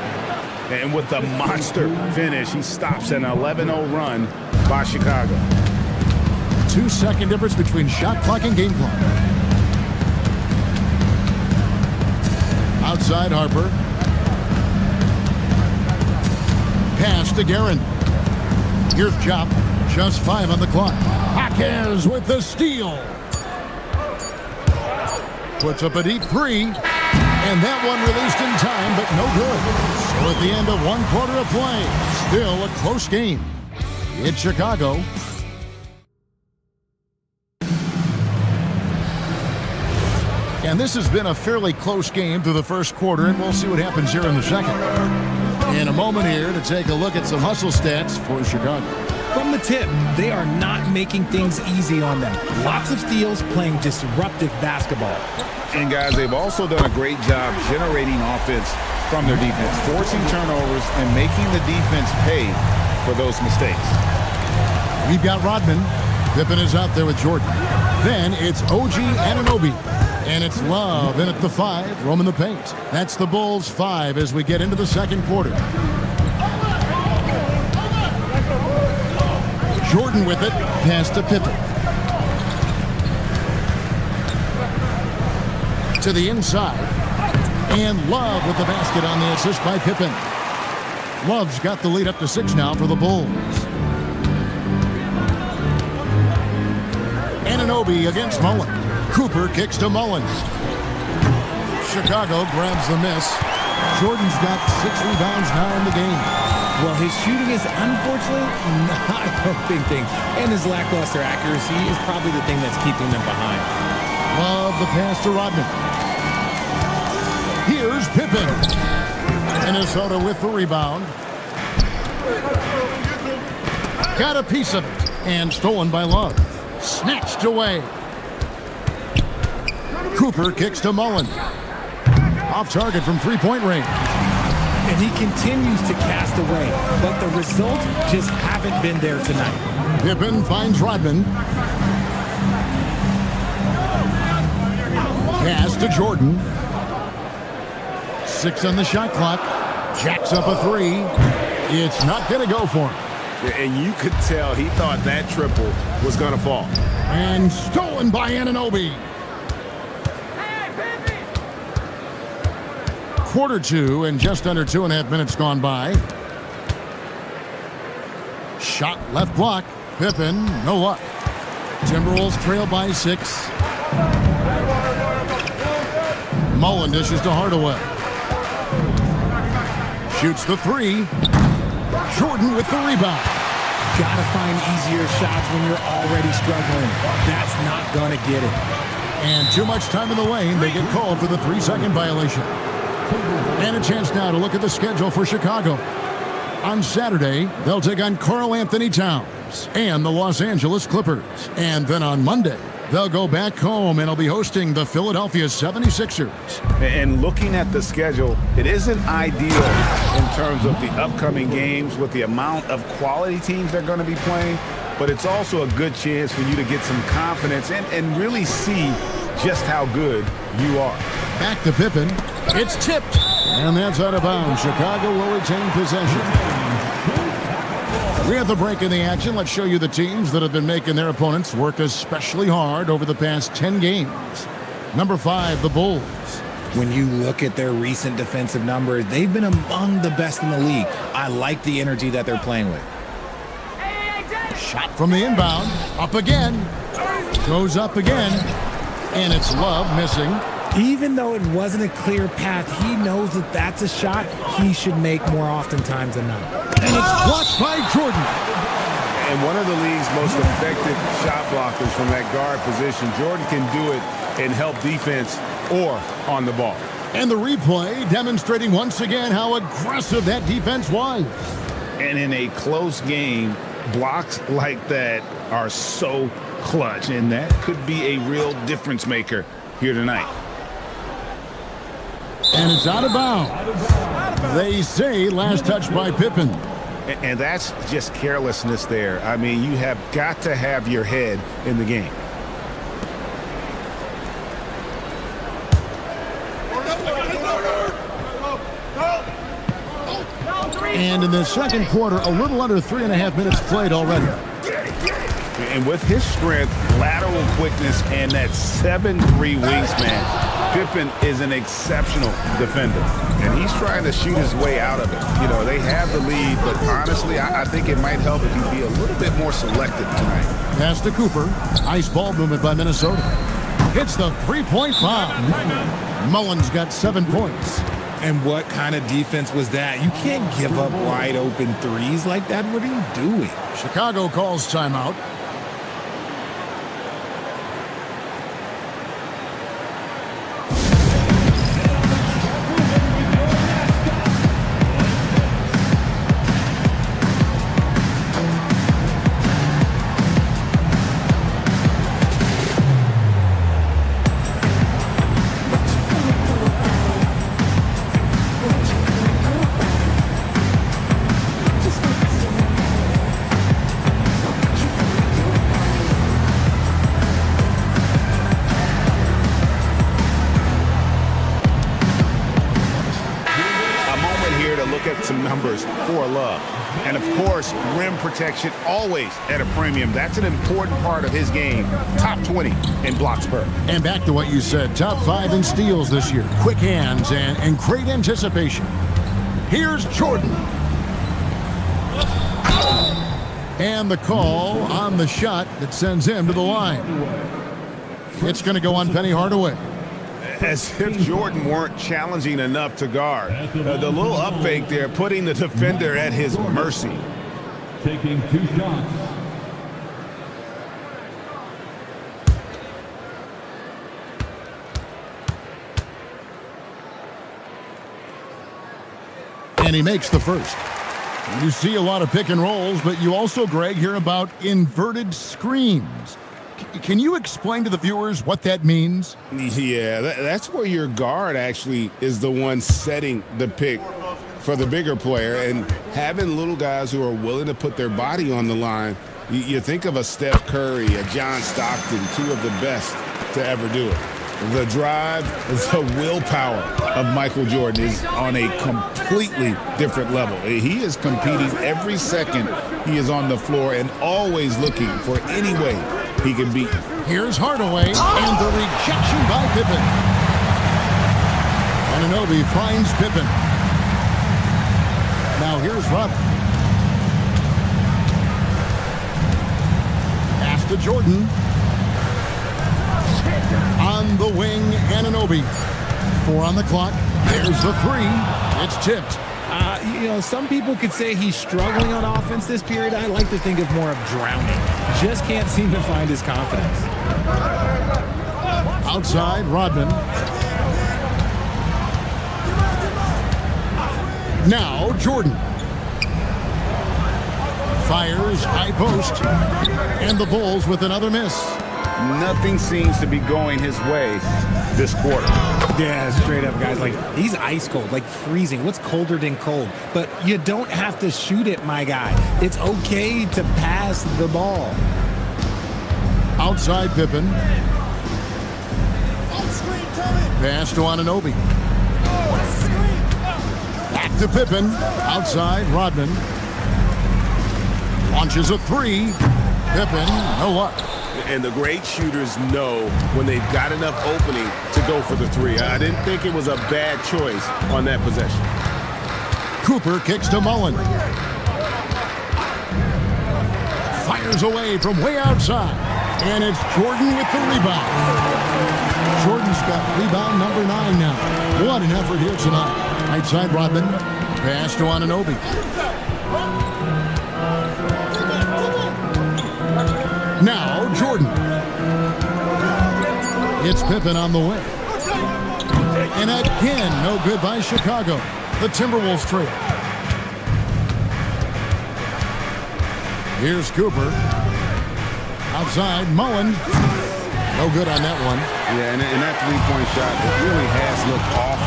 And with the monster finish, he stops an 11-0 run by Chicago. 2-second difference between shot clock and game clock. Outside Harper. Pass to Guerin. Here's Jop. Just 5 on the clock. Jaquez with the steal. Puts up a deep 3. And that one released in time, but no good. So at the end of 1 quarter of play, still a close game. It's Chicago. And this has been a fairly close game through the first quarter, and we'll see what happens here in the second. In a moment here to take a look at some hustle stats for Chicago. From the tip, they are not making things easy on them. Lots of steals, playing disruptive basketball. And guys, they've also done a great job generating offense from their defense, forcing turnovers and making the defense pay for those mistakes. We've got Rodman. Pippen is out there with Jordan. Then it's OG Anunoby. And it's Love in at the 5, roaming the paint. That's the Bulls' 5 as we get into the second quarter. Jordan with it, pass to Pippen. To the inside. And Love with the basket on the assist by Pippen. Love's got the lead up to 6 now for the Bulls. Anunoby against Mullen. Cooper kicks to Mullins. Chicago grabs the miss. Jordan's got 6 rebounds now in the game. Well, his shooting is unfortunately not helping things. And his lackluster accuracy is probably the thing that's keeping them behind. Love the pass to Rodman. Here's Pippen. Minnesota with the rebound. Got a piece of it. And stolen by Love. Snatched away. Cooper kicks to Mullen. Off target from 3-point range. And he continues to cast away, but the results just haven't been there tonight. Pippen finds Rodman. Pass to Jordan. 6 on the shot clock. Jacks up a 3. It's not going to go for him. And you could tell he thought that triple was going to fall. And stolen by Anunoby. Quarter 2 and just under 2.5 minutes gone by. Shot left block. Pippen, no luck. Timberwolves trail by 6. Mullen dishes to Hardaway. Shoots the 3. Jordan with the rebound. Gotta find easier shots when you're already struggling. That's not gonna get it. And too much time in the lane. They get called for the 3-second violation. And a chance now to look at the schedule for Chicago. On Saturday, they'll take on Karl Anthony Towns and the Los Angeles Clippers. And then on Monday, they'll go back home and will be hosting the Philadelphia 76ers. And looking at the schedule, it isn't ideal in terms of the upcoming games with the amount of quality teams they're going to be playing, but it's also a good chance for you to get some confidence and really see just how good you are. Back to Pippen. It's tipped. And that's out of bounds. Chicago will retain possession. We have the break in the action. Let's show you the teams that have been making their opponents work especially hard over the past 10 games. Number 5, the Bulls. When you look at their recent defensive numbers, they've been among the best in the league. I like the energy that they're playing with. Shot from the inbound. Up again. Goes up again. And it's Love missing. Even though it wasn't a clear path, he knows that that's a shot he should make more oftentimes than not. And it's blocked by Jordan. And one of the league's most effective shot blockers from that guard position. Jordan can do it and help defense or on the ball. And the replay demonstrating once again how aggressive that defense was. And in a close game, blocks like that are so clutch, and that could be a real difference maker here tonight. And it's out of bounds. They say last touch by Pippen. And that's just carelessness there. I mean, you have got to have your head in the game. And in the second quarter, a little under 3.5 minutes played already. And with his strength, lateral quickness, and that 7'3" wingspan, Pippen is an exceptional defender. And he's trying to shoot his way out of it. You know, they have the lead, but honestly, I think it might help if he be a little bit more selective tonight. Pass to Cooper. Nice ball movement by Minnesota. Hits the three-point bomb. Mullins got 7 points. And what kind of defense was that? You can't give up wide open threes like that. What are you doing? Chicago calls timeout. For Love. And of course, rim protection always at a premium. That's an important part of his game. Top 20 in blocks per. And back to what you said, top 5 in steals this year. Quick hands and great anticipation. Here's Jordan. And the call on the shot that sends him to the line. It's going to go on Penny Hardaway. As if Jordan weren't challenging enough to guard. The little up fake there, putting the defender at his mercy. Taking 2 shots. And he makes the first. You see a lot of pick and rolls, but you also, Greg, hear about inverted screens. Can you explain to the viewers what that means? Yeah, that's where your guard actually is the one setting the pick for the bigger player, and having little guys who are willing to put their body on the line. You think of a Steph Curry, a John Stockton, 2 of the best to ever do it. The drive, the willpower of Michael Jordan is on a completely different level. He is competing every second he is on the floor and always looking for any way he can beat. Here's Hardaway, and the rejection by Pippen. Anunoby finds Pippen. Now here's Robin. Pass to Jordan. On the wing, Anunoby. 4 on the clock. There's the 3. It's tipped. You know, some people could say he's struggling on offense this period. I like to think of more of drowning. Just can't seem to find his confidence. Outside, Rodman. Now, Jordan. Fires, high post. And the Bulls with another miss. Nothing seems to be going his way this quarter. Yeah, straight up, guys. Like, he's ice cold, like freezing. What's colder than cold? But you don't have to shoot it, my guy. It's okay to pass the ball. Outside Pippen. Pass to Anunoby. Back to Pippen. Outside Rodman. Launches a three. Pippen, no luck. And the great shooters know when they've got enough opening to go for the three. I didn't think it was a bad choice on that possession. Cooper kicks to Mullen. Fires away from way outside. And it's Jordan with the rebound. Jordan's got rebound number 9 now. What an effort here tonight. Right side, Rodman. Pass to Anunoby. Now, Jordan. It's Pippen on the way. And again, no good by Chicago. The Timberwolves trail. Here's Cooper. Outside, Mullen. No good on that one. Yeah, and that three-point shot really has looked off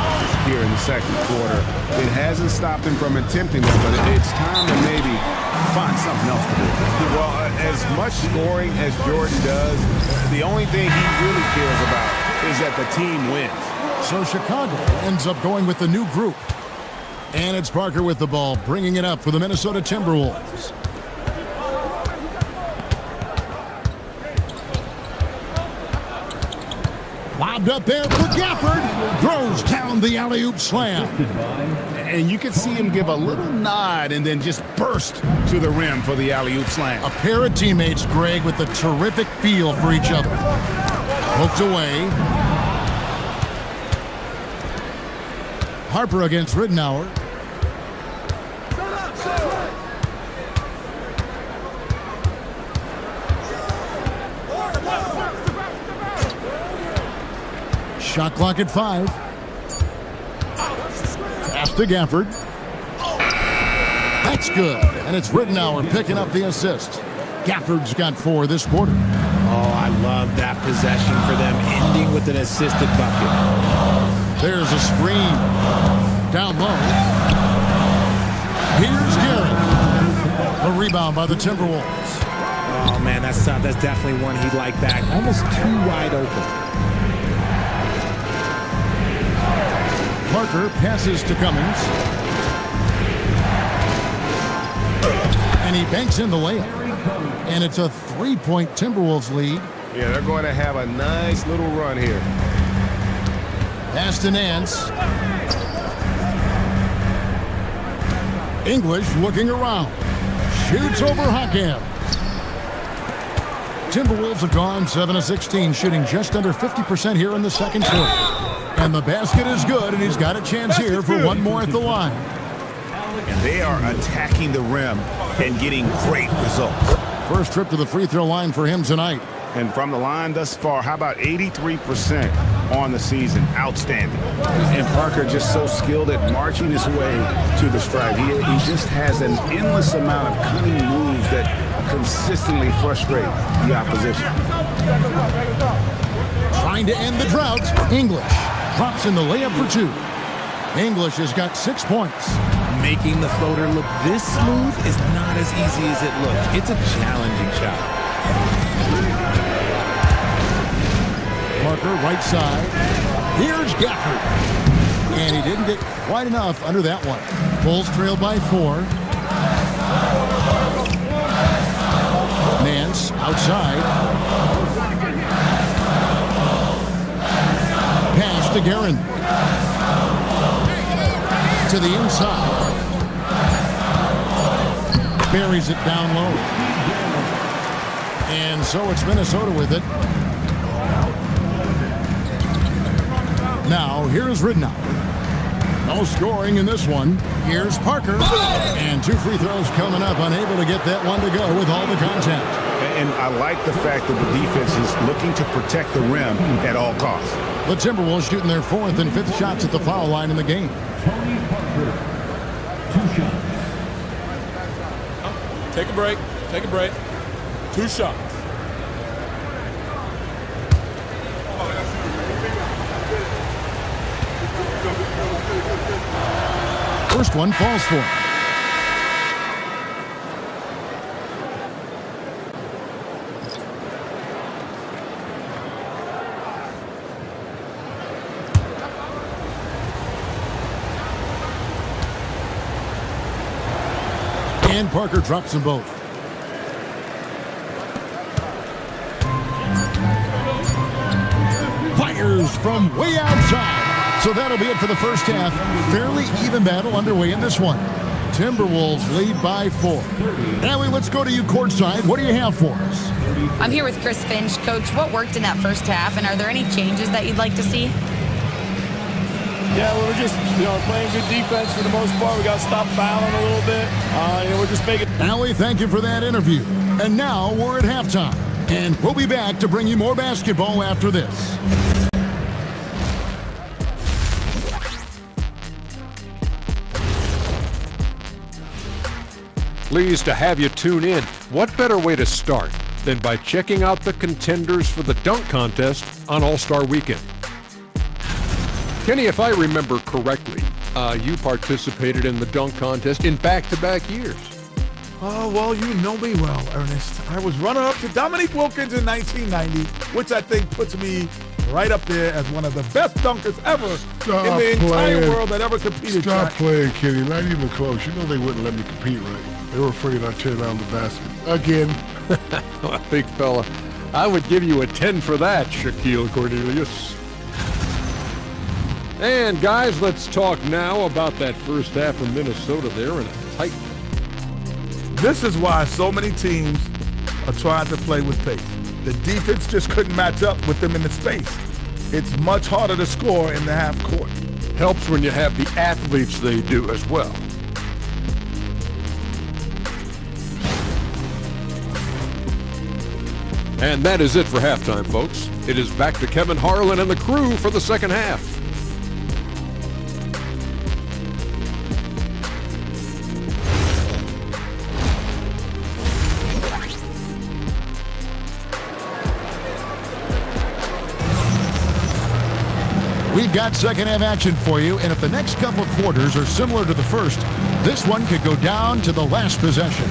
here in the second quarter. It hasn't stopped him from attempting it, but it's time to maybe find something else to do. Well, as much scoring as Jordan does, the only thing he really cares about is that the team wins. So Chicago ends up going with the new group. And it's Parker with the ball, bringing it up for the Minnesota Timberwolves. Lobbed up there for Gafford. Throws down the alley-oop slam. And you can see him give a little nod and then just burst to the rim for the alley-oop slam. A pair of teammates, Greg, with a terrific feel for each other. Poked away. Harper against Ridenour. Shot clock at 5. Pass to Gafford. That's good. And it's Ridenour picking up the assist. Gafford's got 4 this quarter. Oh, I love that possession for them, ending with an assisted bucket. There's a screen. Down low. Here's Garrett. A rebound by the Timberwolves. Oh, man, that's tough. That's definitely one he'd like back. Almost too wide open. Parker passes to Cummins. And he banks in the layup. And it's a 3-point Timberwolves lead. Yeah, they're going to have a nice little run here. Pass to Nance. English looking around. Shoots over Hakem. Timberwolves have gone 7 of 16, shooting just under 50% here in the second quarter. And the basket is good, and he's got a chance here for one more at the line. And they are attacking the rim and getting great results. First trip to the free throw line for him tonight. And from the line thus far, how about 83% on the season? Outstanding. And Parker just so skilled at marching his way to the stripe. He just has an endless amount of cunning moves that consistently frustrate the opposition. Trying to end the drought, English drops in the layup for 2. English has got 6 points. Making the floater look this smooth is not as easy as it looks. It's a challenging shot. Parker, right side. Here's Gafford. And he didn't get quite enough under that one. Bulls trailed by 4. Nance outside. Pass to Guerin. To the inside. Buries it down low. And so it's Minnesota with it. Now, here's Ridenour. No scoring in this one. Here's Parker. And 2 free throws coming up. Unable to get that one to go with all the contact. And I like the fact that the defense is looking to protect the rim at all costs. The Timberwolves shooting their 4th and 5th shots at the foul line in the game. Tony Parker, 2 shots. Take a break. Take a break. 2 shots. First one falls for him. And Parker drops them both. from way outside. So that'll be it for the first half. Fairly even battle underway in this one. Timberwolves lead by 4. Allie, let's go to you courtside. What do you have for us? I'm here with Chris Finch. Coach, what worked in that first half, and are there any changes that you'd like to see? Yeah, well, we're just, playing good defense for the most part. We got to stop fouling a little bit. We're just making... Allie, thank you for that interview. And now we're at halftime. And we'll be back to bring you more basketball after this. Pleased to have you tune in. What better way to start than by checking out the contenders for the dunk contest on All-Star Weekend? Kenny, if I remember correctly, you participated in the dunk contest in back-to-back years. Oh, well, you know me well, Ernest. I was runner-up to Dominique Wilkins in 1990, which I think puts me right up there as one of the best dunkers ever in the entire world that ever competed. Stop playing, Kenny. Not even close. You know they wouldn't let me compete, right? They were afraid I'd tear down the basket. Again. Big fella. I would give you a 10 for that, Shaquille Cornelius. And guys, let's talk now about that first half of Minnesota there in a tight. This is why so many teams are trying to play with pace. The defense just couldn't match up with them in the space. It's much harder to score in the half court. Helps when you have the athletes they do as well. And that is it for halftime, folks. It is back to Kevin Harlan and the crew for the second half. We've got second half action for you, and if the next couple of quarters are similar to the first, this one could go down to the last possession.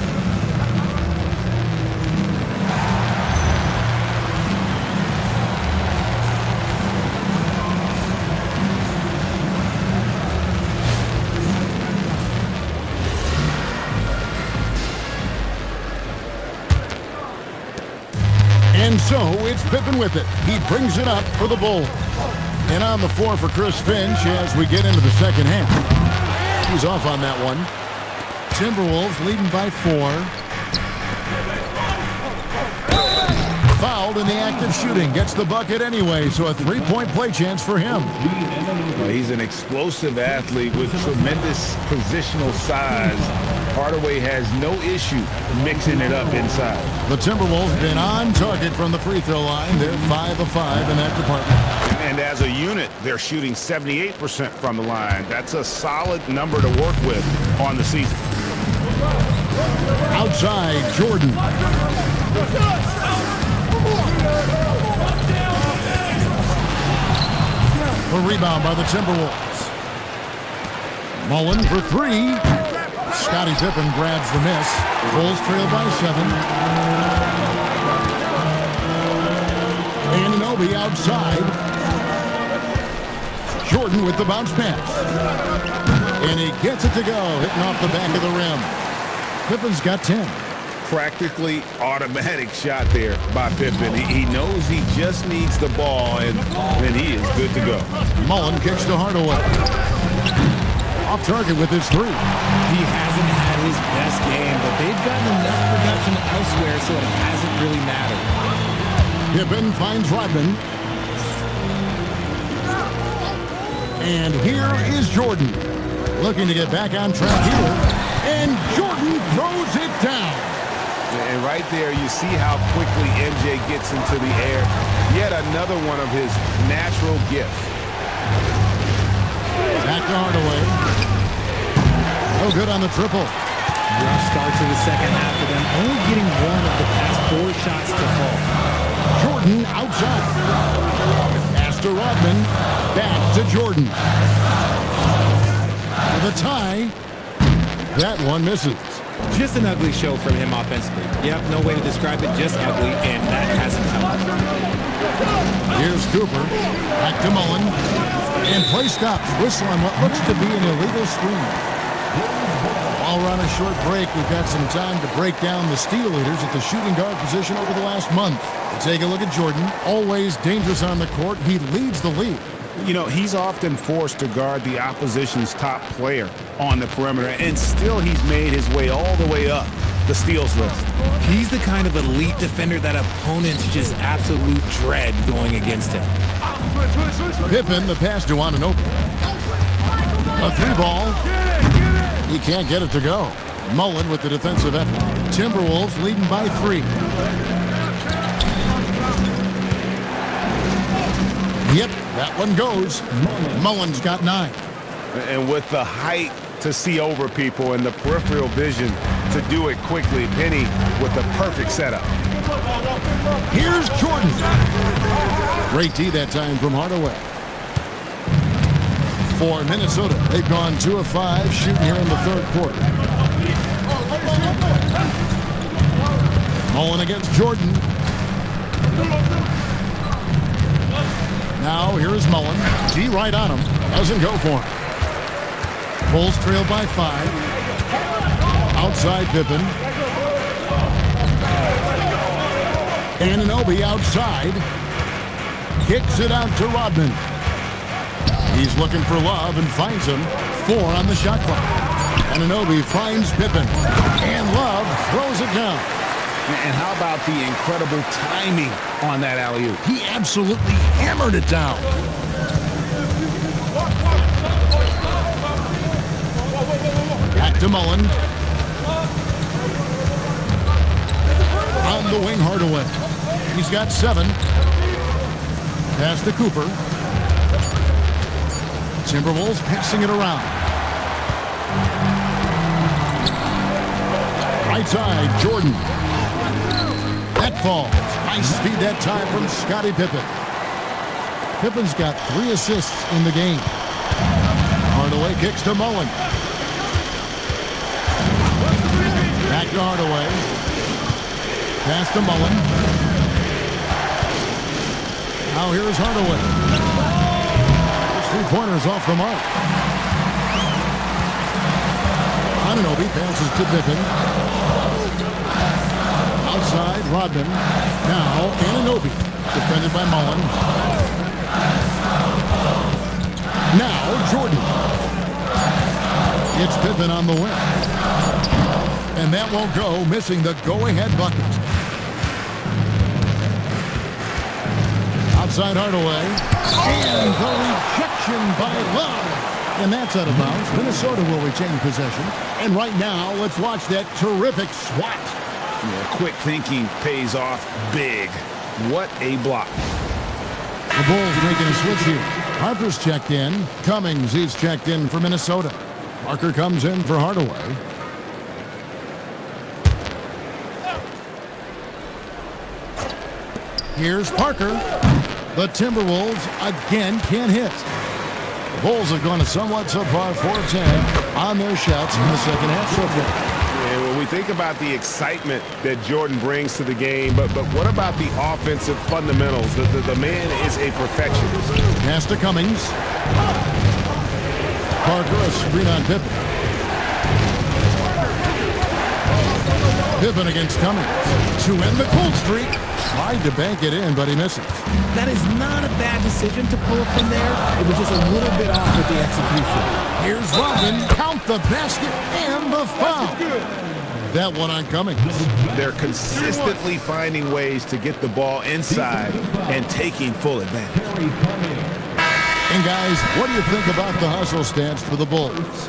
And so it's Pippen with it. He brings it up for the Bulls. And on the floor for Chris Finch as we get into the second half. He's off on that one. Timberwolves leading by 4. Fouled in the act of shooting. Gets the bucket anyway, so a three-point play chance for him. Well, he's an explosive athlete with tremendous positional size. Hardaway has no issue mixing it up inside. The Timberwolves been on target from the free throw line. They're 5 of 5 in that department. And as a unit, they're shooting 78% from the line. That's a solid number to work with on the season. Outside, Jordan. The rebound by the Timberwolves. Mullen for 3. Scottie Pippen grabs the miss. Bulls trail by 7. Anunoby outside. Jordan with the bounce pass. And he gets it to go, hitting off the back of the rim. Pippen's got 10. Practically automatic shot there by Pippen. He knows he just needs the ball, and then he is good to go. Mullen kicks to Hardaway. Off target with his 3. He hasn't had his best game, but they've gotten enough production elsewhere, so it hasn't really mattered. Pippen finds Rodman. And here is Jordan. Looking to get back on track here. And Jordan throws it down. And right there, you see how quickly MJ gets into the air. Yet another one of his natural gifts. Back to Hardaway. No good on the triple. Rough start to the second half for them. Only getting one of the past 4 shots to fall. Jordan outside. Pass to Rodman. Back to Jordan. With a tie. That one misses. Just an ugly show from him offensively. Yep, no way to describe it, just ugly, and that hasn't helped. Here's Cooper. Back to Mullen. And play stops. Whistle on what looks to be an illegal screen. While we're on a short break, we've got some time to break down the steal leaders at the shooting guard position over the last month. We'll take a look at Jordan. Always dangerous on the court. He leads the league. You know, he's often forced to guard the opposition's top player on the perimeter, and still he's made his way all the way up the steals list. He's the kind of elite defender that opponents just absolute dread going against him. Pippen, the pass to Anunoby. A 3-ball. He can't get it to go. Mullen with the defensive effort. Timberwolves leading by 3. Yep, that one goes. Mullen's got 9. And with the height to see over people and the peripheral vision to do it quickly, Penny with the perfect setup. Here's Jordan. Great D that time from Hardaway. For Minnesota, they've gone 2 of 5 shooting here in the third quarter. Mullen against Jordan. Now here's Mullen. D right on him. Doesn't go for him. Bulls trail by 5. Outside Pippen. Anunoby outside. Kicks it out to Rodman. He's looking for Love and finds him. 4 on the shot clock. Anunoby finds Pippen. And Love throws it down. And how about the incredible timing on that alley-oop? He absolutely hammered it down. Back to Mullen. On the wing, Hardaway. He's got 7. Pass to Cooper. Timberwolves passing it around. Right side, Jordan. That falls. Nice speed that time from Scottie Pippen. Pippen's got 3 assists in the game. Hardaway kicks to Mullen. Back to Hardaway. Pass to Mullen. Now here's Hardaway. His 3-pointers off the mark. Anunoby passes to Pippen. Outside, Rodman. Now, Anunoby. Defended by Mullen. Now, Jordan. It's Pippen on the wing. And that won't go, missing the go-ahead bucket. Outside Hardaway. And the rejection by Love. And that's out of bounds. Minnesota will retain possession. And right now, let's watch that terrific swat. Yeah, quick thinking pays off big. What a block. The Bulls making a switch here. Harper's checked in. Cummings is checked in for Minnesota. Parker comes in for Hardaway. Here's Parker. The Timberwolves again can't hit. The Bulls have gone a somewhat subpar 4-10 on their shots in the second half so far. And when we think about the excitement that Jordan brings to the game, but what about the offensive fundamentals? The man is a perfectionist. Pass to Cummings. Parker, a screen on Pippen. Pippen against Cummings to end the cold streak. Tried to bank it in, but he misses. That is not a bad decision to pull from there. It was just a little bit off with the execution. Here's Rodman. Count the basket and the foul. That one on Cummings. They're consistently finding ways to get the ball inside and taking full advantage. And guys, what do you think about the hustle stats for the Bulls?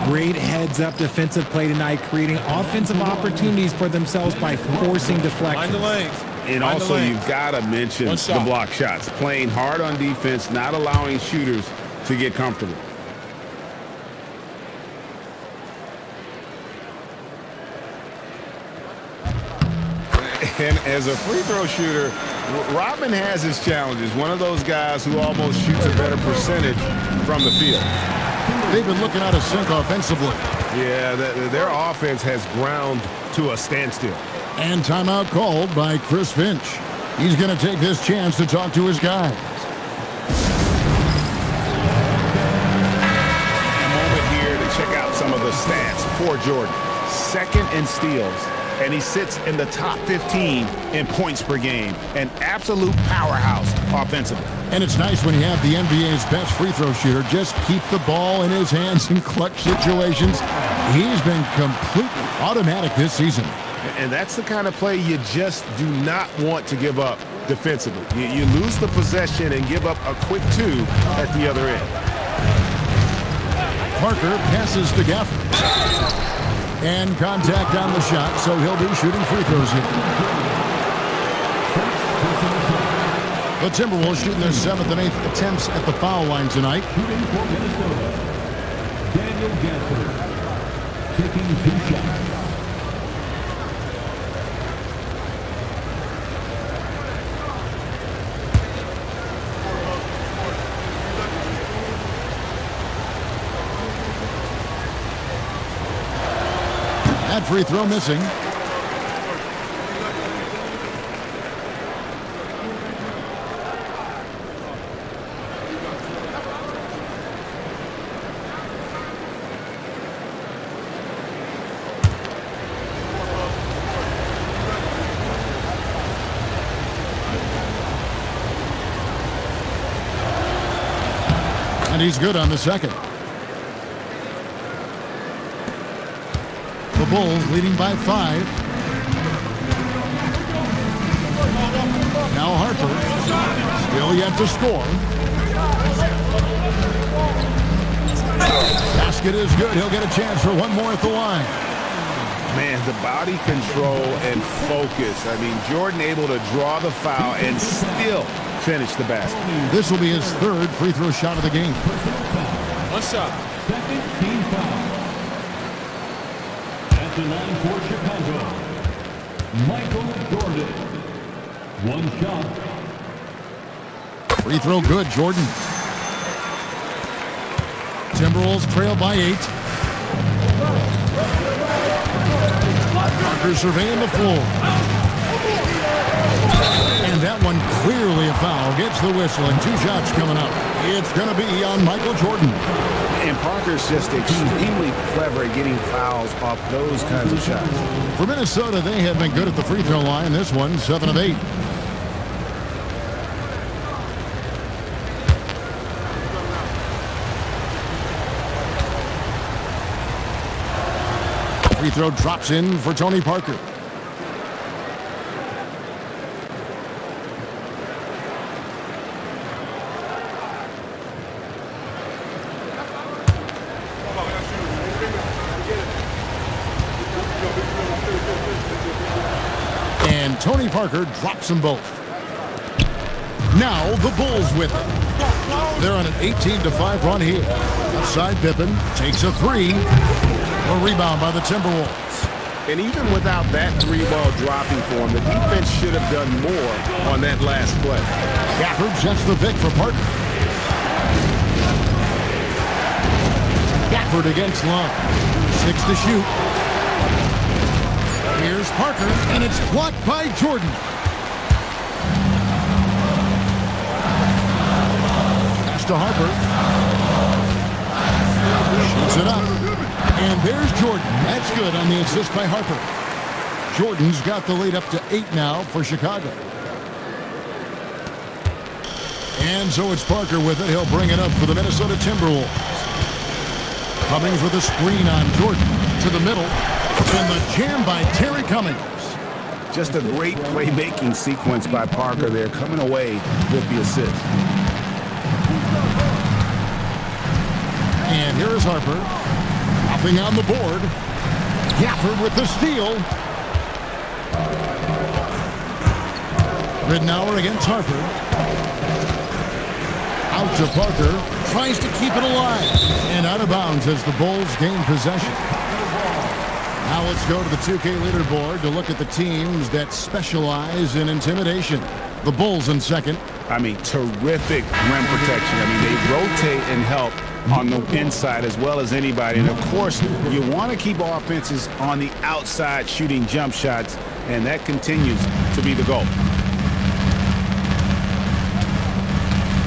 Great heads-up defensive play tonight, creating offensive opportunities for themselves by forcing deflections. And also, you've got to mention the block shots. Playing hard on defense, not allowing shooters to get comfortable. And as a free throw shooter, Rodman has his challenges. One of those guys who almost shoots a better percentage from the field. They've been looking out of sync offensively. Yeah, their offense has ground to a standstill. And timeout called by Chris Finch. He's going to take this chance to talk to his guys. A moment here to check out some some of the stats for Jordan. Second in steals, and he sits in the top 15 in points per game. An absolute powerhouse offensively. And it's nice when you have the NBA's best free throw shooter just keep the ball in his hands in clutch situations. He's been completely automatic this season. And that's the kind of play you just do not want to give up defensively. You lose the possession and give up a quick two at the other end. Parker passes to Gafford. And contact on the shot, so he'll be shooting free throws here. The Timberwolves shooting their 7th and 8th attempts at the foul line tonight. Shooting for Minnesota, Daniel Gafford, taking 2 shots. That free throw missing. And he's good on the second. The Bulls leading by 5. Now Harper, still yet to score. Basket is good. He'll get a chance for one more at the line. Man, the body control and focus. I mean, Jordan able to draw the foul and still finish the basket. This will be his 3rd free throw shot of the game. One shot. Second team foul. At the line for Chicago, Michael Jordan. 1 shot. Free throw good, Jordan. Timberwolves trail by 8. Parker surveying the floor. And that one clearly a foul. Gets the whistle and 2 shots coming up. It's going to be on Michael Jordan. And Parker's just extremely clever at getting fouls off those kinds of shots. For Minnesota, they have been good at the free throw line. This one, 7 of 8. Free throw drops in for Tony Parker. And Tony Parker drops them both. Now the Bulls with it. They're on an 18-5 run here. Outside Pippen takes a 3. A rebound by the Timberwolves. And even without that 3-ball dropping for him, the defense should have done more on that last play. Gafford sets the pick for Parker. Gafford against Love. 6 to shoot. Here's Parker, and it's blocked by Jordan. Pass to Harper. Shoots it up. And there's Jordan. That's good on the assist by Harper. Jordan's got the lead up to 8 now for Chicago. And so it's Parker with it. He'll bring it up for the Minnesota Timberwolves. Cummings with a screen on Jordan to the middle. And the jam by Terry Cummings. Just a great playmaking sequence by Parker there, coming away with the assist. And here is Harper. Nothing on the board. Gafford with the steal. Ridnour against Harper. Out to Parker. Tries to keep it alive. And out of bounds as the Bulls gain possession. Now let's go to the 2K leaderboard to look at the teams that specialize in intimidation. The Bulls in second. I mean, terrific rim protection. I mean, they rotate and help on the inside as well as anybody. And, of course, you want to keep offenses on the outside shooting jump shots, and that continues to be the goal.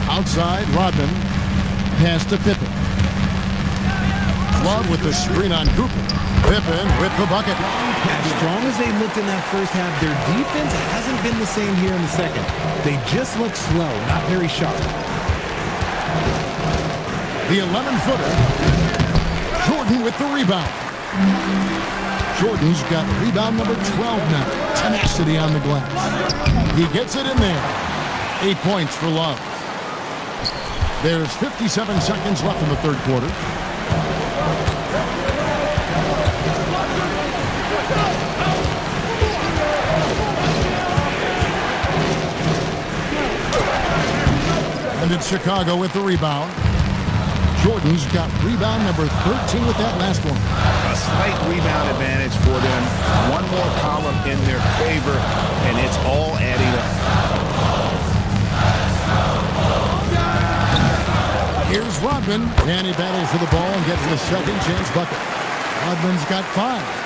Outside, Rodman. Pass to Pippen. Love with the screen on Cooper. Pippen with the bucket. As strong as they looked in that first half, their defense hasn't been the same here in the second. They just look slow, not very sharp. The 11-footer. Jordan with the rebound. Jordan's got rebound number 12 now. Tenacity on the glass. He gets it in there. 8 points for Love. There's 57 seconds left in the third quarter. And it's Chicago with the rebound. Jordan's got rebound number 13 with that last one. A slight rebound advantage for them. One more column in their favor, and it's all adding up. Here's Rodman, and he battles for the ball and gets the second chance bucket. Rodman's got 5.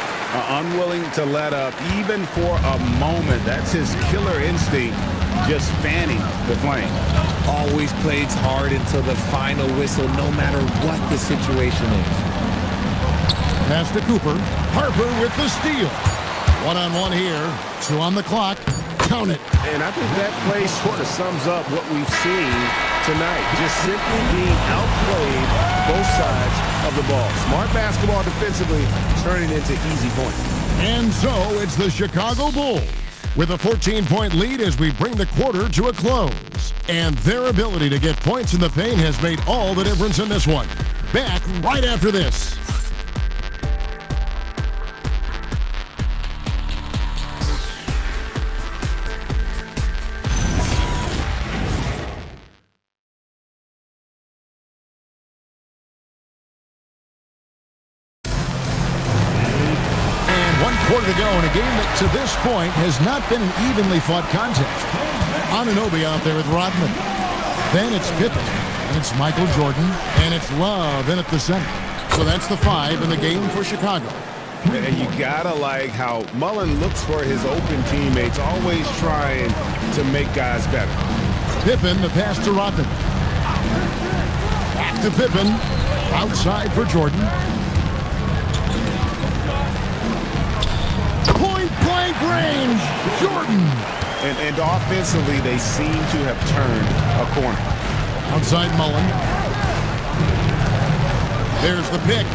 Unwilling to let up, even for a moment. That's his killer instinct, just fanning the flame. Always plays hard until the final whistle, no matter what the situation is. Pass to Cooper. Harper with the steal. One-on-one here. 2 on the clock. Count it. And I think that play sort of sums up what we've seen tonight. Just simply being outplayed both sides of the ball. Smart basketball defensively turning into easy points. And so it's the Chicago Bulls with a 14-point lead as we bring the quarter to a close. And their ability to get points in the paint has made all the difference in this one. Back right after this. Quarter to go in a game that to this point has not been an evenly fought contest. Anunoby out there with Rodman. Then it's Pippen, and it's Michael Jordan, and it's Love in at the center. So that's the 5 in the game for Chicago. And you gotta like how Mullen looks for his open teammates, always trying to make guys better. Pippen, the pass to Rodman. Back to Pippen. Outside for Jordan. Point-blank range, Jordan. And offensively, they seem to have turned a corner. Outside Mullen. There's the pick.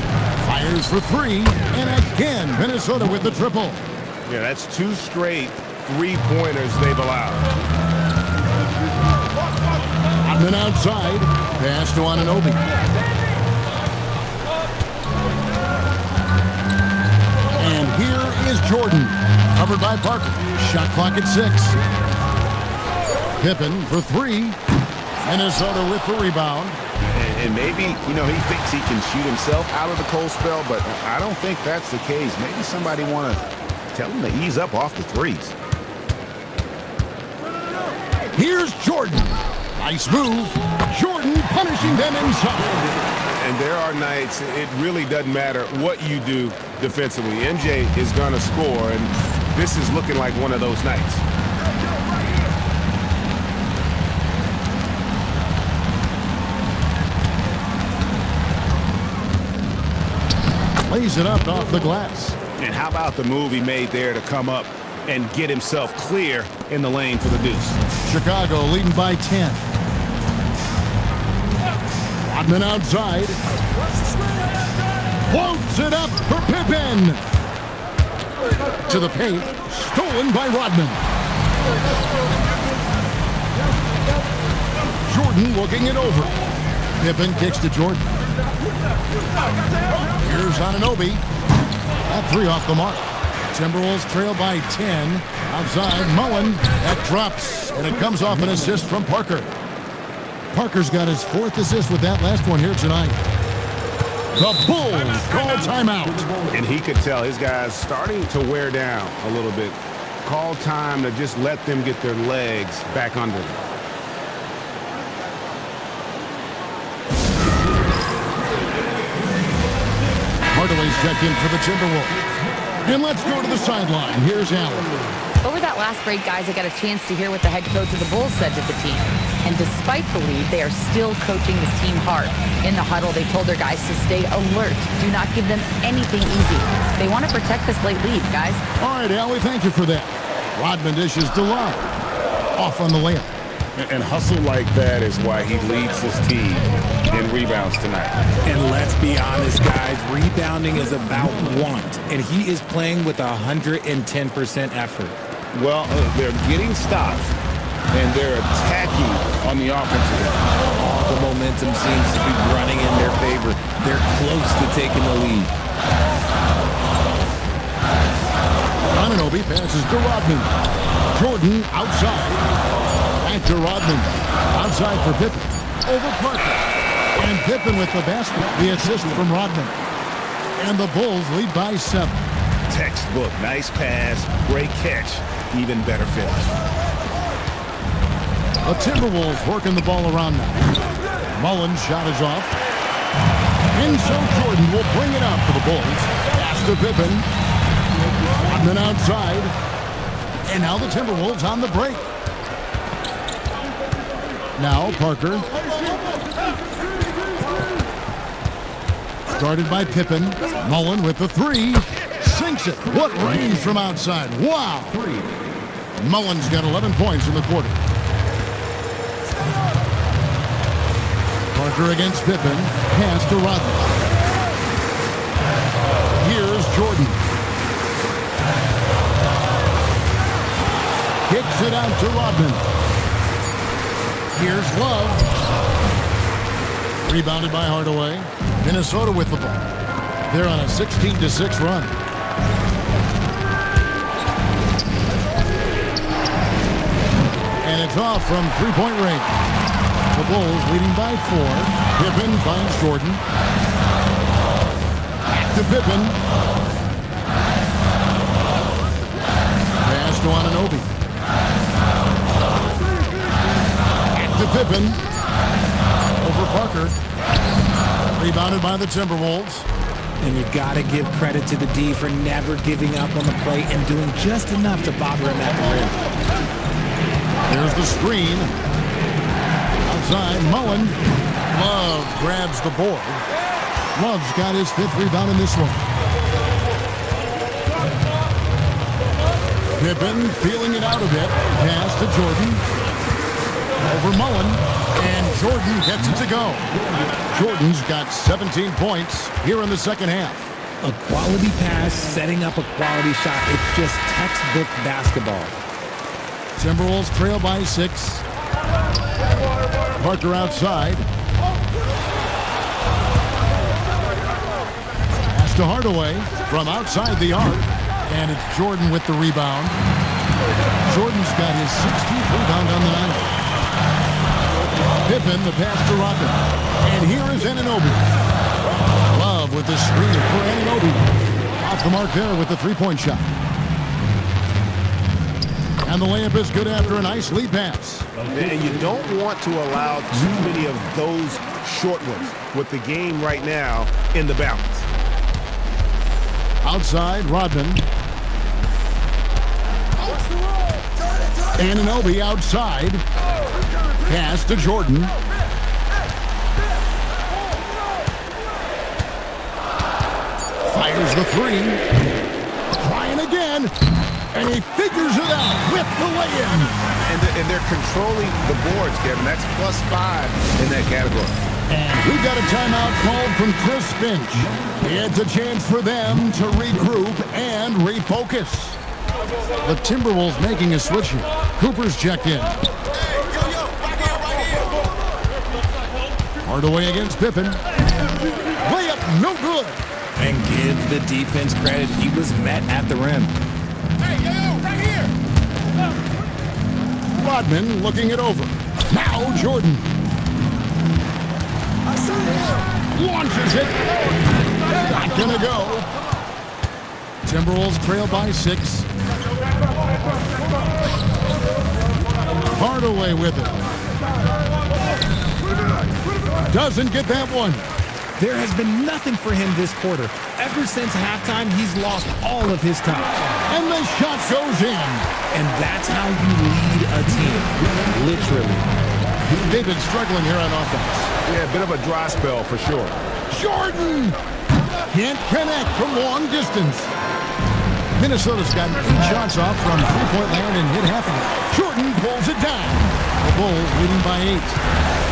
Fires for 3. And again, Minnesota with the triple. Yeah, that's 2 straight 3-pointers they've allowed. Rodman outside. Pass to Anunoby. And here is Jordan, covered by Parker. Shot clock at 6. Pippen for 3. Minnesota with the rebound. And maybe, you know, he thinks he can shoot himself out of the cold spell, but I don't think that's the case. Maybe somebody want to tell him to ease up off the threes. Here's Jordan. Nice move. Jordan punishing them inside. And there are nights, it really doesn't matter what you do defensively. MJ is going to score, and this is looking like one of those nights. Lays it up off the glass. And how about the move he made there to come up and get himself clear in the lane for the deuce? Chicago leading by 10. Rodman outside. Floats it up for Pippen. To the paint. Stolen by Rodman. Jordan looking it over. Pippen kicks to Jordan. Here's Anunoby. That 3 off the mark. Timberwolves trail by 10. Outside, Mullen. That drops, and it comes off an assist from Parker. Parker's got his 4th assist with that last one here tonight. The Bulls call timeout. And he could tell his guys starting to wear down a little bit. Call time to just let them get their legs back under them. Hardaway's checked in for the Timberwolves. And let's go to the sideline. Here's Allen. Over that last break, guys, I got a chance to hear what the head coach of the Bulls said to the team. And despite the lead, they are still coaching this team hard. In the huddle, they told their guys to stay alert. Do not give them anything easy. They want to protect this late lead, guys. All right, Allie, thank you for that. Rodman dishes to Love. Off on the layup. And hustle like that is why he leads his team in rebounds tonight. And let's be honest, guys, rebounding is about want, and he is playing with 110% effort. Well, they're getting stops, and they're attacking on the offensive end. All the momentum seems to be running in their favor. They're close to taking the lead. Anunoby passes to Rodman. Jordan outside. Back to Rodman. Outside for Pippen. Over Parker. And Pippen with the basket. The assist from Rodman. And the Bulls lead by 7. Textbook. Nice pass. Great catch. Even better finish. The Timberwolves working the ball around now. Mullen's shot is off. And so Jordan will bring it out for the Bulls. Pass to Pippen. Rodman outside. And now the Timberwolves on the break. Now Parker. Guarded by Pippen. Mullen with the 3. Sinks it. What range from outside. Wow. Mullen's got 11 points in the quarter. Parker against Pippen. Pass to Rodman. Here's Jordan. Kicks it out to Rodman. Here's Love. Rebounded by Hardaway. Minnesota with the ball. They're on a 16-6 run. And it's off from three-point range. The Bulls leading by 4. Pippen finds Jordan. Back to Pippen. Pass to Anunoby. To Pippen. Over Parker. Rebounded by the Timberwolves. And you got to give credit to the D for never giving up on the play and doing just enough to bother him at the rim. There's the screen. Outside, Mullen. Love grabs the board. Love's got his 5th rebound in this one. Pippen feeling it out a bit. Pass to Jordan. Over Mullen, and Jordan gets it to go. Jordan's got 17 points here in the second half. A quality pass, setting up a quality shot. It's just textbook basketball. Timberwolves trail by 6. Parker outside. Pass to Hardaway from outside the arc, and it's Jordan with the rebound. Jordan's got his 16th rebound on the night. Pippen, the pass to Rodman. And here is Anunoby. Love with the screen for Anunoby. Off the mark there with the three-point shot. And the layup is good after a nice lead pass. And you don't want to allow too many of those short ones with the game right now in the balance. Outside, Rodman. Anunoby outside. Pass to Jordan. Fires the 3. Trying again. And he figures it out with the lay-in. And they're controlling the boards, Kevin. That's +5 in that category. And we've got a timeout called from Chris Finch. It's a chance for them to regroup and refocus. The Timberwolves making a switch here. Cooper's checked in. Hardaway against Pippen. Layup, no good. And give the defense credit. He was met at the rim. Right here. Rodman looking it over. Now Jordan. Launches it. Not gonna go. Timberwolves trail by 6. Hardaway with it. Doesn't get that one. There has been nothing for him this quarter. Ever since halftime, he's lost all of his touch. And the shot goes in. And that's how you lead a team, literally. They've been struggling here on offense. Yeah, a bit of a dry spell for sure. Jordan can't connect from long distance. Minnesota's gotten 8 shots off from three-point land and hit half of it. Jordan pulls it down. The Bulls leading by 8.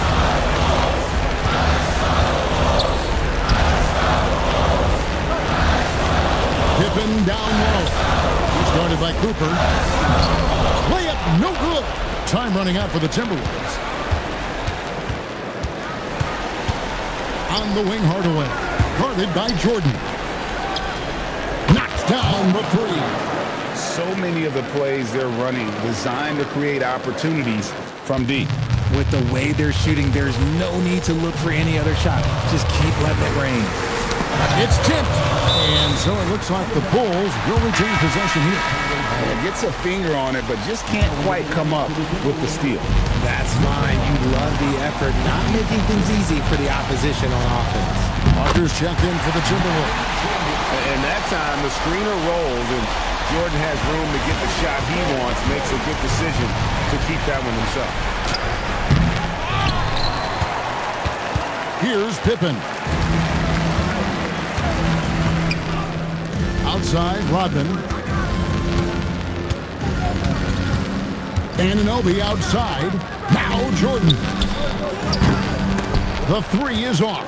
Pippen down low. He's guarded by Cooper. Layup, no good. Time running out for the Timberwolves. On the wing, Hardaway. Guarded by Jordan. Knocks down the three. So many of the plays they're running designed to create opportunities from deep. With the way they're shooting, there's no need to look for any other shot. Just keep letting it rain. It's tipped. And so it looks like the Bulls will retain possession here. Gets a finger on it, but just can't quite come up with the steal. That's fine. You love the effort, not making things easy for the opposition on offense. Markers check in for the Timberwolves. And that time, the screener rolls, and Jordan has room to get the shot he wants, makes a good decision to keep that one himself. Here's Pippen. Outside, Rodman. Anunoby outside. Now Jordan. The three is off.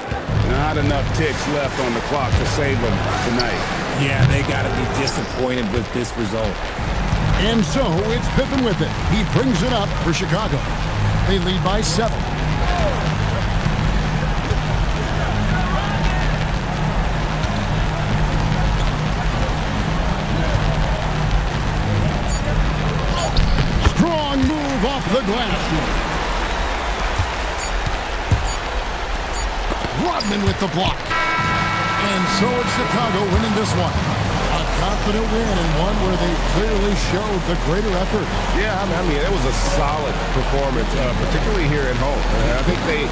Not enough ticks left on the clock to save them tonight. Yeah, they got to be disappointed with this result. And so it's Pippen with it. He brings it up for Chicago. They lead by 7. Strong move off the glass. Rodman with the block. And so it's Chicago winning this one. A confident win and one where they clearly showed the greater effort. Yeah, I mean, it was a solid performance, particularly here at home. I think they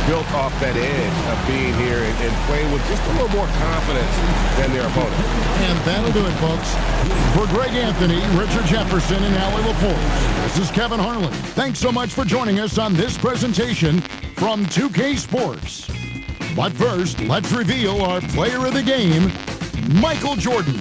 built off that edge of being here and playing with just a little more confidence than their opponent. And that'll do it, folks. For Greg Anthony, Richard Jefferson, and Allie LaForce, this is Kevin Harlan. Thanks so much for joining us on this presentation from 2K Sports. But first, let's reveal our player of the game, Michael Jordan.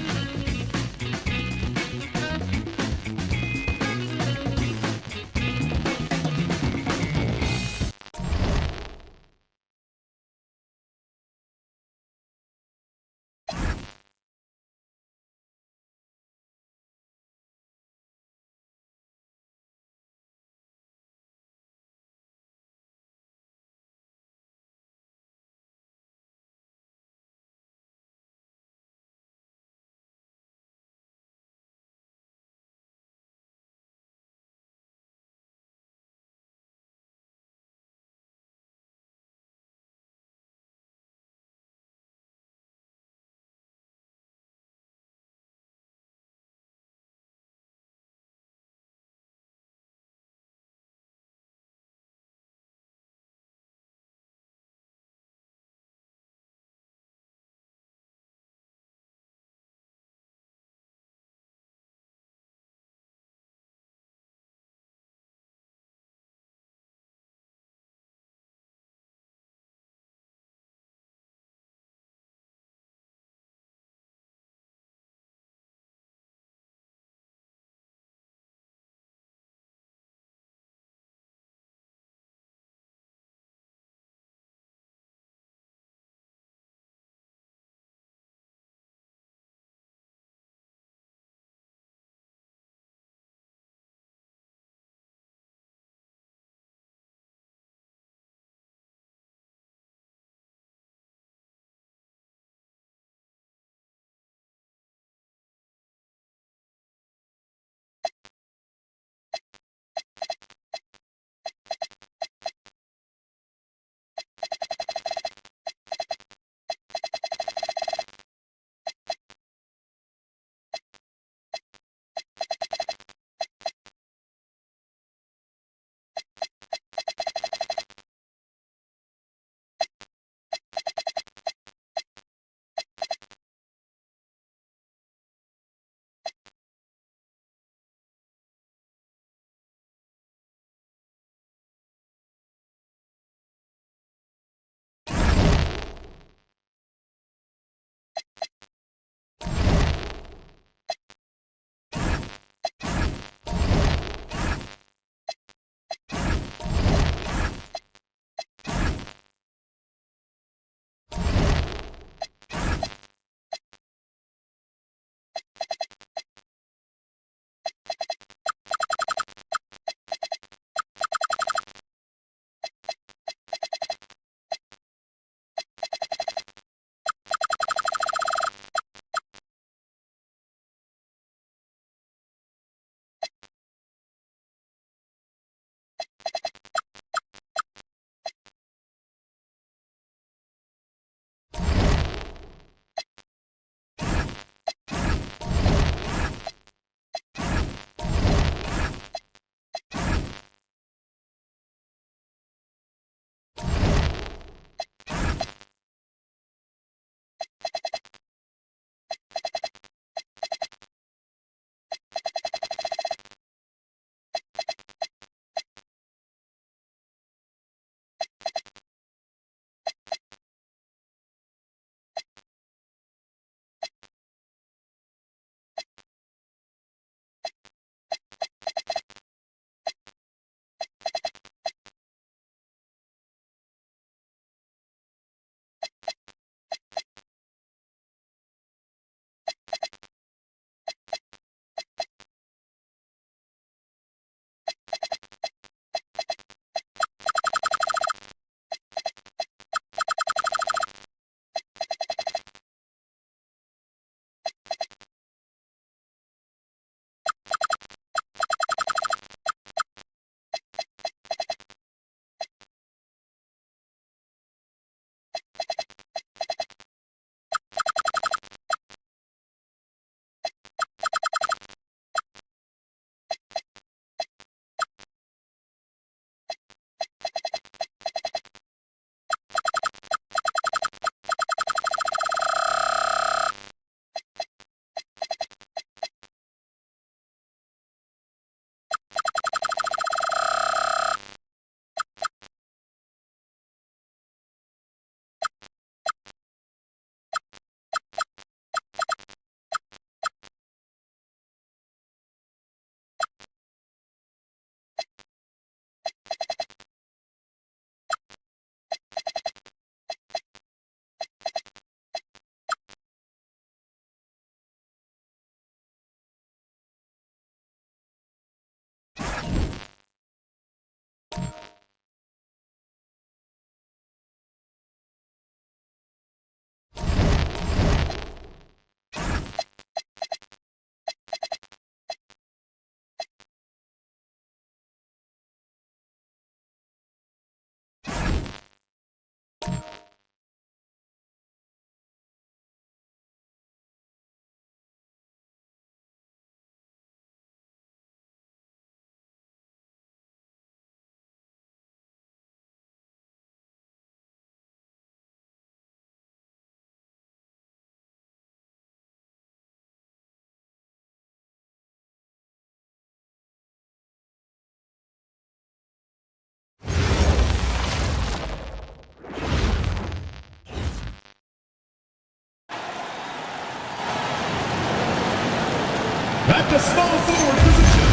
At the small forward position,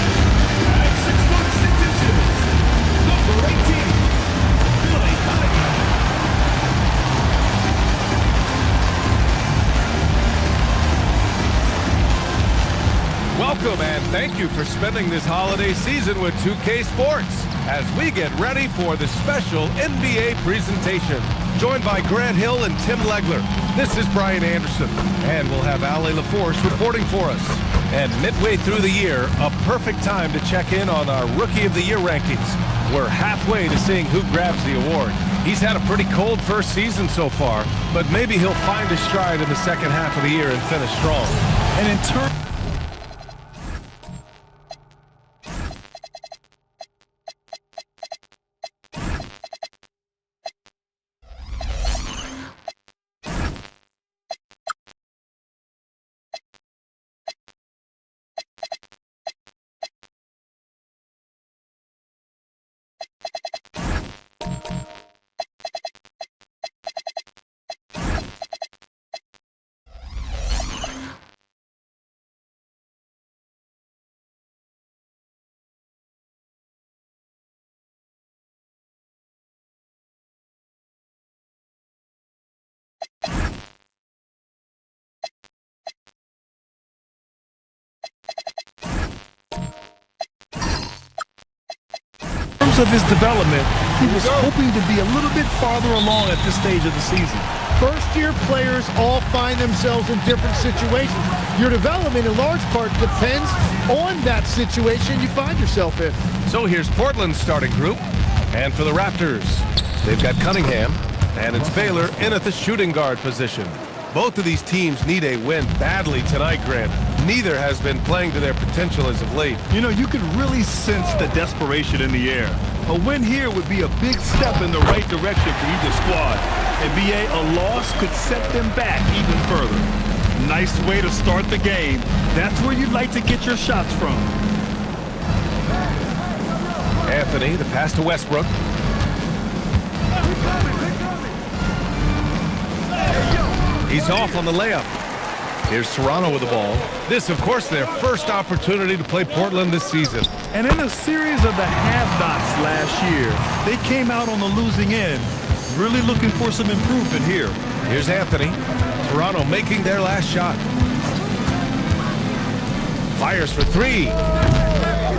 at 6'6" number 18, Billy Cunningham. Welcome and thank you for spending this holiday season with 2K Sports as we get ready for the special NBA presentation. Joined by Grant Hill and Tim Legler, this is Brian Anderson, and we'll have Ale LaForce reporting for us. And midway through the year, a perfect time to check in on our Rookie of the Year rankings. We're halfway to seeing who grabs the award. He's had a pretty cold first season so far, but maybe he'll find his stride in the second half of the year and finish strong. And in turn, of his development, he was hoping to be a little bit farther along at this stage of the season. First-year players all find themselves in different situations. Your development in large part depends on that situation you find yourself in. So here's Portland's starting group. And for the Raptors, they've got Cunningham, and it's Baylor in at the shooting guard position. Both of these teams need a win badly tonight, Grant. Neither has been playing to their potential as of late. You know, you can really sense the desperation in the air. A win here would be a big step in the right direction for either squad. And BA, a loss could set them back even further. Nice way to start the game. That's where you'd like to get your shots from. Anthony, the pass to Westbrook. He's off on the layup. Here's Toronto with the ball. This, of course, their first opportunity to play Portland this season. And in a series of the have-nots last year, they came out on the losing end. Really looking for some improvement here. Here's Anthony. Toronto making their last shot. Fires for three.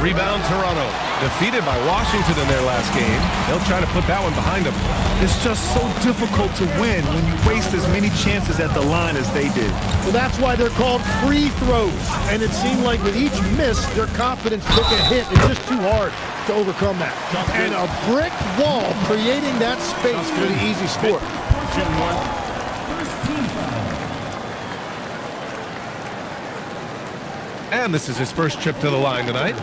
Rebound Toronto. Defeated by Washington in their last game. They'll try to put that one behind them. It's just so difficult to win when you waste as many chances at the line as they did. Well, that's why they're called free throws. And it seemed like with each miss, their confidence took a hit. It's just too hard to overcome that. And a brick wall creating that space for the easy score. Shooting one. And this is his first trip to the line tonight.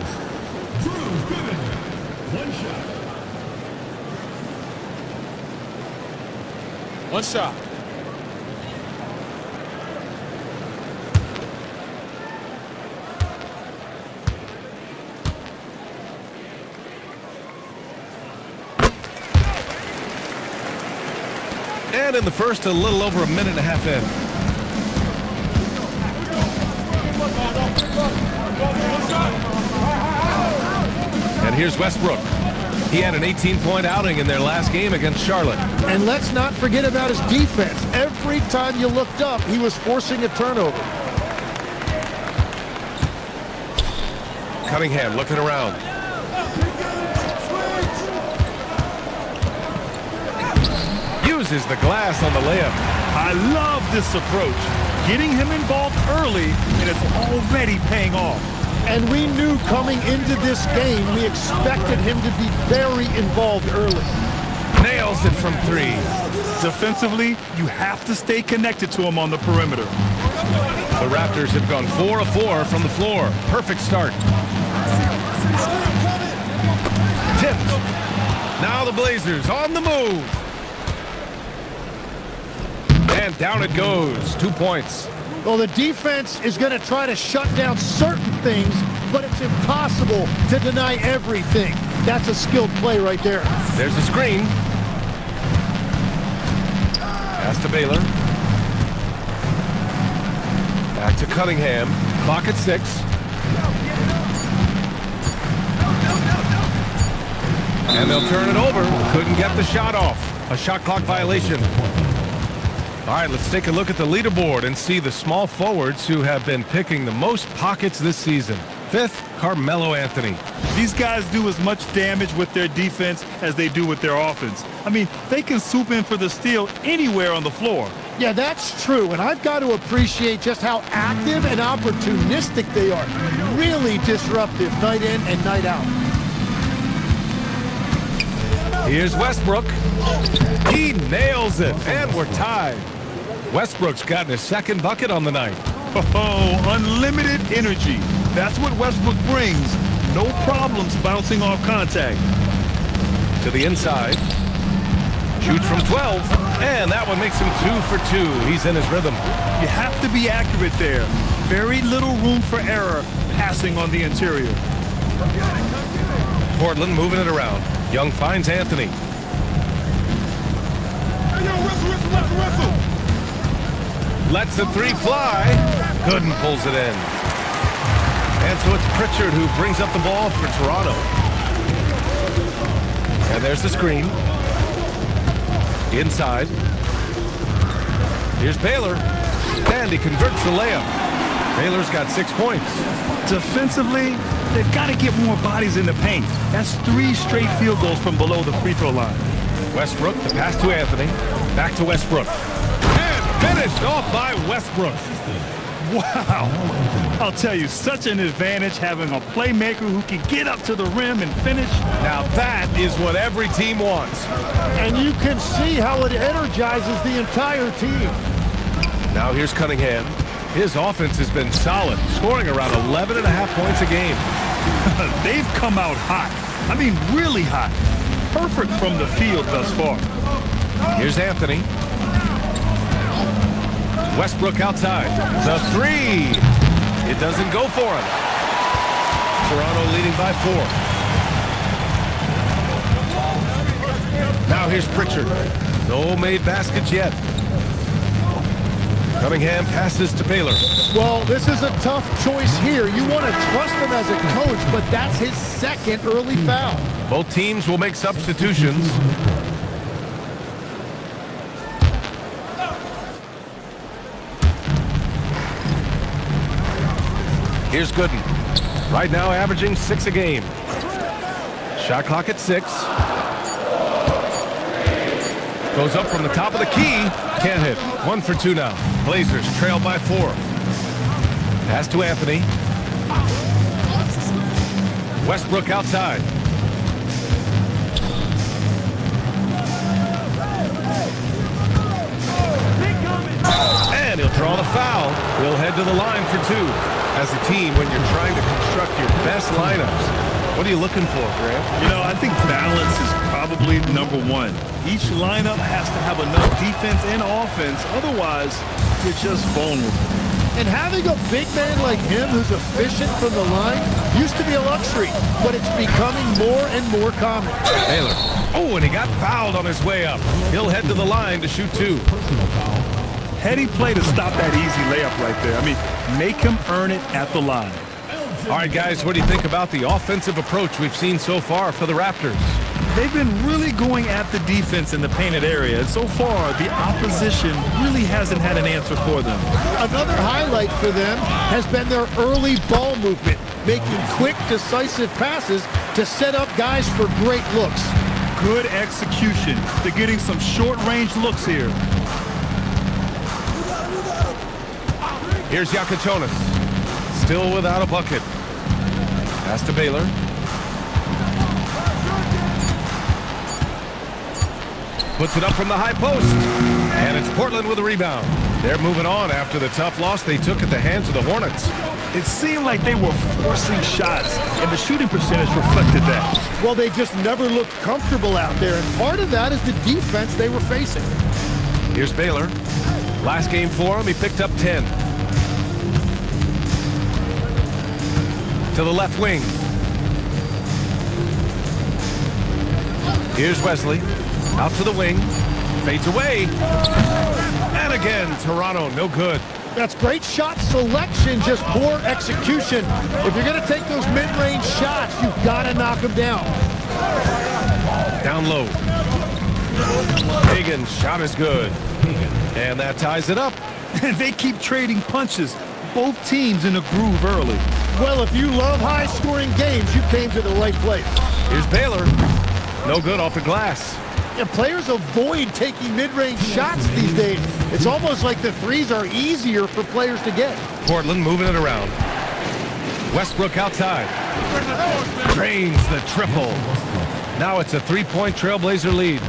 One shot. And in the first, a little over a minute and a half in. And here's Westbrook. He had an 18-point outing in their last game against Charlotte. And let's not forget about his defense. Every time you looked up, he was forcing a turnover. Cunningham looking around. Uses the glass on the layup. I love this approach. Getting him involved early, and it's already paying off. And we knew coming into this game, we expected him to be very involved early. Nails it from three. Defensively, you have to stay connected to him on the perimeter. The Raptors have gone 4 of 4 from the floor. Perfect start. Tipped. Now the Blazers on the move. And down it goes. 2 points. Well, the defense is going to try to shut down certain things, but it's impossible to deny everything. That's a skilled play right there. There's a screen. Pass to Baylor. Back to Cunningham. Clock at 6. And they'll turn it over. Couldn't get the shot off. A shot clock violation. All right, let's take a look at the leaderboard and see the small forwards who have been picking the most pockets this season. 5th, Carmelo Anthony. These guys do as much damage with their defense as they do with their offense. I mean, they can swoop in for the steal anywhere on the floor. Yeah, that's true, and I've got to appreciate just how active and opportunistic they are. Really disruptive night in and night out. Here's Westbrook. He nails it, and we're tied. Westbrook's gotten his 2nd bucket on the night. Oh, unlimited energy. That's what Westbrook brings. No problems bouncing off contact. To the inside. Shoots from 12, and that one makes him 2 for 2. He's in his rhythm. You have to be accurate there. Very little room for error passing on the interior. Portland moving it around. Young finds Anthony. Lets the 3 fly. Gooden pulls it in. And so it's Pritchard who brings up the ball for Toronto. And there's the screen. Inside. Here's Baylor. And he converts the layup. Baylor's got 6 points. Defensively, they've got to get more bodies in the paint. That's 3 straight field goals from below the free throw line. Westbrook, the pass to Anthony. Back to Westbrook. And finished off by Westbrook. Wow. I'll tell you, such an advantage having a playmaker who can get up to the rim and finish. Now that is what every team wants. And you can see how it energizes the entire team. Now here's Cunningham. His offense has been solid, scoring around 11.5 points a game. They've come out hot. I mean, really hot. Perfect from the field thus far. Here's Anthony. Westbrook outside. The 3. It doesn't go for him. Toronto leading by 4. Now here's Pritchard. No made baskets yet. Cunningham passes to Baylor. Well, this is a tough choice here. You want to trust him as a coach, but that's his 2nd early foul. Both teams will make substitutions. Here's Gooden. Right now averaging 6 a game. Shot clock at 6. Goes up from the top of the key. Can't hit. 1 for 2 now. Blazers trail by 4. Pass to Anthony. Westbrook outside. And he'll draw the foul. He'll head to the line for 2. As a team, when you're trying to construct your best lineups, what are you looking for, Grant? You know, I think balance is probably number 1. Each lineup has to have enough defense and offense. Otherwise, you're just vulnerable. And having a big man like him who's efficient from the line used to be a luxury, but it's becoming more and more common. Baylor. Oh, and he got fouled on his way up. He'll head to the line to shoot 2. Heady play to stop that easy layup right there. I mean, make him earn it at the line. All right, guys, what do you think about the offensive approach we've seen so far for the Raptors? They've been really going at the defense in the painted area, and so far, the opposition really hasn't had an answer for them. Another highlight for them has been their early ball movement, making quick, decisive passes to set up guys for great looks. Good execution. They're getting some short-range looks here. Here's Yakuchonis. Still without a bucket. Pass to Baylor. Puts it up from the high post. And it's Portland with a rebound. They're moving on after the tough loss they took at the hands of the Hornets. It seemed like they were forcing shots, and the shooting percentage reflected that. Well, they just never looked comfortable out there, and part of that is the defense they were facing. Here's Baylor. Last game for him, he picked up 10. To the left wing. Here's Wesley. Out to the wing. Fades away. And again, Toronto, no good. That's great shot selection, just poor execution. If you're going to take those mid-range shots, you've got to knock them down. down low. Hagen's shot is good. And that ties it up. And they keep trading punches. Both teams in a groove early. Well, if you love high-scoring games, you came to the right place. Here's Baylor. No good off the glass. Yeah, players avoid taking mid-range shots these days. It's almost like the threes are easier for players to get. Portland moving it around. Westbrook outside. Drains the triple. Now it's a three-point Trailblazer lead.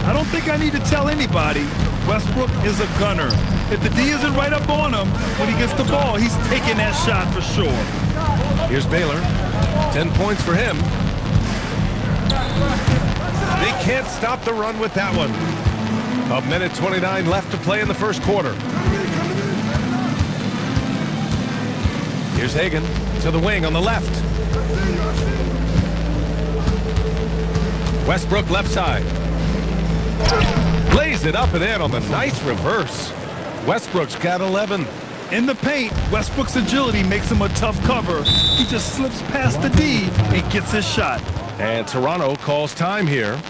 I don't think I need to tell anybody. Westbrook is a gunner. If the D isn't right up on him, when he gets the ball, he's taking that shot for sure. Here's Baylor. 10 points for him. They can't stop the run with that one. A minute 29 left to play in the first quarter. Here's Hagen to the wing on the left. Westbrook left side. Lays it up and in on the nice reverse. Westbrook's got 11. In the paint, Westbrook's agility makes him a tough cover. He just slips past the D and gets his shot. And Toronto calls time here.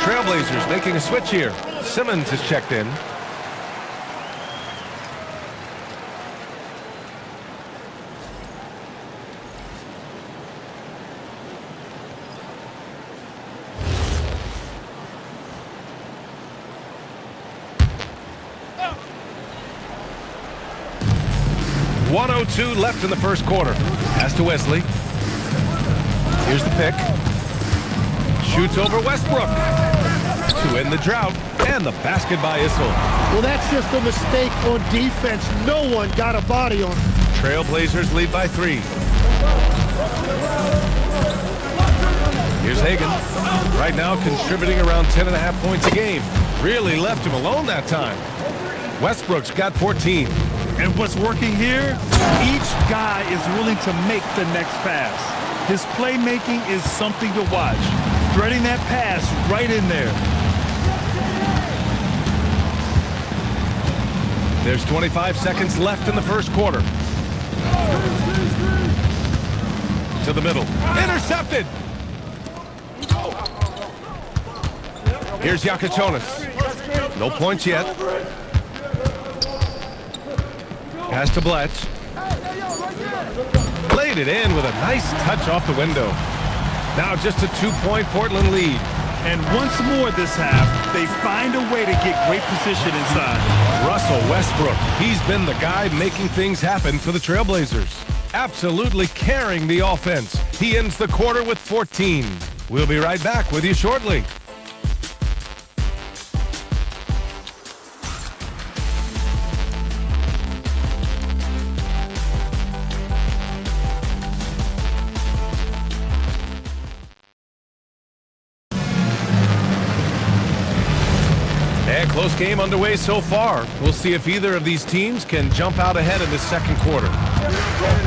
Trailblazers making a switch here. Simmons is checked in. .102 left in the first quarter. Pass to Wesley. Here's the pick. Shoots over Westbrook to end the drought, and the basket by Issel. Well, that's just a mistake on defense. No one got a body on him. Trailblazers lead by 3. Here's Hagen. Right now contributing around 10.5 points a game. Really left him alone that time. Westbrook's got 14. And what's working here? Each guy is willing to make the next pass. His playmaking is something to watch. Threading that pass right in there. There's 25 seconds left in the first quarter. To the middle. Intercepted! Here's Yakuchonis. No points yet. Pass to Bletch. Laid it in with a nice touch off the window. Now just a 2-point Portland lead. And once more this half, they find a way to get great position inside. Russell Westbrook, he's been the guy making things happen for the Trailblazers. Absolutely carrying the offense. He ends the quarter with 14. We'll be right back with you shortly. Close game underway so far. We'll see if either of these teams can jump out ahead in the second quarter.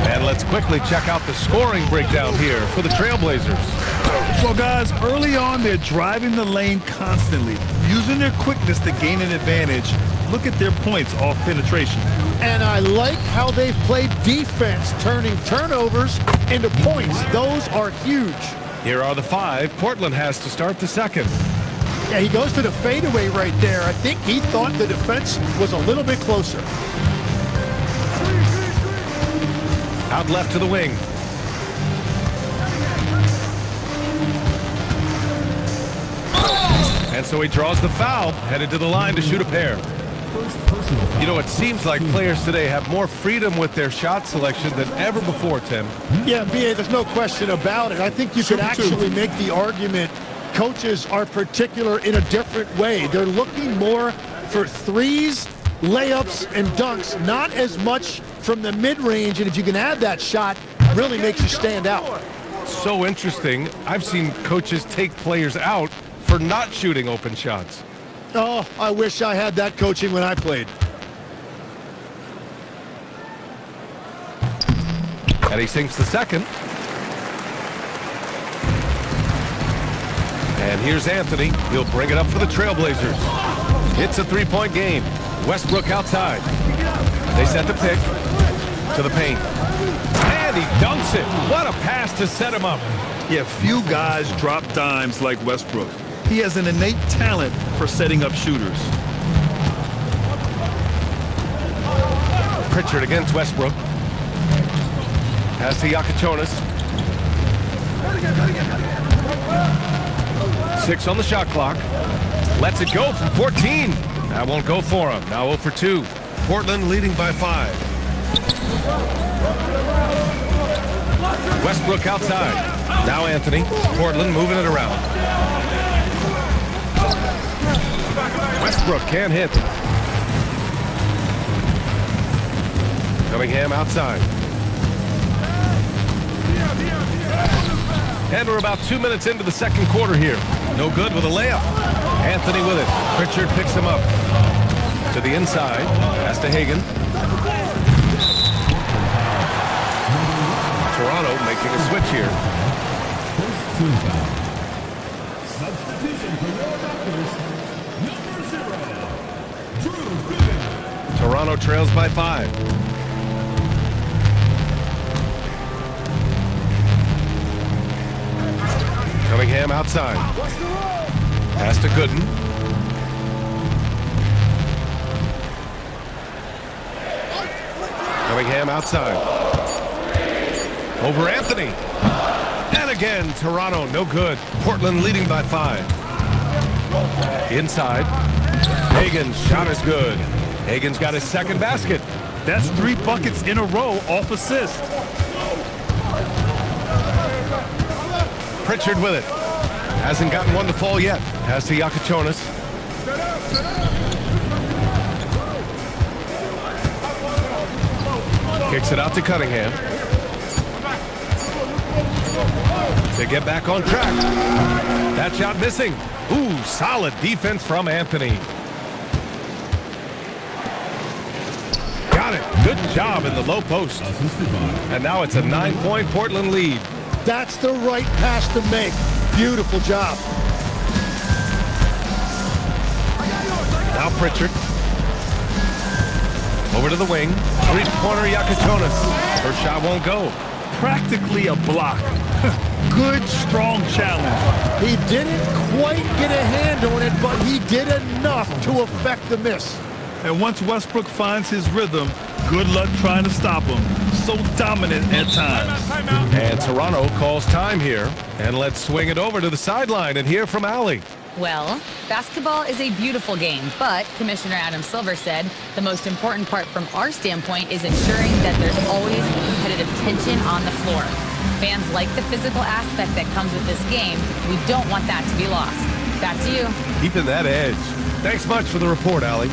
And let's quickly check out the scoring breakdown here for the Trailblazers. So guys, early on they're driving the lane constantly, using their quickness to gain an advantage. Look at their points off penetration. And I like how they've played defense, turning turnovers into points. Those are huge. Here are the 5 Portland has to start the second. Yeah, he goes to the fadeaway right there. I think he thought the defense was a little bit closer. Out left to the wing. And so he draws the foul, headed to the line to shoot a pair. You know, it seems like players today have more freedom with their shot selection than ever before, Tim. Yeah, B.A., there's no question about it. I think you could actually make the argument coaches are particular in a different way. They're looking more for threes, layups, and dunks, not as much from the mid-range, and if you can add that shot, really makes you stand out. So interesting. I've seen coaches take players out for not shooting open shots. Oh, I wish I had that coaching when I played. And he sinks the second. And here's Anthony. He'll bring it up for the Trailblazers. It's a 3-point game. Westbrook outside. They set the pick to the paint. And he dunks it. What a pass to set him up. Yeah, few guys drop dimes like Westbrook. He has an innate talent for setting up shooters. Pritchard against Westbrook. Pass to Yakichonis. 6 on the shot clock. Lets it go from 14. That won't go for him. Now 0 for 2. Portland leading by 5. Westbrook outside. Now Anthony. Portland moving it around. Westbrook can't hit. Cunningham outside. And we're about 2 minutes into the second quarter here. No good with a layup. Anthony with it. Pritchard picks him up. To the inside. Pass to Hagan. Toronto making a switch here. Substitution for your Raptors, number 0, Toronto trails by 5. Cunningham outside. Pass to Gooden. Cunningham outside. Over Anthony. And again, Toronto, no good. Portland leading by 5. Inside. Hagan's shot is good. Hagan's got his second basket. That's 3 buckets in a row off assist. Pritchard with it. Hasn't gotten one to fall yet. Pass to Yakichonis. Kicks it out to Cunningham. To get back on track. That shot missing. Ooh, solid defense from Anthony. Got it. Good job in the low post. And now it's a 9-point Portland lead. That's the right pass to make. Beautiful job. Now Pritchard. Over to the wing. Three-pointer Yakichonis. First shot won't go. Practically a block. Good, strong challenge. He didn't quite get a hand on it, but he did enough to affect the miss. And once Westbrook finds his rhythm, good luck trying to stop him. So dominant at times. And Toronto calls time here. And let's swing it over to the sideline and hear from Allie. Well, basketball is a beautiful game, but Commissioner Adam Silver said the most important part from our standpoint is ensuring that there's always competitive tension on the floor. Fans like the physical aspect that comes with this game. We don't want that to be lost. Back to you. Keeping that edge. Thanks much for the report, Allie.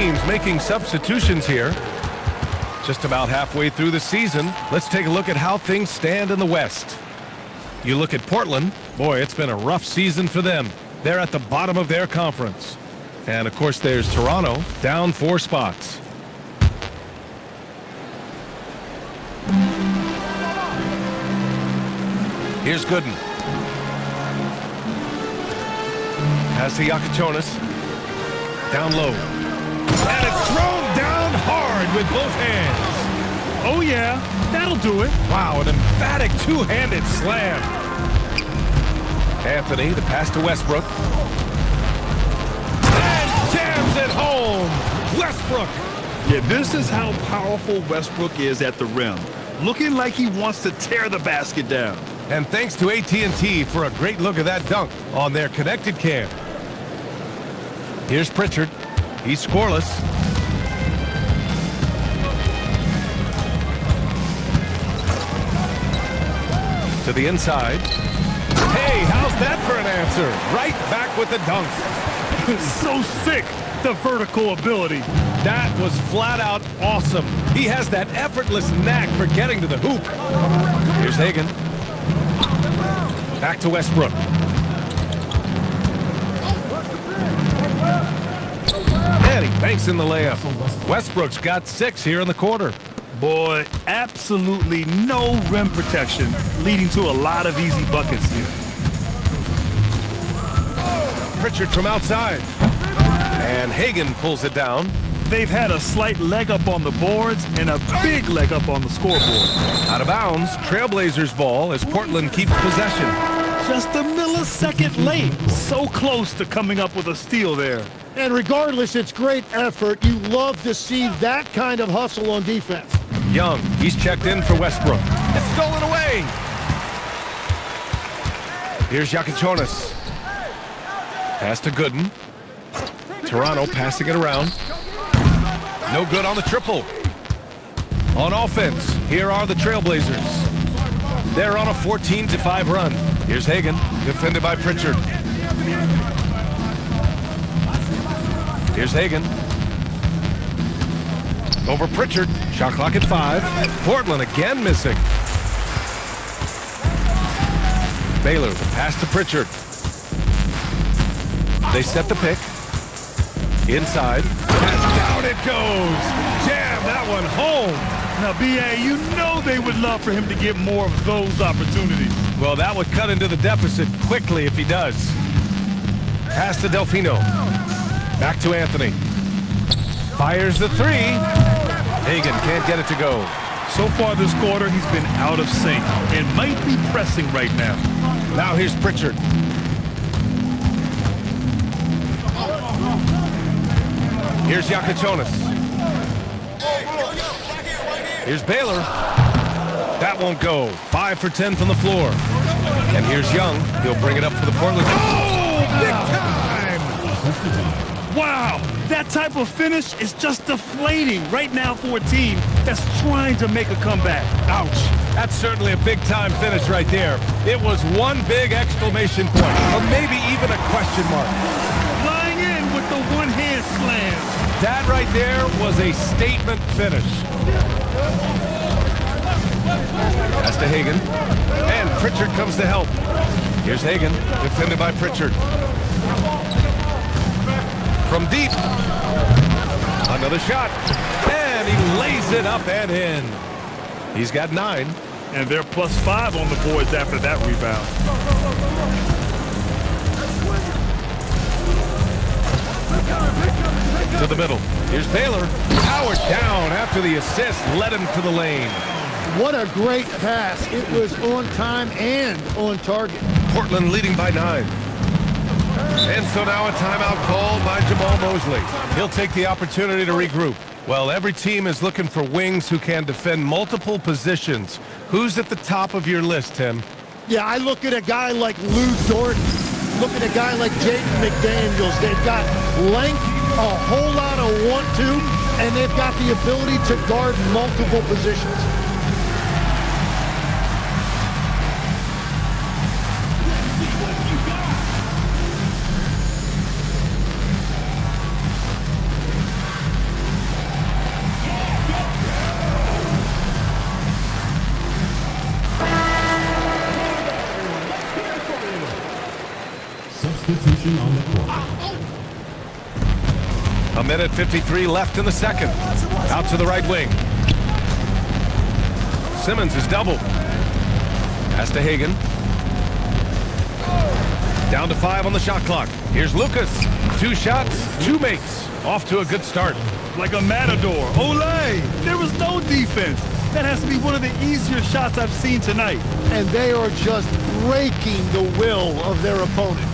teams making substitutions here. Just about halfway through the season, let's take a look at how things stand in the West. You look at Portland, boy, it's been a rough season for them. They're at the bottom of their conference. And of course, there's Toronto, down 4 spots. Here's Gooden. Pass to Yakichonis. Down low. And it's thrown down hard with both hands. Oh, yeah, that'll do it. Wow, an emphatic two-handed slam. Anthony, the pass to Westbrook. And jams it home. Westbrook. Yeah, this is how powerful Westbrook is at the rim. Looking like he wants to tear the basket down. And thanks to AT&T for a great look at that dunk on their connected cam. Here's Pritchard. He's scoreless. To the inside. Hey, how's that for an answer? Right back with the dunk. So sick, the vertical ability. That was flat out awesome. He has that effortless knack for getting to the hoop. Here's Hagan. Back to Westbrook. And he banks in the layup. Westbrook's got 6 here in the quarter. Boy, absolutely no rim protection, leading to a lot of easy buckets here. Pritchard from outside. And Hagan pulls it down. They've had a slight leg up on the boards and a big leg up on the scoreboard. Out of bounds, Trailblazers ball as Portland keeps possession. Just a millisecond late. So close to coming up with a steal there. And regardless, it's great effort. You love to see that kind of hustle on defense. Young, he's checked in for Westbrook. It's stolen away. Here's Yakichonis. Pass to Gooden. Toronto passing it around. No good on the triple. On offense, here are the Trailblazers. They're on a 14-5 run. Here's Hagan, defended by Pritchard. Here's Hagan. Over Pritchard. Shot clock at 5. Portland again missing. Baylor, the pass to Pritchard. They set the pick. Inside. And down it goes. Jam that one home. Now, B.A., you know they would love for him to get more of those opportunities. Well, that would cut into the deficit quickly if he does. Pass to Delfino. Back to Anthony. Fires the 3. Hagan can't get it to go. So far this quarter, he's been out of sync and might be pressing right now. Now here's Pritchard. Here's Yakichonis. Here's Baylor. That won't go. 5 for 10 from the floor. And here's Young. He'll bring it up for the Portland. Oh, big time! Wow, that type of finish is just deflating right now for a team that's trying to make a comeback. Ouch. That's certainly a big-time finish right there. It was one big exclamation point, or maybe even a question mark. Flying in with the one-hand slam. That right there was a statement finish. Pass to Hagan. And Pritchard comes to help. Here's Hagan, defended by Pritchard. From deep. Another shot. And he lays it up and in. He's got 9. And they're +5 on the boards after that rebound. To the middle. Here's Baylor. Powered down after the assist led him to the lane. What a great pass. It was on time and on target. Portland leading by 9. And so now a timeout called by Jamal Mosley. He'll take the opportunity to regroup. Well, every team is looking for wings who can defend multiple positions. Who's at the top of your list, Tim? Yeah, I look at a guy like Lou Dort. Look at a guy like Jaden McDaniels. They've got length, a whole lot of want-to, and they've got the ability to guard multiple positions. shooting on the court. A minute 53 left in the second. Out to the right wing. Simmons is doubled. Pass to Hagan. Down to 5 on the shot clock. Here's Lucas. 2 shots, 2 makes. Off to a good start. Like a matador. Olay! There was no defense. That has to be one of the easier shots I've seen tonight. And they are just breaking the will of their opponent.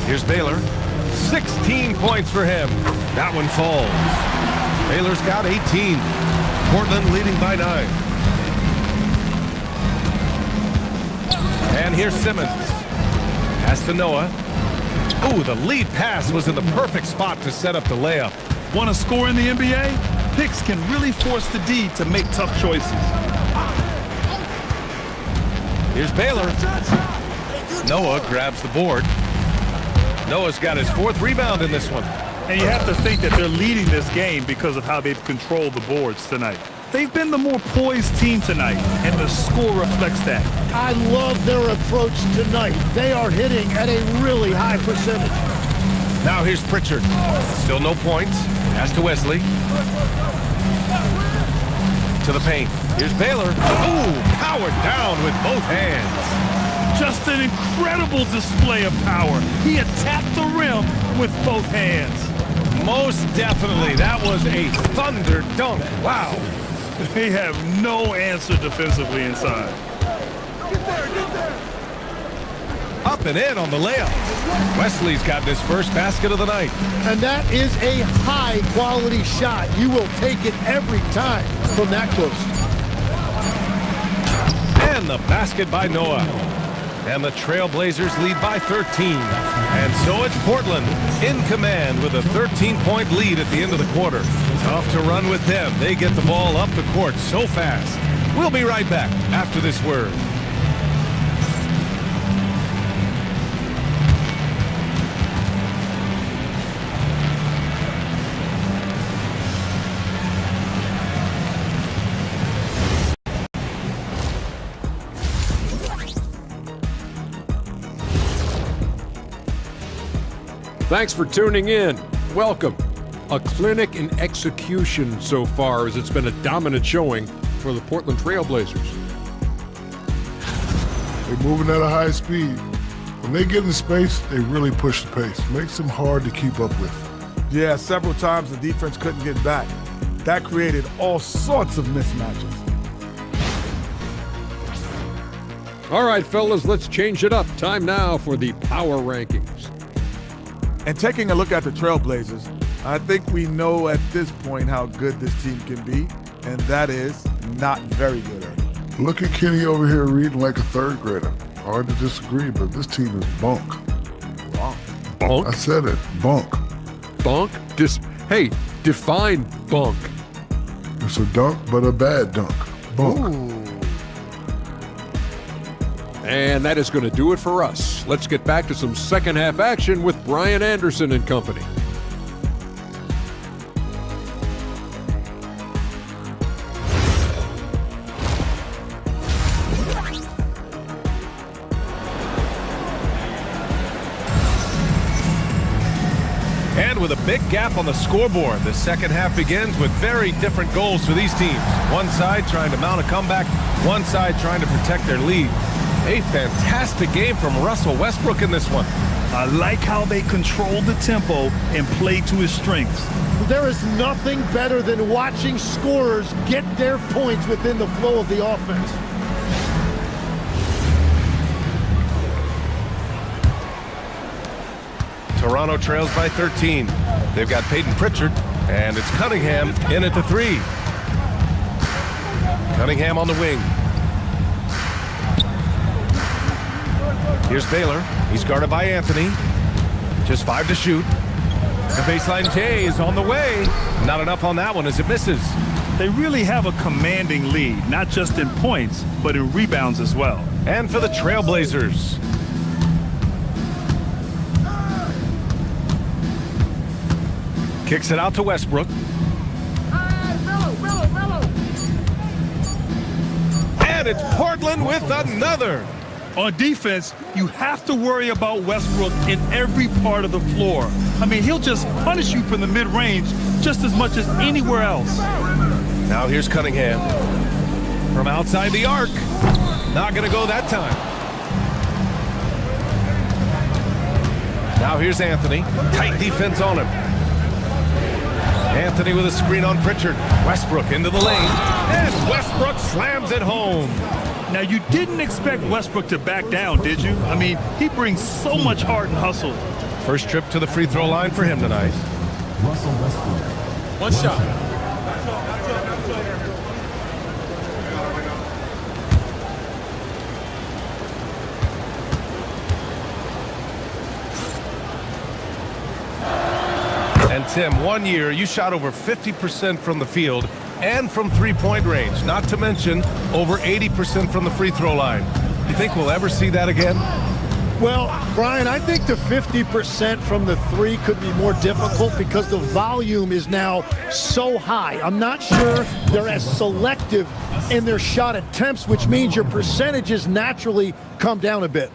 Here's Baylor. 16 points for him. That one falls. Baylor's got 18. Portland leading by 9. And here's Simmons. Pass to Noah. Ooh, the lead pass was in the perfect spot to set up the layup. Want to score in the NBA? Picks can really force the D to make tough choices. Here's Baylor. Noah grabs the board. Noah's got his 4th rebound in this one. And you have to think that they're leading this game because of how they've controlled the boards tonight. They've been the more poised team tonight, and the score reflects that. I love their approach tonight. They are hitting at a really high percentage. Now here's Pritchard. Still no points. Pass to Wesley. To the paint. Here's Baylor. Ooh, powered down with both hands. Just an incredible display of power. He attacked the rim with both hands. Most definitely. That was a thunder dunk. Wow. They have no answer defensively inside. Get there. Up and in on the layup. Wesley's got his first basket of the night. And that is a high-quality shot. You will take it every time from that close. And the basket by Noah. And the Trailblazers lead by 13. And so it's Portland in command with a 13-point lead at the end of the quarter. Tough to run with them. They get the ball up the court so fast. We'll be right back after this word. Thanks for tuning in. Welcome. A clinic in execution so far, as it's been a dominant showing for the Portland Trailblazers. They're moving at a high speed. When they get in space, they really push the pace. Makes them hard to keep up with. Yeah, several times the defense couldn't get back. That created all sorts of mismatches. All right, fellas, let's change it up. Time now for the power rankings. And taking a look at the Trailblazers, I think we know at this point how good this team can be, and that is not very good, Ernie. Look at Kenny over here reading like a 3rd grader. Hard to disagree, but this team is bunk. Wrong. Bunk? I said it, bunk. Bunk? Hey, define bunk. It's a dunk, but a bad dunk. Bunk. Ooh. And that is going to do it for us. Let's get back to some second half action with Brian Anderson and company. And with a big gap on the scoreboard, the second half begins with very different goals for these teams. One side trying to mount a comeback, one side trying to protect their lead. A fantastic game from Russell Westbrook in this one. I like how they control the tempo and play to his strengths. There is nothing better than watching scorers get their points within the flow of the offense. Toronto trails by 13. They've got Peyton Pritchard, and it's Cunningham in at the 3. Cunningham on the wing. Here's Baylor. He's guarded by Anthony. Just 5 to shoot. The baseline J is on the way. Not enough on that one as it misses. They really have a commanding lead, not just in points, but in rebounds as well. And for the Trailblazers. Kicks it out to Westbrook. And it's Portland with another. On defense, you have to worry about Westbrook in every part of the floor. I mean, he'll just punish you from the mid-range just as much as anywhere else. Now here's Cunningham. From outside the arc. Not going to go that time. Now here's Anthony. Tight defense on him. Anthony with a screen on Pritchard. Westbrook into the lane. And Westbrook slams it home. Now, you didn't expect Westbrook to back down, did you? I mean, he brings so much heart and hustle. First trip to the free throw line for him tonight. Russell Westbrook. One shot. And Tim, 1 year, you shot over 50% from the field and from three-point range, not to mention over 80% from the free throw line. You think we'll ever see that again? Well, Brian, I think the 50% from the three could be more difficult because the volume is now so high. I'm not sure they're as selective in their shot attempts, which means your percentages naturally come down a bit.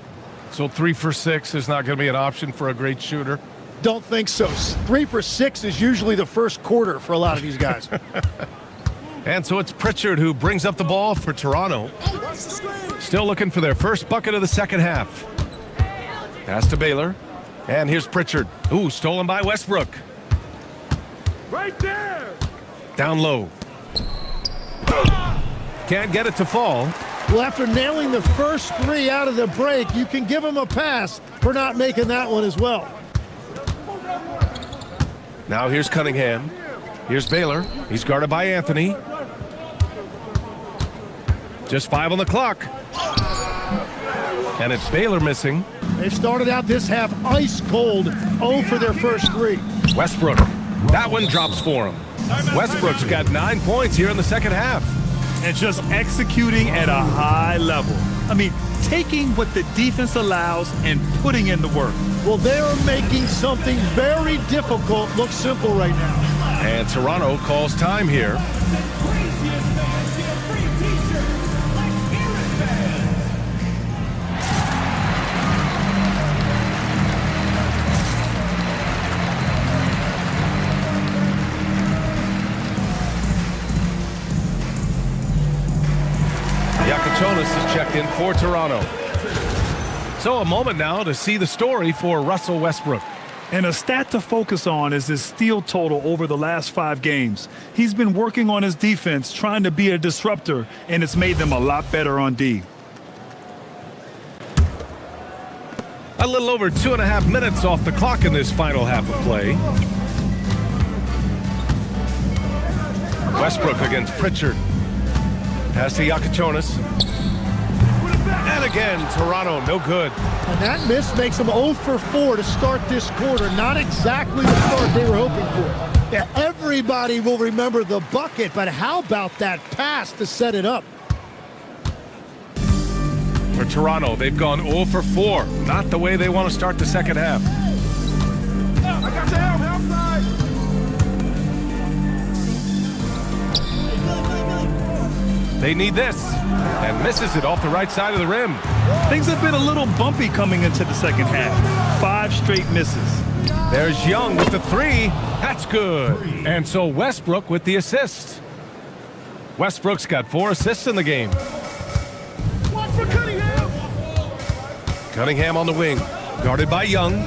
So 3 for 6 is not going to be an option for a great shooter? Don't think so. 3 for 6 is usually the first quarter for a lot of these guys. And so it's Pritchard who brings up the ball for Toronto. Still looking for their first bucket of the second half. Pass to Baylor. And here's Pritchard. Ooh, stolen by Westbrook. Right there! Down low. Can't get it to fall. Well, after nailing the first three out of the break, you can give him a pass for not making that one as well. Now here's Cunningham. Here's Baylor. He's guarded by Anthony. Just 5 on the clock. And it's Baylor missing. They started out this half ice cold, 0 for their first three. Westbrook. That one drops for him. Westbrook's got 9 points here in the second half. And just executing at a high level. I mean, taking what the defense allows and putting in the work. Well, they're making something very difficult look simple right now. And Toronto calls time here. Jonas is checked in for Toronto. So a moment now to see the story for Russell Westbrook. And a stat to focus on is his steal total over the last 5 games. He's been working on his defense, trying to be a disruptor, and it's made them a lot better on D. A little over 2.5 minutes off the clock in this final half of play. Westbrook against Pritchard. Pass to Jonas. And again, Toronto, no good. And that miss makes them 0 for 4 to start this quarter. Not exactly the start they were hoping for. Yeah, everybody will remember the bucket, but how about that pass to set it up? For Toronto, they've gone 0 for 4. Not the way they want to start the second half. I got the help side. They need this, and misses it off the right side of the rim. Things have been a little bumpy coming into the second half. 5 straight misses. There's Young with the 3. That's good. And so Westbrook with the assist. Westbrook's got 4 assists in the game. Watch for Cunningham. Cunningham on the wing, guarded by Young.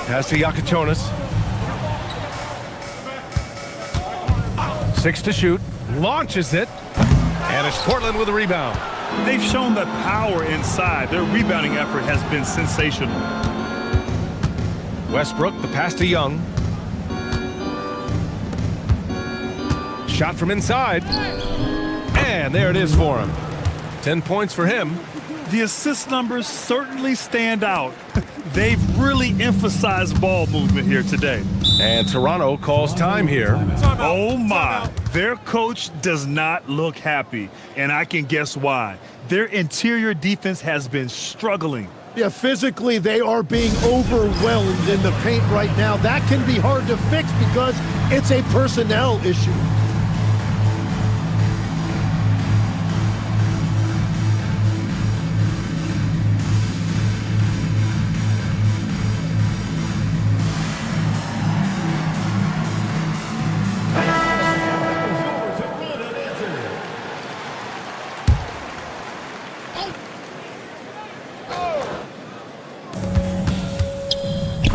Pass to Jonas. 6 to shoot, launches it, and it's Portland with a rebound. They've shown the power inside. Their rebounding effort has been sensational. Westbrook, the pass to Young. Shot from inside, and there it is for him. 10 points for him. The assist numbers certainly stand out. They've really emphasized ball movement here today. And Toronto calls time here. Oh my, their coach does not look happy, and I can guess why. Their interior defense has been struggling. Yeah, physically they are being overwhelmed in the paint right now. That can be hard to fix because it's a personnel issue.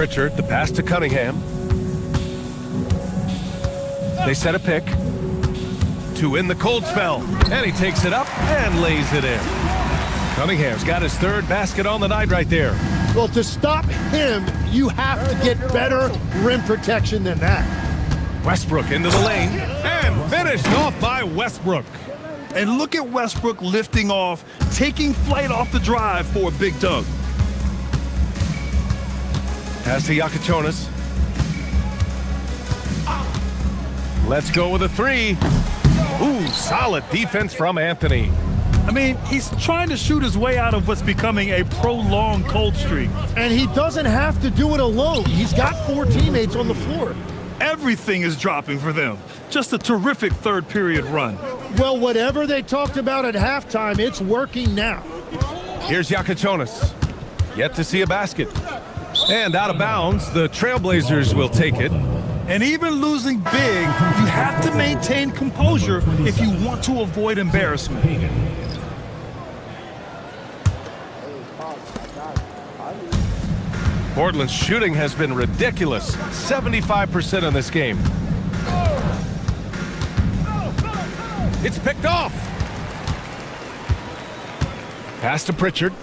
Pritchard, the pass to Cunningham. They set a pick to win the cold spell, and he takes it up and lays it in. Cunningham's got his third basket on the night right there. Well, to stop him, you have to get better rim protection than that. Westbrook into the lane, and finished off by Westbrook. And look at Westbrook lifting off, taking flight off the drive for a big dunk. Pass to Yakichonis. Let's go with a three. Ooh, solid defense from Anthony. I mean, he's trying to shoot his way out of what's becoming a prolonged cold streak. And he doesn't have to do it alone. He's got 4 teammates on the floor. Everything is dropping for them. Just a terrific third period run. Well, whatever they talked about at halftime, it's working now. Here's Yakichonis. Yet to see a basket. And out of bounds, the Trailblazers will take it. And even losing big, you have to maintain composure if you want to avoid embarrassment. Portland's shooting has been ridiculous. 75% in this game. It's picked off. Pass to Pritchard.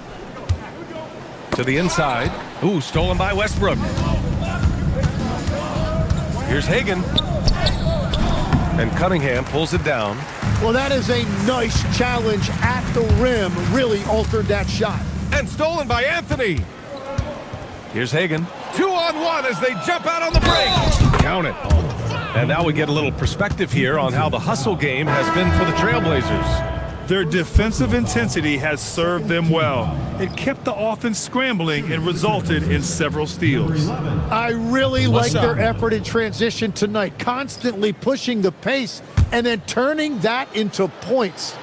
To the inside. Ooh, stolen by Westbrook. Here's Hagan. And Cunningham pulls it down. Well, that is a nice challenge at the rim. Really altered that shot. And stolen by Anthony. Here's Hagan. 2-on-1 as they jump out on the break. Count it. And now we get a little perspective here on how the hustle game has been for the Trailblazers. Their defensive intensity has served them well. It kept the offense scrambling and resulted in several steals. I really like their effort in transition tonight, constantly pushing the pace and then turning that into points.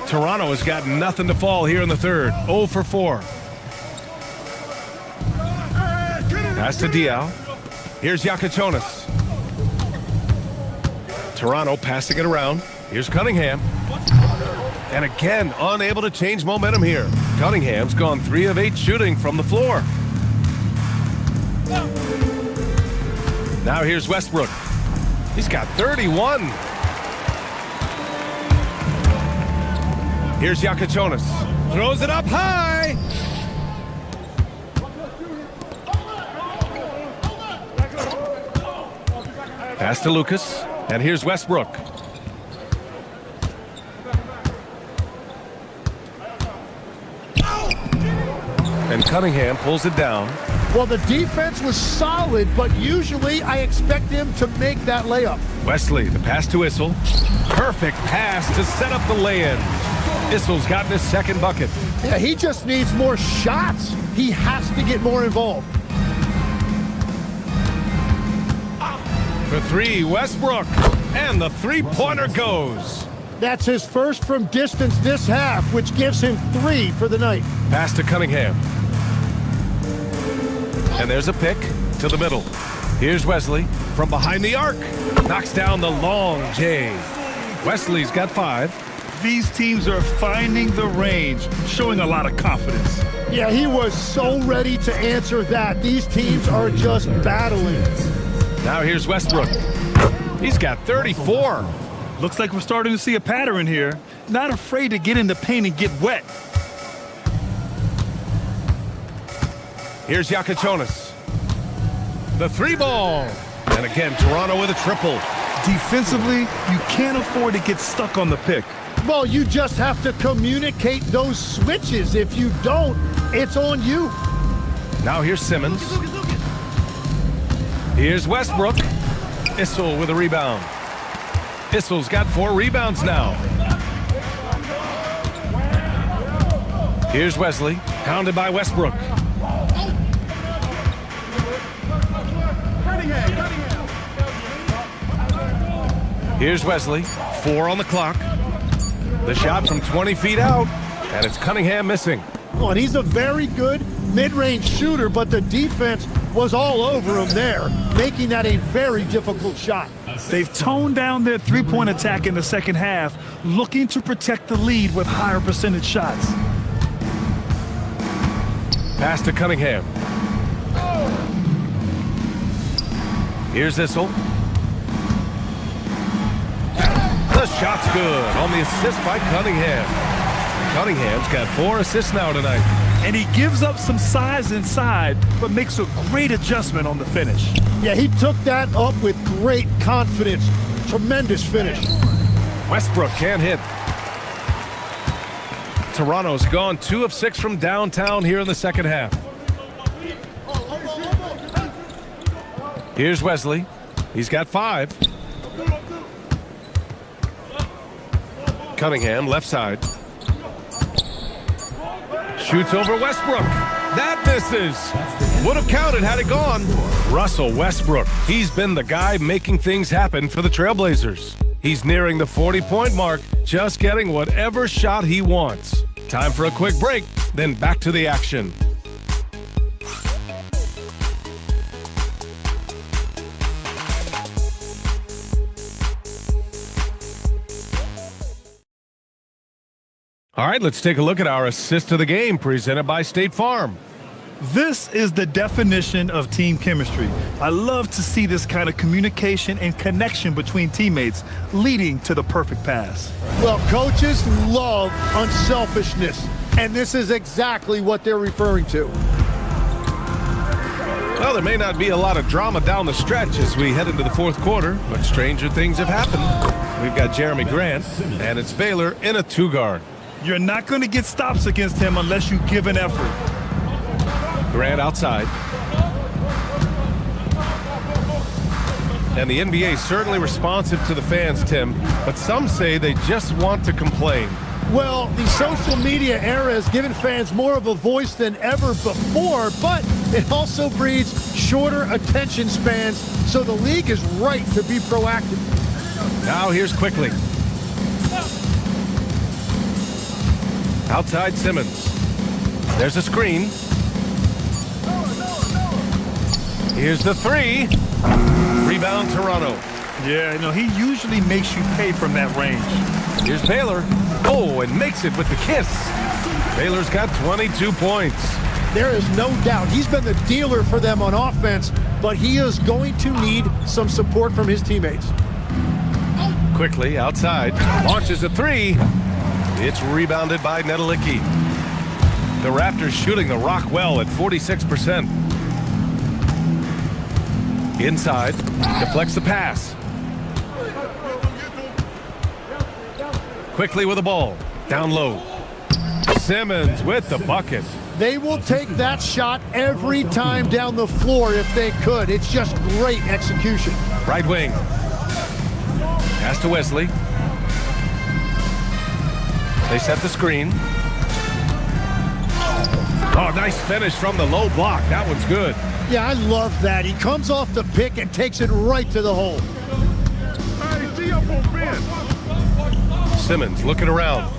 Toronto has got nothing to fall here in the third. 0 for 4. Pass to Diaw. Here's Yakichonis. Toronto passing it around. Here's Cunningham. And again, unable to change momentum here. Cunningham's gone 3 of 8 shooting from the floor. Now here's Westbrook. He's got 31. Here's Yakichonis. Throws it up high. Pass to Lucas. And here's Westbrook. And Cunningham pulls it down. Well, the defense was solid, but usually I expect them to make that layup. Wesley, the pass to Issel. Perfect pass to set up the lay-in. Issel's gotten his second bucket. Yeah, he just needs more shots. He has to get more involved. For 3, Westbrook. And the three-pointer goes. That's his first from distance this half, which gives him 3 for the night. Pass to Cunningham. And there's a pick to the middle. Here's Wesley from behind the arc. Knocks down the long J. Wesley's got 5. These teams are finding the range, showing a lot of confidence. Yeah, he was so ready to answer that. These teams are just battling. Now here's Westbrook. He's got 34. Looks like we're starting to see a pattern here. Not afraid to get in the paint and get wet. Here's Yakichonis. The 3-ball. And again, Toronto with a triple. Defensively, you can't afford to get stuck on the pick. Well, you just have to communicate those switches. If you don't, it's on you. Now here's Simmons. Here's Westbrook. Issel with a rebound. Issel's got 4 rebounds now. Here's Wesley, pounded by Westbrook. Here's Wesley, 4 on the clock. The shot from 20 feet out, and it's Cunningham missing. Oh, and he's a very good mid-range shooter, but the defense was all over him there, making that a very difficult shot. They've toned down their three-point attack in the second half, looking to protect the lead with higher percentage shots. Pass to Cunningham. Here's Issel. The shot's good on the assist by Cunningham. Cunningham's got 4 assists now tonight. And he gives up some size inside, but makes a great adjustment on the finish. Yeah, he took that up with great confidence. Tremendous finish. Westbrook can't hit. Toronto's gone 2 of 6 from downtown here in the second half. Here's Wesley. He's got 5. Cunningham, left side. Shoots over Westbrook. That misses. Would have counted had it gone. Russell Westbrook. He's been the guy making things happen for the Trailblazers. He's nearing the 40-point mark, just getting whatever shot he wants. Time for a quick break, then back to the action. All right, let's take a look at our assist of the game presented by State Farm. This is the definition of team chemistry. I love to see this kind of communication and connection between teammates leading to the perfect pass. Well, coaches love unselfishness, and this is exactly what they're referring to. Well, there may not be a lot of drama down the stretch as we head into the fourth quarter, but stranger things have happened. We've got Jeremy Grant, and it's Baylor in a 2-guard. You're not going to get stops against him unless you give an effort. Grant outside. And the NBA is certainly responsive to the fans, Tim, but some say they just want to complain. Well, the social media era has given fans more of a voice than ever before, but it also breeds shorter attention spans, so the league is right to be proactive. Now here's Quickly. Outside Simmons. There's a screen. Here's the 3. Rebound Toronto. Yeah, you know, he usually makes you pay from that range. Here's Baylor. Oh, and makes it with the kiss. Baylor's got 22 points. There is no doubt he's been the dealer for them on offense, but he is going to need some support from his teammates. Quickly outside. Launches a 3. It's rebounded by Nedelicki. The Raptors shooting the rock well at 46%. Inside, deflects the pass. Quickly with the ball, down low. Simmons with the bucket. They will take that shot every time down the floor if they could. It's just great execution. Right wing. Pass to Wesley. They set the screen. Oh, nice finish from the low block. That one's good. Yeah, I love that. He comes off the pick and takes it right to the hole. Simmons looking around.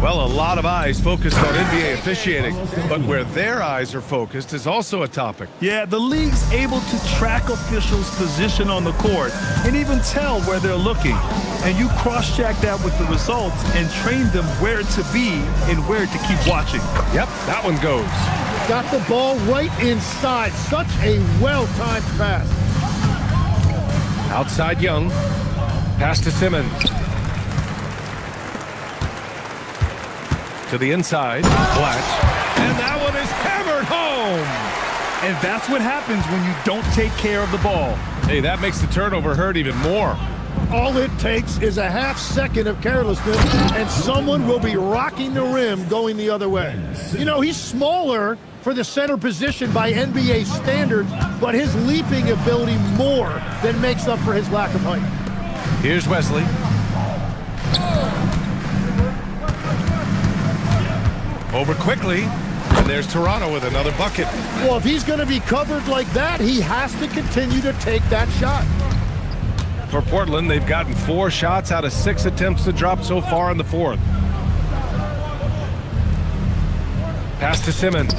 Well, a lot of eyes focused on NBA officiating, but where their eyes are focused is also a topic. Yeah, the league's able to track officials' position on the court and even tell where they're looking. And you cross-check that with the results and train them where to be and where to keep watching. Yep, that one goes. Got the ball right inside. Such a well-timed pass. Outside Young. Pass to Simmons. To the inside, Blatch, and that one is hammered home. And that's what happens when you don't take care of the ball. Hey, that makes the turnover hurt even more. All it takes is a half second of carelessness, and someone will be rocking the rim going the other way. You know, he's smaller for the center position by NBA standards, but his leaping ability more than makes up for his lack of height. Here's Wesley. Over Quickly, and there's Toronto with another bucket. Well, if he's going to be covered like that, he has to continue to take that shot. For Portland, they've gotten 4 shots out of 6 attempts to drop so far in the fourth. Pass to Simmons.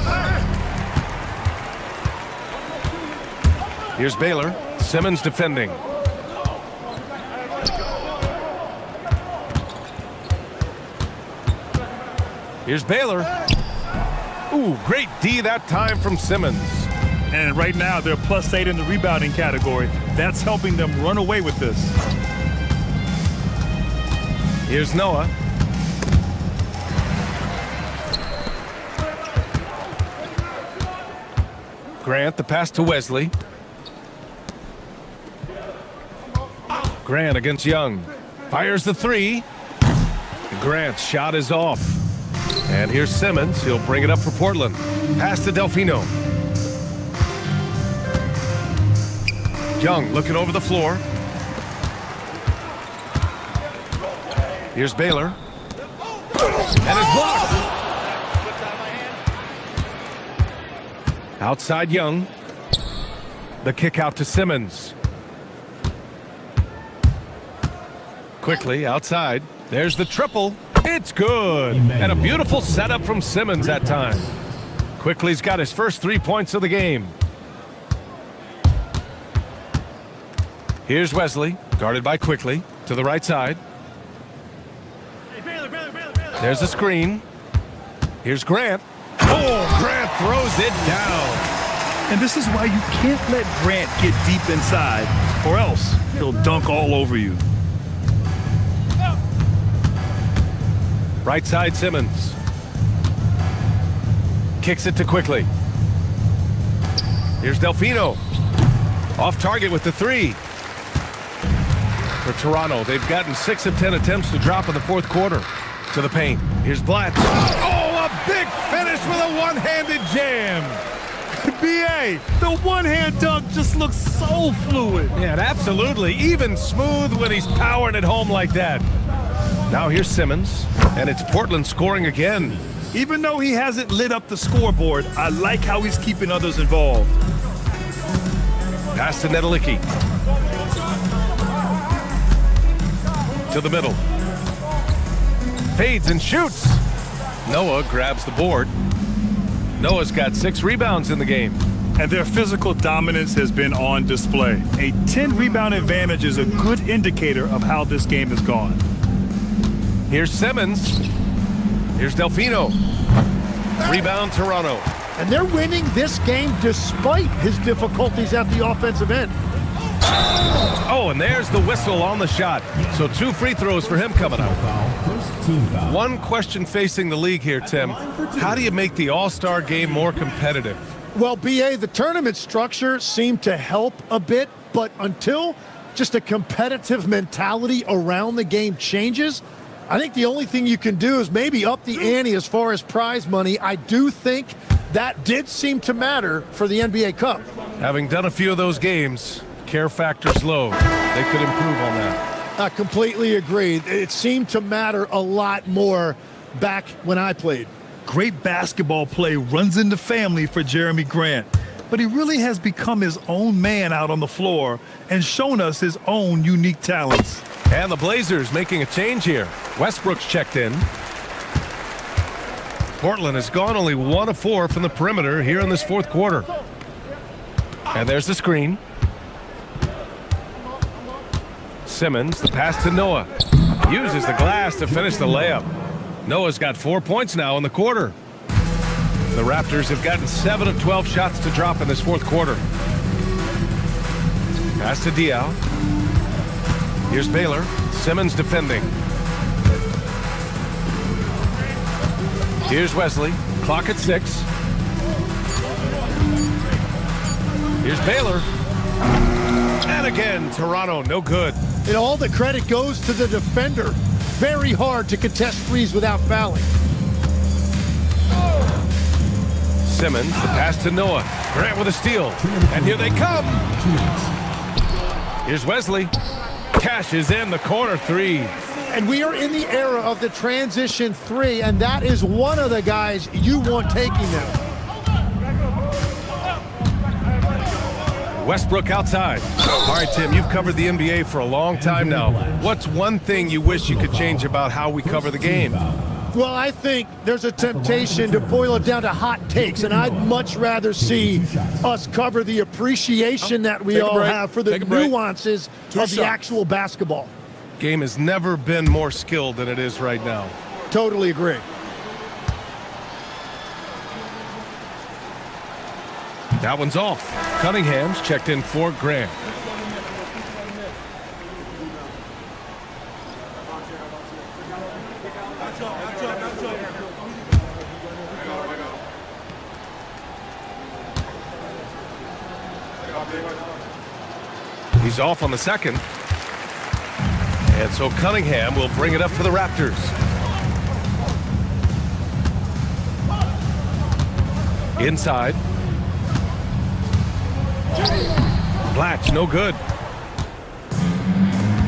Here's Baylor. Simmons defending. Here's Baylor. Ooh, great D that time from Simmons. And right now, they're +8 in the rebounding category. That's helping them run away with this. Here's Noah. Grant, the pass to Wesley. Grant against Young. Fires the three. Grant's shot is off. And here's Simmons. He'll bring it up for Portland. Pass to Delfino. Young looking over the floor. Here's Baylor. And it's blocked. Outside Young. The kick out to Simmons. Quickly outside. There's the triple. It's good. And a beautiful setup from Simmons that time. Quickly's got his first 3 points of the game. Here's Wesley, guarded by Quickly, to the right side. There's a screen. Here's Grant. Oh, Grant throws it down. And this is why you can't let Grant get deep inside, or else he'll dunk all over you. Right side Simmons. Kicks it to Quickly. Here's Delfino. Off target with the three. For Toronto, they've gotten 6 of 10 attempts to drop in the fourth quarter. To the paint. Here's Blatt. Oh, a big finish with a one-handed jam. B.A., the one-hand dunk just looks so fluid. Yeah, absolutely. Even smooth when he's powering it home like that. Now here's Simmons, and it's Portland scoring again. Even though he hasn't lit up the scoreboard, I like how he's keeping others involved. Pass to Nedelicki. To the middle. Fades and shoots. Noah grabs the board. Noah's got 6 rebounds in the game. And their physical dominance has been on display. A 10-rebound advantage is a good indicator of how this game has gone. Here's Simmons. Here's Delfino. Rebound Toronto. And they're winning this game despite his difficulties at the offensive end. Oh, and there's the whistle on the shot. So 2 free throws for him coming up. One question facing the league here, Tim. How do you make the All-Star game more competitive? Well, B.A., the tournament structure seemed to help a bit, but until just a competitive mentality around the game changes, I think the only thing you can do is maybe up the ante as far as prize money. I do think that did seem to matter for the NBA Cup. Having done a few of those games, care factor's low. They could improve on that. I completely agree. It seemed to matter a lot more back when I played. Great basketball play runs in the family for Jeremy Grant, but he really has become his own man out on the floor and shown us his own unique talents. And the Blazers making a change here. Westbrook's checked in. Portland has gone only 1 of 4 from the perimeter here in this fourth quarter. And there's the screen. Simmons, the pass to Noah. Uses the glass to finish the layup. Noah's got 4 points now in the quarter. The Raptors have gotten 7 of 12 shots to drop in this fourth quarter. Pass to Diaw. Here's Baylor. Simmons defending. Here's Wesley. Clock at 6. Here's Baylor. And again, Toronto, no good. And all the credit goes to the defender. Very hard to contest threes without fouling. Simmons, the pass to Noah. Grant with a steal. And here they come. Here's Wesley. Cashes in the corner three. And we are in the era of the transition three, and that is one of the guys you want taking them. Westbrook outside. All right, Tim, you've covered the NBA for a long time now. What's one thing you wish you could change about how we cover the game? Well, I think there's a temptation to boil it down to hot takes, and I'd much rather see us cover the appreciation that we all have for the nuances of the actual basketball. Game has never been more skilled than it is right now. Totally agree. That one's off. Cunningham's checked in for Grant. He's off on the second. And so Cunningham will bring it up for the Raptors. Inside. Blatch, no good.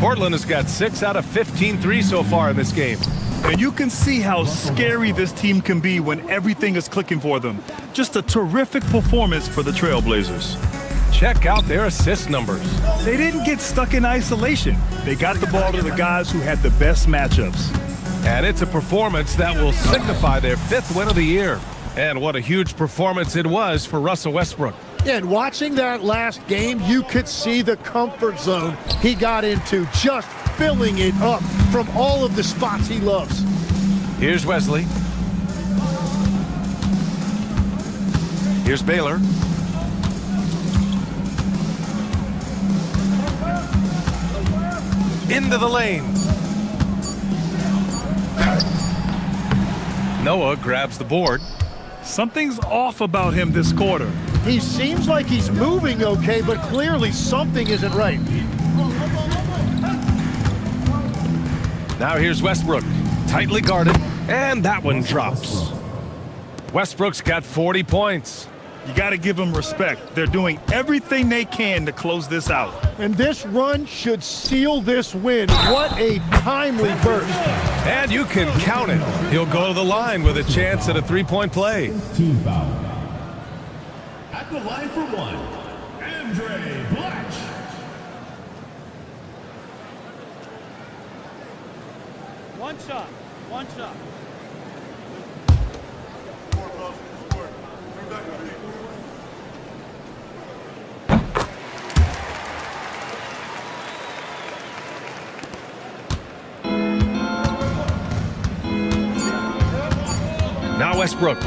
Portland has got 6 out of 15 threes so far in this game. And you can see how scary this team can be when everything is clicking for them. Just a terrific performance for the Trailblazers. Check out their assist numbers. They didn't get stuck in isolation. They got the ball to the guys who had the best matchups. And it's a performance that will signify their 5th win of the year. And what a huge performance it was for Russell Westbrook. And watching that last game, you could see the comfort zone he got into, just filling it up from all of the spots he loves. Here's Wesley. Here's Baylor. Into the lane. Noah grabs the board. Something's off about him this quarter. He seems like he's moving okay, but clearly something isn't right. Now here's Westbrook, tightly guarded, and that one drops. Westbrook's got 40 points. You got to give them respect. They're doing everything they can to close this out. And this run should seal this win. What a timely burst. And you can count it. He'll go to the line with a chance at a three-point play. Team foul. At the line for one, Andre Blatch. One shot. One shot. Now Westbrook.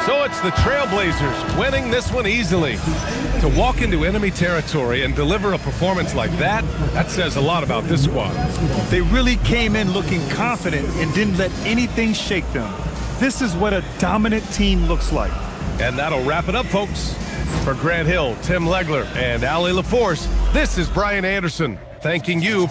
So it's the Trailblazers winning this one easily. To walk into enemy territory and deliver a performance like that, that says a lot about this squad. They really came in looking confident and didn't let anything shake them. This is what a dominant team looks like. And that'll wrap it up, folks. For Grant Hill, Tim Legler, and Allie LaForce, this is Brian Anderson, thanking you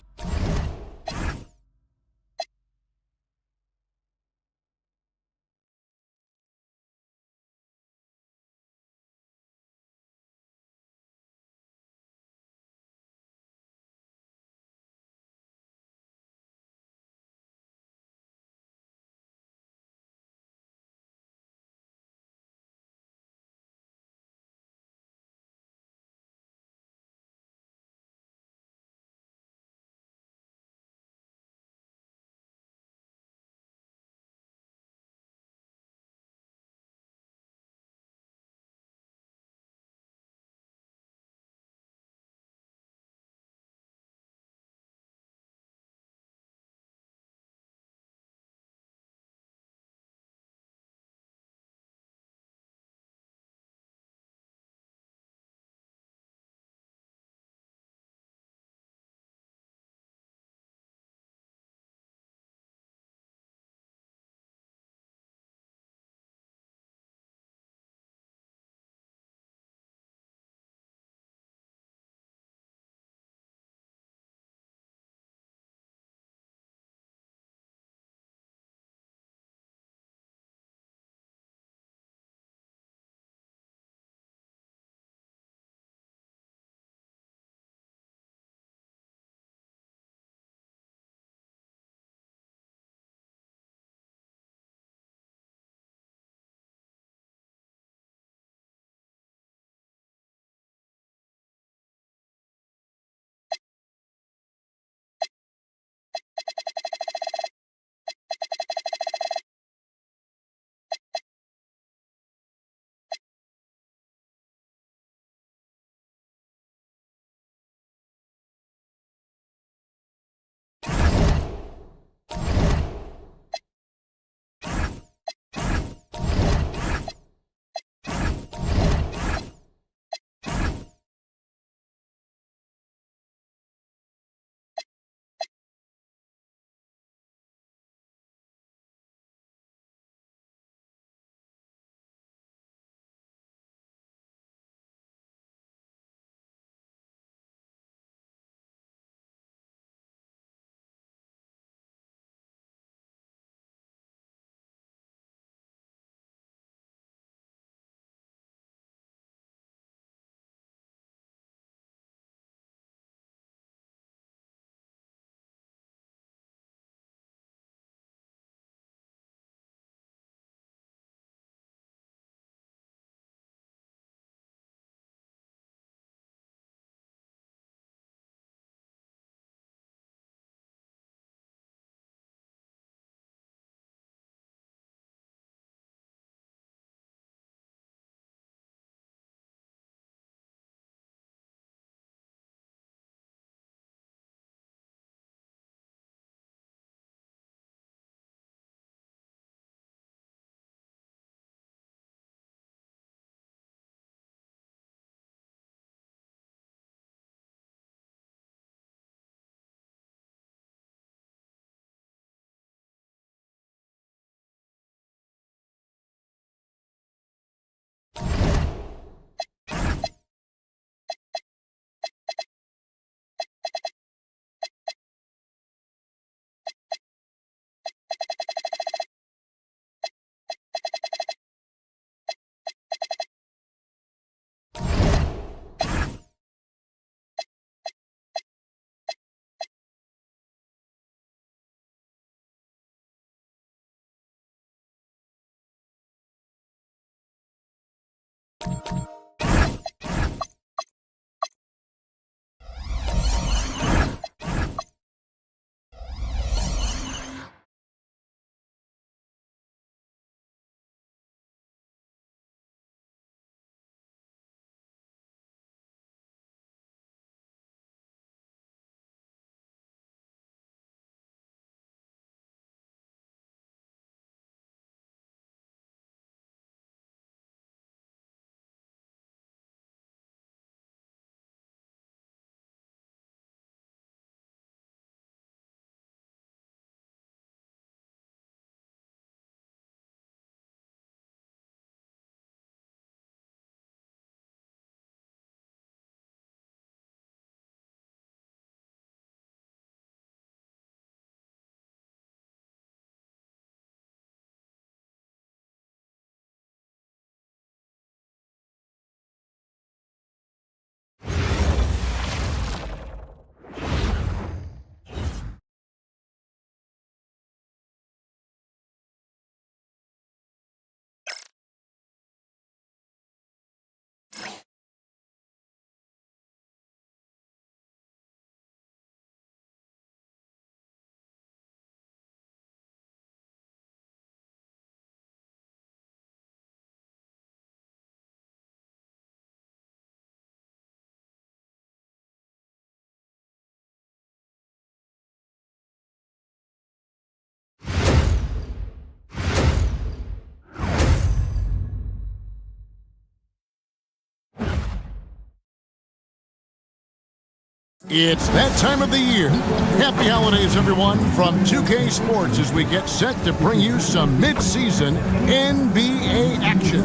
It's that time of the year. Happy holidays, everyone, from 2K Sports as we get set to bring you some mid-season NBA action.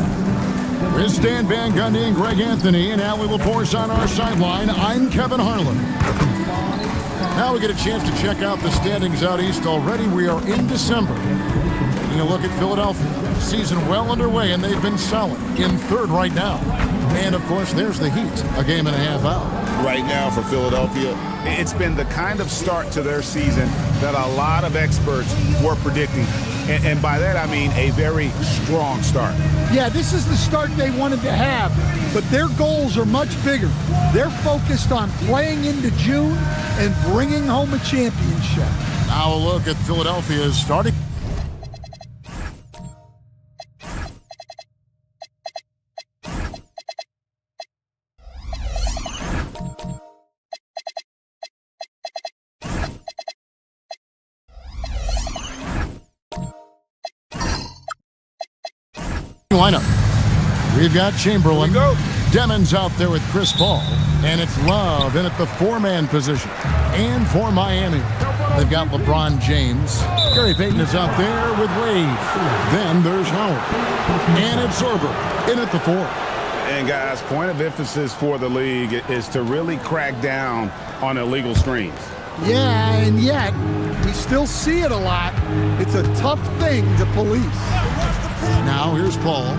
With Stan Van Gundy and Greg Anthony and Allie LaForce on our sideline, I'm Kevin Harlan. Now we get a chance to check out the standings out east. Already we are in December. Taking a look at Philadelphia. Season well underway, and they've been solid in third right now. And, of course, there's the Heat, a game and a half out. Right now for Philadelphia, it's been the kind of start to their season that a lot of experts were predicting. And by that, I mean a very strong start. Yeah, this is the start they wanted to have, but their goals are much bigger. They're focused on playing into June and bringing home a championship. Now a look at Philadelphia's starting. Lineup. We've got Chamberlain. Demon's out there with Chris Paul. And it's Love in at the four-man position. And for Miami, they've got LeBron James. Gary Payton is out there with Wade. Then there's Howard. And it's Sorber in at the four. And guys, point of emphasis for the league is to really crack down on illegal screens. Yeah, and yet we still see it a lot. It's a tough thing to police. Now here's Paul.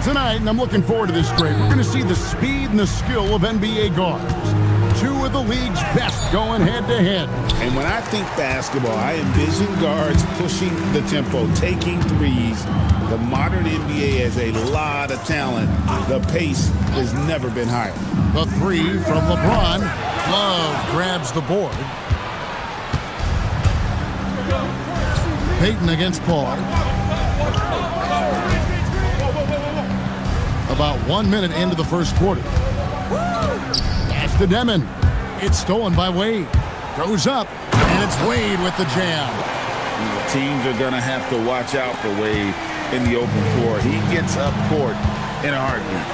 Tonight, and I'm looking forward to this great, we're going to see the speed and the skill of NBA guards. Two of the league's best going head-to-head. And when I think basketball, I envision guards pushing the tempo, taking threes. The modern NBA has a lot of talent. The pace has never been higher. The three from LeBron. Love grabs the board. Payton against Paul. About 1 minute into the first quarter. Pass to Demon. It's stolen by Wade. Goes up, and it's Wade with the jam. Teams are going to have to watch out for Wade in the open floor. He gets up court in a heartbeat.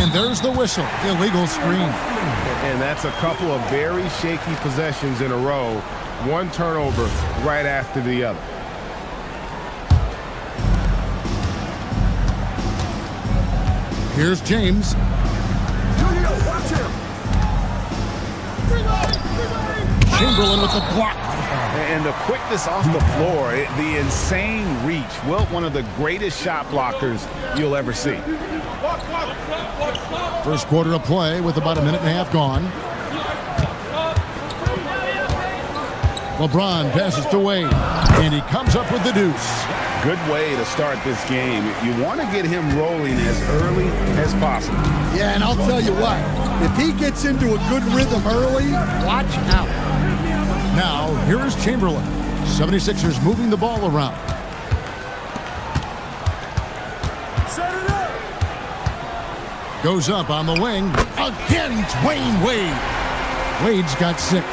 And there's the whistle. Illegal screen. And that's a couple of very shaky possessions in a row. One turnover right after the other. Here's James. Chamberlain with the block. And the quickness off the floor, the insane reach. Wilt, one of the greatest shot blockers you'll ever see. First quarter of play with about a minute and a half gone. LeBron passes to Wade, and he comes up with the deuce. Good way to start this game. You want to get him rolling as early as possible. Yeah, and I'll tell you what, if he gets into a good rhythm early, watch out. Now, here is Chamberlain. 76ers moving the ball around. Set it up. Goes up on the wing. Again, Dwayne Wade. Wade's got 6.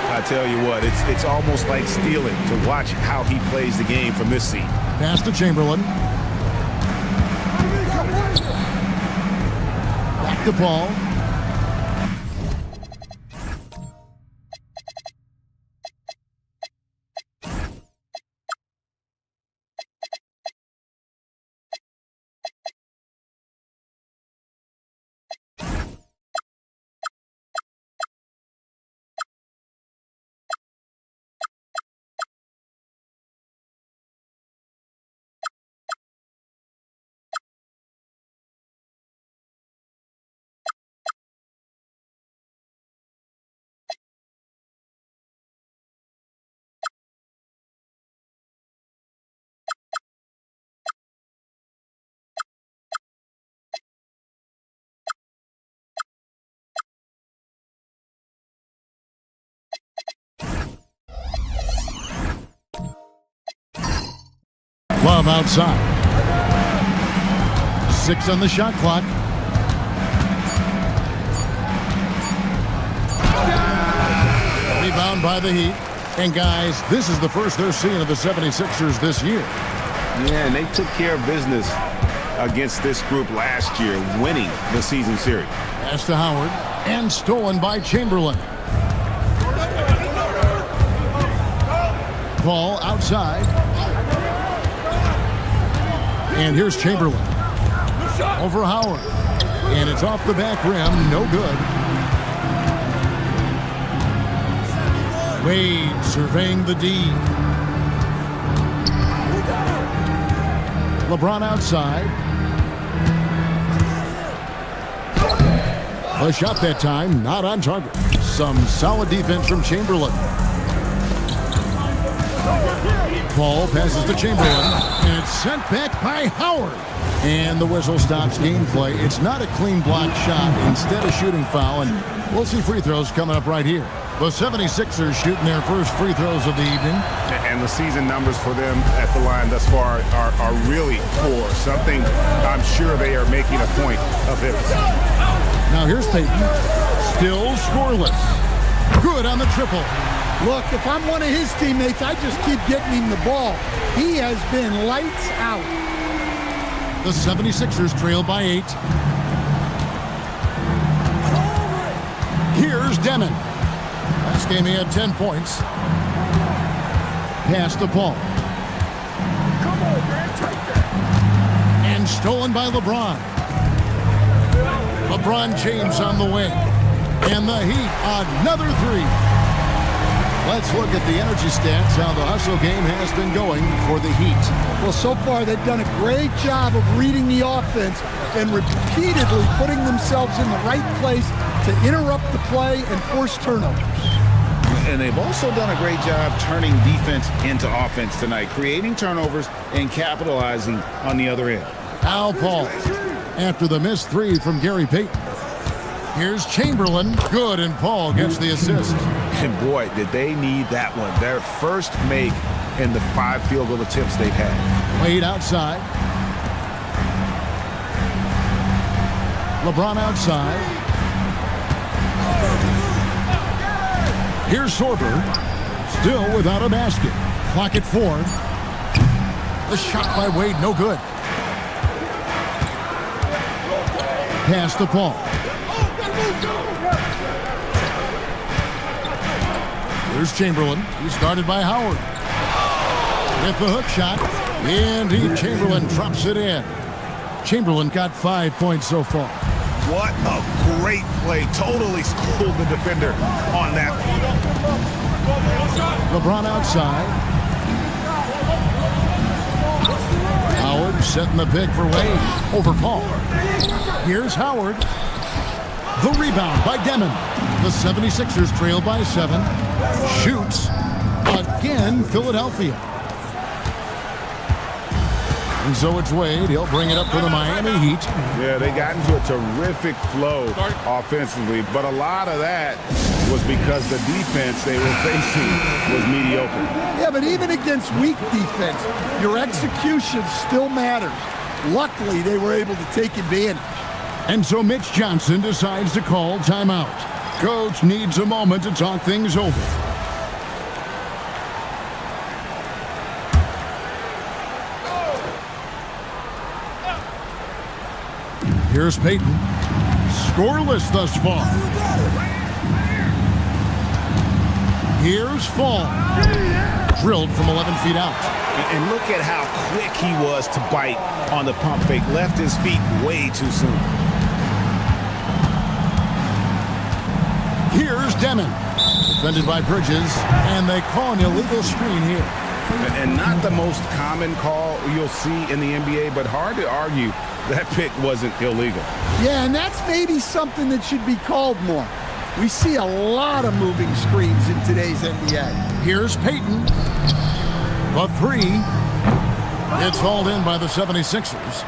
I tell you what, it's almost like stealing to watch how he plays the game from this seat. Pass to Chamberlain. Back to Paul. Love outside. 6 on the shot clock. Rebound by the Heat. And guys, this is the first they're seeing of the 76ers this year. Yeah, and they took care of business against this group last year, winning the season series. Pass to Howard. And stolen by Chamberlain. Paul outside. And here's Chamberlain. Over Howard. And it's off the back rim. No good. Wade surveying the D. LeBron outside. The shot that time, not on target. Some solid defense from Chamberlain. Paul passes to Chamberlain, and it's sent back by Howard. And the whistle stops gameplay. It's not a clean block shot, instead a shooting foul, and we'll see free throws coming up right here. The 76ers shooting their first free throws of the evening. And the season numbers for them at the line thus far are really poor. Something I'm sure they are making a point of emphasis. Now here's Payton. Still scoreless. Good on the triple. Look, if I'm one of his teammates, I just keep getting him the ball. He has been lights out. The 76ers trail by 8. Here's Demon. Last game he had 10 points. Pass to Paul. Come on, man, take that. And stolen by LeBron. LeBron James on the wing. And the Heat, another 3. Let's look at the energy stats, how the hustle game has been going for the Heat. Well, so far they've done a great job of reading the offense and repeatedly putting themselves in the right place to interrupt the play and force turnovers. And they've also done a great job turning defense into offense tonight, creating turnovers and capitalizing on the other end. Al Paul, after the missed 3 from Gary Payton. Here's Chamberlain. Good, and Paul gets the assist. And boy, did they need that one. Their first make in the 5 field goal attempts they've had. Wade outside. LeBron outside. Here's Sorber. Still without a basket. Clock at 4. The shot by Wade, no good. Pass to Paul. Here's Chamberlain. He's guarded by Howard. With the hook shot. Indeed, Chamberlain drops it in. Chamberlain got 5 points so far. What a great play. Totally schooled the defender on that one. LeBron outside. Howard setting the pick for Wade over Paul. Here's Howard. The rebound by Demon. The 76ers trail by 7. Shoots. Again, Philadelphia. And so it's Wade. He'll bring it up for the Miami Heat. Yeah, they got into a terrific flow offensively, but a lot of that was because the defense they were facing was mediocre. Yeah, but even against weak defense, your execution still matters. Luckily, they were able to take advantage. And so Mitch Johnson decides to call timeout. Coach needs a moment to talk things over. Here's Peyton. Scoreless thus far. Here's Fall. Drilled from 11 feet out. And look at how quick he was to bite on the pump fake. Left his feet way too soon. Here's Demon. Defended by Bridges. And they call an illegal screen here. And not the most common call you'll see in the NBA, but hard to argue that pick wasn't illegal. Yeah, and that's maybe something that should be called more. We see a lot of moving screens in today's NBA. Here's Peyton. A three. It's hauled in by the 76ers.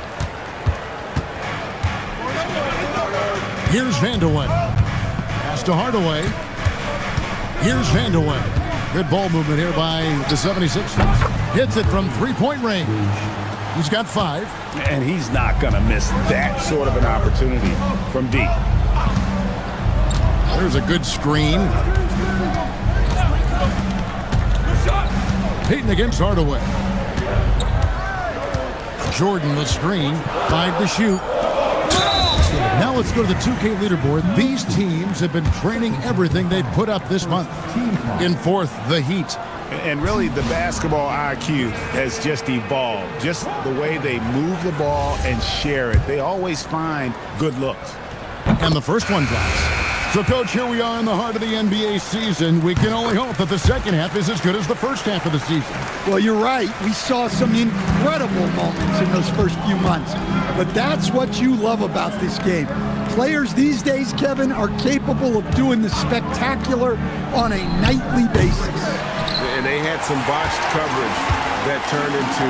Here's Vandeweghe. Pass to Hardaway. Here's Vandeweghe. Good ball movement here by the 76ers. Hits it from three-point range. He's got 5. And he's not going to miss that sort of an opportunity from deep. There's a good screen. Peyton against Hardaway. Jordan the screen. 5 to shoot. Now let's go to the 2K leaderboard. These teams have been training everything they've put up this month. In 4th, the Heat. And really, the basketball IQ has just evolved. Just the way they move the ball and share it. They always find good looks. And the first one drops. So, Coach, here we are in the heart of the NBA season. We can only hope that the second half is as good as the first half of the season. Well, you're right. We saw some incredible moments in those first few months. But that's what you love about this game. Players these days, Kevin, are capable of doing the spectacular on a nightly basis. And they had some botched coverage that turned into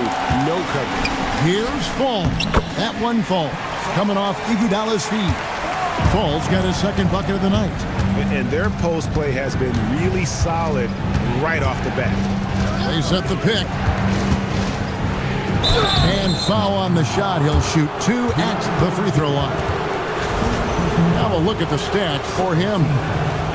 no coverage. Here's Fall. That one falls. Coming off Iguodala's feet. Fall's got his second bucket of the night. And their post play has been really solid right off the bat. They set the pick. And foul on the shot. He'll shoot 2 at the free throw line. Now a look at the stats for him.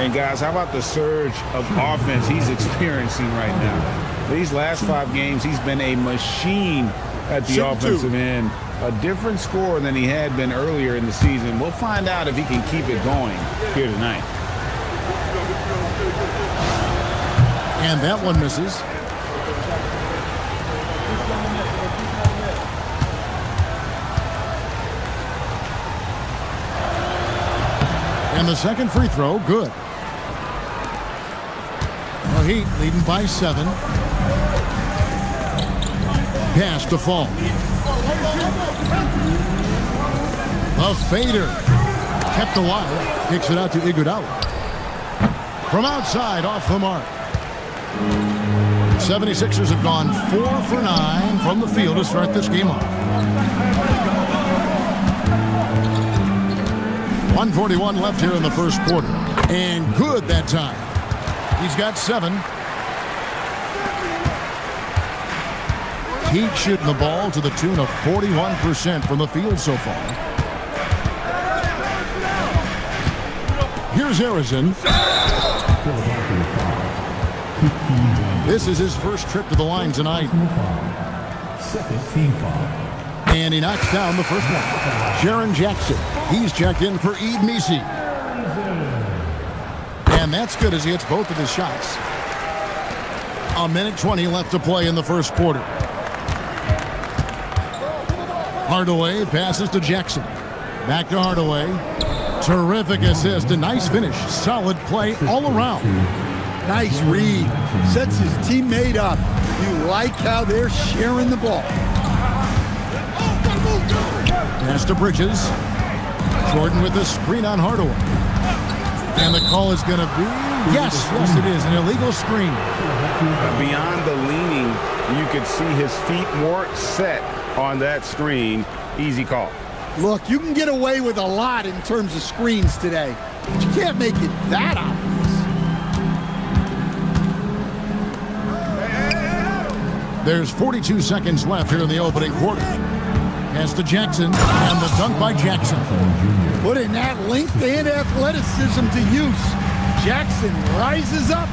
And guys, how about the surge of offense he's experiencing right now? These last 5 games, he's been a machine at the offensive end. A different score than he had been earlier in the season. We'll find out if he can keep it going here tonight. And that one misses. And the second free throw, good. The Heat leading by 7. Pass to Fall. A fader. Kept alive. Kicks it out to Iguodala. From outside, off the mark. The 76ers have gone 4 for 9 from the field to start this game off. 1:41 left here in the first quarter. And good that time. He's got 7. Heat shooting the ball to the tune of 41% from the field so far. Here's Harrison. This is his first trip to the line tonight. Second team foul. And he knocks down the first one. Jaren Jackson. He's checked in for Ed Misi. And that's good as he hits both of his shots. 1:20 left to play in the first quarter. Hardaway passes to Jackson. Back to Hardaway. Terrific assist. A nice finish. Solid play all around. Nice read. Sets his teammate up. You like how they're sharing the ball. Pass to Bridges. Jordan with the screen on Hardaway. And the call is going to be, yes, it is, an illegal screen. Beyond the leaning, you could see his feet more set on that screen. Easy call. Look, you can get away with a lot in terms of screens today, but you can't make it that obvious. There's 42 seconds left here in the opening quarter. Pass to Jackson, and the dunk by Jackson. Putting that length and athleticism to use. Jackson rises up.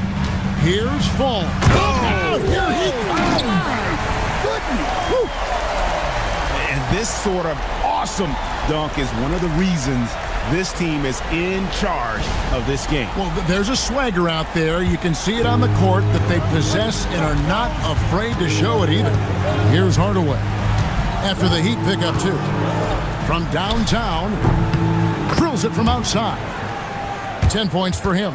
Here's Fall. Oh, here he comes. Goodness. Whew. And this sort of awesome dunk is one of the reasons this team is in charge of this game. Well, there's a swagger out there. You can see it on the court that they possess and are not afraid to show it either. Here's Hardaway. After the Heat pick up 2. From downtown, drills it from outside. 10 points for him.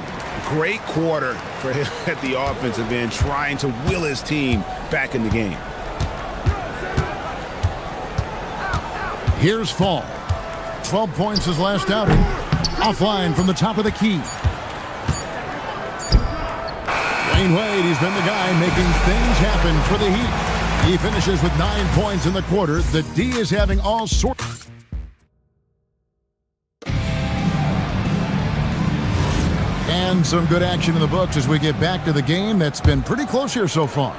Great quarter for him at the offensive end, trying to will his team back in the game. Here's Fall. 12 points his last outing. Offline from the top of the key. Dwayne Wade, he's been the guy making things happen for the Heat. He finishes with 9 points in the quarter. The D is having all sorts. And some good action in the books as we get back to the game that's been pretty close here so far.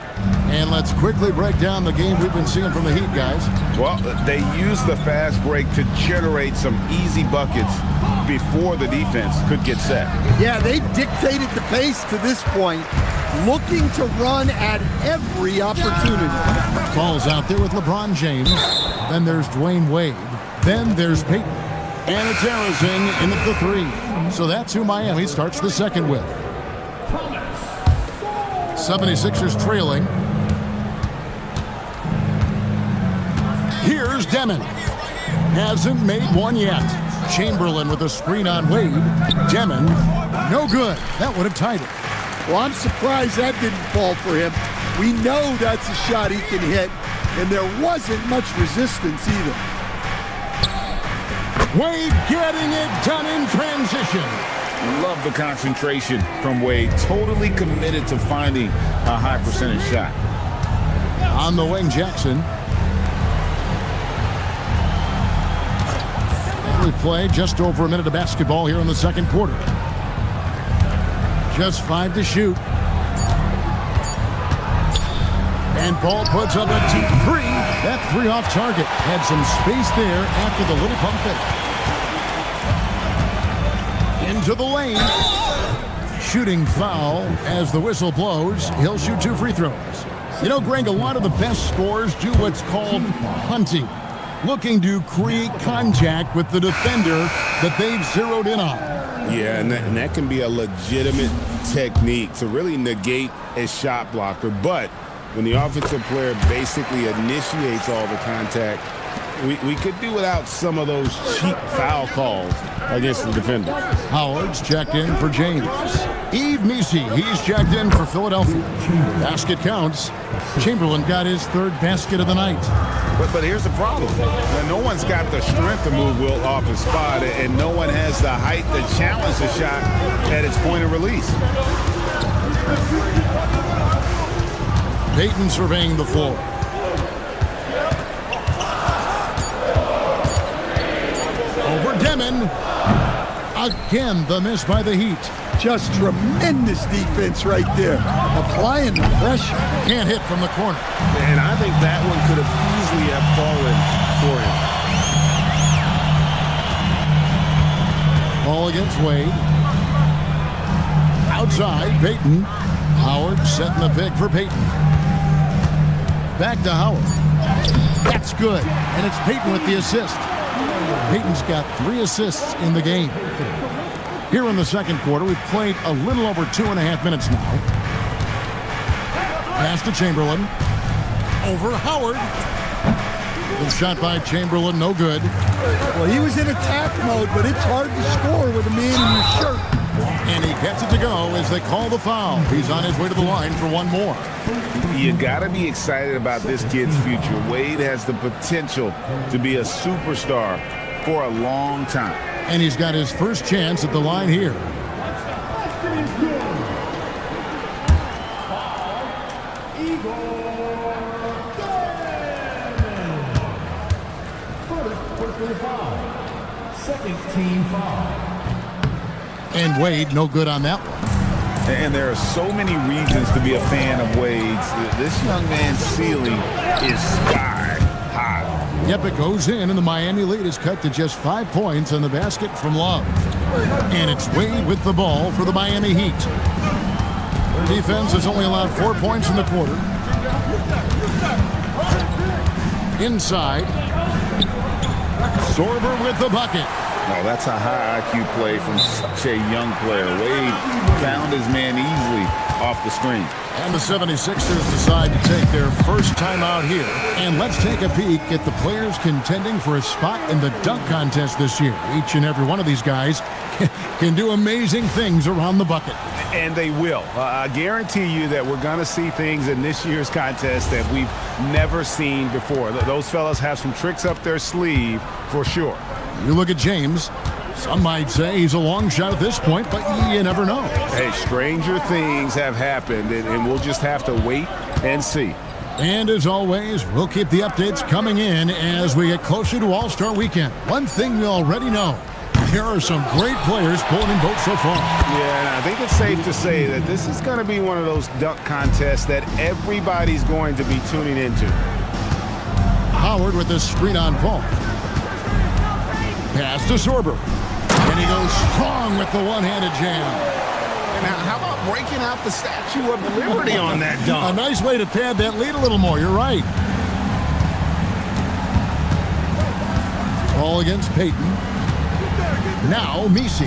And let's quickly break down the game we've been seeing from the Heat, guys. Well, they used the fast break to generate some easy buckets before the defense could get set. Yeah, they've dictated the pace to this point, looking to run at every opportunity. Falls out there with LeBron James. Then there's Dwayne Wade. Then there's Peyton. And it's Harrison in at the 3. So that's who Miami starts the second with. 76ers trailing. Here's Demon. Hasn't made one yet. Chamberlain with a screen on Wade. Demon, no good. That would have tied it. Well, I'm surprised that didn't fall for him. We know that's a shot he can hit, and there wasn't much resistance either. Wade getting it done in transition. Love the concentration from Wade. Totally committed to finding a high percentage shot. On the wing, Jackson. And we've played just over a minute of basketball here in the second quarter. Just 5 to shoot. And Paul puts up a deep 3. That 3 off target. Had some space there after the little pump fake. Into the lane. Shooting foul as the whistle blows. He'll shoot 2 free throws. You know, Greg, a lot of the best scorers do what's called hunting. Looking to create contact with the defender that they've zeroed in on. Yeah, and that can be a legitimate technique to really negate a shot blocker. But when the offensive player basically initiates all the contact, we could do without some of those cheap foul calls against the defender. Howard's checked in for James. Yves Missi, he's checked in for Philadelphia. Basket counts. Chamberlain got his 3rd basket of the night. But here's the problem. No one's got the strength to move Wilt off his spot, and no one has the height to challenge the shot at its point of release. Peyton surveying the floor. Over Demon. Again, the miss by the Heat. Just tremendous defense right there. Applying the pressure. Can't hit from the corner. And I think that one could have easily have fallen for him. Ball against Wade. Outside, Peyton. Howard setting the pick for Peyton. Back to Howard. That's good. And it's Peyton with the assist. Peyton's got 3 assists in the game. Here in the second quarter, we've played a little over 2.5 minutes now. Pass to Chamberlain. Over Howard. Good shot by Chamberlain, no good. Well, he was in attack mode, but it's hard to score with a man in your shirt. And he gets it to go as they call the foul. He's on his way to the line for one more. You got to be excited about this kid's future. Wade has the potential to be a superstar for a long time. And he's got his first chance at the line here. Second team foul. And Wade, no good on that one. And there are so many reasons to be a fan of Wade's. This young man's ceiling is sky high. Yep, it goes in, and the Miami lead is cut to just 5 points on the basket from Love. And it's Wade with the ball for the Miami Heat. Their defense has only allowed 4 points in the quarter. Inside. Sorber with the bucket. Oh, that's a high IQ play from such a young player. Wade found his man easily off the screen. And the 76ers decide to take their first time out here. And let's take a peek at the players contending for a spot in the dunk contest this year. Each and every one of these guys can do amazing things around the bucket. And they will. I guarantee you that we're going to see things in this year's contest that we've never seen before. Those fellas have some tricks up their sleeve for sure. You look at James. Some might say he's a long shot at this point, but you never know. Hey, stranger things have happened, and we'll just have to wait and see. And as always, we'll keep the updates coming in as we get closer to All-Star Weekend. One thing we already know, there are some great players pulling in boats so far. Yeah, and I think it's safe to say that this is going to be one of those dunk contests that everybody's going to be tuning into. Howard with the screen on Paul. Pass to Sorber. And he goes strong with the one-handed jam. And how about breaking out the Statue of Liberty on that dunk? A nice way to pad that lead a little more. You're right. Ball against Payton. Now Misi.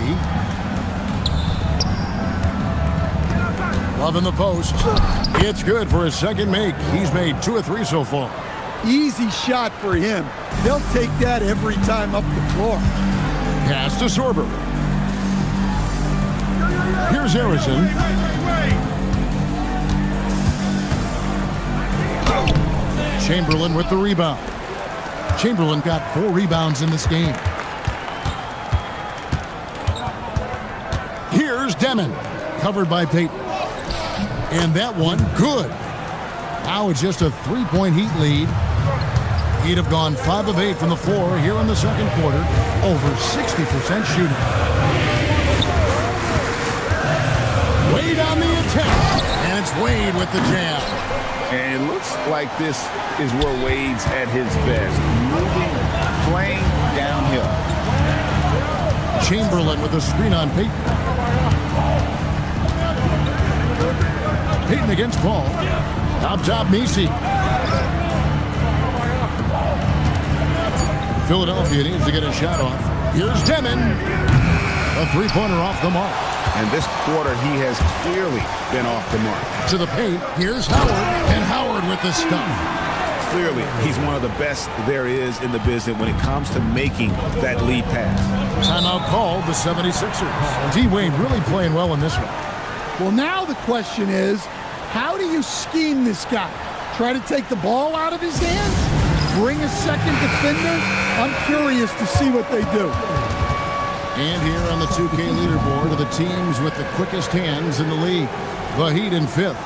Love in the post. It's good for his second make. He's made 2 of 3 so far. Easy shot for him. They'll take that every time up the floor. Pass to Sorber. Here's Harrison. Chamberlain with the rebound. Chamberlain got 4 rebounds in this game. Here's Demon. Covered by Payton. And that one, good. Now it's just a 3-point Heat lead. He'd have gone 5 of 8 from the floor here in the second quarter. Over 60% shooting. Wade on the attack. And it's Wade with the jam. And it looks like this is where Wade's at his best. Moving, playing downhill. Chamberlain with a screen on Payton. Payton against Paul. Up top, Misi. Philadelphia needs to get a shot off. Here's Demon. A 3-pointer off the mark. And this quarter, he has clearly been off the mark. To the paint, here's Howard. And Howard with the stuff. Clearly, he's one of the best there is in the business when it comes to making that lead pass. Timeout called the 76ers. D-Wade really playing well in this one. Well, now the question is, how do you scheme this guy? Try to take the ball out of his hands? Bring a second defender? I'm curious to see what they do. And here on the 2K leaderboard are the teams with the quickest hands in the league. The Heat in 5th.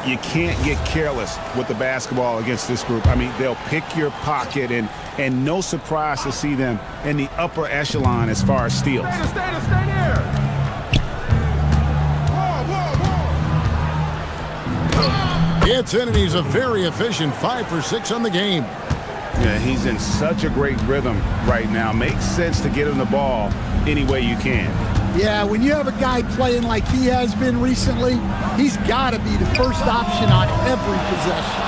You can't get careless with the basketball against this group. I mean, they'll pick your pocket, and no surprise to see them in the upper echelon as far as steals. Stay there. Gets in, and he's a very efficient 5 for 6 on the game. Yeah, he's in such a great rhythm right now. Makes sense to get him the ball any way you can. Yeah, when you have a guy playing like he has been recently, he's got to be the first option on every possession.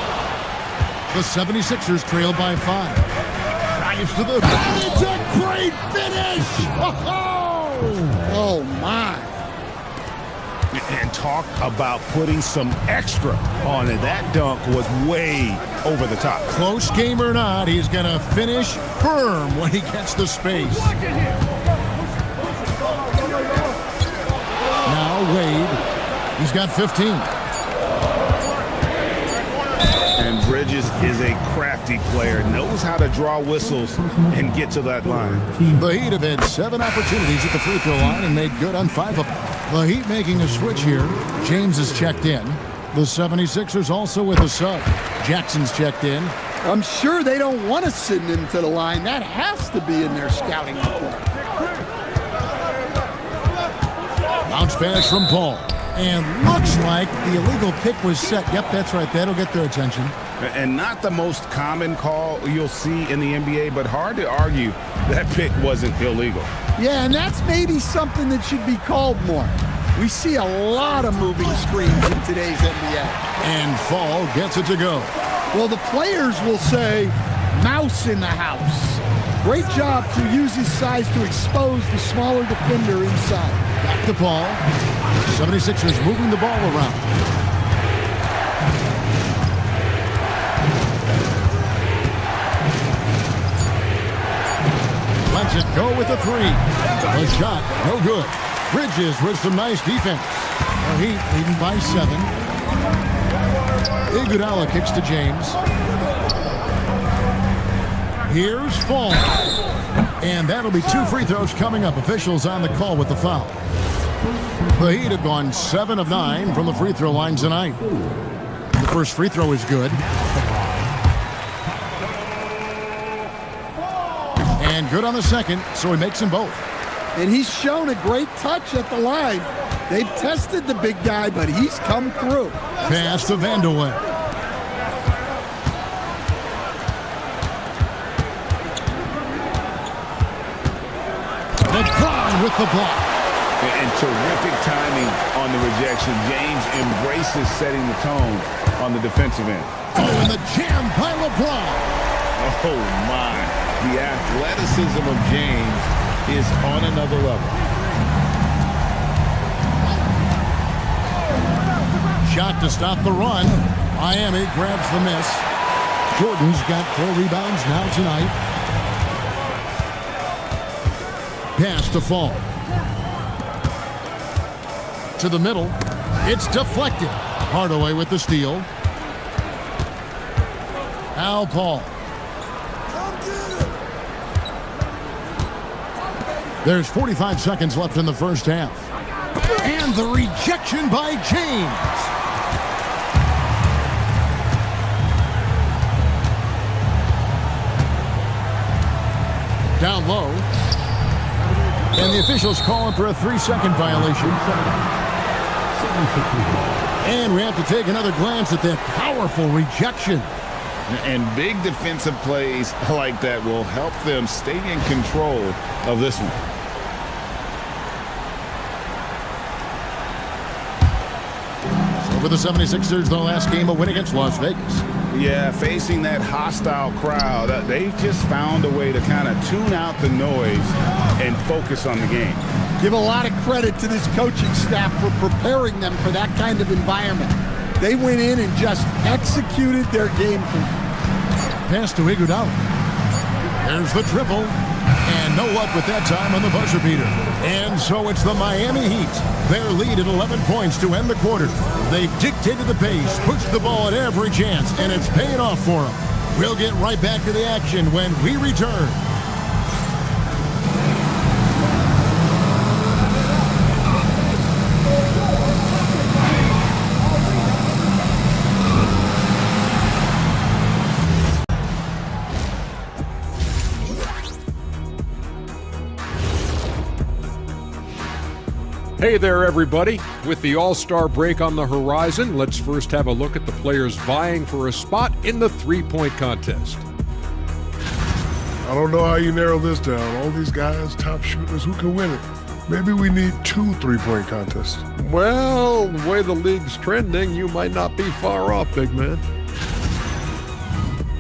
The 76ers trail by 5. Drives to the... It's a great finish! Oh, my. And talk about putting some extra on it. That dunk was way over the top. Close game or not, he's going to finish firm when he gets the space. Now Wade, he's got 15. And Bridges is a crafty player, knows how to draw whistles and get to that line. The Heat have had 7 opportunities at the free throw line and made good on 5 of them. The Heat making a switch here. James is checked in. The 76ers also with a sub. Jackson's checked in. I'm sure they don't want to send him to the line. That has to be in their scouting report. pass from Paul. And looks like the illegal pick was set. Yep, that's right. That'll get their attention. And not the most common call you'll see in the NBA, but hard to argue that pick wasn't illegal. Yeah, and that's maybe something that should be called more. We see a lot of moving screens in today's NBA. And Fall gets it to go. Well, the players will say, mouse in the house. Great job to use his size to expose the smaller defender inside. Back to Paul. 76ers moving the ball around. Lets it go with a three. The shot, no good. Bridges with some nice defense. The Heat leading by 7. Iguodala kicks to James. Here's Fall. And that'll be 2 free throws coming up. Officials on the call with the foul. The Heat have gone 7 of 9 from the free throw line tonight. The first free throw is good. And good on the second, so he makes them both. And he's shown a great touch at the line. They've tested the big guy, but he's come through. Pass to Vanderway. LeBron with the block. And terrific timing on the rejection. James embraces setting the tone on the defensive end. Oh, and the jam by LeBron. Oh, my. The athleticism of James is on another level. Shot to stop the run. Miami grabs the miss. Jordan's got 4 rebounds now tonight. Pass to Fall. To the middle. It's deflected. Hardaway with the steal. Al Paul. There's 45 seconds left in the first half. And the rejection by James. Down low. And the officials calling for a 3-second violation. And we have to take another glance at that powerful rejection. And big defensive plays like that will help them stay in control of this one. So for the 76ers, the last game, a win against Las Vegas. Yeah, facing that hostile crowd, they just found a way to kind of tune out the noise and focus on the game. Give a lot of credit to this coaching staff for preparing them for that kind of environment. They went in and just executed their game plan. Pass to Iguodala. There's the triple. And no luck with that time on the buzzer beater. And so it's the Miami Heat. Their lead at 11 points to end the quarter. They've dictated the pace, pushed the ball at every chance, and it's paying off for them. We'll get right back to the action when we return. Hey there, everybody. With the All-Star break on the horizon, let's first have a look at the players vying for a spot in the three-point contest. I don't know how you narrow this down. All these guys, top shooters, who can win it? Maybe we need 2 three-point contests. Well, the way the league's trending, you might not be far off, big man.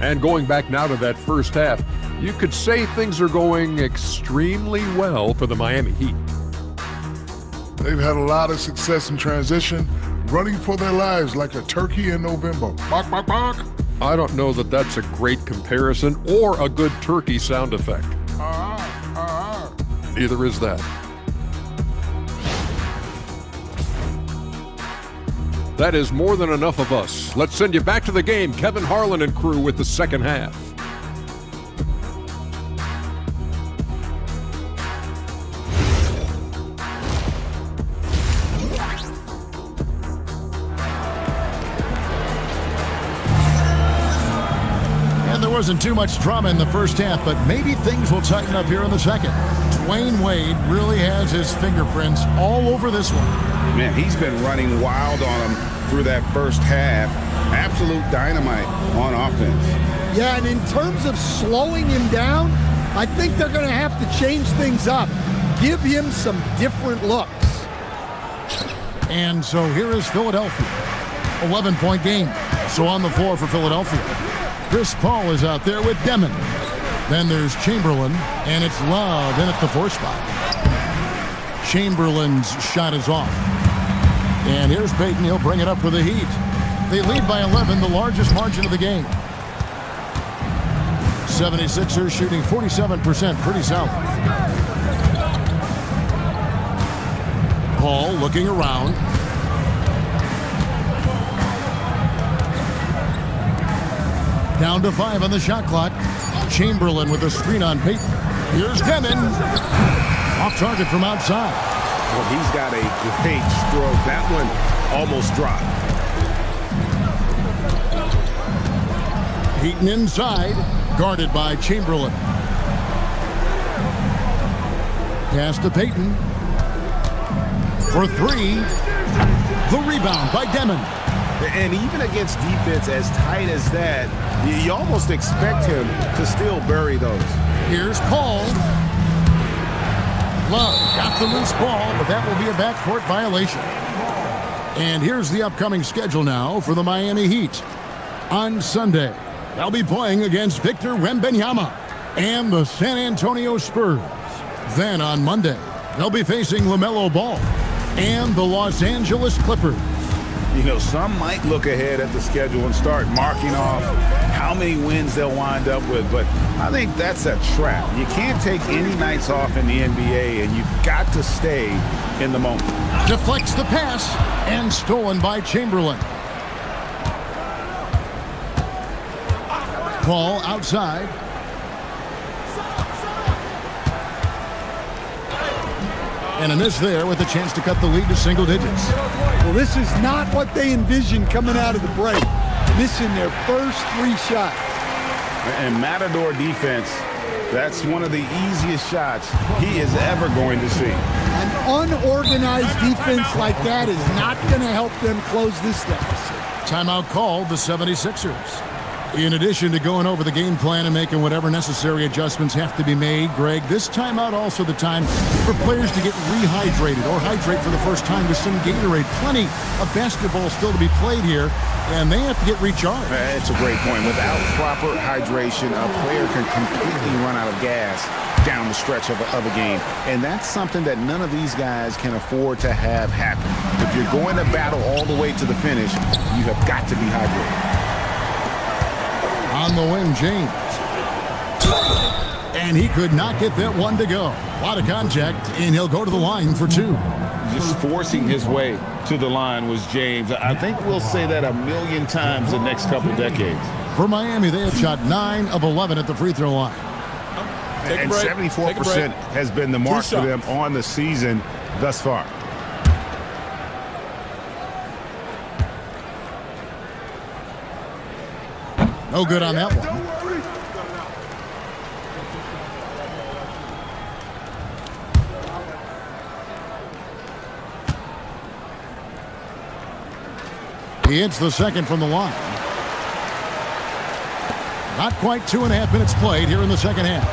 And going back now to that first half, you could say things are going extremely well for the Miami Heat. They've had a lot of success in transition, running for their lives like a turkey in November. Bark, bark, bark. I don't know that that's a great comparison or a good turkey sound effect. Neither is that. That is more than enough of us. Let's send you back to the game. Kevin Harlan and crew with the second half. Wasn't too much drama in the first half, but maybe things will tighten up here in the second. Dwayne Wade really has his fingerprints all over this one. Man, he's been running wild on him through that first half. Absolute dynamite on offense. Yeah, and in terms of slowing him down, I think they're going to have to change things up. Give him some different looks. And so here is Philadelphia. 11-point game. So on the floor for Philadelphia. Chris Paul is out there with Demon. Then there's Chamberlain, and it's Love in at the 4 spot. Chamberlain's shot is off. And here's Payton. He'll bring it up for the Heat. They lead by 11, the largest margin of the game. 76ers shooting 47%, pretty solid. Paul looking around. Down to 5 on the shot clock. Chamberlain with a screen on Payton. Here's Demon. Off target from outside. Well, he's got a great stroke. That one almost dropped. Payton inside, guarded by Chamberlain. Pass to Payton. For 3. The rebound by Demon. And even against defense as tight as that, you almost expect him to still bury those. Here's Paul. Love got the loose ball, but that will be a backcourt violation. And here's the upcoming schedule now for the Miami Heat. On Sunday, they'll be playing against Victor Wembanyama and the San Antonio Spurs. Then on Monday, they'll be facing LaMelo Ball and the Los Angeles Clippers. You know, some might look ahead at the schedule and start marking off how many wins they'll wind up with, but I think that's a trap. You can't take any nights off in the NBA, and you've got to stay in the moment. Deflects the pass, and stolen by Chamberlain. Paul outside. And a miss there with a chance to cut the lead to single digits. Well, this is not what they envisioned coming out of the break. Missing their first 3 shots. And Matador defense, that's one of the easiest shots he is ever going to see. An unorganized defense like that is not going to help them close this deficit. Timeout called the 76ers. In addition to going over the game plan and making whatever necessary adjustments have to be made, Greg, this timeout also the time for players to get rehydrated or hydrate for the first time with some Gatorade. Plenty of basketball still to be played here, and they have to get recharged. It's a great point. Without proper hydration, a player can completely run out of gas down the stretch of a game, and that's something that none of these guys can afford to have happen. If you're going to battle all the way to the finish, you have got to be hydrated. On the wing, James. And he could not get that one to go. A lot of contact, and he'll go to the line for 2. Just forcing his way to the line was James. I think we'll say that a million times the next couple decades. For Miami, they have shot 9 of 11 at the free throw line. And 74% has been the mark for them on the season thus far. No good on that one. He hits the second from the line. Not quite 2.5 minutes played here in the second half.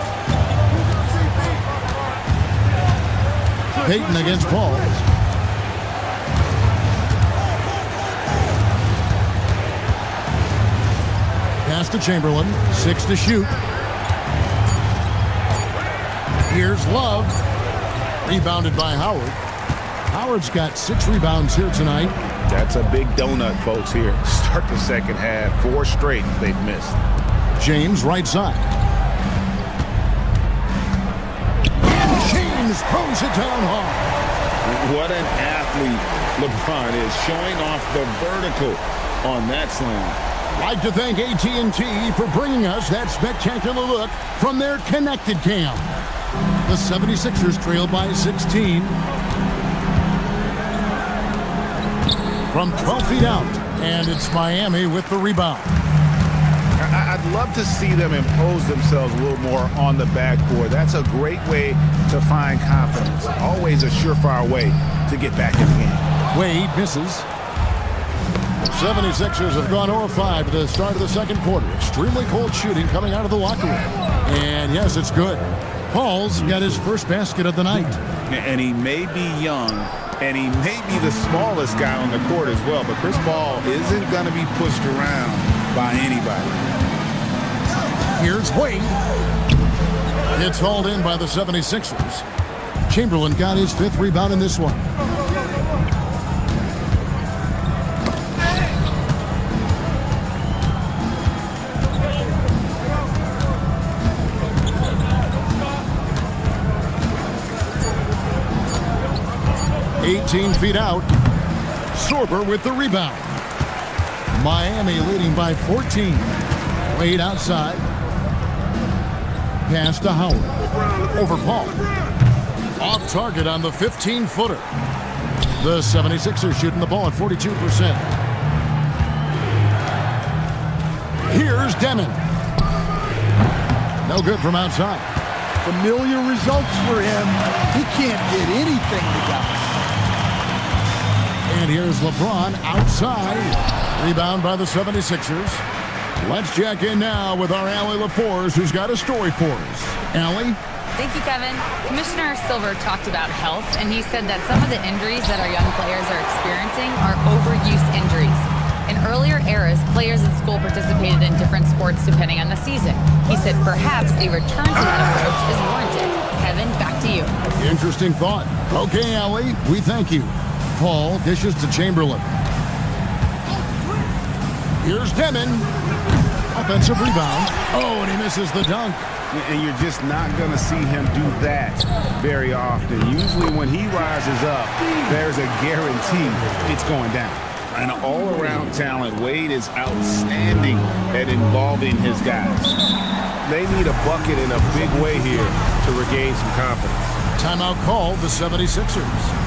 Payton against Paul. Pass to Chamberlain. 6 to shoot. Here's Love. Rebounded by Howard. Howard's got 6 rebounds here tonight. That's a big donut, folks, here. Start the second half. 4 straight they've missed. James right side. And James throws it down hard. What an athlete LeBron is, showing off the vertical on that slam. I'd like to thank AT&T for bringing us that spectacular look from their connected cam. The 76ers trail by 16. From 12 feet out, and it's Miami with the rebound. I'd love to see them impose themselves a little more on the backboard. That's a great way to find confidence. Always a surefire way to get back in the game. Wade misses. 76ers have gone 0-5 to the start of the second quarter. Extremely cold shooting coming out of the locker room. And yes, it's good. Paul's got his first basket of the night. And he may be young, and he may be the smallest guy on the court as well, but Chris Paul isn't going to be pushed around by anybody. Here's Wade. It's hauled in by the 76ers. Chamberlain got his 5th rebound in this one. Feet out. Sorber with the rebound. Miami leading by 14. Wade outside. Pass to Howard. Over Paul. Off target on the 15-footer. The 76ers shooting the ball at 42%. Here's Demon. No good from outside. Familiar results for him. He can't get anything to go. And here's LeBron outside. Rebound by the 76ers. Let's check in now with our Allie LaForce, who's got a story for us. Allie? Thank you, Kevin. Commissioner Silver talked about health, and he said that some of the injuries that our young players are experiencing are overuse injuries. In earlier eras, players at school participated in different sports depending on the season. He said perhaps a return to that approach is warranted. Kevin, back to you. Interesting thought. Okay, Allie, we thank you. Paul dishes to Chamberlain. Here's Demon. Offensive rebound. Oh, and he misses the dunk. And you're just not going to see him do that very often. Usually when he rises up, there's a guarantee it's going down. An all-around talent. Wade is outstanding at involving his guys. They need a bucket in a big way here to regain some confidence. Timeout called the 76ers.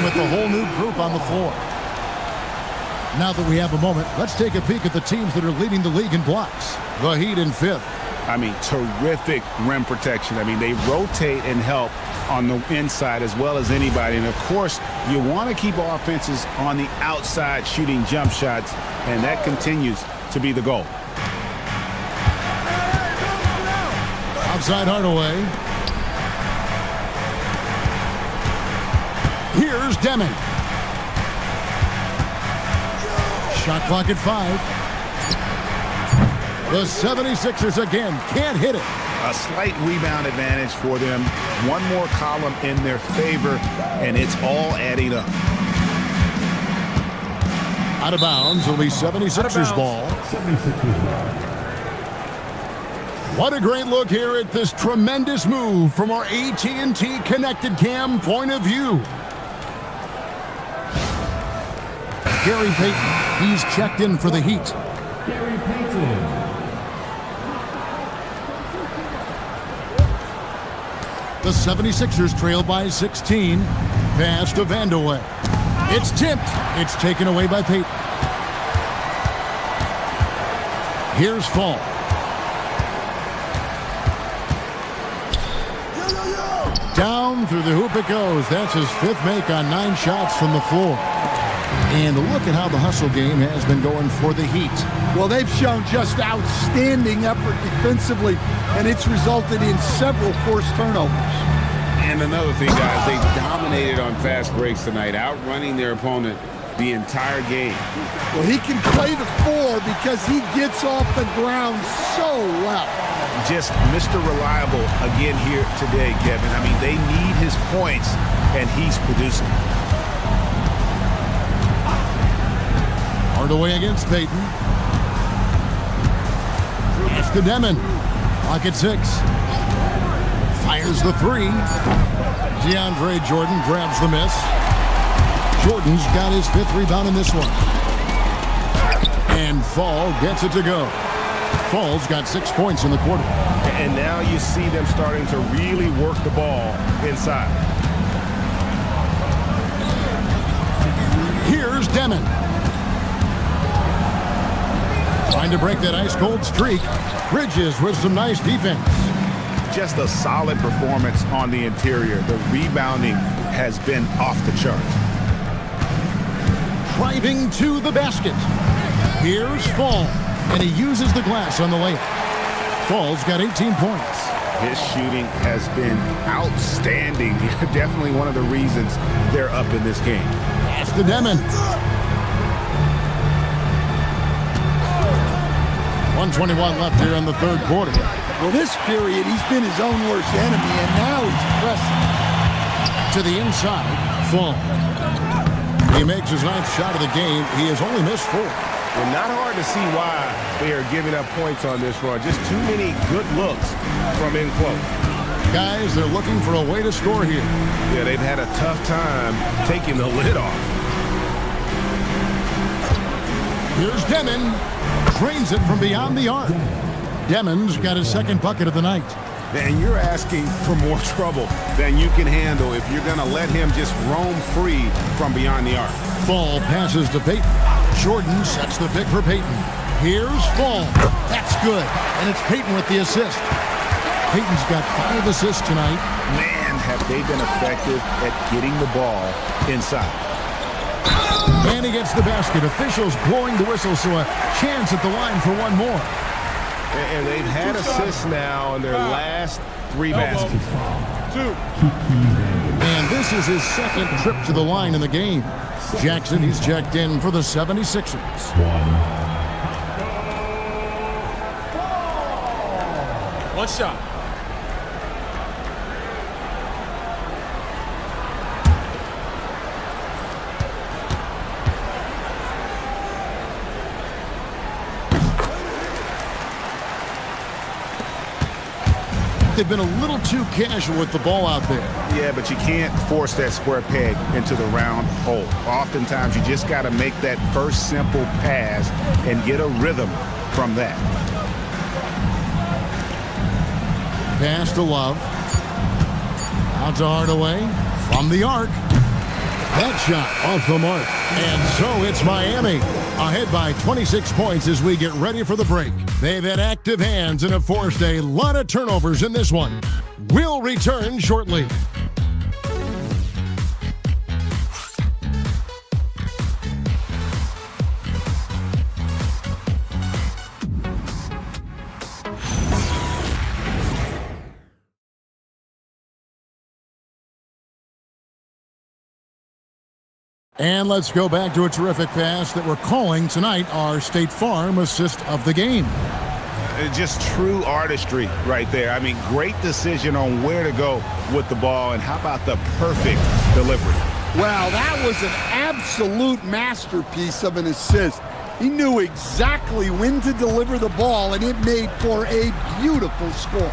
A whole new group on the floor. Now that we have a moment, let's take a peek at the teams that are leading the league in blocks. The Heat in 5th. I mean, terrific rim protection. I mean, they rotate and help on the inside as well as anybody. And, of course, you want to keep offenses on the outside shooting jump shots, and that continues to be the goal. Outside Hardaway. Here's Deming. Shot clock at 5. The 76ers again can't hit it. A slight rebound advantage for them. One more column in their favor, and it's all adding up. Out of bounds, it'll be 76ers ball. What a great look here at this tremendous move from our AT&T Connected Cam point of view. Gary Payton, he's checked in for the Heat. Gary Payton. The 76ers trail by 16. Pass to Vandeweghe. It's tipped. It's taken away by Payton. Here's Fall. Down through the hoop it goes. That's his 5th make on 9 shots from the floor. And look at how the hustle game has been going for the Heat. Well, they've shown just outstanding effort defensively, and it's resulted in several forced turnovers. And another thing, guys, they dominated on fast breaks tonight, outrunning their opponent the entire game. Well, he can play the 4 because he gets off the ground so well. Just Mr. Reliable again here today, Kevin. I mean, they need his points, and he's producing. Hardaway against Payton. Pass to Demon. Pocket 6. Fires the 3. DeAndre Jordan grabs the miss. Jordan's got his 5th rebound in this one. And Fall gets it to go. Fall's got 6 points in the quarter. And now you see them starting to really work the ball inside. Here's Demon. Trying to break that ice-cold streak. Bridges with some nice defense. Just a solid performance on the interior. The rebounding has been off the charts. Driving to the basket. Here's Fall, and he uses the glass on the layup. Fall's got 18 points. His shooting has been outstanding. Definitely one of the reasons they're up in this game. Pass to Demon. 1:21 left here in the 3rd quarter. Well, this period, he's been his own worst enemy, and now he's pressing. To the inside, Fall. He makes his 9th shot of the game. He has only missed 4. Well, not hard to see why they are giving up points on this run. Just too many good looks from in close. Guys, they're looking for a way to score here. Yeah, they've had a tough time taking the lid off. Here's Demon. Drains it from beyond the arc. Demon's got his 2nd bucket of the night. And you're asking for more trouble than you can handle if you're going to let him just roam free from beyond the arc. Fall passes to Payton. Jordan sets the pick for Payton. Here's Fall. That's good. And it's Payton with the assist. Payton's got 5 assists tonight. Man, have they been effective at getting the ball inside. And he gets the basket. Officials blowing the whistle, so a chance at the line for one more. And they've had assists now on their last 3 baskets. 2. And this is his 2nd trip to the line in the game. Jackson, he's checked in for the 76ers. 1 shot. They've been a little too casual with the ball out there. Yeah, but you can't force that square peg into the round hole. Oftentimes, you just got to make that first simple pass and get a rhythm from that. Pass to Love. Out to Hardaway. From the arc. That shot off the mark. And so it's Miami. Ahead by 26 points as we get ready for the break. They've had active hands and have forced a lot of turnovers in this one. We'll return shortly. And let's go back to a terrific pass that we're calling tonight our State Farm assist of the game. Just true artistry right there. I mean, great decision on where to go with the ball, and how about the perfect delivery? Wow, that was an absolute masterpiece of an assist. He knew exactly when to deliver the ball, and it made for a beautiful score.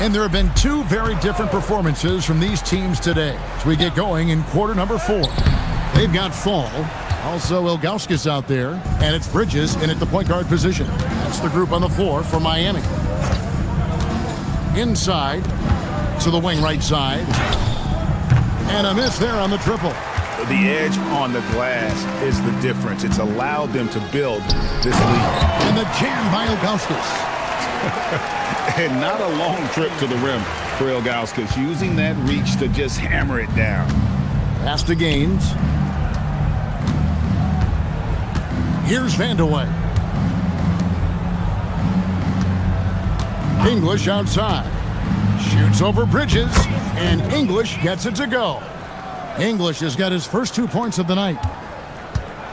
And there have been 2 very different performances from these teams today as we get going in quarter number 4. They've got Fall, also Ilgauskas out there, and it's Bridges in at the point guard position. That's the group on the floor for Miami. Inside to the wing right side. And a miss there on the triple. The edge on the glass is the difference. It's allowed them to build this lead. And the jam by Ilgauskas. And not a long trip to the rim for Ilgauskas, using that reach to just hammer it down. Pass to Gaines. Here's Vandeweghe. English outside. Shoots over Bridges, and English gets it to go. English has got his first 2 points of the night.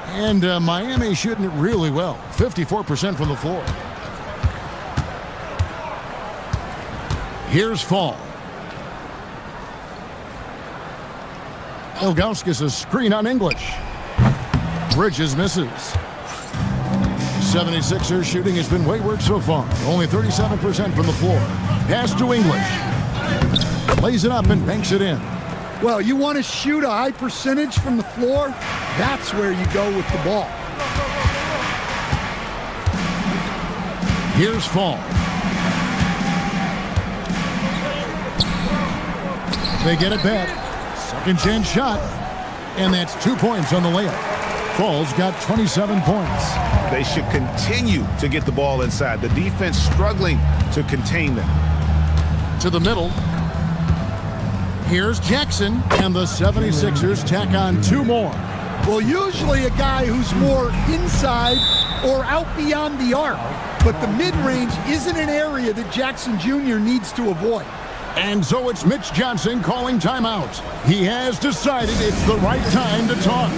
And Miami shooting it really well. 54% from the floor. Here's Fall. Ilgauskas a screen on English. Bridges misses. 76ers shooting has been wayward so far. Only 37% from the floor. Pass to English. Lays it up and banks it in. Well, you want to shoot a high percentage from the floor? That's where you go with the ball. Here's Fall. They get it back. Second chance shot. And that's 2 points on the layup. Fall's got 27 points. They should continue to get the ball inside. The defense struggling to contain them. To the middle. Here's Jackson, and the 76ers tack on 2 more. Well, usually a guy who's more inside or out beyond the arc, but the mid-range isn't an area that Jackson Jr. needs to avoid. And so it's Mitch Johnson calling timeout. He has decided it's the right time to talk.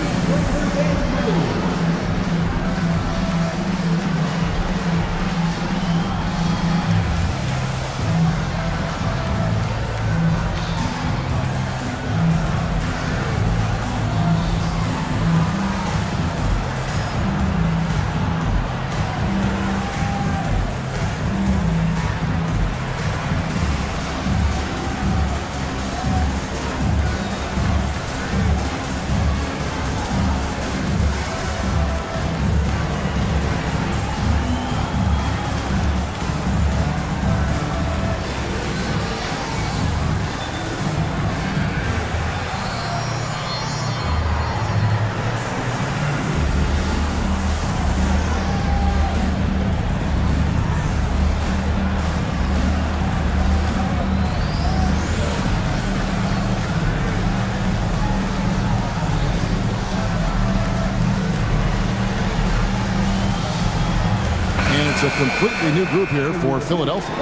It's a completely new group here for Philadelphia.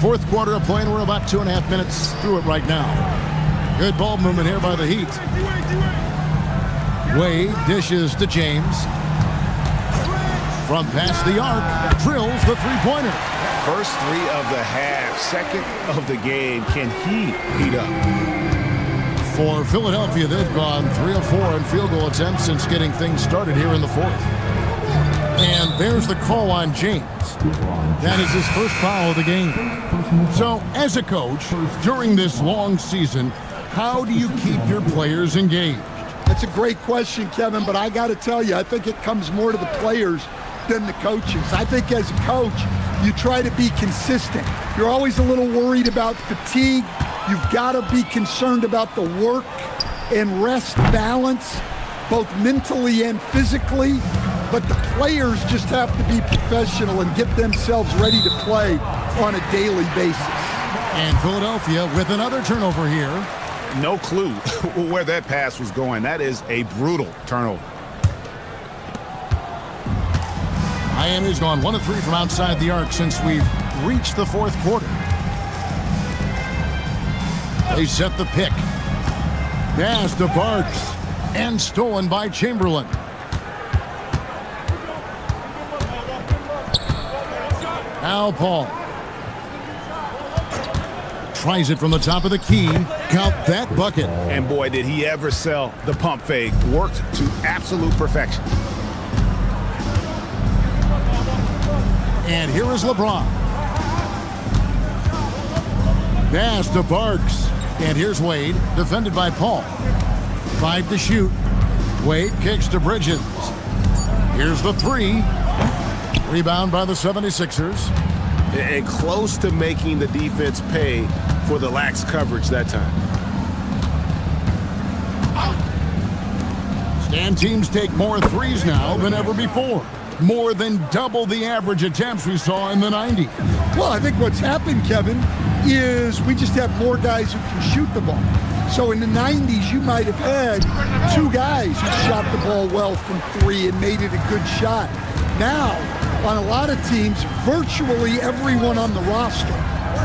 Fourth quarter of play, and we're about 2.5 minutes through it right now. Good ball movement here by the Heat. Wade dishes to James. From past the arc, drills the three-pointer. First 3 of the half, second of the game. Can he heat up? For Philadelphia, they've gone 3 of 4 in field goal attempts since getting things started here in the fourth. And there's the call on James. That is his first foul of the game. So, as a coach, during this long season, how do you keep your players engaged? That's a great question, Kevin, but I got to tell you, I think it comes more to the players than the coaches. I think as a coach, you try to be consistent. You're always a little worried about fatigue. You've got to be concerned about the work and rest balance, both mentally and physically. But the players just have to be professional and get themselves ready to play on a daily basis. And Philadelphia with another turnover here. No clue where that pass was going. That is a brutal turnover. Miami's gone 1 of 3 from outside the arc since we've reached the fourth quarter. They set the pick. Pass to Parks. And stolen by Chamberlain. Al Paul. Tries it from the top of the key. Count that bucket. And boy, did he ever sell the pump fake. Worked to absolute perfection. And here is LeBron. Pass to Parks. And here's Wade, defended by Paul. 5 to shoot. Wade kicks to Bridges. Here's the three. Rebound by the 76ers. And close to making the defense pay for the lax coverage that time. And teams take more threes now than ever before. More than double the average attempts we saw in the 90s. Well, I think what's happened, Kevin, is we just have more guys who can shoot the ball. So in the 90s, you might have had two guys who shot the ball well from three and made it a good shot. Now, on a lot of teams, virtually everyone on the roster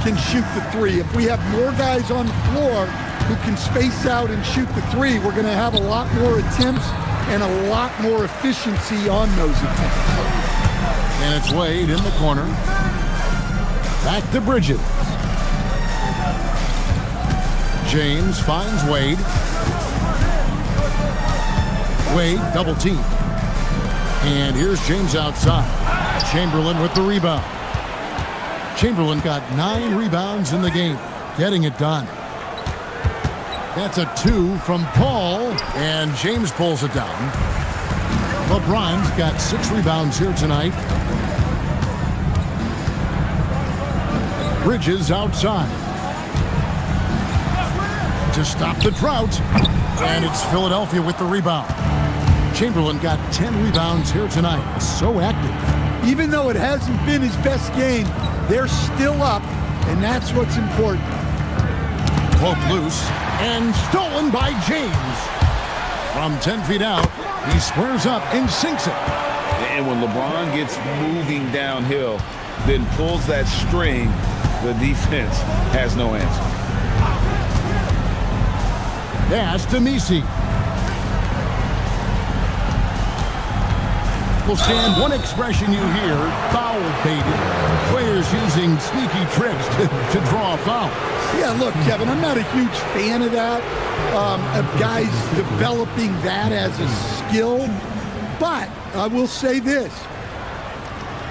can shoot the three. If we have more guys on the floor who can space out and shoot the three, we're going to have a lot more attempts and a lot more efficiency on those attempts. And it's Wade in the corner. Back to Bridges. James finds Wade. Wade double team. And here's James outside. Chamberlain with the rebound. Chamberlain got 9 rebounds in the game, getting it done. That's a 2 from Paul, and James pulls it down. LeBron's got 6 rebounds here tonight. Bridges outside. To stop the drought, and it's Philadelphia with the rebound. Chamberlain got 10 rebounds here tonight. So active. Even though it hasn't been his best game, they're still up, and that's what's important. Poke loose, and stolen by James. From 10 feet out, he squares up and sinks it. And when LeBron gets moving downhill, then pulls that string, the defense has no answer. Pass to Misi. Will stand one expression you hear, foul baited. Players using sneaky tricks to draw a foul. Yeah, look, Kevin, I'm not a huge fan of that, of guys developing that as a skill. But I will say this.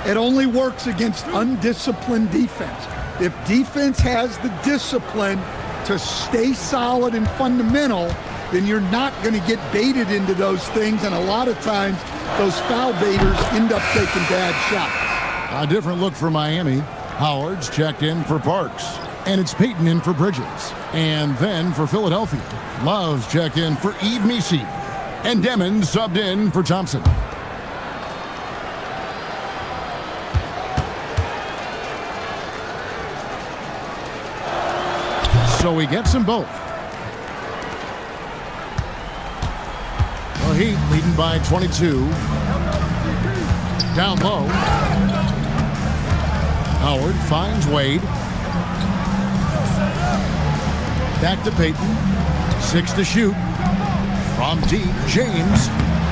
It only works against undisciplined defense. If defense has the discipline to stay solid and fundamental, then you're not going to get baited into those things. And a lot of times, those foul baiters end up taking bad shots. A different look for Miami. Howard's checked in for Parks. And it's Peyton in for Bridges. And then for Philadelphia, Love's checked in for Yves Misi. And Demon subbed in for Thompson. So he gets them both. The Heat leading by 22. Down low. Howard finds Wade. Back to Peyton. 6 to shoot. From deep, James.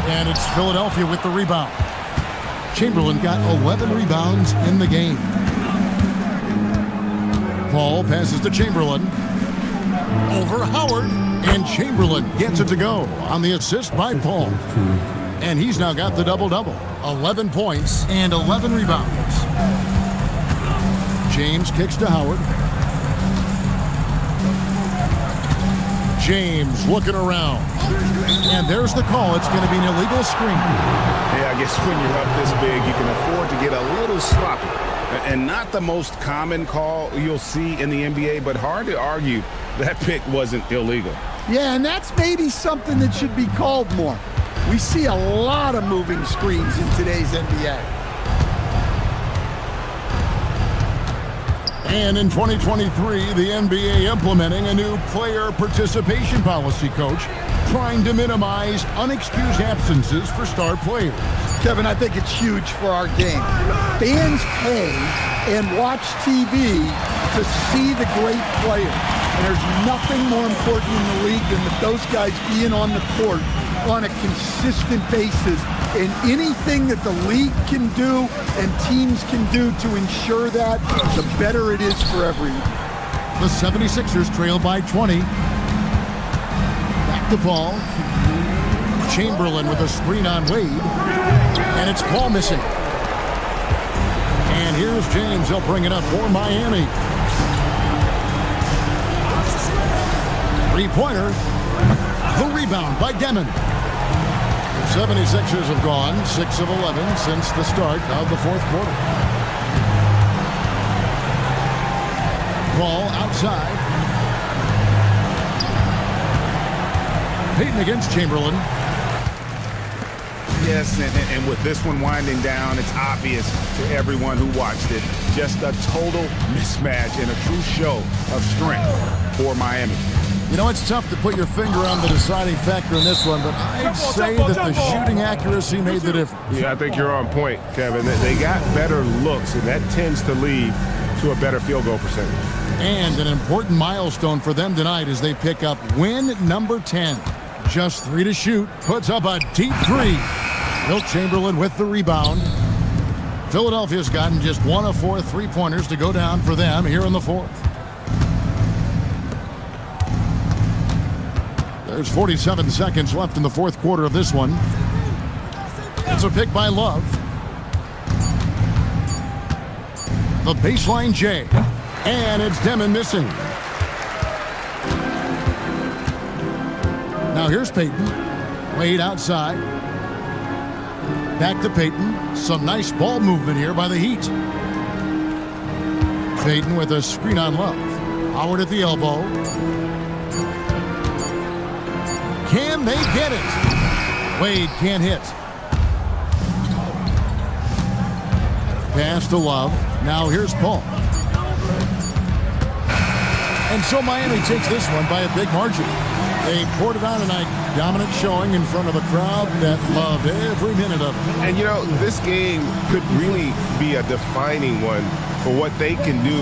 And it's Philadelphia with the rebound. Chamberlain got 11 rebounds in the game. Paul passes to Chamberlain. Over Howard. And Chamberlain gets it to go on the assist by Paul. And he's now got the double-double. 11 points and 11 rebounds. James kicks to Howard. James looking around. And there's the call. It's going to be an illegal screen. Yeah, I guess when you're up this big, you can afford to get a little sloppy. And not the most common call you'll see in the NBA, but hard to argue that pick wasn't illegal. Yeah, and that's maybe something that should be called more. We see a lot of moving screens in today's NBA. And in 2023, the NBA implementing a new player participation policy, Coach, trying to minimize unexcused absences for star players. Kevin, I think it's huge for our game. Fans pay and watch TV to see the great players. And there's nothing more important in the league than that those guys being on the court on a consistent basis. And anything that the league can do and teams can do to ensure that, the better it is for everyone. The 76ers trail by 20. Back to Paul. Chamberlain with a screen on Wade. And it's Paul missing. And here's James. He'll bring it up for Miami. Three-pointer. The rebound by Demon. 76ers have gone 6 of 11 since the start of the fourth quarter. Ball outside. Payton against Chamberlain. Yes, and with this one winding down, it's obvious to everyone who watched it. Just a total mismatch and a true show of strength for Miami. You know, it's tough to put your finger on the deciding factor in this one, but I'd say that the shooting accuracy made the difference. Yeah, I think you're on point, Kevin. They got better looks, and that tends to lead to a better field goal percentage. And an important milestone for them tonight as they pick up win number 10. Just 3 to shoot, puts up a deep 3. Wilt Chamberlain with the rebound. Philadelphia's gotten just 1 of 4 3-pointers to go down for them here in the fourth. There's 47 seconds left in the fourth quarter of this one. It's a pick by Love. The baseline J. And it's Demon missing. Now here's Payton. Laid outside. Back to Payton. Some nice ball movement here by the Heat. Payton with a screen on Love. Howard at the elbow. Can they get it? Wade can't hit. Pass to Love. Now here's Paul. And so Miami takes this one by a big margin. They poured it on tonight. Dominant showing in front of a crowd that loved every minute of it. And, you know, this game could really be a defining one for what they can do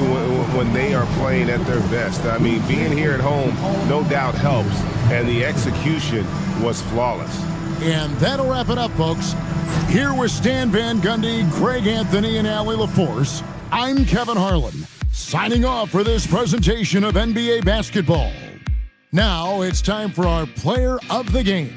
when they are playing at their best. I mean, being here at home, no doubt helps. And the execution was flawless. And that'll wrap it up, folks. Here with Stan Van Gundy, Greg Anthony, and Allie LaForce, I'm Kevin Harlan, signing off for this presentation of NBA basketball. Now it's time for our player of the game.